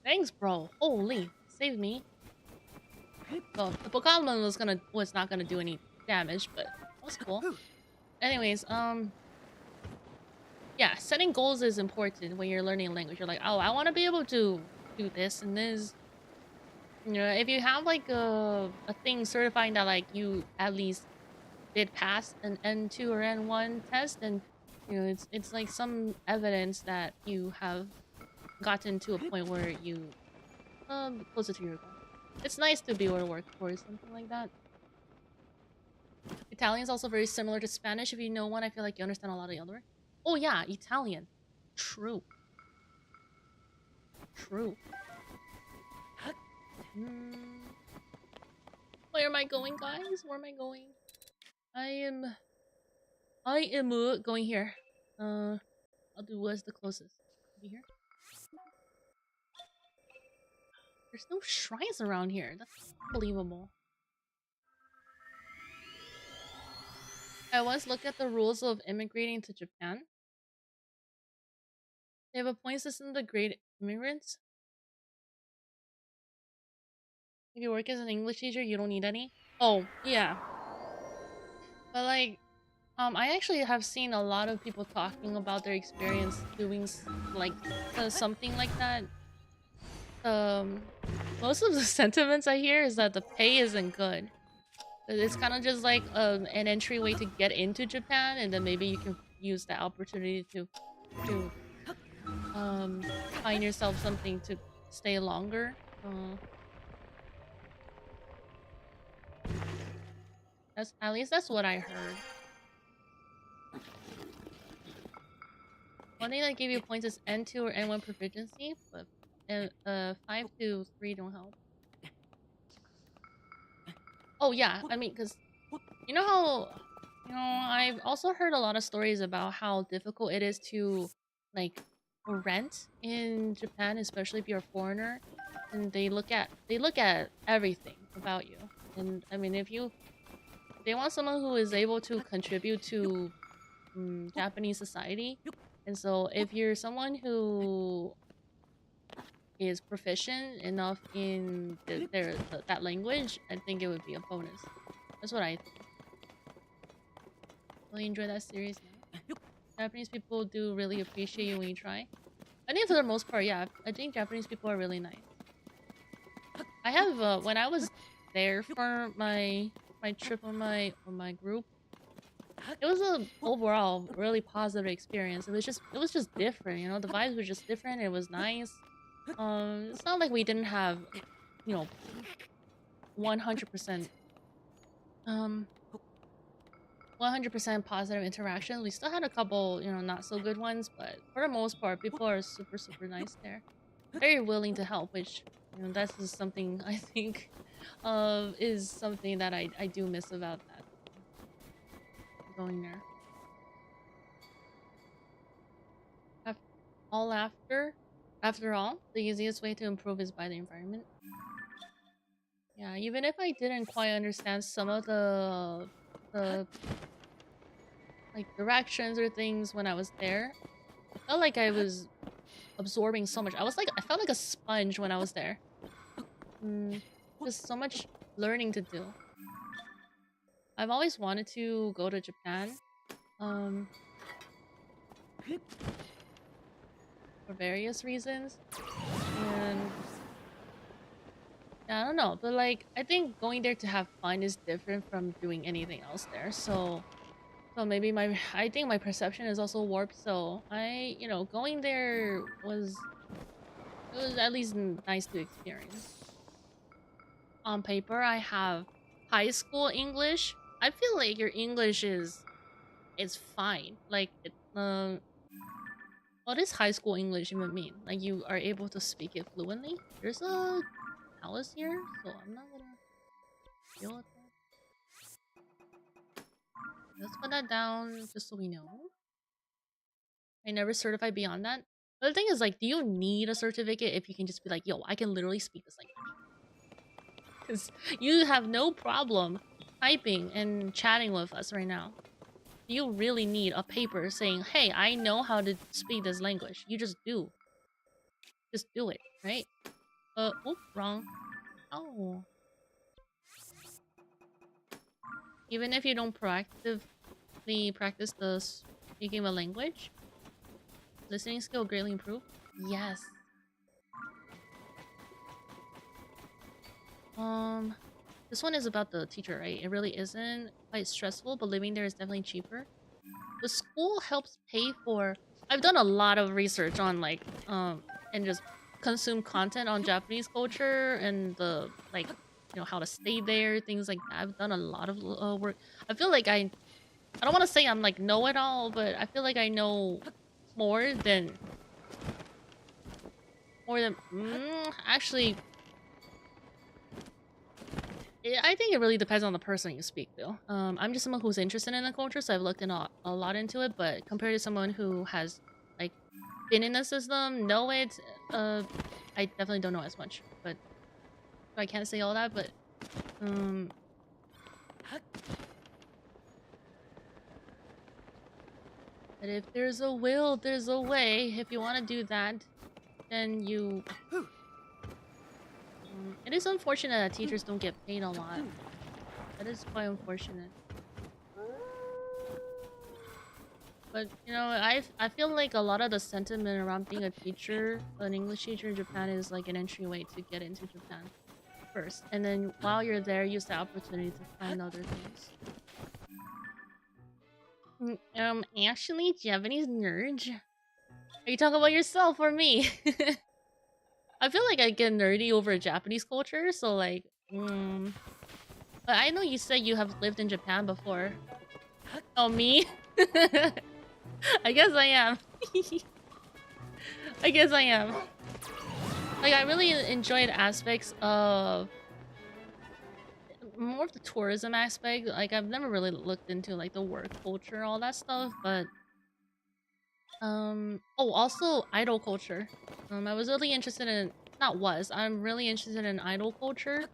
Thanks, bro. Holy, saved me. Well, the Pokemon was not gonna do any damage, but that was cool. Anyways, yeah, setting goals is important when you're learning a language. You're like, oh, I want to be able to do this and this. You know, if you have like a thing certifying that like you at least did pass an N2 or N1 test, then you know it's like some evidence that you have gotten to a point where you closer to your goal. It's nice to be able to work towards something like that. Italian is also very similar to Spanish. If you know one, I feel like you understand a lot of the other words. Oh yeah, Italian. True. True. Where am I going, guys? Where am I going? I am going here. I'll do what's the closest. Maybe here. There's no shrines around here. That's unbelievable. I once looked at the rules of immigrating to Japan. They have a point system to grade immigrants. If you work as an English teacher, you don't need any. Oh, yeah. But like, I actually have seen a lot of people talking about their experience doing like something like that. Most of the sentiments I hear is that the pay isn't good. It's kind of just like an entryway to get into Japan, and then maybe you can use that opportunity to find yourself something to stay longer. That's at least that's what I heard. One thing that gave you points is N2 or N1 proficiency, but 5 to 3 don't help. Oh yeah, I mean, because you know how, you know, I've also heard a lot of stories about how difficult it is to like rent in Japan, especially if you're a foreigner, and they look at everything about you. And I mean, if they want someone who is able to contribute to Japanese society, and so if you're someone who is proficient enough in that language, I think it would be a bonus. That's what I think. Will you enjoy that series now? Japanese people do really appreciate you when you try. I think for the most part, yeah. I think Japanese people are really nice. I have when I was there for my trip on my group, it was a overall really positive experience. It was just different, you know. The vibes were just different. It was nice. It's not like we didn't have, you know, 100% 100% positive interactions. We still had a couple, you know, not so good ones, but for the most part, people are super nice there. Very willing to help, which, you know, that's just something I think is something that I do miss about that going there. After all, the easiest way to improve is by the environment. Yeah, even if I didn't quite understand some of the like directions or things when I was there, I felt like I was absorbing so much. I felt like a sponge when I was there. Just so much learning to do. I've always wanted to go to Japan. For various reasons. And yeah, I don't know, but like I think going there to have fun is different from doing anything else there. So maybe I think my perception is also warped. So you know, going there was at least nice to experience. on paper I have high school English. I feel like your English is fine. Like what does high school English even mean? Like you are able to speak it fluently? There's a palace here, so I'm not gonna deal with that. Let's put that down just so we know. I never certified beyond that. But the thing is, like, do you need a certificate if you can just be like, yo, I can literally speak this language? Because you have no problem typing and chatting with us right now. Do you really need a paper saying, hey, I know how to speak this language? You just do. Just do it, right? Oop, wrong. Oh. Even if you don't proactively practice the speaking of a language, listening skill greatly improved? Yes. This one is about the teacher, right? It really isn't quite stressful, but living there is definitely cheaper. The school helps pay for... I've done a lot of research on, like, and just consume content on Japanese culture and the, like, you know, how to stay there, things like that. I've done a lot of work. I feel like I don't want to say I'm, like, know-it-all, but I feel like I know more than... actually... I think it really depends on the person you speak to. I'm just someone who's interested in the culture, so I've looked in a lot into it, but compared to someone who has, like, been in the system, know it, I definitely don't know as much. But I can't say all that, but... But if there's a will, there's a way. If you want to do that, then you... it is unfortunate that teachers don't get paid a lot. That is quite unfortunate. But, you know, I feel like a lot of the sentiment around being a teacher, an English teacher in Japan, is like an entryway to get into Japan first. And then while you're there, use the opportunity to find other things. Actually, Japanese nerd? Are you talking about yourself or me? I feel like I get nerdy over Japanese culture, so like, But I know you said you have lived in Japan before. Oh, me? I guess I am. I guess I am. Like, I really enjoyed aspects of... more of the tourism aspect. Like, I've never really looked into, like, the work culture, all that stuff, but... oh, also, idol culture. I was really interested in... I'm really interested in idol culture.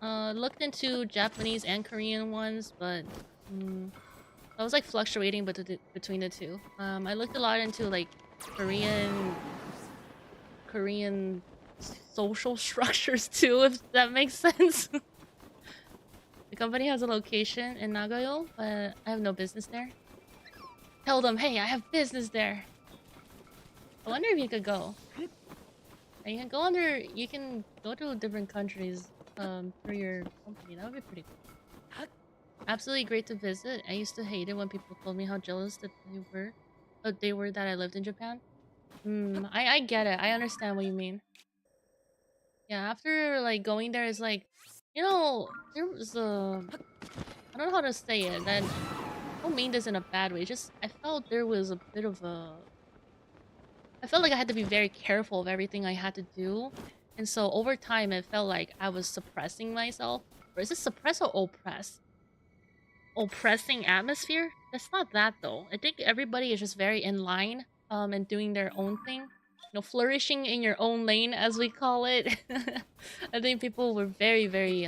Looked into Japanese and Korean ones, but... I was, like, fluctuating between the two. I looked a lot into, like, Korean social structures, too, if that makes sense. The company has a location in Nagayo, but I have no business there. Tell them, hey, I have business there. I wonder if you could go. And you can go to different countries through your company. That would be pretty cool. Absolutely great to visit. I used to hate it when people told me how jealous that they were that I lived in Japan. I get it. I understand what you mean. Yeah, after like going there, it's like, you know, there was a... I don't know how to say it. That I don't mean this in a bad way. Just I felt there was a bit of a... I felt like I had to be very careful of everything I had to do. And so over time, it felt like I was suppressing myself. Or is it suppress or oppress? Oppressing atmosphere? That's not that though. I think everybody is just very in line and doing their own thing. You know, flourishing in your own lane, as we call it. I think people were very, very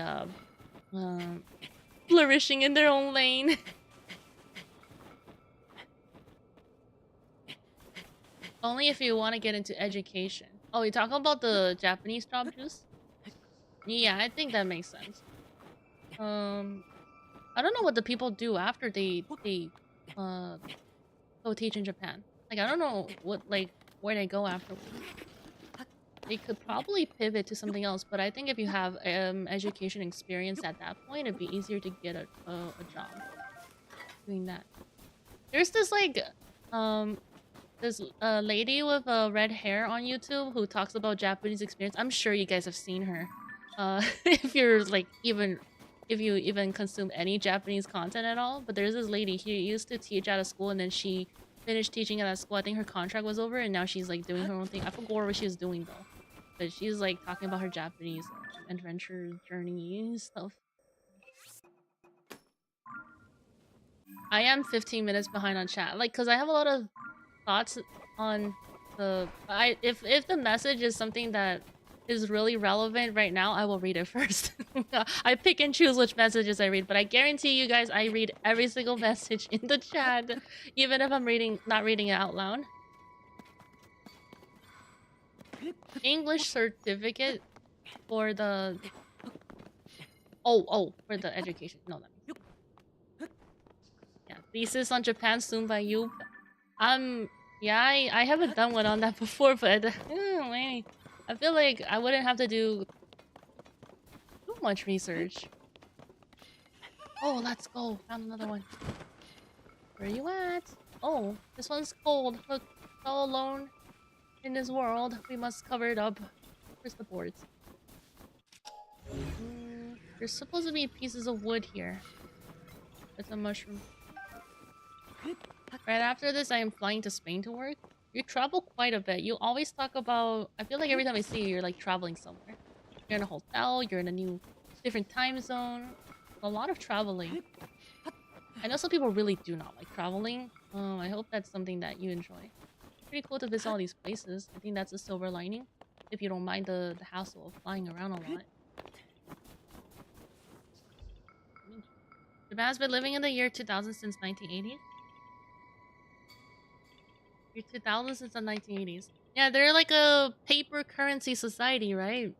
flourishing in their own lane. Only if you want to get into education. Oh, you talking about the Japanese job juice? Yeah, I think that makes sense. I don't know what the people do after they go teach in Japan. Like, I don't know where they go afterwards. They could probably pivot to something else, but I think if you have education experience at that point, it'd be easier to get a job doing that. There's this like this lady with red hair on YouTube who talks about Japanese experience. I'm sure you guys have seen her. if you're like if you even consume any Japanese content at all. But there's this lady, she used to teach at a school, and then she finished teaching at that school. I think her contract was over, and now she's like doing her own thing. I forgot what she was doing though, but she's like talking about her Japanese adventure journey stuff. I am 15 minutes behind on chat, like, cause I have a lot of thoughts on the. If the message is something that is really relevant right now, I will read it first. I pick and choose which messages I read, but I guarantee you guys, I read every single message in the chat, even if I'm not reading it out loud. English certificate for the. Oh, for the education. No, that means. Yeah, thesis on Japan soon by you. Yeah, I haven't done one on that before, but I feel like I wouldn't have to do too much research. Oh, let's go. Found another one. Where are you at? Oh, this one's cold. Look, all alone in this world. We must cover it up. Where's the boards? There's supposed to be pieces of wood here. It's a mushroom. Right after this, I am flying to Spain to work. You travel quite a bit. You always talk about... I feel like every time I see you, you're like traveling somewhere. You're in a hotel, you're in a new, different time zone. A lot of traveling. I know some people really do not like traveling. I hope that's something that you enjoy. Pretty cool to visit all these places. I think that's a silver lining. If you don't mind the hassle of flying around a lot. Japan has been living in the year 2000 since 1980. Year 2000 since the 1980s. Yeah, they're like a paper currency society, right?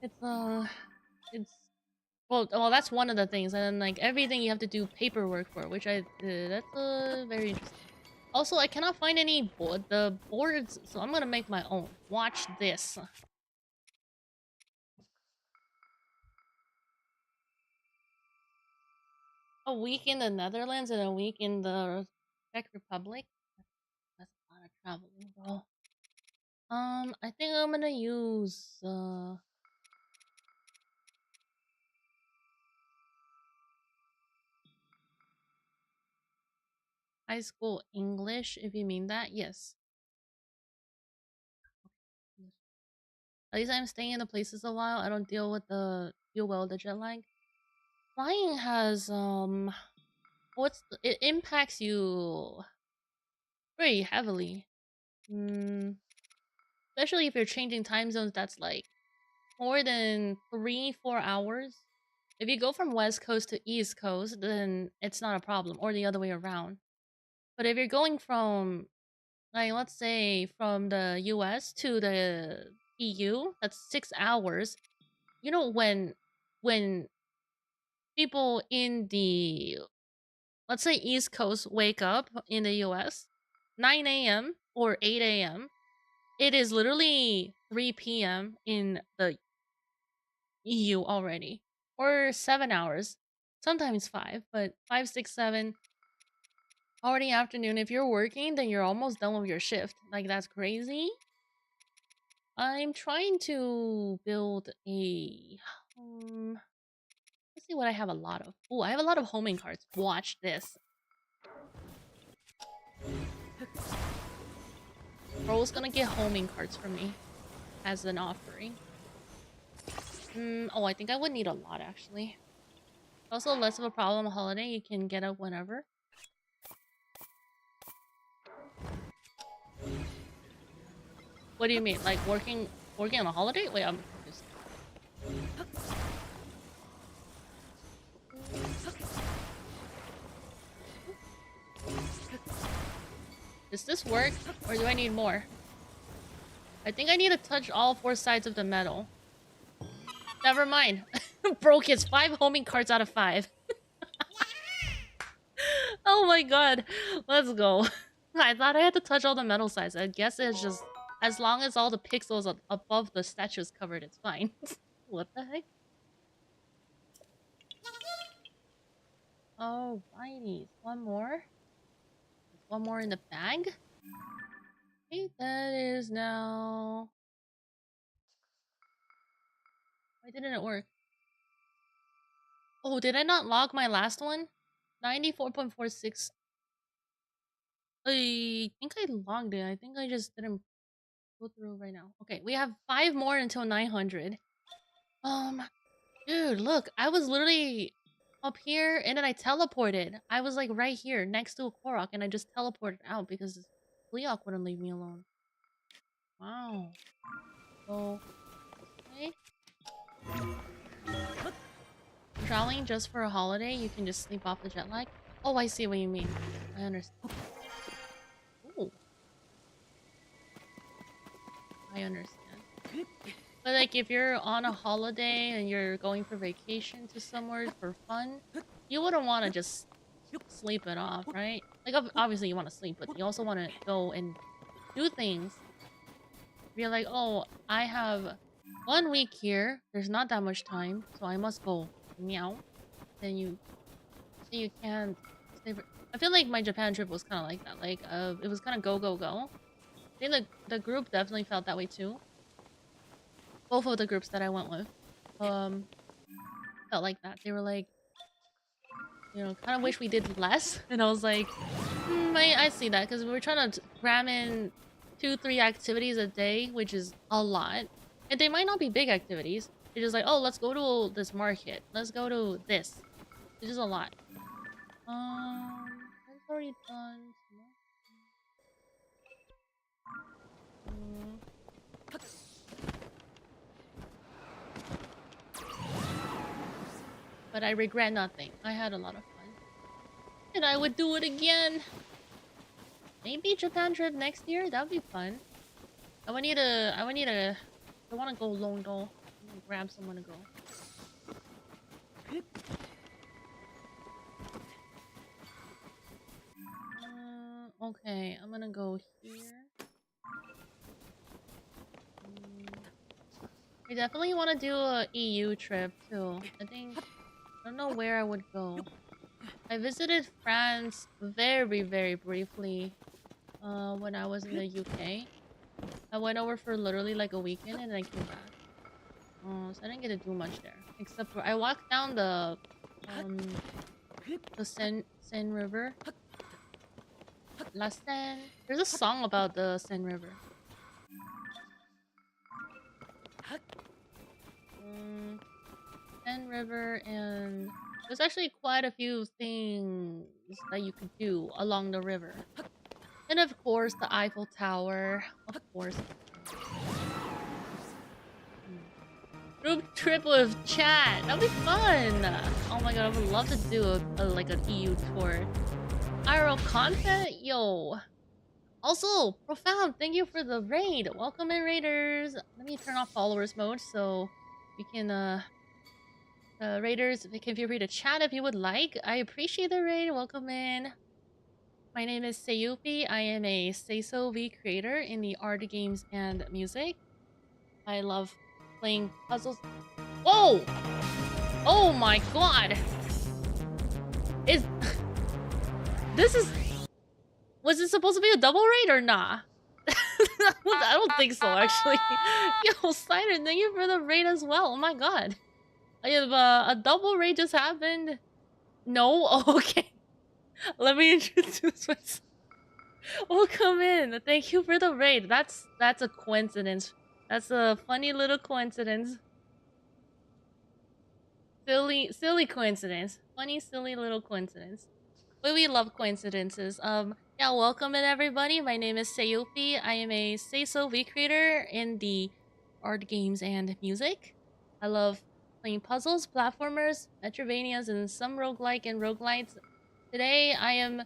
It's well, that's one of the things, and then like everything you have to do paperwork for, which that's very interesting. Also, I cannot find any the boards, so I'm gonna make my own. Watch this. A week in the Netherlands and a week in the Czech Republic. That's a lot of traveling, bro. I think I'm gonna use high school English, if you mean that. Yes. At least I'm staying in the places a while. I don't deal well with the jet lag. Flying has it impacts you very heavily. Especially if you're changing time zones, that's like more than 3-4 hours. If you go from West Coast to East Coast, then it's not a problem, or the other way around. But if you're going from, like, let's say from the US to the EU, that's 6 hours. You know, when people in the, let's say, East Coast wake up in the US, 9 a.m. or 8 a.m., it is literally 3 p.m. in the EU already. Or 7 hours. Sometimes 5, but 5, 6, 7. Already afternoon. If you're working, then you're almost done with your shift. Like, that's crazy. I'm trying to build a... let's see what I have a lot of. Oh, I have a lot of homing cards. Watch this. Bro's gonna get homing cards from me as an offering. Oh, I think I would need a lot, actually. Also, less of a problem on holiday. You can get up whenever. What do you mean? Like working on a holiday? Wait, I'm confused. Does this work? Or do I need more? I think I need to touch all 4 sides of the medal. Never mind. Bro gets 5 homing cards out of 5. Oh my god. Let's go. I thought I had to touch all the metal sides. I guess it's just... as long as all the pixels above the statue is covered, it's fine. What the heck? Oh, righties. One more. There's one more in the bag. Okay, that is now Why didn't it work? Oh, did I not log my last one? 94.46. I think I logged it. I think I just didn't go through right now. Okay, we have 5 more until 900. Dude, look, I was literally up here and then I teleported. I was like right here next to a Korok and I just teleported out because Leok wouldn't leave me alone. Wow. So, okay. Traveling just for a holiday, you can just sleep off the jet lag. Oh, I see what you mean. I understand. Ooh. I understand. But like if you're on a holiday and you're going for vacation to somewhere for fun, you wouldn't want to just sleep it off, right? Like obviously you want to sleep, but you also want to go and do things. You're like, oh, I have 1 week here. There's not that much time, so I must go. Meow. Then you say you can't stay for... I feel like my Japan trip was kind of like that. Like, it was kind of go, go, go. I think the group definitely felt that way too. Both of the groups that I went with, felt like that. They were like, you know, kind of wish we did less. And I was like, I see that because we were trying to cram in 2-3 activities a day, which is a lot. And they might not be big activities. They're just like, oh, let's go to this market. Let's go to this. It's just a lot. That's already done. But I regret nothing. I had a lot of fun. And I would do it again. Maybe Japan trip next year? That would be fun. I want to go alone though. I'm gonna grab someone to go. Okay, I'm gonna go here. I definitely want to do a EU trip too. I don't know where I would go. I visited France very, very briefly when I was in the UK. I went over for literally like a weekend and then I came back. So I didn't get to do much there. Except for I walked down the Seine River. La Seine. There's a song about the Seine River. Seine River, and there's actually quite a few things that you could do along the river. And of course, the Eiffel Tower. Of course. Group trip with chat. That'd be fun. Oh my god, I would love to do like an EU tour. IRL content? Yo. Also, Profound, thank you for the raid. Welcome in, raiders. Let me turn off followers mode so you can, raiders, you can feel free to chat if you would like. I appreciate the raid. Welcome in. My name is Seyuppi. I am a seiso VCreator in the art, games, and music. I love playing puzzles. Whoa! Oh my god! Was it supposed to be a double raid or not? I don't think so, actually. Yo, Siren, thank you for the raid as well. Oh my god. I have a double raid just happened. No? Oh, okay. Let me introduce myself. Welcome in. Thank you for the raid. That's a coincidence. That's a funny little coincidence. Silly coincidence. Funny, silly little coincidence. But we love coincidences. Yeah, welcome in everybody. My name is Seyuppi. I am a seiso VCreator in the art, games, and music. I love playing puzzles, platformers, Metroidvanias, and some roguelike and roguelites. Today I am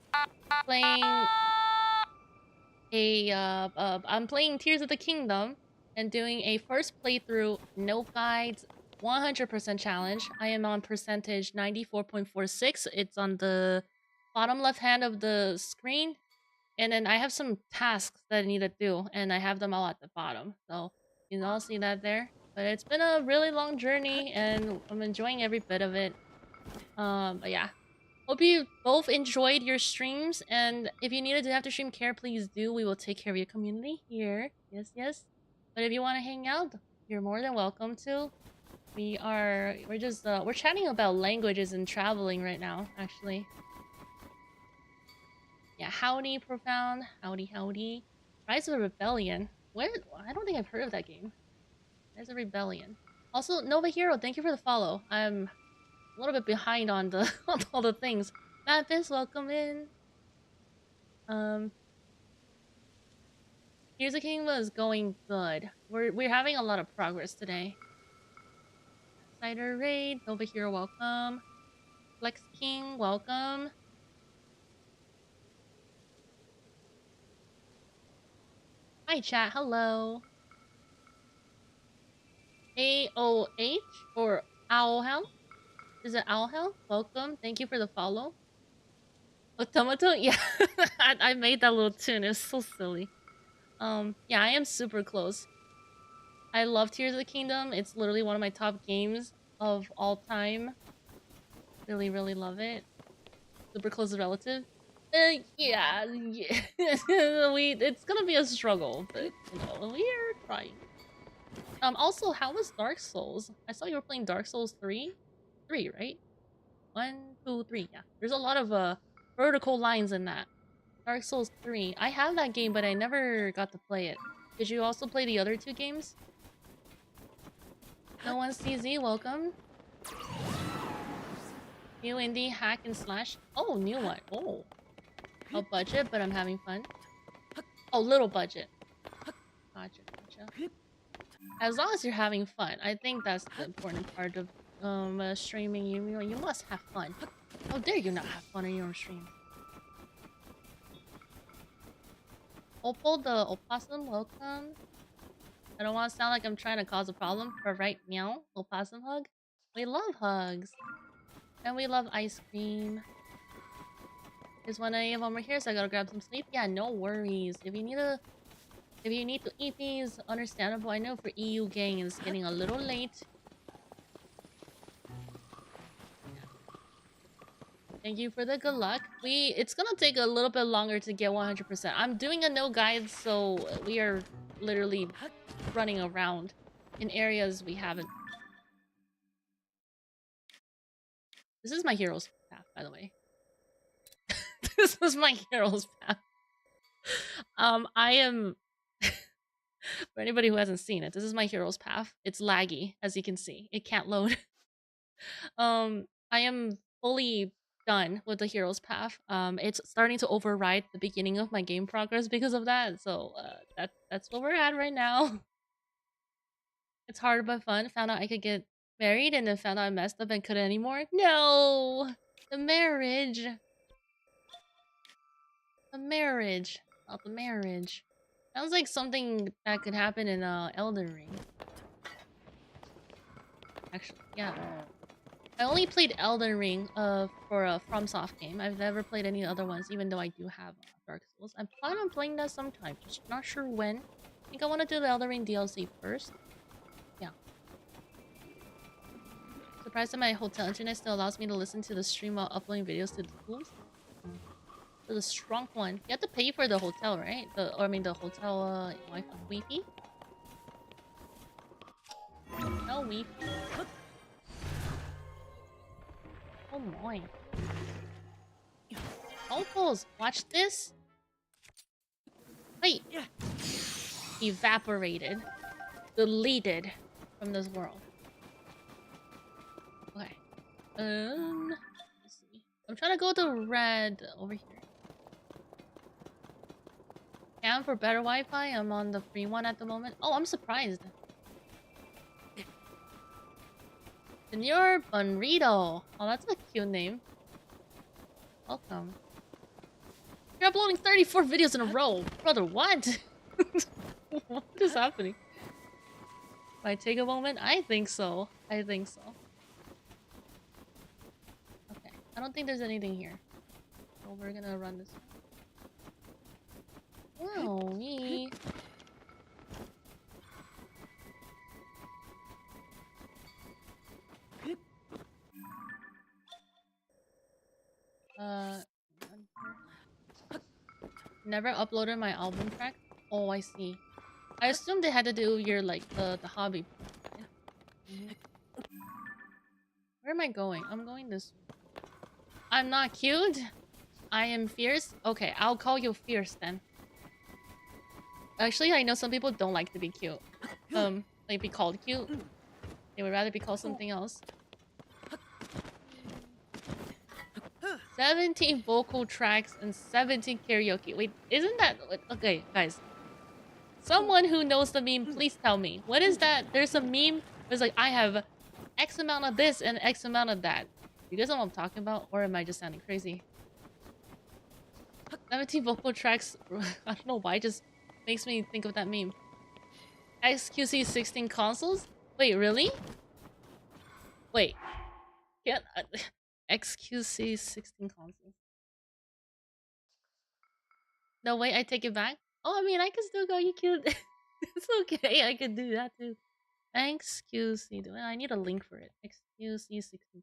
playing I'm playing Tears of the Kingdom and doing a first playthrough, no guides, 100% challenge. I am on percentage 94.46. It's on the bottom left hand of the screen. And then I have some tasks that I need to do, and I have them all at the bottom. So you can all see that there. But it's been a really long journey, and I'm enjoying every bit of it. But yeah. Hope you both enjoyed your streams, and if you needed to have to stream care, please do. We will take care of your community here. Yes, yes. But if you want to hang out, you're more than welcome to. We're chatting about languages and traveling right now, actually. Yeah, howdy, Profound. Howdy, howdy. Rise of a Rebellion. What? I don't think I've heard of that game. Rise of Rebellion. Also, Nova Hero, thank you for the follow. I'm a little bit behind on the on all the things. Mathis, welcome in. Here's the Kingdom is going good. We're having a lot of progress today. Cider Raid, Nova Hero, welcome. Flex King, welcome. Hi chat, hello. AOH or Owlhound? Is it Owlhound? Welcome, thank you for the follow. Automaton? Yeah, I made that little tune, it was so silly. Yeah, I am super close. I love Tears of the Kingdom, it's literally one of my top games of all time. Really, really love it. Super close relative. Yeah. It's gonna be a struggle, but you know, we're trying. Also, how was Dark Souls? I saw you were playing Dark Souls 3? 3, right? 1, 2, 3, yeah. There's a lot of vertical lines in that. Dark Souls 3. I have that game, but I never got to play it. Did you also play the other 2 games? No one CZ, welcome. New indie hack and slash. Oh, new one. Oh. A budget, but I'm having fun. Oh, little budget. Gotcha, gotcha. As long as you're having fun, I think that's the important part of streaming. You must have fun. How dare you not have fun on your stream? Opal the opossum, welcome. I don't want to sound like I'm trying to cause a problem, but right, meow, opossum hug. We love hugs, and we love ice cream. There's 1 AM over here, so I gotta grab some sleep. Yeah, no worries. If you need to eat these, understandable. I know for EU gang it's getting a little late. Thank you for the good luck. It's gonna take a little bit longer to get 100%. I'm doing a no guide, so we are literally running around in areas we haven't. This is my hero's path, by the way. This is my hero's path. I am for anybody who hasn't seen it, this is my hero's path. It's laggy, as you can see. It can't load. I am fully done with the hero's path. It's starting to override the beginning of my game progress because of that. So that's where we're at right now. It's hard but fun. Found out I could get married and then found out I messed up and couldn't anymore. No, the marriage, not the marriage. Sounds like something that could happen in Elden Ring. Actually, yeah. I only played Elden Ring for a FromSoft game. I've never played any other ones, even though I do have Dark Souls. I plan on playing that sometime, just not sure when. I think I want to do the Elden Ring DLC first. Yeah. Surprised that my hotel internet still allows me to listen to the stream while uploading videos to the tools. For the strong one. You have to pay for the hotel, right? The hotel Wi-Fi. No Wi-Fi. Oh my. Vocals, watch this. Wait. Evaporated. Deleted from this world. Okay. Let's see. I'm trying to go to red over here. Yeah, for better Wi-Fi, I'm on the free one at the moment. Oh, I'm surprised. Senor Bonrito. Oh, that's a cute name. Welcome. You're uploading 34 videos in a row. Brother, what? What is happening? Might take a moment? I think so. I think so. Okay. I don't think there's anything here. So we're gonna run this. Wow, me. Never uploaded my album track. Oh, I see. I assumed they had to do your like the hobby. Where am I going? I'm going this way. I'm not cute. I am fierce. Okay, I'll call you fierce then. Actually, I know some people don't like to be cute. Like be called cute. They would rather be called something else. 17 vocal tracks and 17 karaoke. Wait, isn't that... Okay, guys. Someone who knows the meme, please tell me. What is that? There's a meme. It's like, I have X amount of this and X amount of that. You guys know what I'm talking about? Or am I just sounding crazy? 17 vocal tracks. I don't know why. It just makes me think of that meme. XQC 16 consoles? Wait, really? Wait. Can't... XQC 16 consoles. No, wait, I take it back. Oh, I mean, I can still go, you cute. It's okay, I can do that too. XQC. I need a link for it. XQC 16.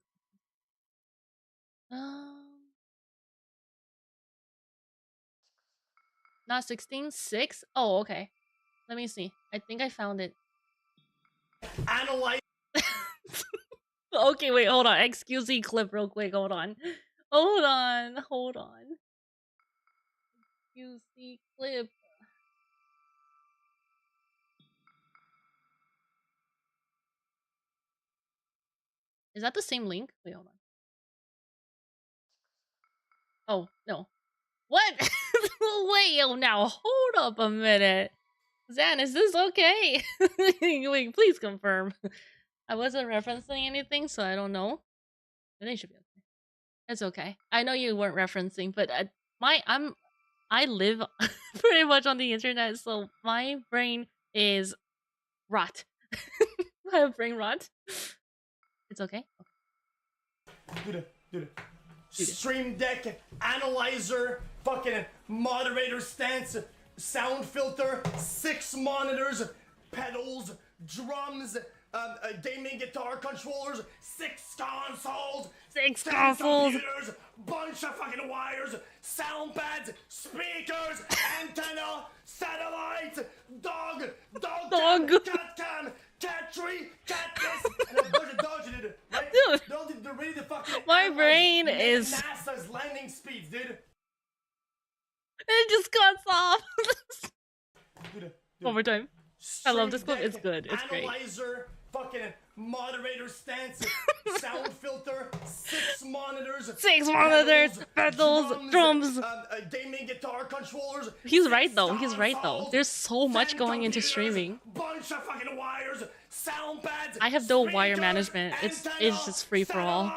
Not 16, 6? Oh, okay. Let me see. I think I found it. Analyze. Okay, wait, hold on. XQC clip real quick. Hold on. Hold on. XQC clip. Is that the same link? Wait, hold on. Oh, no. What? Wait, now, hold up a minute. Zan, is this okay? Wait, please confirm. I wasn't referencing anything, so I don't know. I think it should be okay. It's okay. I know you weren't referencing, but I live pretty much on the internet, so my brain is rot. I have brain rot. It's okay. Dude. Stream Deck, analyzer, fucking moderator stance, sound filter, 6 monitors, pedals, drums, gaming guitar controllers, 6 consoles, 6 10 consoles, computers, bunch of fucking wires, sound pads, speakers, antenna, satellite, dog, cat cam, cat tree, cat this, and a bunch of dogs, dude. Right? Dude, They're ready to fucking my brain is... NASA's landing speeds, dude. It just cuts off. Dude. One more time. I love this clip. It's good. It's great. Analyzer, fucking moderator stance, sound filter, 6 monitors, 6 monitors, pedals, drums. Gaming guitar controllers. He's right though. There's so much going into streaming. Bunch of fucking wires, sound pads. I have no wire management. It's just free for all.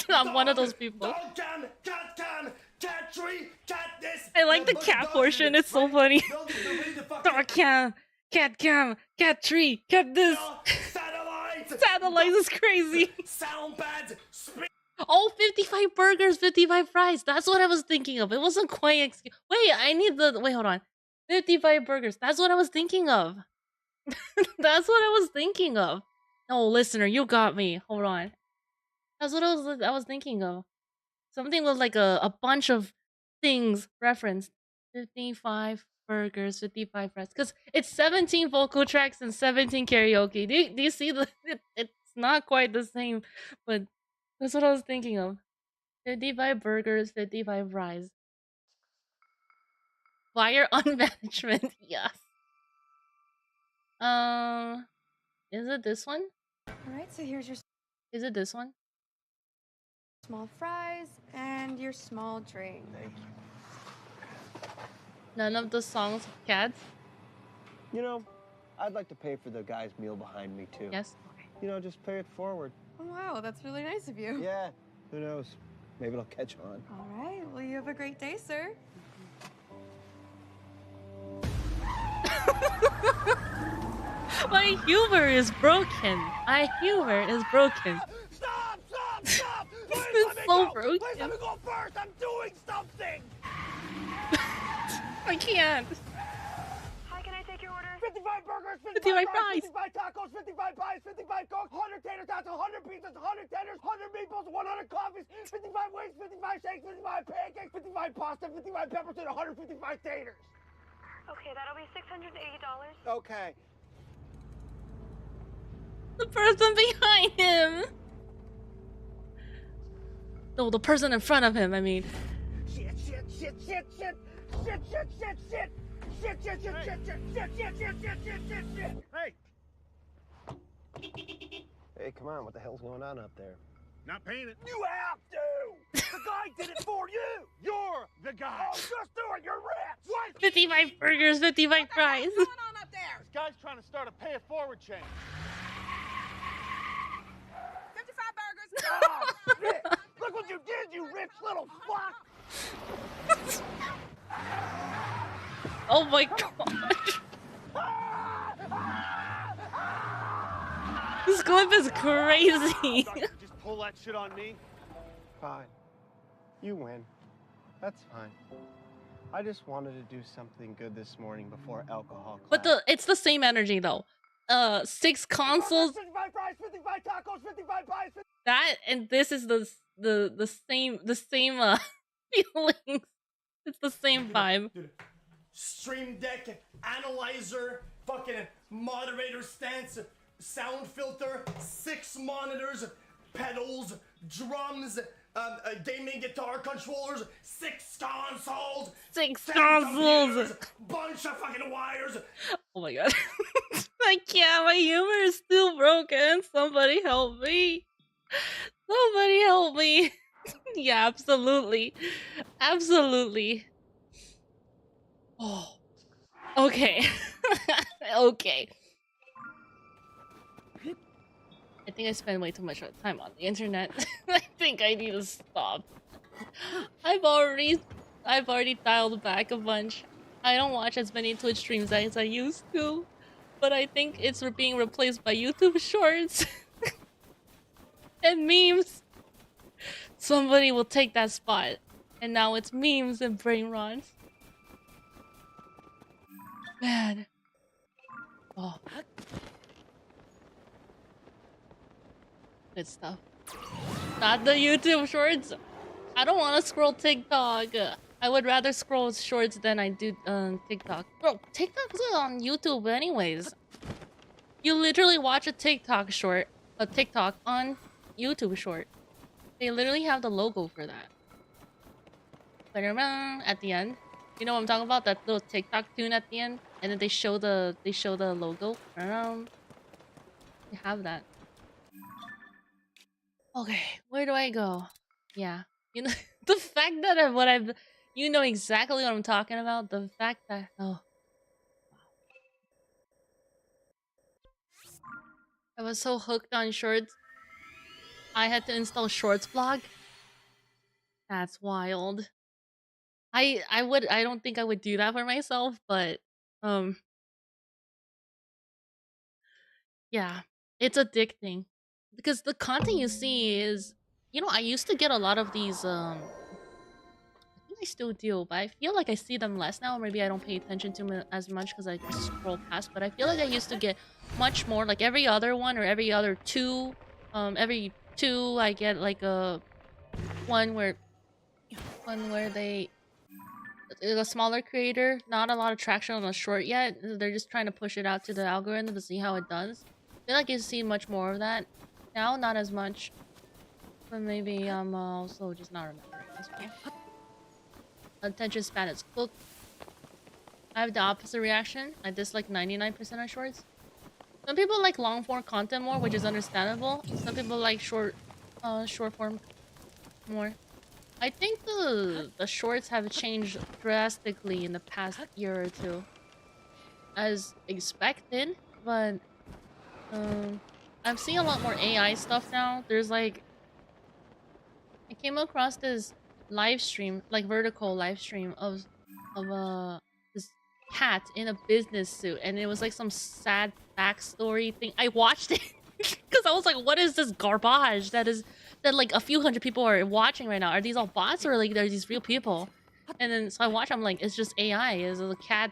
I'm one of those people. Cat tree, cat this. I like the cat portion. It's so funny. Dog cam, cat cam, cat tree, cat this. Satellites is crazy. Sound pads. Oh, 55 burgers, 55 fries. That's what I was thinking of. It wasn't quite... Wait, I need the... Wait, hold on. 55 burgers. That's what I was thinking of. That's what I was thinking of. No, listener, you got me. Hold on. That's what I was thinking of. Something with like a bunch of things referenced. 55 burgers, 55 fries. Because it's 17 vocal tracks and 17 karaoke. Do you see the... It's not quite the same, but... That's what I was thinking of. 55 burgers, 55 fries. Wire on management, yes. Is it this one? Alright, so here's your Is it this one? small fries and your small drink. Thank you. None of the songs have cats? You know, I'd like to pay for the guy's meal behind me, too. Yes? Okay. You know, just pay it forward. Oh, wow, that's really nice of you. Yeah, who knows? Maybe it'll catch on. All right, well, you have a great day, sir. My humor is broken. My humor is broken. Stop! It's so broken. Please let me go first! I'm doing something! I can't. Hi, can I take your order? 55 burgers, 55 fries, 55 tacos, 55 pies, 55 cokes, 100 tater tots, 100 pizzas, 100 tenders, 100 meatballs, 100 coffees, 55 wings, 55 shakes, 55 pancakes, 55 pasta, 55 peppers, and 155 taters. Okay, that'll be $680. Okay. the person behind him. No, the person in front of him, I mean. Shit, shit, shit, shit, shit, shit, shit, shit, shit, shit, shit, shit, shit, shit, shit, shit, shit, shit, shit, shit. Hey! Hey, come on, what the hell's going on up there? Not paying it. You have to! The guy did it for you! You're the guy! Oh, just do it, you're rich! What? 55 burgers, 55 fries. What's going on up there? This guy's trying to start a pay-it-forward chain. 55 burgers. Oh, shit! Look what you did, you rich little fuck! Oh my god. This clip is crazy. Just pull that shit on me. Fine. You win. That's fine. I just wanted to do something good this morning before alcohol class. But it's the same energy though. 6 consoles. 55 fries, 55 tacos, 55 pies. That and this is the same feelings. It's the same vibe. Dude, Stream Deck, analyzer, fucking moderator stance, sound filter, 6 monitors, pedals, drums, gaming guitar controllers, 6 consoles, 6 10 consoles. computers, bunch of fucking wires. Oh my god. I can't. My humor is still broken. Somebody help me. Somebody help me. Yeah, absolutely. Absolutely. Oh. Okay. Okay. I think I spend way too much time on the internet. I think I need to stop. I've already dialed back a bunch. I don't watch as many Twitch streams as I used to, but I think it's being replaced by YouTube Shorts and memes. Somebody will take that spot, and now it's memes and brain rots. Man. Oh. Good stuff. Not the YouTube Shorts. I don't want to scroll TikTok. I would rather scroll Shorts than I do TikTok. Bro, TikTok's on YouTube anyways. You literally watch a TikTok on YouTube Short. They literally have the logo for that. At the end. You know what I'm talking about? That little TikTok tune at the end? And then they show the logo. They have that. Okay, where do I go? Yeah. You know the fact that you know exactly what I'm talking about. The fact that I was so hooked on Shorts. I had to install Shorts blog. That's wild. I don't think I would do that for myself, but yeah, it's addicting because the content you see is, you know, I used to get a lot of these I think I still do, but I feel like I see them less now. Maybe I don't pay attention to them as much because I just scroll past, but I feel like I used to get much more, like every other one or every other two. Every 2 I get like a one where they a smaller creator, not a lot of traction on a short yet. They're just trying to push it out to the algorithm to see how it does. I feel like you see much more of that now, not as much, but maybe I'm also just not remembering as well. Attention span is cooked. I have the opposite reaction. I dislike 99% of shorts. Some people like long form content more, which is understandable. Some people like short form more. I think the shorts have changed drastically in the past year or 2, as expected. But I'm seeing a lot more AI stuff now. There's like, I came across this live stream, like vertical live stream of this cat in a business suit, and it was like some sad backstory thing. I watched it because I was like, what is this garbage that like a few hundred people are watching right now? Are these all bots or like are these real people? And then so I watch, I'm like, it's just AI. Is a cat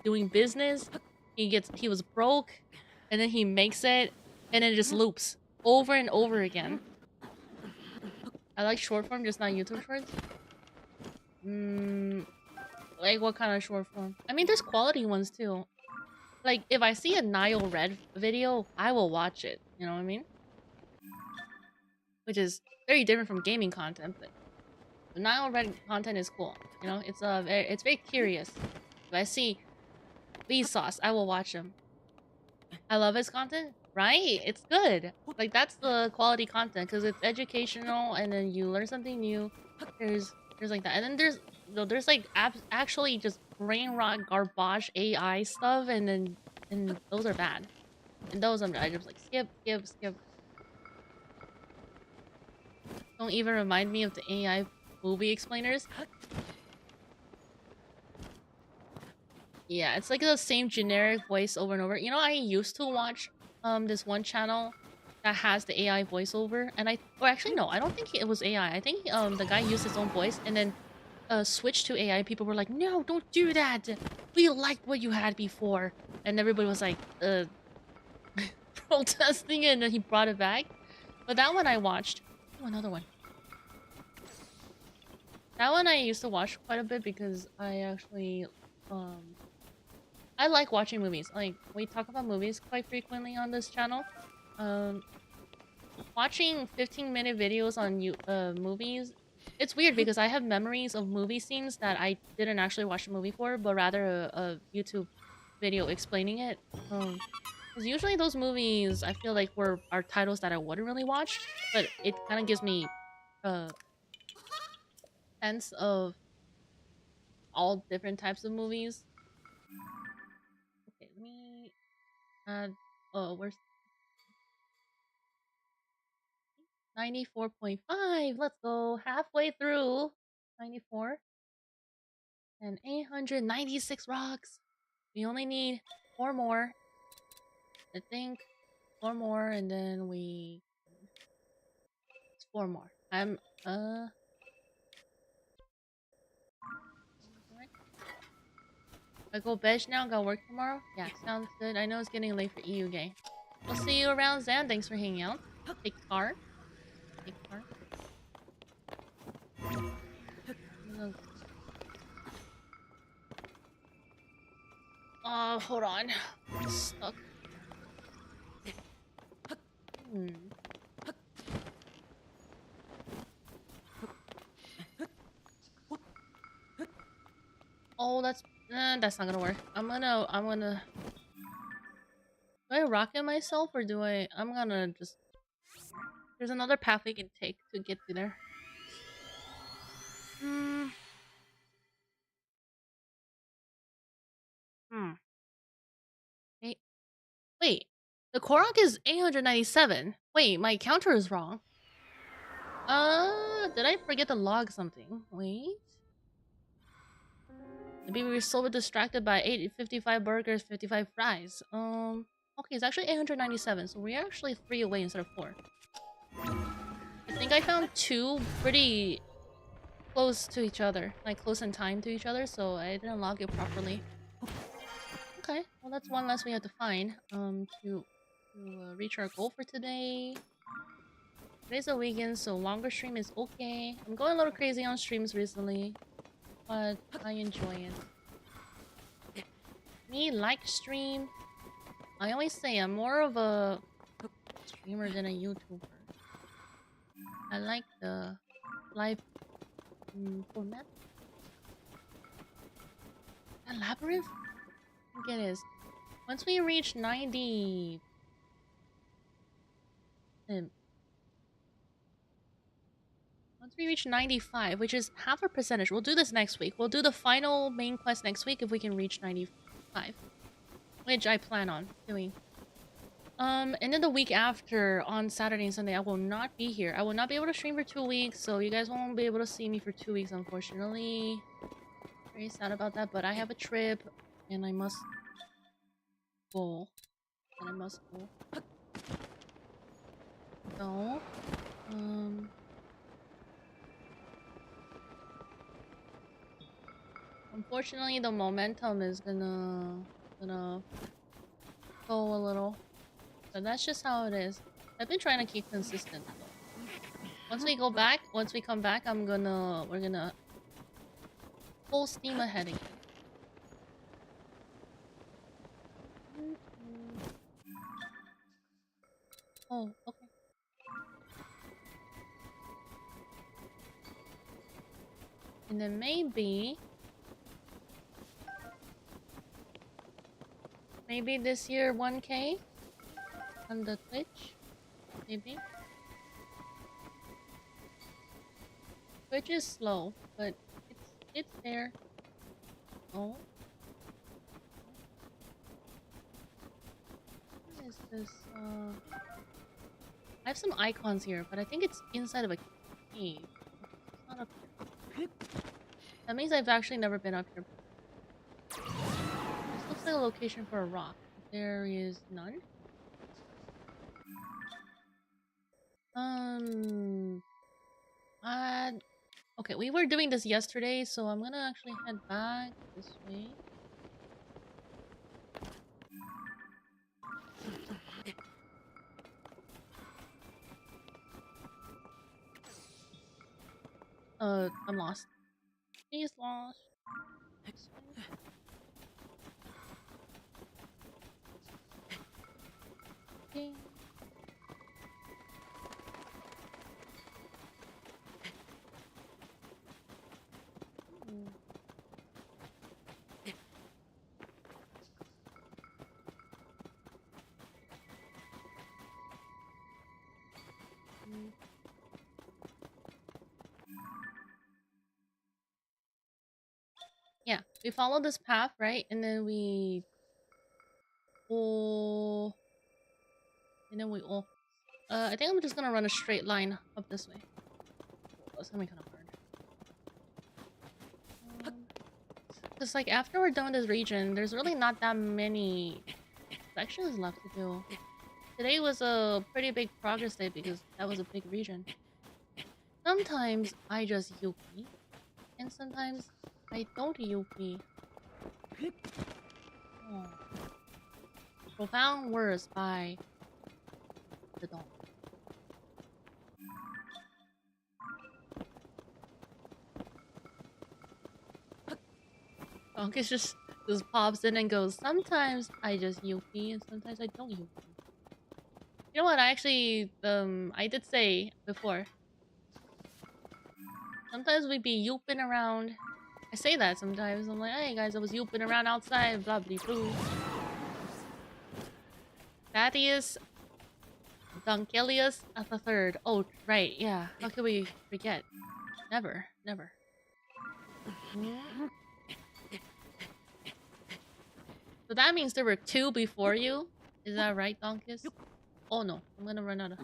doing business? He was broke, and then he makes it, and then it just loops over and over again. I like short form, just not YouTube shorts. Like what kind of short form? I mean, there's quality ones too. Like if I see a Nile Red video, I will watch it. You know what I mean? which is very different from gaming content. But the Nile Red content is cool. You know, it's very curious. If I see Vsauce, I will watch him. I love his content, right? It's good. Like that's the quality content because it's educational and then you learn something new. There's like that, and then there's like actually just brain rot garbage AI stuff, and those are bad. And those I just like skip. Don't even remind me of the AI movie explainers. Yeah, it's like the same generic voice over and over. You know, I used to watch this one channel that has the AI voiceover, and or actually no, I don't think it was AI. I think the guy used his own voice and then switched to AI. People were like, "No, don't do that. We liked what you had before," and everybody was like, protesting, and then he brought it back. But that one I watched. Oh, another one. That one I used to watch quite a bit because I actually I like watching movies. Like, we talk about movies quite frequently on this channel. Watching 15-minute videos on movies, it's weird because I have memories of movie scenes that I didn't actually watch the movie for, but rather a YouTube video explaining it. Because usually those movies, I feel like are titles that I wouldn't really watch, but it kind of gives me a sense of all different types of movies. Okay, let me add. Oh, where's 94.5? Let's go halfway through. 94 and 896 rocks. We only need 4 more. I think 4 more, and then it's 4 more. I go bed now, got work tomorrow? Yeah, sounds good. I know it's getting late for EU game. We'll see you around, Zan. Thanks for hanging out. Take car. Oh, hold on. I'm stuck. Oh, that's not gonna work. I'm gonna. Do I rocket myself or do I'm gonna just. There's another path we can take to get to there. Wait. The Korok is 897. Wait, my counter is wrong. Did I forget to log something? Wait. Maybe we were so distracted by 55 burgers, 55 fries. Okay, it's actually 897, so we're actually 3 away instead of 4. I think I found 2 pretty close to each other, like close in time to each other, so I didn't log it properly. Okay, well that's one less we have to find to reach our goal for today. Today's a weekend, so longer stream is okay. I'm going a little crazy on streams recently, but I enjoy it. Me like stream. I always say I'm more of a streamer than a YouTuber. I like the live format. A labyrinth? I think it is. Once we reach 90... once we reach 95, which is half a percentage, we'll do this next week. We'll do the final main quest next week if we can reach 95. Which I plan on doing. And then the week after, on Saturday and Sunday, I will not be here. I will not be able to stream for 2 weeks, so you guys won't be able to see me for 2 weeks, unfortunately. Very sad about that, but I have a trip, and I must go. So, unfortunately, the momentum is gonna go a little. But that's just how it is. I've been trying to keep consistent. Once we come back, we're gonna full steam ahead again. Oh, okay. And then maybe this year 1K on the Twitch. Maybe. Twitch is slow, but it's there. Oh. What is this? I have some icons here, but I think it's inside of a cave. It's not up here. That means I've actually never been up here. This looks like a location for a rock. There is none. Okay, we were doing this yesterday, so I'm gonna actually head back this way. I'm lost. He's lost. Okay. Yeah, we follow this path, right? And then we pull. And then we all. I think I'm just gonna run a straight line up this way. That's gonna be kind of hard. Because, like, after we're done with this region, there's really not that many sections left to do. Today was a pretty big progress day because that was a big region. Sometimes I just yuppi, and sometimes I don't yuppi. Oh. Profound words by the dog. Donkey just pops in and goes, sometimes I just yuppi and sometimes I don't yuppi. You know what, I actually, I did say before. Sometimes we be youping around. I say that sometimes. I'm like, hey guys, I was youping around outside, blah blah blah. Thaddeus Dunkelius at the third. Oh, right, yeah. How could we forget? Never, never. So that means there were 2 before you? Is that right, Donkus? Oh no, I'm gonna run out of...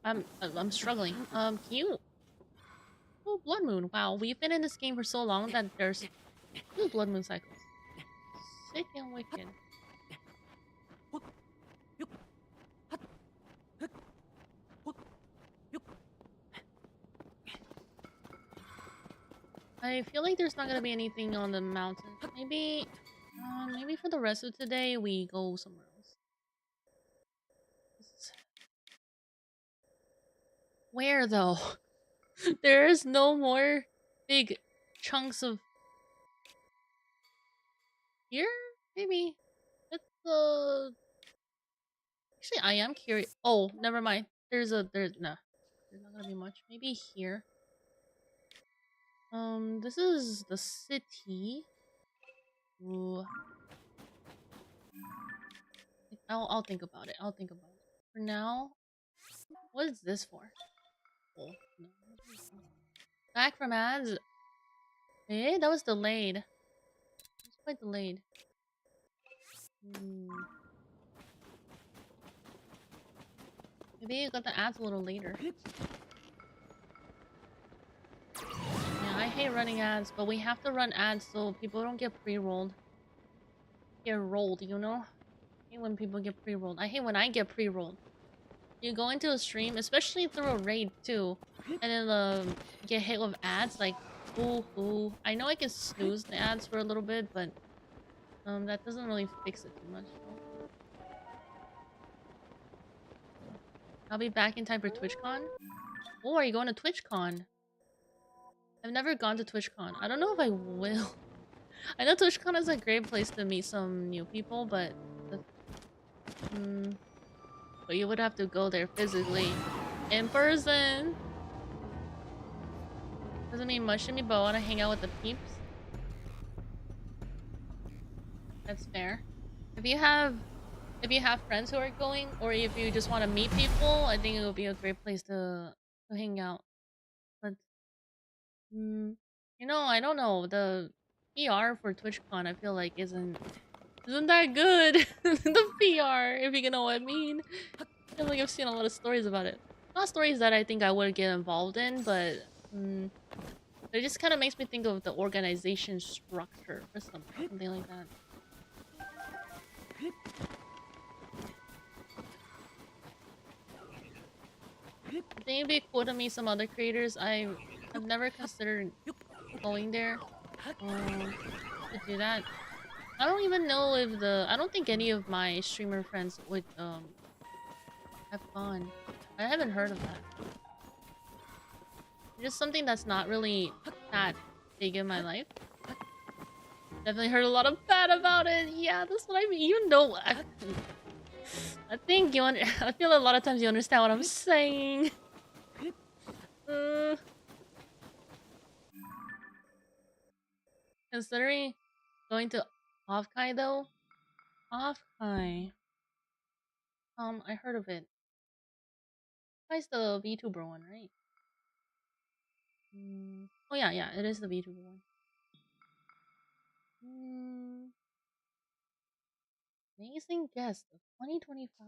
I'm struggling. Can you... Oh, Blood Moon. Wow, we've been in this game for so long that there's 2 Blood Moon cycles. Sick and wicked. I feel like there's not gonna be anything on the mountain. Maybe for the rest of today we go somewhere else. Where though? There's no more big chunks of here? Maybe. It's actually I am curious. Oh, never mind. There's no. There's not gonna be much. Maybe here. This is the city. Ooh. I'll think about it. I'll think about it. For now, what is this for? Oh, no. Back from ads. Eh, that was delayed. It was quite delayed. Maybe you got the ads a little later. Yeah, I hate running ads, but we have to run ads so people don't get pre-rolled. Get rolled, you know? I hate when people get pre-rolled. I hate when I get pre-rolled. You go into a stream, especially through a raid too, and then get hit with ads like, ooh. I know I can snooze the ads for a little bit, but that doesn't really fix it too much. I'll be back in time for TwitchCon. Oh, are you going to TwitchCon? I've never gone to TwitchCon. I don't know if I will. I know TwitchCon is a great place to meet some new people, but But you would have to go there physically. In person! Doesn't mean much to me, but I want to hang out with the peeps. That's fair. If you have friends who are going, or if you just want to meet people, I think it would be a great place to hang out. But you know, I don't know, the PR for TwitchCon I feel like isn't that good. The PR, if you know what I mean. I feel like I've seen a lot of stories about it. Not stories that I think I would get involved in, but it just kind of makes me think of the organization structure or something like that. I think it'd be cool to meet some other creators. I've never considered going there to do that. I don't even know if I don't think any of my streamer friends would have gone. I haven't heard of that. Just something that's not really that big in my life. Definitely heard a lot of bad about it. Yeah, that's what I mean. You know, I think I feel a lot of times you understand what I'm saying. Considering going to Offkai though. Offkai. I heard of it. Offkai's the VTuber one, right? Oh yeah, it is the VTuber one. Amazing guest of 2025.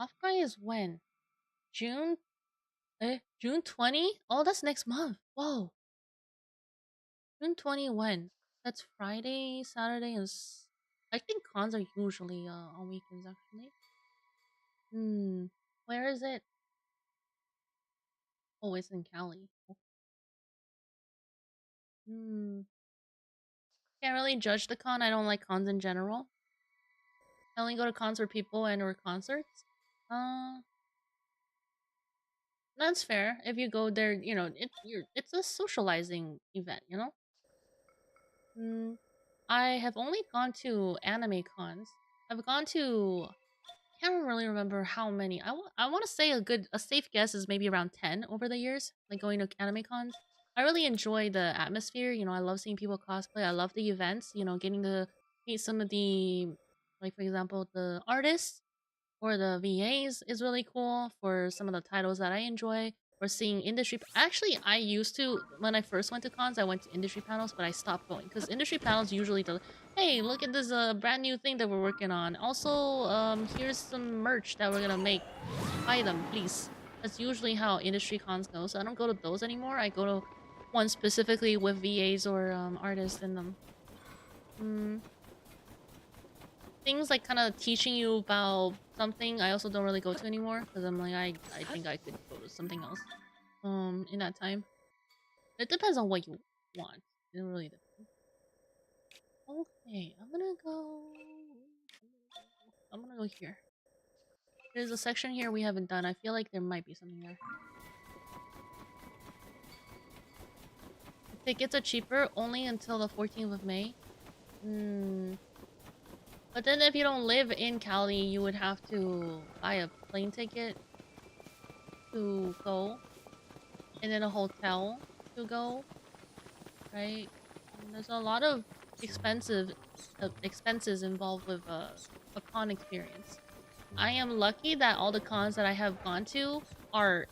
Offkai is when? June? June 20? Oh, that's next month. Whoa. June 20 when? That's Friday, Saturday, and I think cons are usually on weekends actually. Where is it? Oh, it's in Cali. Can't really judge the con. I don't like cons in general. I only go to cons for people and/or concerts. That's fair. If you go there, you know, it's a socializing event, you know? I have only gone to anime cons. I've gone to... I can't really remember how many. I want to say a safe guess is maybe around 10 over the years, like going to anime cons. I really enjoy the atmosphere, you know, I love seeing people cosplay. I love the events, you know, getting to meet some of the, like for example, the artists or the VAs is really cool for some of the titles that I enjoy. Or seeing industry. Actually, I used to, when I first went to cons, I went to industry panels, but I stopped going because industry panels usually tell, hey, look at this brand new thing that we're working on. Also, here's some merch that we're gonna make. Buy them, please. That's usually how industry cons go. So I don't go to those anymore. I go to one specifically with VAs or artists in them. Things like kind of teaching you about something I also don't really go to anymore because I'm like I think I could go to something else in that time. It depends on what you want. It really depends. Okay, I'm gonna go here. There's a section here we haven't done. I feel like there might be something there. The tickets are cheaper only until the 14th of May. But then if you don't live in Cali, you would have to buy a plane ticket to go. And then a hotel to go. Right? And there's a lot of expenses involved with a con experience. I am lucky that all the cons that I have gone to are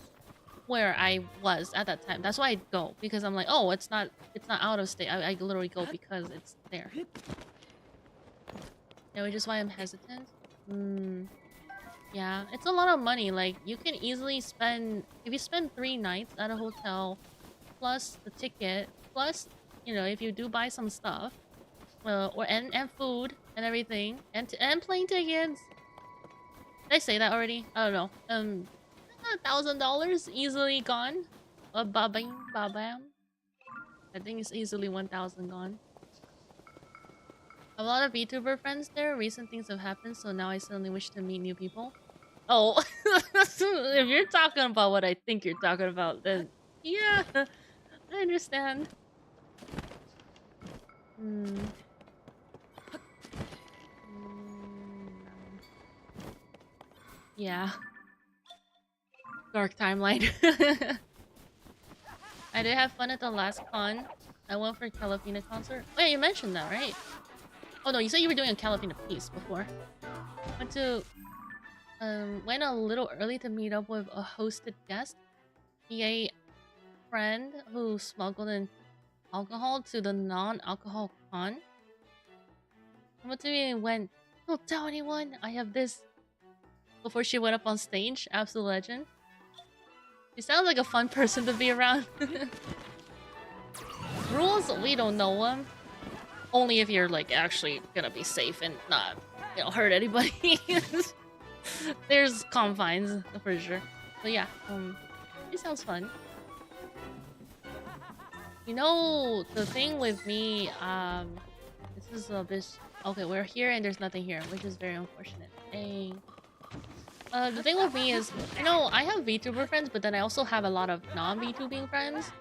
where I was at that time. That's why I go. Because I'm like, oh, it's not out of state. I literally go because it's there. Yeah, which is why I'm hesitant. Yeah, it's a lot of money. Like, you can easily spend... If you spend 3 nights at a hotel, plus the ticket, plus, you know, if you do buy some stuff, and food and everything, and plane tickets. Did I say that already? I don't know. $1,000 easily gone. Babam. I think it's easily 1,000 gone. A lot of VTuber friends there. Recent things have happened, so now I suddenly wish to meet new people. Oh, if you're talking about what I think you're talking about, then yeah, I understand. Hmm. Yeah. Dark timeline. I did have fun at the last con. I went for a Calafina concert. Oh yeah, you mentioned that, right? Oh no, you said you were doing a Calafina piece before. Went a little early to meet up with a hosted guest. A friend who smuggled in alcohol to the non-alcohol con. Someone to me and went, "Don't tell anyone I have this." Before she went up on stage, absolute legend. She sounds like a fun person to be around. Rules, we don't know them. Only if you're like actually gonna be safe and not, hurt anybody. There's confines for sure. But yeah, it sounds fun. You know, the thing with me, this is a bit... Okay, we're here and there's nothing here, which is very unfortunate. Dang. The thing with me is, I have VTuber friends, but then I also have a lot of non-VTubing friends.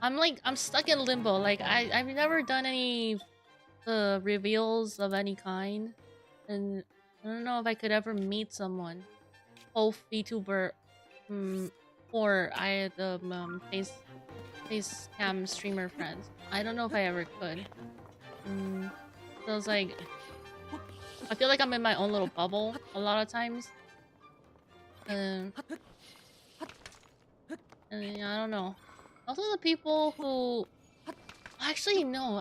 I'm stuck in limbo. Like, I've never done any reveals of any kind, and I don't know if I could ever meet someone, both VTuber, or face cam streamer friends. I don't know if I ever could. So it's like, I feel like I'm in my own little bubble a lot of times. And yeah, I don't know. Also, the people who... Actually, no.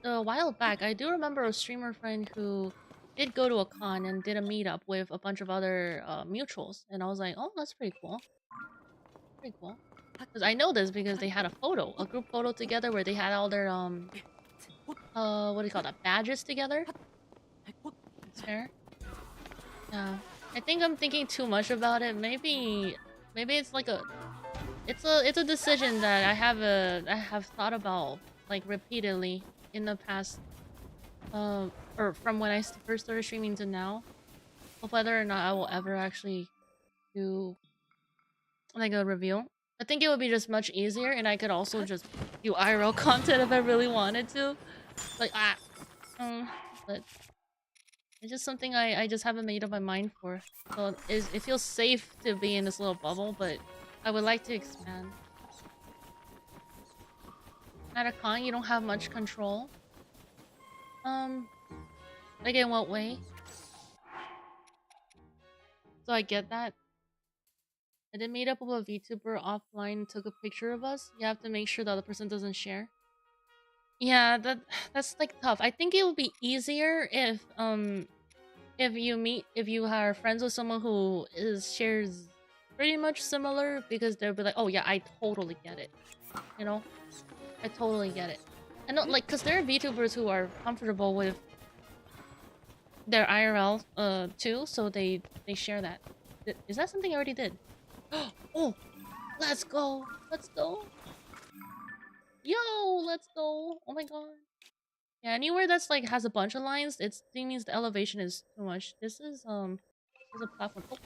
A while back, I do remember a streamer friend who did go to a con and did a meetup with a bunch of other mutuals. And I was like, oh, that's pretty cool. Pretty cool. Because I know this because they had a group photo together where they had all their, what do you call that? Badges together. That's fair. Yeah. I think I'm thinking too much about it. Maybe it's like it's a decision that I have thought about like repeatedly in the past, or from when I first started streaming to now, of whether or not I will ever actually do like a review. I think it would be just much easier, and I could also just do IRL content if I really wanted to. Like but it's just something I just haven't made up my mind for. So it feels safe to be in this little bubble, but I would like to expand. At a con, you don't have much control. Like in what way? So I get that. I did meet up with a VTuber offline, took a picture of us. You have to make sure the other person doesn't share. Yeah, that's like tough. I think it would be easier if you are friends with someone who shares pretty much similar, because they'll be like, oh yeah, I totally get it. I totally get it. I know, like, because there are VTubers who are comfortable with their IRL too, so they share that. Is that something I already did? Oh, let's go. Let's go. Yo, let's go. Oh my god. Yeah, anywhere that's like has a bunch of lines, it means the elevation is too much. This is a platform. Oh.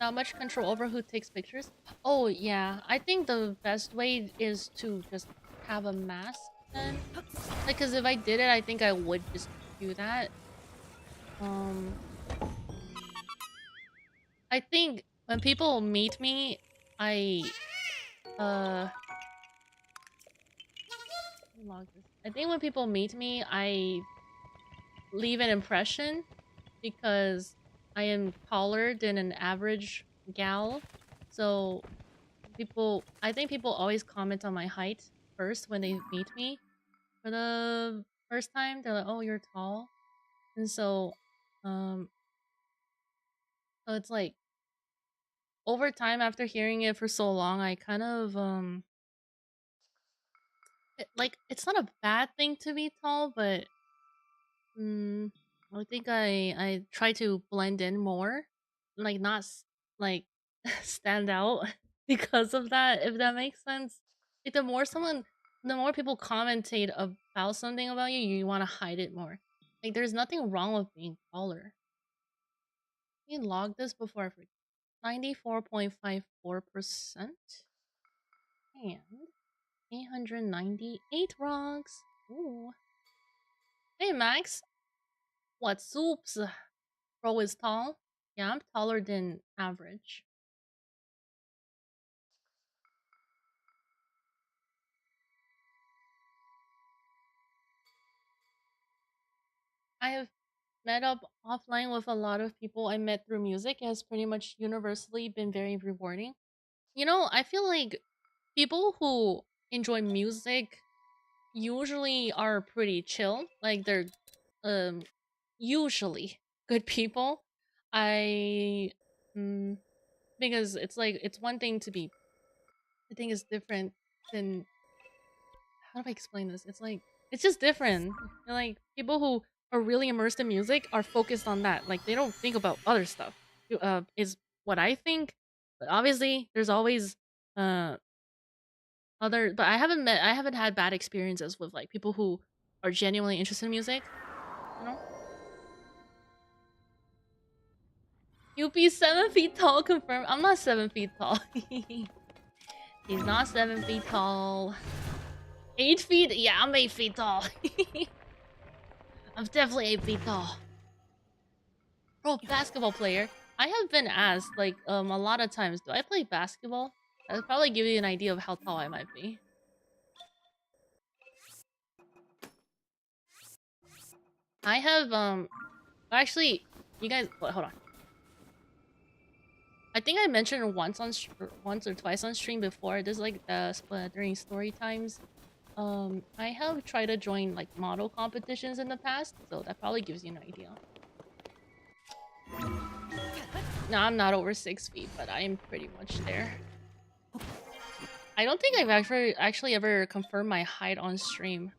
Not much control over who takes pictures. Oh yeah, I think the best way is to just have a mask then. Like, cause if I did it, I think I would just do that. I think when people meet me, I think when people meet me, I leave an impression because I am taller than an average gal. So I think people always comment on my height first when they meet me for the first time. They're like, oh, you're tall. And so it's like, over time, after hearing it for so long, I kind of it's not a bad thing to be tall, but I think I try to blend in more, like not like stand out because of that, if that makes sense. Like the more people commentate about something about you, you want to hide it more. Like there's nothing wrong with being taller. Can you log this before I forget? 94.54%. And 898 rocks. Ooh. Hey, Max. What's oops? Pro is tall. Yeah, I'm taller than average. I have met up offline with a lot of people I met through music. It has pretty much universally been very rewarding. You know, I feel like people who enjoy music usually are pretty chill. Like they're usually good people. I because it's like it's one thing to be I think it's different than how do I explain this? It's like it's just different. Like people who are really immersed in music are focused on that. Like they don't think about other stuff. Is what I think. But obviously, there's always uh other. But I haven't had bad experiences with like people who are genuinely interested in music. You know, Yuppi's 7 feet tall. Confirmed. I'm not 7 feet tall. He's not 7 feet tall. 8 feet? Yeah, I'm 8 feet tall. I'm definitely 8 feet tall. Pro basketball player. I have been asked like a lot of times, do I play basketball? That'll probably give you an idea of how tall I might be. I have actually you guys hold on. I think I mentioned once or twice on stream before. There's like during story times. I have tried to join like model competitions in the past, so that probably gives you an idea. No, I'm not over 6 feet, but I am pretty much there. I don't think I've actually ever confirmed my height on stream,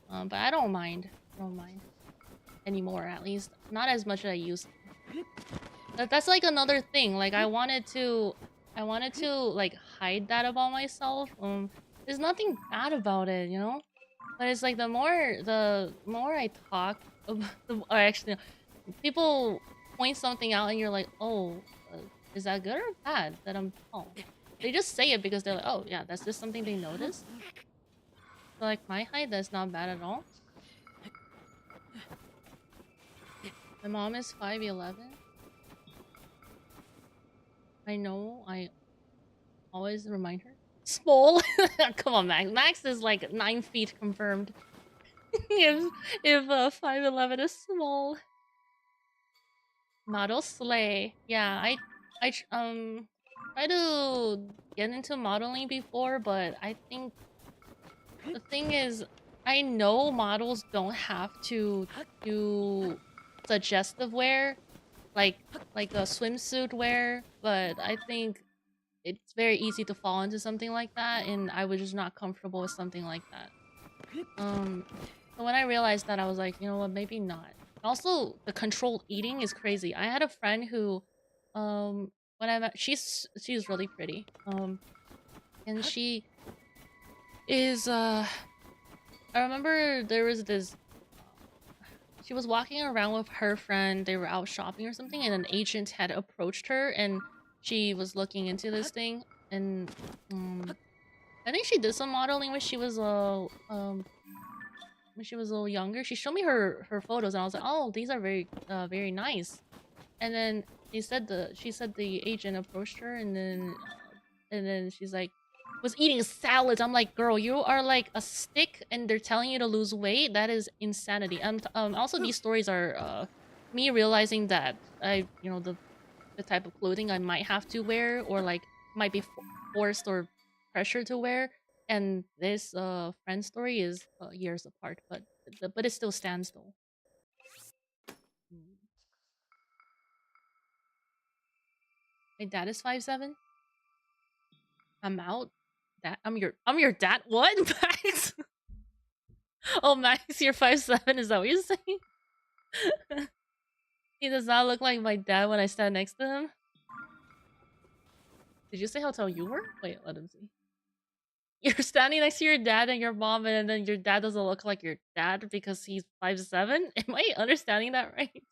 but I don't mind. I don't mind anymore, at least not as much as I used to. That's like another thing. Like I wanted to like hide that about myself. There's nothing bad about it, you know. But it's like the more I talk, or actually, people point something out and you're like, oh, is that good or bad that I'm tall? They just say it because they're like, oh yeah, that's just something they noticed. So like my height, that's not bad at all. My mom is 5'11". I know, I always remind her. Small. Come on, Max. Max is like 9 feet confirmed. if 5'11" is small. Model slay. Yeah, I tried to get into modeling before, but I think the thing is, I know models don't have to do suggestive wear, like a swimsuit wear, but I think it's very easy to fall into something like that, and I was just not comfortable with something like that. So when I realized that, I was like, you know what, maybe not. Also, the controlled eating is crazy. I had a friend who, when I met, she's really pretty. And she is, I remember there was this, she was walking around with her friend, they were out shopping or something, and an agent had approached her, and she was looking into this thing, and, I think she did some modeling when she was, when she was a little younger. She showed me her photos, and I was like, oh, these are very nice. And then she said the agent approached her, and then she's like, was eating salads. I'm like, girl, you are like a stick, and they're telling you to lose weight. That is insanity. Also, these stories are me realizing that you know, the type of clothing I might have to wear, or like might be forced or pressured to wear. And this friend story is years apart, but it still stands though. My dad is 5'7". I'm out. I'm your dad. What, Max? Oh, Max, you're 5'7". Is that what you're saying? He does not look like my dad when I stand next to him. Did you say how tall you were? Wait, let him see. You're standing next to your dad and your mom, and then your dad doesn't look like your dad because he's 5'7"? Am I understanding that right?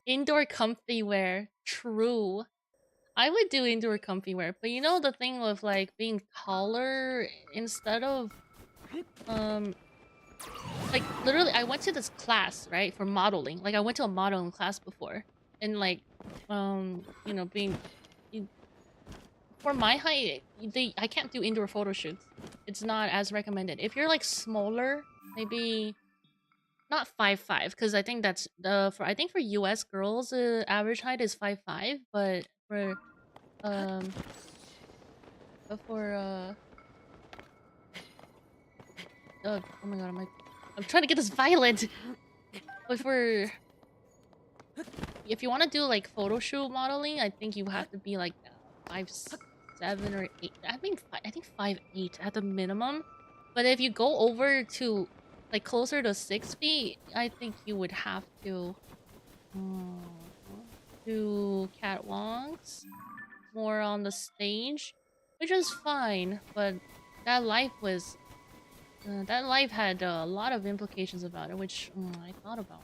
Indoor comfy wear. True. I would do indoor comfy wear, but you know the thing with like being taller instead of like literally I went to this class, right, for modeling. Like I went to a modeling class before. And like you know, for my height, I can't do indoor photo shoots. It's not as recommended. If you're like smaller, maybe not 5'5", because I think that's for US girls, average height is 5'5", but for oh my god, I'm trying to get this violet. But for if you want to do like photo shoot modeling, I think you have to be like 5'7" or 8. I think 5'8" at the minimum. But if you go over to like closer to 6 feet, I think you would have to do catwalks more on the stage, which is fine. But that life had a lot of implications about it, which I thought about.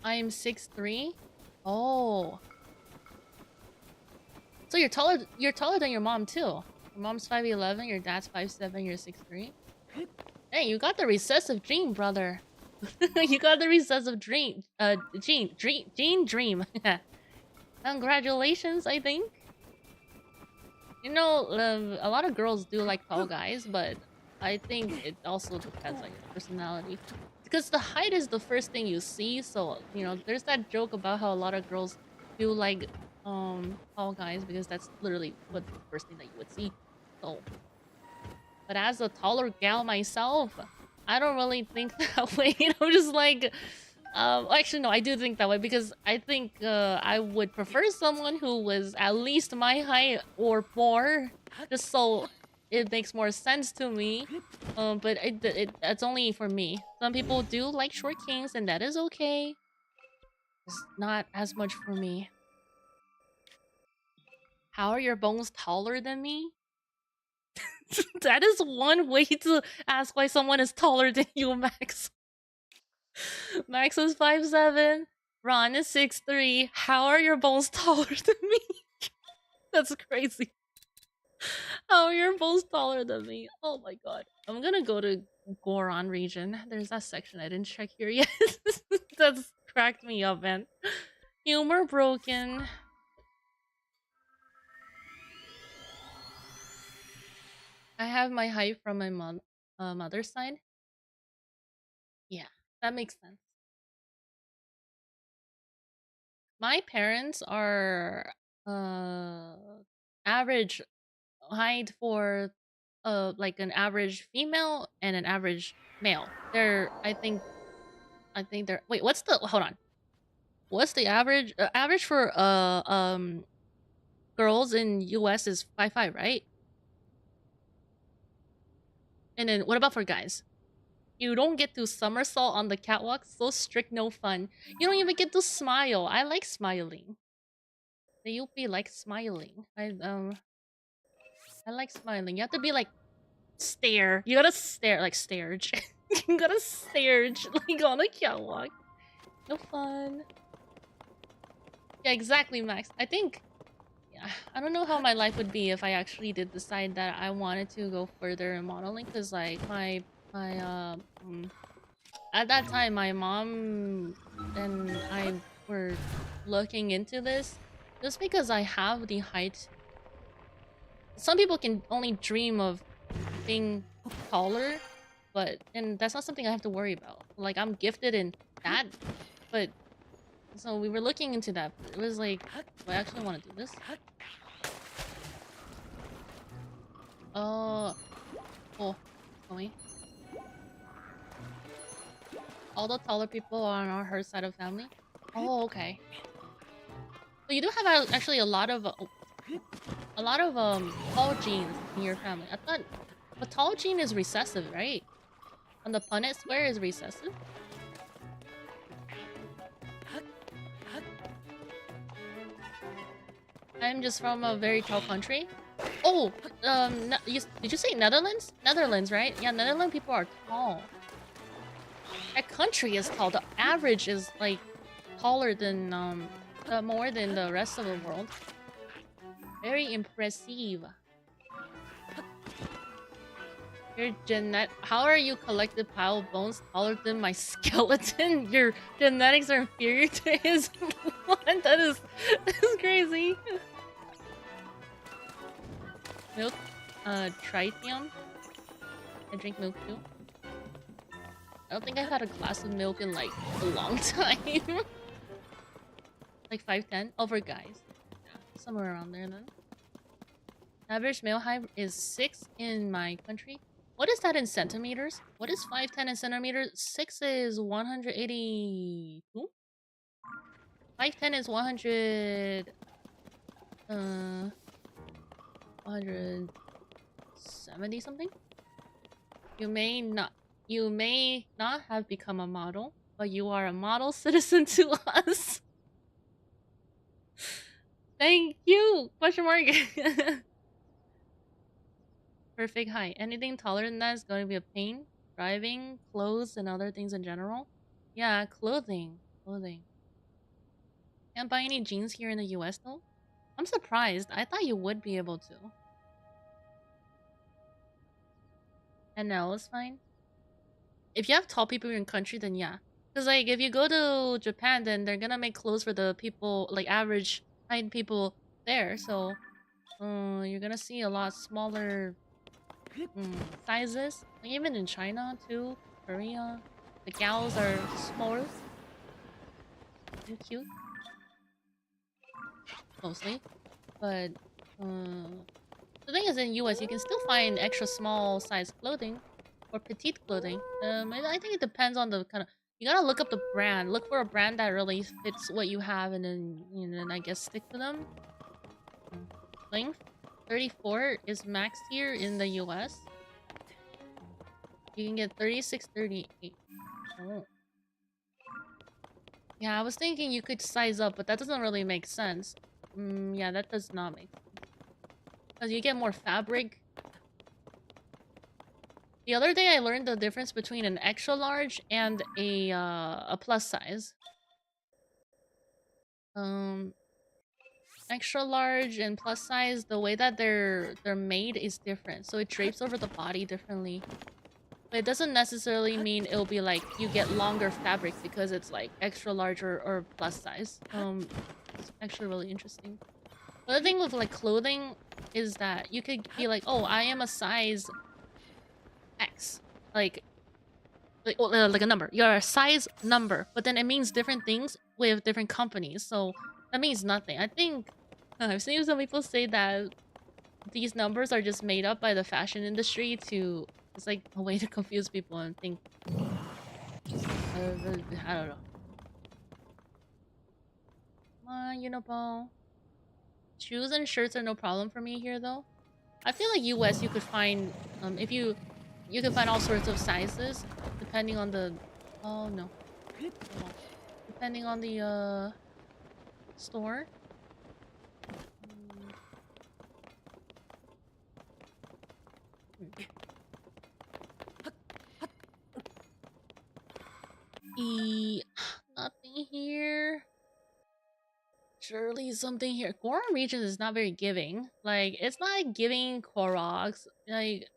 I'm 6'3". Oh. So you're taller than your mom too. Your mom's 5'11", your dad's 5'7", you're 6'3". Hey, you got the recessive gene, brother. You got the recessive gene dream. Congratulations, I think. You know, a lot of girls do like tall guys, but I think it also depends on your personality. Because the height is the first thing you see, so, you know, there's that joke about how a lot of girls do like tall guys because that's literally what the first thing that you would see. So, but as a taller gal myself, I don't really think that way. I'm just like, actually no, I do think that way because I think I would prefer someone who was at least my height or more, just so it makes more sense to me. But that's only for me. Some people do like short kings, and that is okay. It's not as much for me. How are your bones taller than me? That is one way to ask why someone is taller than you, Max. Max is 5'7". Ron is 6'3". How are your bones taller than me? That's crazy. How are your bones taller than me? Oh my god. I'm gonna go to Goron region. There's that section I didn't check here yet. That's cracked me up, man. Humor broken. I have my height from my mother's side. Yeah, that makes sense. My parents are average height for like an average female and an average male. I think they're wait, what's the hold on. What's the average average for girls in US is 5'5", right? And then what about for guys? You don't get to somersault on the catwalk. So strict, no fun. You don't even get to smile. I like smiling. The Yuppi likes smiling. I like smiling. You have to be like stare. You gotta stare like starege. You gotta starege like on the catwalk. No fun. Yeah, exactly, Max. I think. Yeah, I don't know how my life would be if I actually did decide that I wanted to go further in modeling, because like my at that time my mom and I were looking into this just because I have the height. Some people can only dream of being taller, and that's not something I have to worry about. Like, I'm gifted in that, but so we were looking into that. It was like, do I actually want to do this? Oh, going. All the taller people are on her side of family. Oh, okay. So you do have actually a lot of tall genes in your family. I thought, but tall gene is recessive, right? On the Punnett square is recessive. I'm just from a very tall country. Oh, did you say Netherlands? Netherlands, right? Yeah, Netherlands people are tall. That country is tall. The average is like taller than more than the rest of the world. Very impressive. Your how are you collected pile of bones taller than my skeleton? Your genetics are inferior to his. What? That is crazy. Milk, tritium. I drink milk too. I don't think I've had a glass of milk in like a long time. Like 5'10" over guys. Yeah, somewhere around there then. Average male height is 6 in my country. What is that in centimeters? What is 5'10" in centimeters? 6 is 182? 5'10" is 100... 170 something? You may not have become a model, but you are a model citizen to us. Thank you! Question mark. Perfect height. Anything taller than that is going to be a pain. Driving, clothes, and other things in general. Yeah, clothing. Can't buy any jeans here in the US though? I'm surprised. I thought you would be able to. And now it's fine. If you have tall people in your country, then yeah. Because like if you go to Japan, then they're gonna make clothes for the people, like average height people there. So you're gonna see a lot smaller sizes. Like even in China too, Korea, the gals are small and cute, mostly. But the thing is, in US, you can still find extra small size clothing or petite clothing. I think it depends on the kind of. You gotta look up the brand. Look for a brand that really fits what you have, and then I guess stick to them. Length 34 is max here in the US. You can get 36, 38. Oh. Yeah, I was thinking you could size up, but that doesn't really make sense. Yeah, that does not make sense. Because you get more fabric. The other day I learned the difference between an extra large and a plus size. Extra large and plus size, the way that they're made is different. So it drapes over the body differently. But it doesn't necessarily mean it'll be like you get longer fabric because it's like extra large or plus size. It's actually really interesting. The other thing with like clothing is that you could be like, oh, I am a size X, like a number. You're a size number, but then it means different things with different companies. So that means nothing. I think I've seen some people say that these numbers are just made up by the fashion industry to. It's like a way to confuse people and think. I don't know. Come on, Unipo. Shoes and shirts are no problem for me here, though. I feel like US, you could find if you can find all sorts of sizes depending on the. Oh no. Depending on the store. Nothing here. Surely something here. Goron region is not very giving. Like, it's not like giving Koroks. Like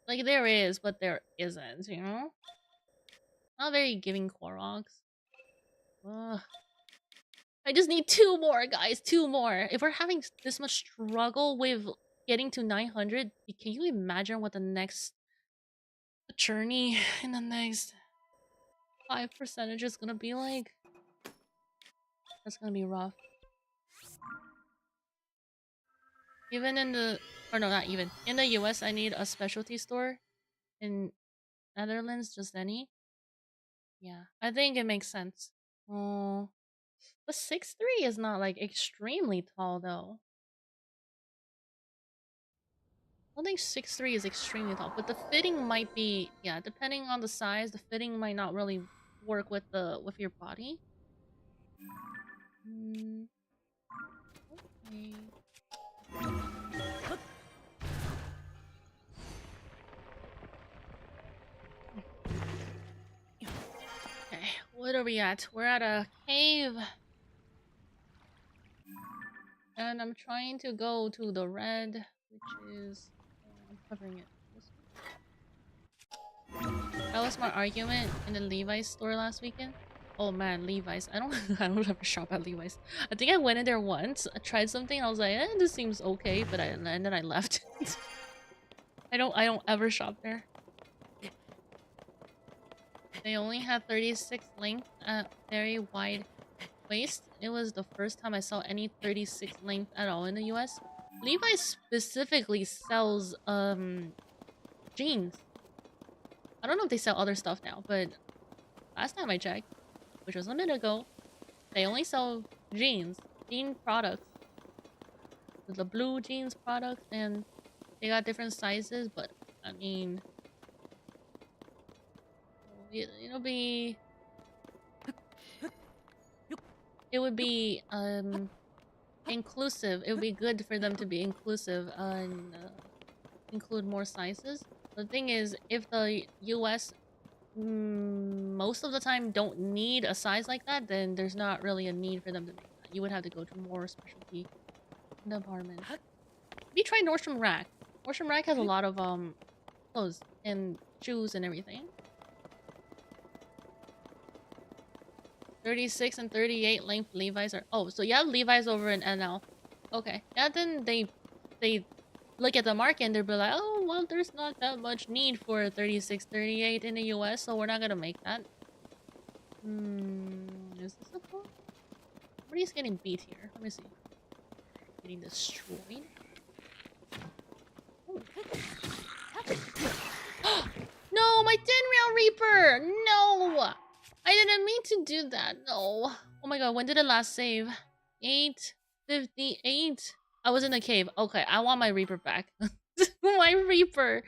there is, but there isn't, you know? Not very giving Koroks. Ugh. I just need 2 more, guys. 2 more. If we're having this much struggle with getting to 900, can you imagine what the next journey in the next 5% is gonna be like? That's gonna be rough. Even in the... Or no, not even. In the US, I need a specialty store. In Netherlands, just any. Yeah, I think it makes sense. Oh, but 6'3" is not like extremely tall though. I don't think 6'3" is extremely tall, but the fitting might be, yeah, depending on the size, the fitting might not really work with your body. Okay. What are we at? We're at a cave. And I'm trying to go to the red, which is... I'm covering it. That was my argument in the Levi's store last weekend. Oh man, Levi's. I don't I don't ever shop at Levi's. I think I went in there once, I tried something, I was like, this seems okay, but and then I left. I don't ever shop there. They only have 36 length at very wide waist. It was the first time I saw any 36 length at all in the US. Levi's specifically sells jeans. I don't know if they sell other stuff now, but last time I checked, which was a minute ago, they only sell jeans, jean products. The blue jeans products, and they got different sizes, but I mean, it'll be... It would be inclusive. It would be good for them to be inclusive and include more sizes. The thing is, if the US most of the time don't need a size like that, then there's not really a need for them to make that. You would have to go to more specialty department. Have you tried Nordstrom Rack? Nordstrom Rack has a lot of clothes and shoes and everything. 36 and 38 length Levi's are... Oh, so you have Levi's over in NL. Okay. Yeah, then they look at the market and they'll be like, oh, well, there's not that much need for 36, 38 in the US, so we're not gonna make that. Is this a book? Somebody's getting beat here. Let me see. Getting destroyed. Oh. No, my Dinrail Reaper! No! I didn't mean to do that. No. Oh my god, when did it last save? 8:58. I was in the cave. Okay, I want my Reaper back. My Reaper.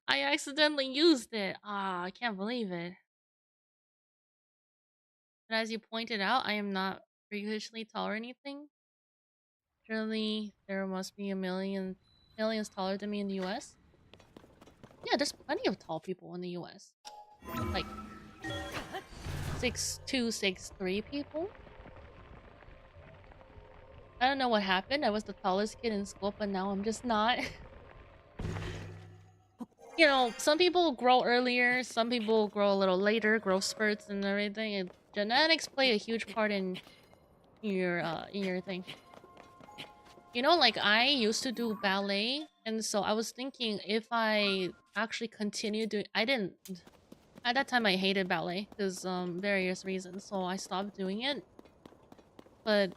I accidentally used it. Ah, I can't believe it. But as you pointed out, I am not freakishly tall or anything. Surely there must be aliens taller than me in the US. Yeah, there's plenty of tall people in the US. Like 6'2", 6'3" people. I don't know what happened. I was the tallest kid in school, but now I'm just not. You know, some people grow earlier, some people grow a little later, growth spurts and everything. And genetics play a huge part in your thing. You know, like I used to do ballet, and so I was thinking if I actually continue doing... I didn't... At that time, I hated ballet because various reasons, so I stopped doing it. But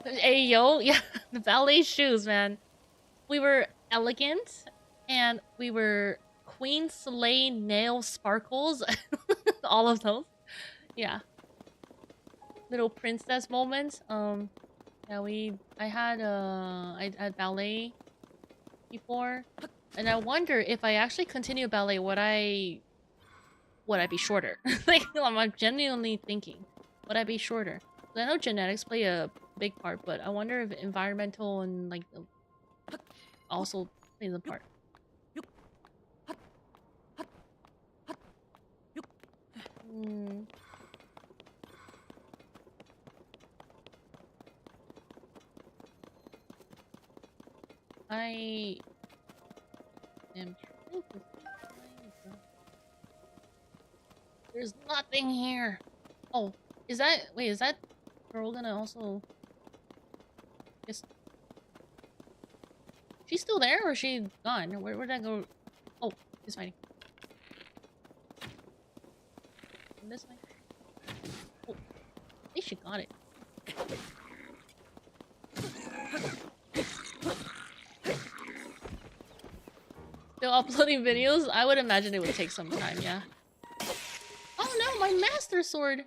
hey yo, yeah, the ballet shoes, man. We were elegant, and we were Queen Slay nail sparkles. All of those, yeah. Little princess moments. Yeah, I had ballet before. And I wonder if I actually continue ballet, would I be shorter? Like, I'm genuinely thinking, would I be shorter? I know genetics play a big part, but I wonder if environmental and like also plays a part. I am trying to find the... There's nothing here. Oh, is that... Wait, is that girl gonna also... Just... She's still there or is she gone? Where'd I go? Oh, she's fighting. This way. Oh, at least she got it. Still uploading videos? I would imagine it would take some time, yeah. Oh no, my master sword!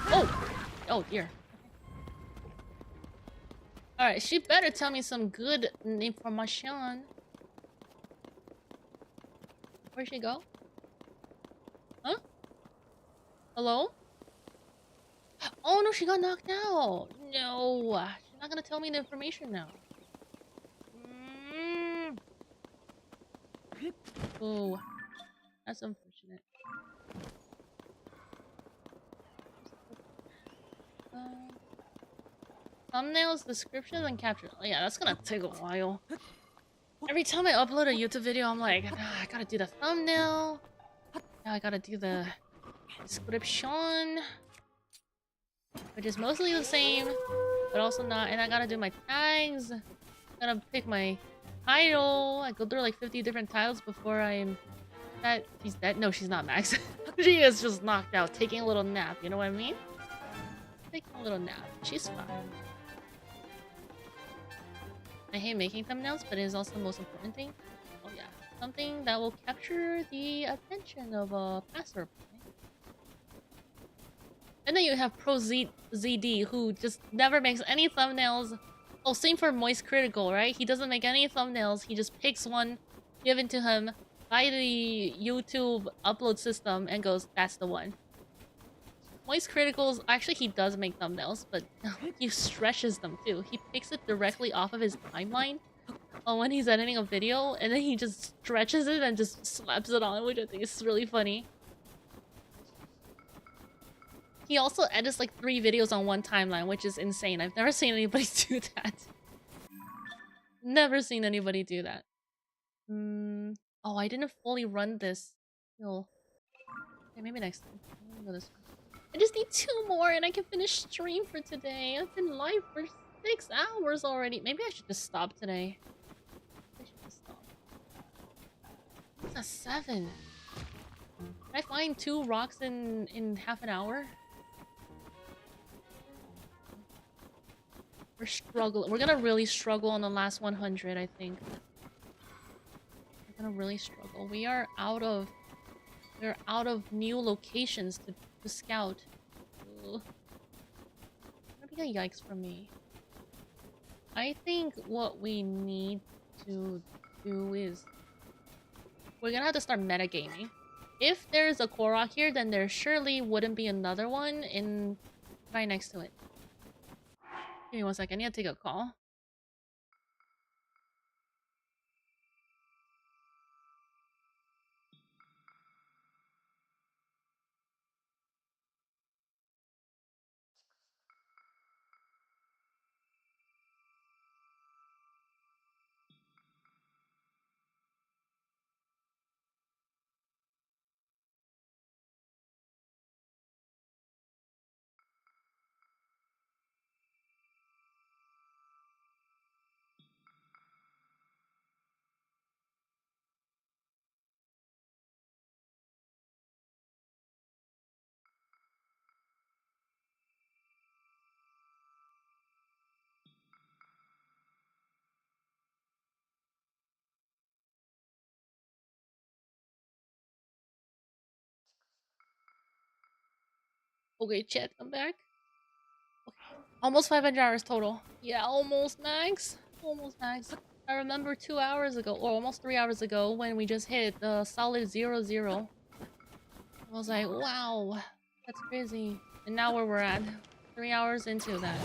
Oh! Oh dear. Alright, she better tell me some good information. Where'd she go? Huh? Hello? Oh no, she got knocked out! No! She's not gonna tell me the information now. Oh, that's unfortunate. Thumbnails, descriptions, and captions. Oh, yeah, that's gonna take a while. Every time I upload a YouTube video, I'm like, nah, I gotta do the thumbnail. Now I gotta do the description, which is mostly the same, but also not. And I gotta do my tags. I gotta pick my title. I go through like 50 different titles before I'm... That she's dead? No, she's not, Max. She is just knocked out, taking a little nap. You know what I mean? Taking a little nap. She's fine. I hate making thumbnails, but it is also the most important thing. Oh yeah, something that will capture the attention of a passerby. And then you have Pro ZD, who just never makes any thumbnails. Oh, same for Moist Critical, right? He doesn't make any thumbnails. He just picks one given to him by the YouTube upload system and goes, that's the one. Moist Criticals, actually he does make thumbnails, but he stretches them too. He picks it directly off of his timeline when he's editing a video, and then he just stretches it and just slaps it on, which I think is really funny. He also edits like 3 videos on one timeline, which is insane. I've never seen anybody do that. Never seen anybody do that. Oh, I didn't fully run this. No. Okay, maybe next time. I'm gonna go this way. I just need 2 more and I can finish stream for today. I've been live for 6 hours already. Maybe I should just stop today. I should just stop. It's a 7. Did I find 2 rocks in half an hour? We're struggling. We're gonna really struggle on the last 100, I think. We're gonna really struggle. We're out of new locations to scout. Ugh. That'd be a yikes for me. I think what we need to do is we're gonna have to start metagaming. If there's a Korok here, then there surely wouldn't be another one right next to it. Give me 1 second. I need to take a call. Okay, chat, I'm back. Okay. Almost 500 hours total. Yeah, almost max. Almost max. I remember 2 hours ago, or almost 3 hours ago, when we just hit the solid 0-0. I was like, wow, that's crazy. And now where we're at, 3 hours into that.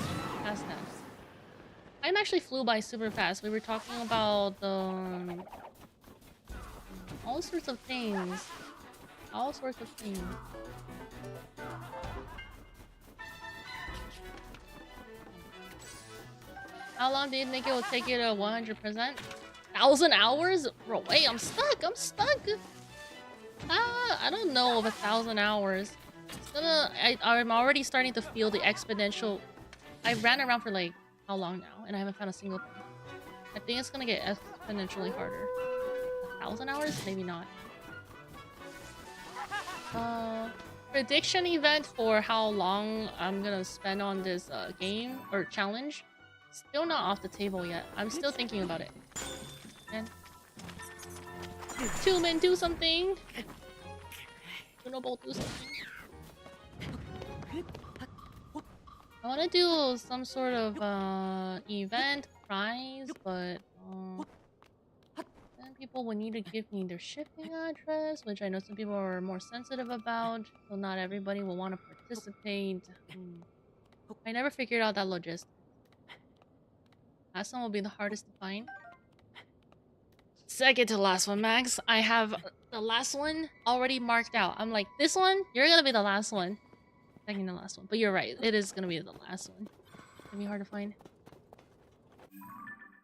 Past that. Time actually flew by super fast. We were talking about all sorts of things. All sorts of things. How long do you think it will take you to 100%? 1,000 hours? Bro, wait, I'm stuck. I'm stuck. I don't know of 1,000 hours. It's gonna. I'm already starting to feel the exponential. I ran around for like how long now, and I haven't found a single thing. I think it's gonna get exponentially harder. 1,000 hours? Maybe not. Prediction event for how long I'm gonna spend on this game or challenge. Still not off the table yet. I'm still thinking about it. And 2 men do something. Both do something. I want to do some sort of event prize, but then people will need to give me their shipping address, which I know some people are more sensitive about. So not everybody will want to participate. I never figured out that logistics. Last one will be the hardest to find. second to last one, Max. I have the last one already marked out. I'm like, this one, you're gonna be the last one. Second to last one. But you're right, it is gonna be the last one. It's gonna be hard to find.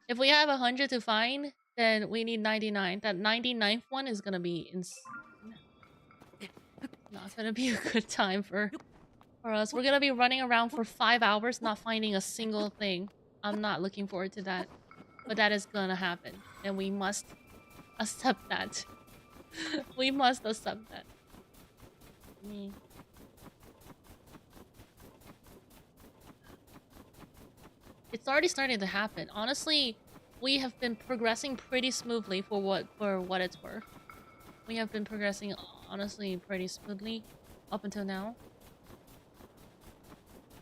If we have 100 to find, then we need 99. That 99th one is gonna be insane. Not gonna be a good time for us. We're gonna be running around for 5 hours not finding a single thing. I'm not looking forward to that. But that is gonna happen. And we must accept that. We must accept that. It's already starting to happen. Honestly, we have been progressing pretty smoothly for what it's worth. We have been progressing honestly pretty smoothly up until now.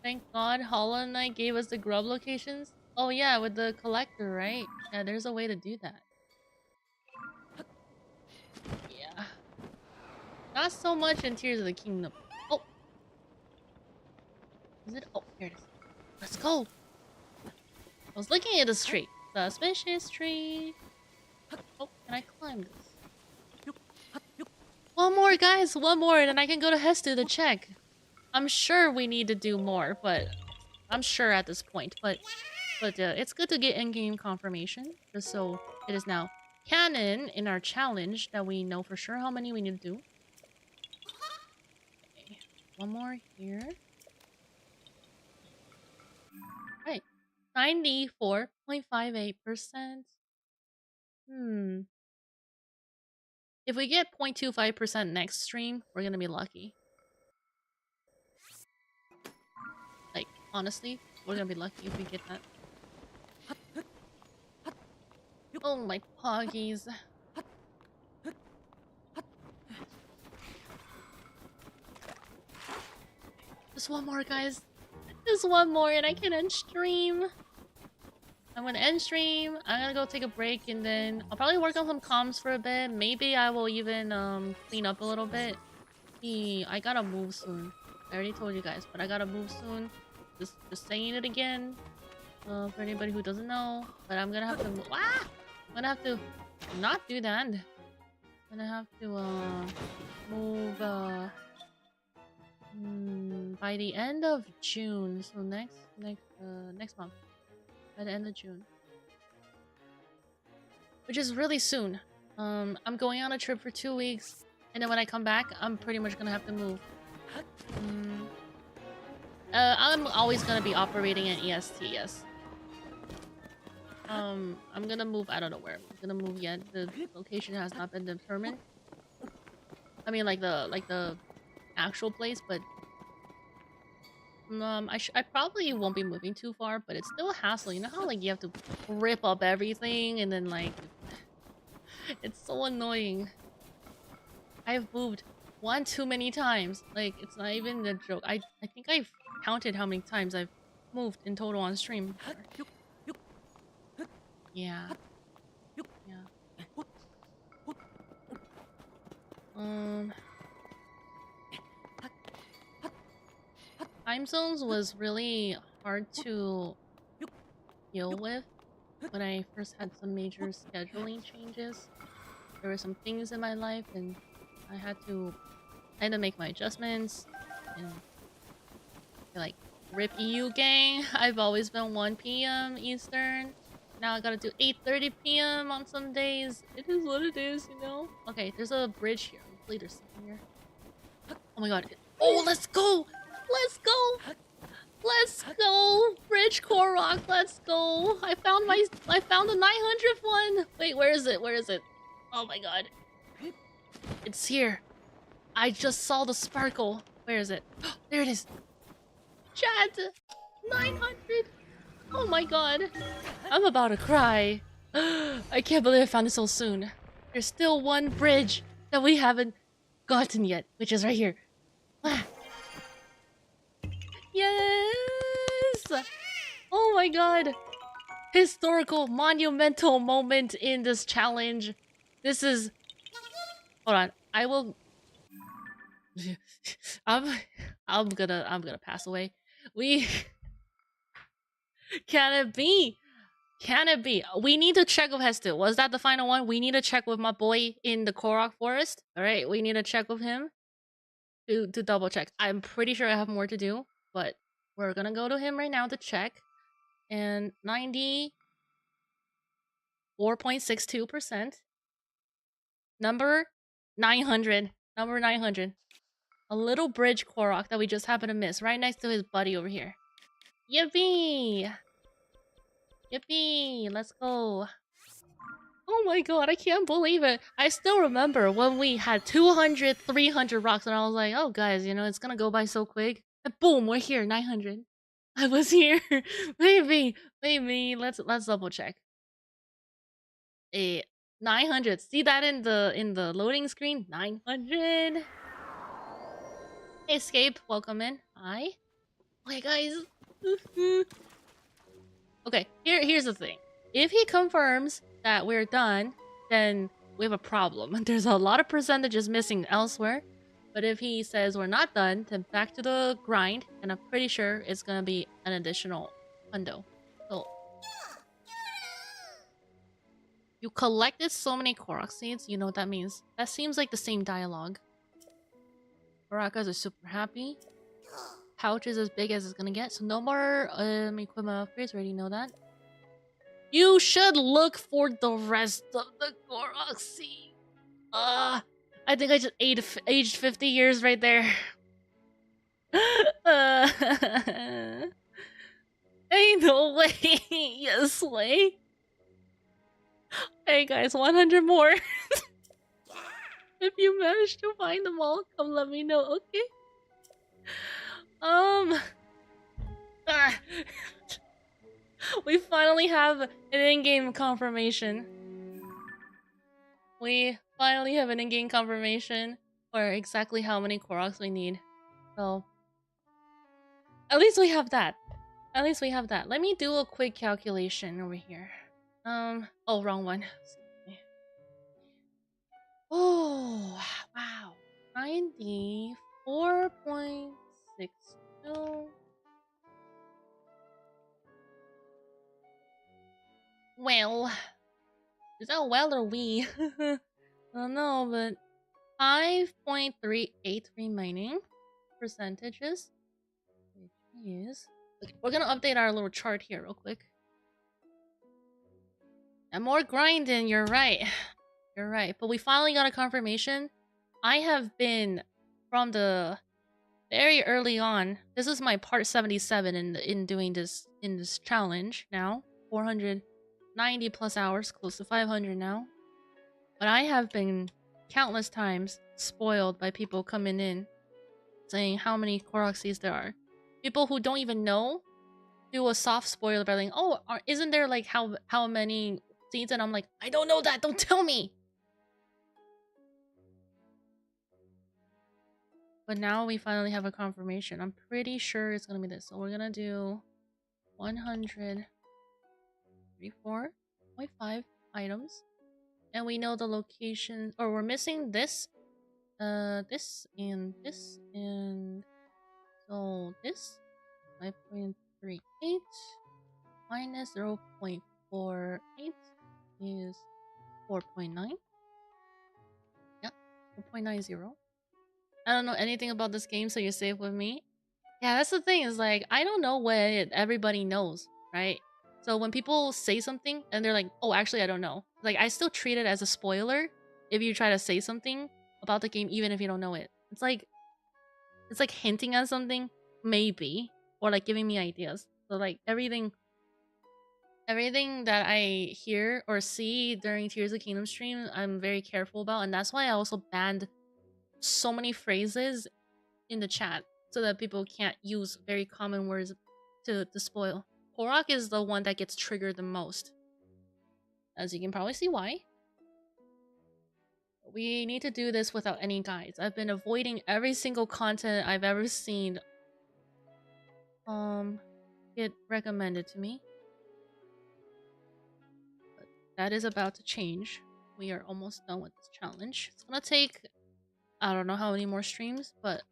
Thank God Hollow Knight gave us the grub locations. Oh yeah, with the collector, right? Yeah, there's a way to do that. Yeah. Not so much in Tears of the Kingdom. Oh! Is it? Oh, here it is. Let's go! I was looking at this tree. Suspicious tree. Oh, can I climb this? One more, guys! One more, and then I can go to Hestu to check. I'm sure we need to do more, but... I'm sure at this point, but it's good to get in-game confirmation, just so it is now canon in our challenge that we know for sure how many we need to do. Okay. One more here. Right. 94.58%. If we get 0.25% next stream, we're gonna be lucky. Like, honestly, we're gonna be lucky if we get that. Oh my poggies. Just one more, guys. Just one more and I can end stream. I'm gonna end stream. I'm gonna go take a break and then I'll probably work on some comms for a bit. Maybe I will even clean up a little bit. I gotta move soon. I already told you guys, but I gotta move soon. Just saying it again. For anybody who doesn't know. But I'm gonna have to move. Ah! I'm gonna have to not do that. I'm gonna have to move by the end of June. So next month. By the end of June. Which is really soon. I'm going on a trip for 2 weeks. And then when I come back, I'm pretty much gonna have to move. I'm always gonna be operating an EST, yes. I'm gonna move, I don't know where I'm gonna move yet. The location has not been determined. I mean like the actual place, but I probably won't be moving too far, but it's still a hassle. You know how like you have to rip up everything and then like it's so annoying. I've moved one too many times. Like it's not even a joke. I think I've counted how many times I've moved in total on stream. Yeah. Time zones was really hard to deal with when I first had some major scheduling changes. There were some things in my life and I had to kind of make my adjustments and like RIP EU gang. I've always been 1 p.m. Eastern. Now I gotta do 8:30 p.m. on some days. It is what it is, you know? Okay, there's a bridge here. Hopefully there's something here. Oh my god. Oh, let's go! Let's go! Let's go! Bridge Korok, let's go! I found the 900th one! Wait, where is it? Where is it? Oh my god. It's here. I just saw the sparkle. Where is it? There it is. Chat! 900! Oh my god. I'm about to cry. I can't believe I found it so soon. There's still one bridge that we haven't gotten yet, which is right here. Ah. Yes! Oh my god. Historical, monumental moment in this challenge. This is... Hold on. I will... I'm gonna pass away. Can it be? Can it be? We need to check with Heston. Was that the final one? We need to check with my boy in the Korok Forest. Alright, we need to check with him to double check. I'm pretty sure I have more to do, but we're gonna go to him right now to check. And 94.62%. Number 900. Number 900. A little bridge Korok that we just happened to miss right next to his buddy over here. Yippee! Yippee! Let's go. Oh my god, I can't believe it. I still remember when we had 200, 300 rocks and I was like, oh guys, you know, it's gonna go by so quick. And boom, we're here, 900. I was here. maybe. Let's double check. 900. See that in the loading screen? 900. Escape, welcome in. Hi. Okay, guys. Okay, here's the thing. If he confirms that we're done, then we have a problem. There's a lot of percentages missing elsewhere. But if he says we're not done, then back to the grind, and I'm pretty sure it's gonna be an additional hundo. So you collected so many Korok seeds, you know what that means. That seems like the same dialogue. Barakas are super happy. Pouch is as big as it's gonna get, so no more equipment upgrades, already know that. You should look for the rest of the Korok seed. I think I just aged 50 years right there. Ain't no way. Yes way. Hey guys, 100 more. If you manage to find them all, come let me know, okay? We finally have an in-game confirmation. We finally have an in-game confirmation for exactly how many Koroks we need. So, at least we have that. At least we have that. Let me do a quick calculation over here. Oh, wrong one. Oh, wow. 94.62. Well, is that well or we? I don't know, but 5.38 remaining percentages, which is... Okay, we're gonna update our little chart here real quick. And more grinding, you're right. You're right, but we finally got a confirmation. I have been from the very early on. This is my part 77 in doing this challenge now. 490 plus hours, close to 500 now. But I have been countless times spoiled by people coming in saying how many Korok seeds there are. People who don't even know do a soft spoiler by like, oh, isn't there like how many seeds? And I'm like, I don't know that. Don't tell me. But now we finally have a confirmation. I'm pretty sure it's gonna be this. So we're gonna do 134.5 items. And we know the location, or we're missing this, this, and this, and so this, 5.38 minus 0.48 is 4.9. Yeah, 4.90. I don't know anything about this game, so you're safe with me. Yeah, that's the thing, is like, I don't know what everybody knows, right? So when people say something and they're like, oh, actually, I don't know. Like, I still treat it as a spoiler if you try to say something about the game, even if you don't know it. It's like hinting at something, maybe, or like giving me ideas. So like everything that I hear or see during Tears of Kingdom stream, I'm very careful about, and that's why I also banned so many phrases in the chat so that people can't use very common words to spoil. Korok is the one that gets triggered the most, as you can probably see why. We need to do this without any guides. I've been avoiding every single content I've ever seen get recommended to me. But that is about to change. We are almost done with this challenge. It's gonna take, I don't know how many more streams, but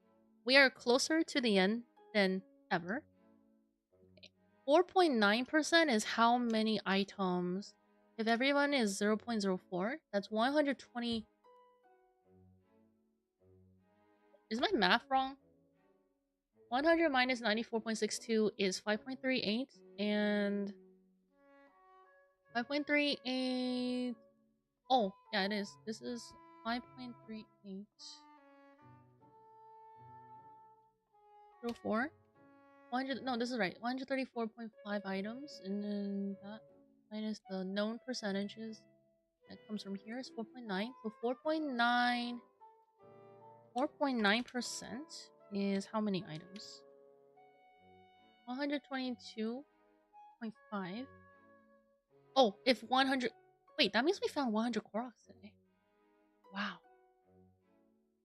we are closer to the end than ever. Okay. 4.9% is how many items. If everyone is 0.04, that's 120. Is my math wrong? 100 minus 94.62 is 5.38, and 5.38. Oh, yeah, it is. This is 5.38. 04. 100. No, this is right. 134.5 items, and then that minus the known percentages that comes from here is 4.9. So 4.9. 4.9% is how many items? 122.5. Oh, if 100. Wait, that means we found 100 Koroks today. Wow.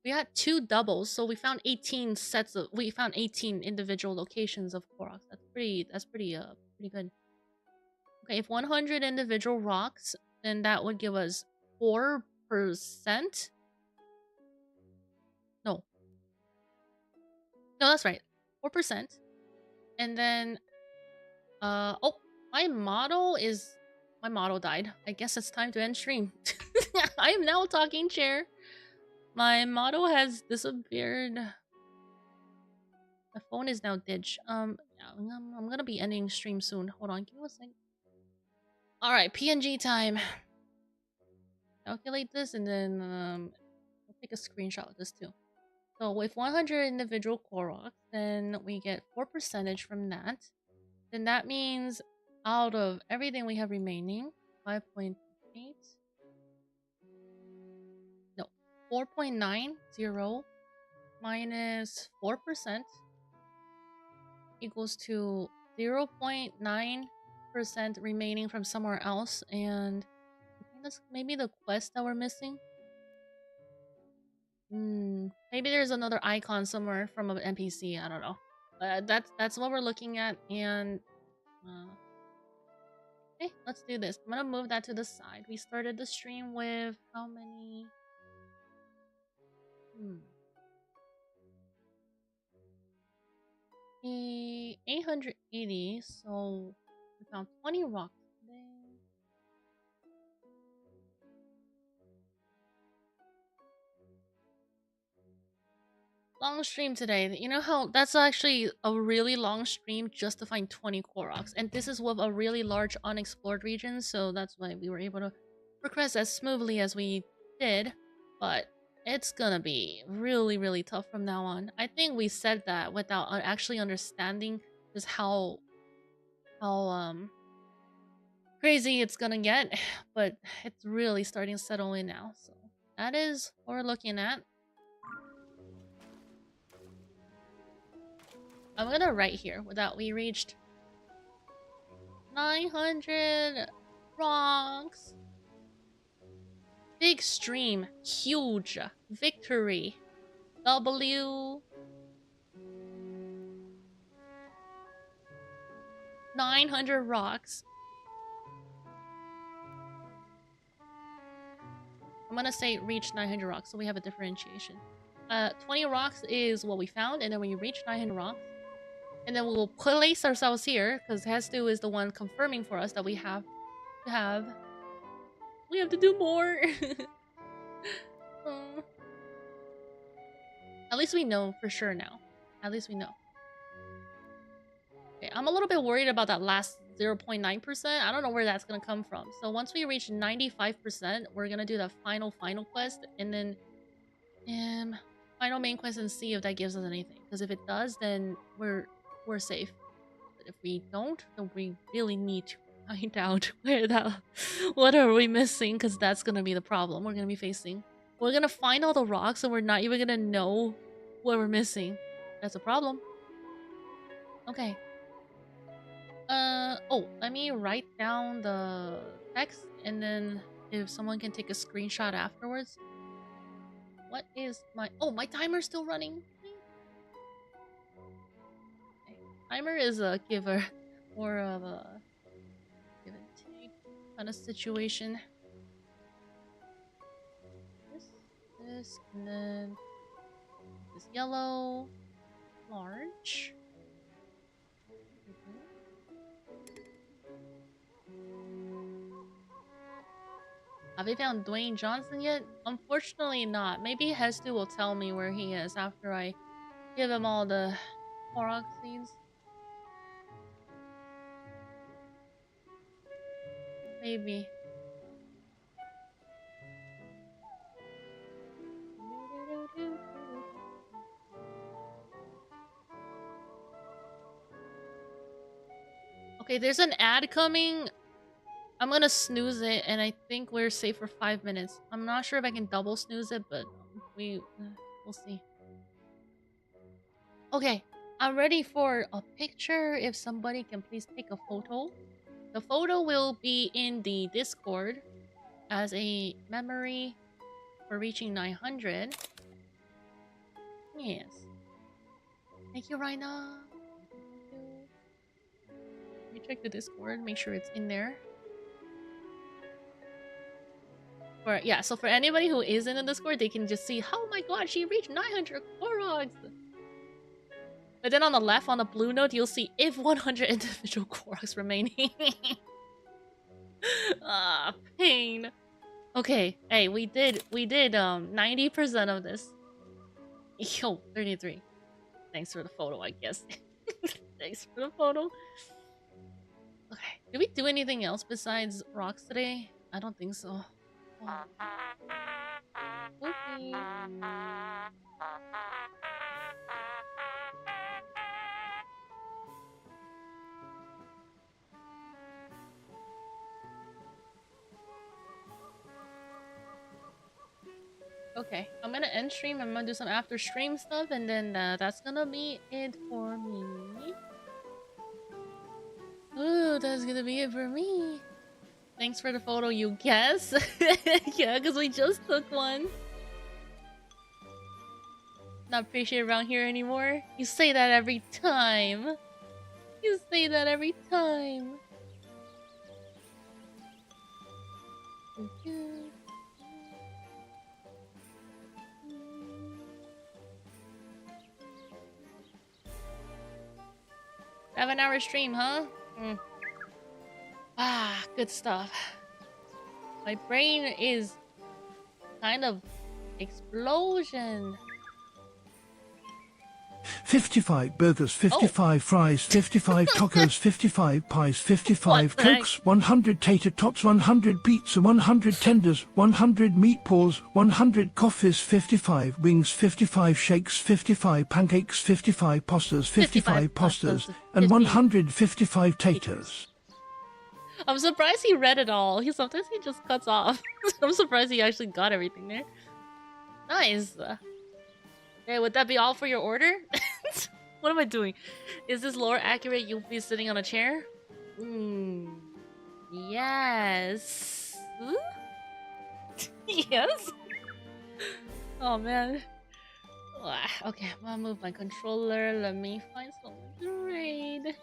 We had 2 doubles, so we found 18 sets of. We found 18 individual locations of Koroks. That's pretty good. Okay, if 100 individual rocks, then that would give us 4%. No, that's right. 4%. And then, oh, my model died. I guess it's time to end stream. I am now talking chair. My model has disappeared. My phone is now ditch. Yeah, I'm gonna be ending stream soon. Hold on, give me a second. All right, PNG time. Calculate this, and then I'll take a screenshot of this too. So with 100 individual Koroks, then we get 4% from that. Then that means out of everything we have remaining, 5.8. No, 4.90 minus 4% equals to 0.9% remaining from somewhere else, and I think that's maybe the quest that we're missing. Maybe there's another icon somewhere from an NPC. I don't know. That's what we're looking at, and okay, let's do this. I'm gonna move that to the side. We started the stream with how many? 880. So we found 20 rocks today. Long stream today. You know how that's actually a really long stream just to find 20 Koroks, and this is with a really large unexplored region, so that's why we were able to progress as smoothly as we did. But it's gonna be really, really tough from now on. I think we said that without actually understanding just how crazy it's gonna get, but it's really starting to settle in now. So that is what we're looking at. I'm gonna write here that we reached 900 rocks. Big stream. Huge. Victory. W. 900 rocks. I'm gonna say reach 900 rocks so we have a differentiation. 20 rocks is what we found, and then when you reach 900 rocks, and then we'll place ourselves here, because Hestu is the one confirming for us that we have to do more. At least we know for sure now. At least we know. Okay, I'm a little bit worried about that last 0.9%. I don't know where that's gonna come from. So once we reach 95%, we're gonna do the final quest, and then final main quest, and see if that gives us anything. Because if it does, then we're safe. But if we don't, then we really need to find out what are we missing, because that's gonna be the problem we're gonna be facing. We're gonna find all the rocks and we're not even gonna know what we're missing. That's a problem. Okay. Oh, let me write down the text, and then if someone can take a screenshot afterwards. What is my... Oh, my timer's still running. Okay. Timer is a giver. More of a give and take kind of situation. This, and then this yellow, large. Have you found Dwayne Johnson yet? Unfortunately not. Maybe Hestu will tell me where he is after I give him all the Korok seeds. Maybe. Okay, there's an ad coming. I'm gonna snooze it, and I think we're safe for 5 minutes. I'm not sure if I can double snooze it, but we'll see. Okay, I'm ready for a picture. If somebody can please take a photo. The photo will be in the Discord as a memory for reaching 900. Yes. Thank you, Raina. Let me check the Discord, make sure it's in there. So for anybody who is in the Discord, they can just see, oh my god, she reached 900 Koroks! But then on the left, on the blue note, you'll see if 100 individual Koroks remaining. Ah, pain. Okay, hey, we did 90% of this. Yo, 33. Thanks for the photo, I guess. Thanks for the photo. Okay, did we do anything else besides rocks today? I don't think so. Oh. Okay. Okay, I'm gonna end stream. I'm gonna do some after stream stuff, and then that's gonna be it for me. Ooh, that's gonna be it for me. Thanks for the photo, you guess. Yeah, because we just took one. Not appreciated around here anymore. You say that every time. You say that every time. Have an hour stream, huh? Ah, good stuff. My brain is kind of explosion. 55 burgers, 55 fries, 55 tacos, 55 pies, 55 cokes, 100 tater tots, 100 pizza, 100 tenders, 100 meatballs, 100 coffees, 55 wings, 55 shakes, 55 pancakes, 55 pastas, 55 pastas, and 155 taters. I'm surprised he read it all. Sometimes he just cuts off. I'm surprised he actually got everything there. Nice. Okay, would that be all for your order? What am I doing? Is this lore accurate? You'll be sitting on a chair? Yes. Yes? Oh, man. Okay, I'm gonna move my controller. Let me find someone to raid.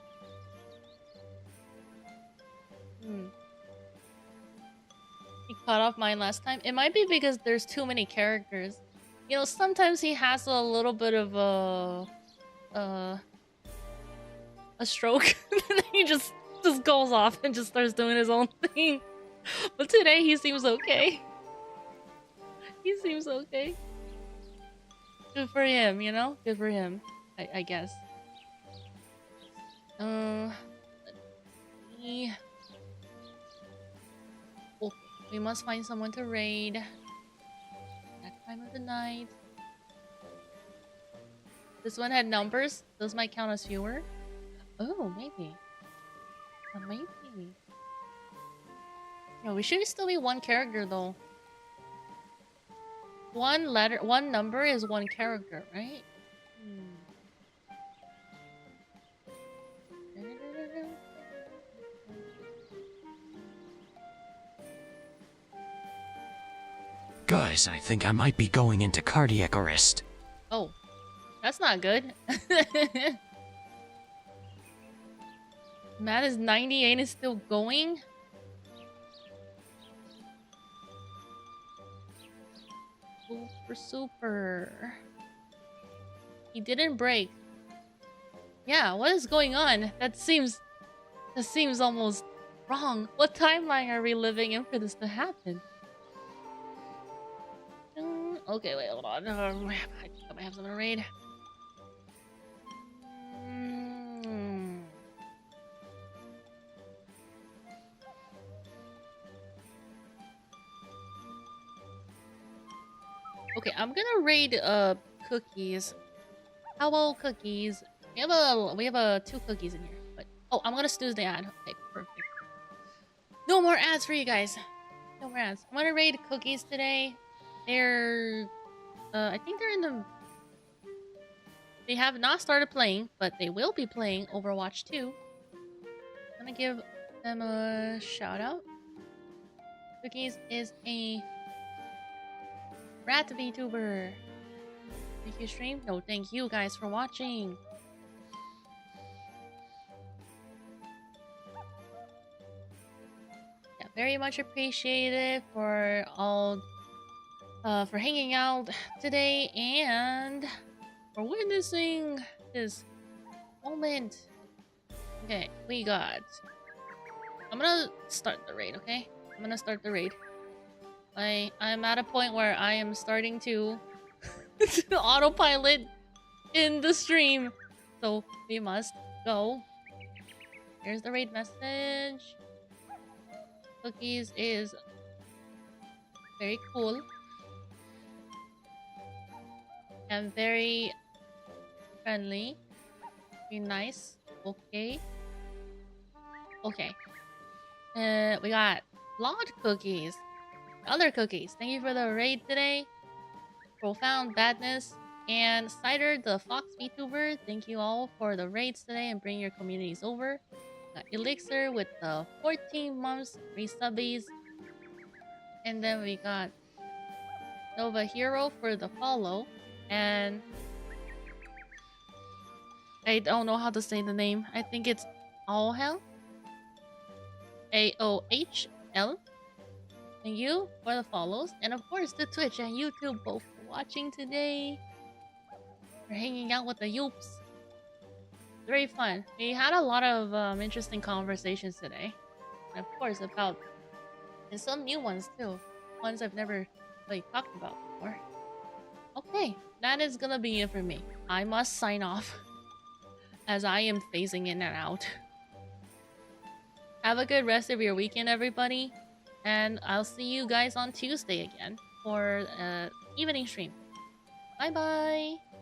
He cut off mine last time. It might be because there's too many characters. You know, sometimes he has a little bit of a stroke. And then he just goes off and just starts doing his own thing. But today he seems okay. He seems okay. Good for him, you know? Good for him, I guess. Okay, we must find someone to raid. That time of the night. This one had numbers. Those might count as fewer. Oh, maybe. Maybe. No, we should still be one character though. One number is one character, right? Guys, I think I might be going into cardiac arrest. Oh, that's not good. Matt is 98 and still going? Super. He didn't break. Yeah, what is going on? That seems almost wrong? What timeline are we living in for this to happen? Okay, wait, hold on. I might have something to read. Okay, I'm gonna raid cookies. How about cookies? We have 2 cookies in here. But oh, I'm gonna snooze the ad. Okay, perfect. No more ads for you guys. No more ads. I'm gonna raid cookies today. They're I think they're in the... They have not started playing, but they will be playing Overwatch 2. I'm gonna give them a shout out. Cookies is a rat VTuber. Thank you, stream. No, thank you guys for watching. Yeah, very much appreciated for all for hanging out today and for witnessing this moment. Okay, we got... I'm gonna start the raid, okay? I'm gonna start the raid. I'm at a point where I am starting to autopilot in the stream. So we must go. Here's the raid message. Cookies is very cool. And very friendly. Be nice. Okay. Okay. We got Lord Cookies. Other cookies. Thank you for the raid today. Profound Badness and Cider the Fox VTuber. Thank you all for the raids today and bring your communities over. Got Elixir with the 14 months resubbies. And then we got Nova Hero for the follow. And I don't know how to say the name. I think it's Aohel. AOHL. Thank you for the follows. And of course the Twitch and YouTube both for watching today. We're hanging out with the Yoops. Very fun. We had a lot of interesting conversations today. And of course about... And some new ones too. Ones I've never like talked about before. Okay, that is gonna be it for me. I must sign off. As I am phasing in and out. Have a good rest of your weekend, everybody. And I'll see you guys on Tuesday again for evening stream. Bye bye.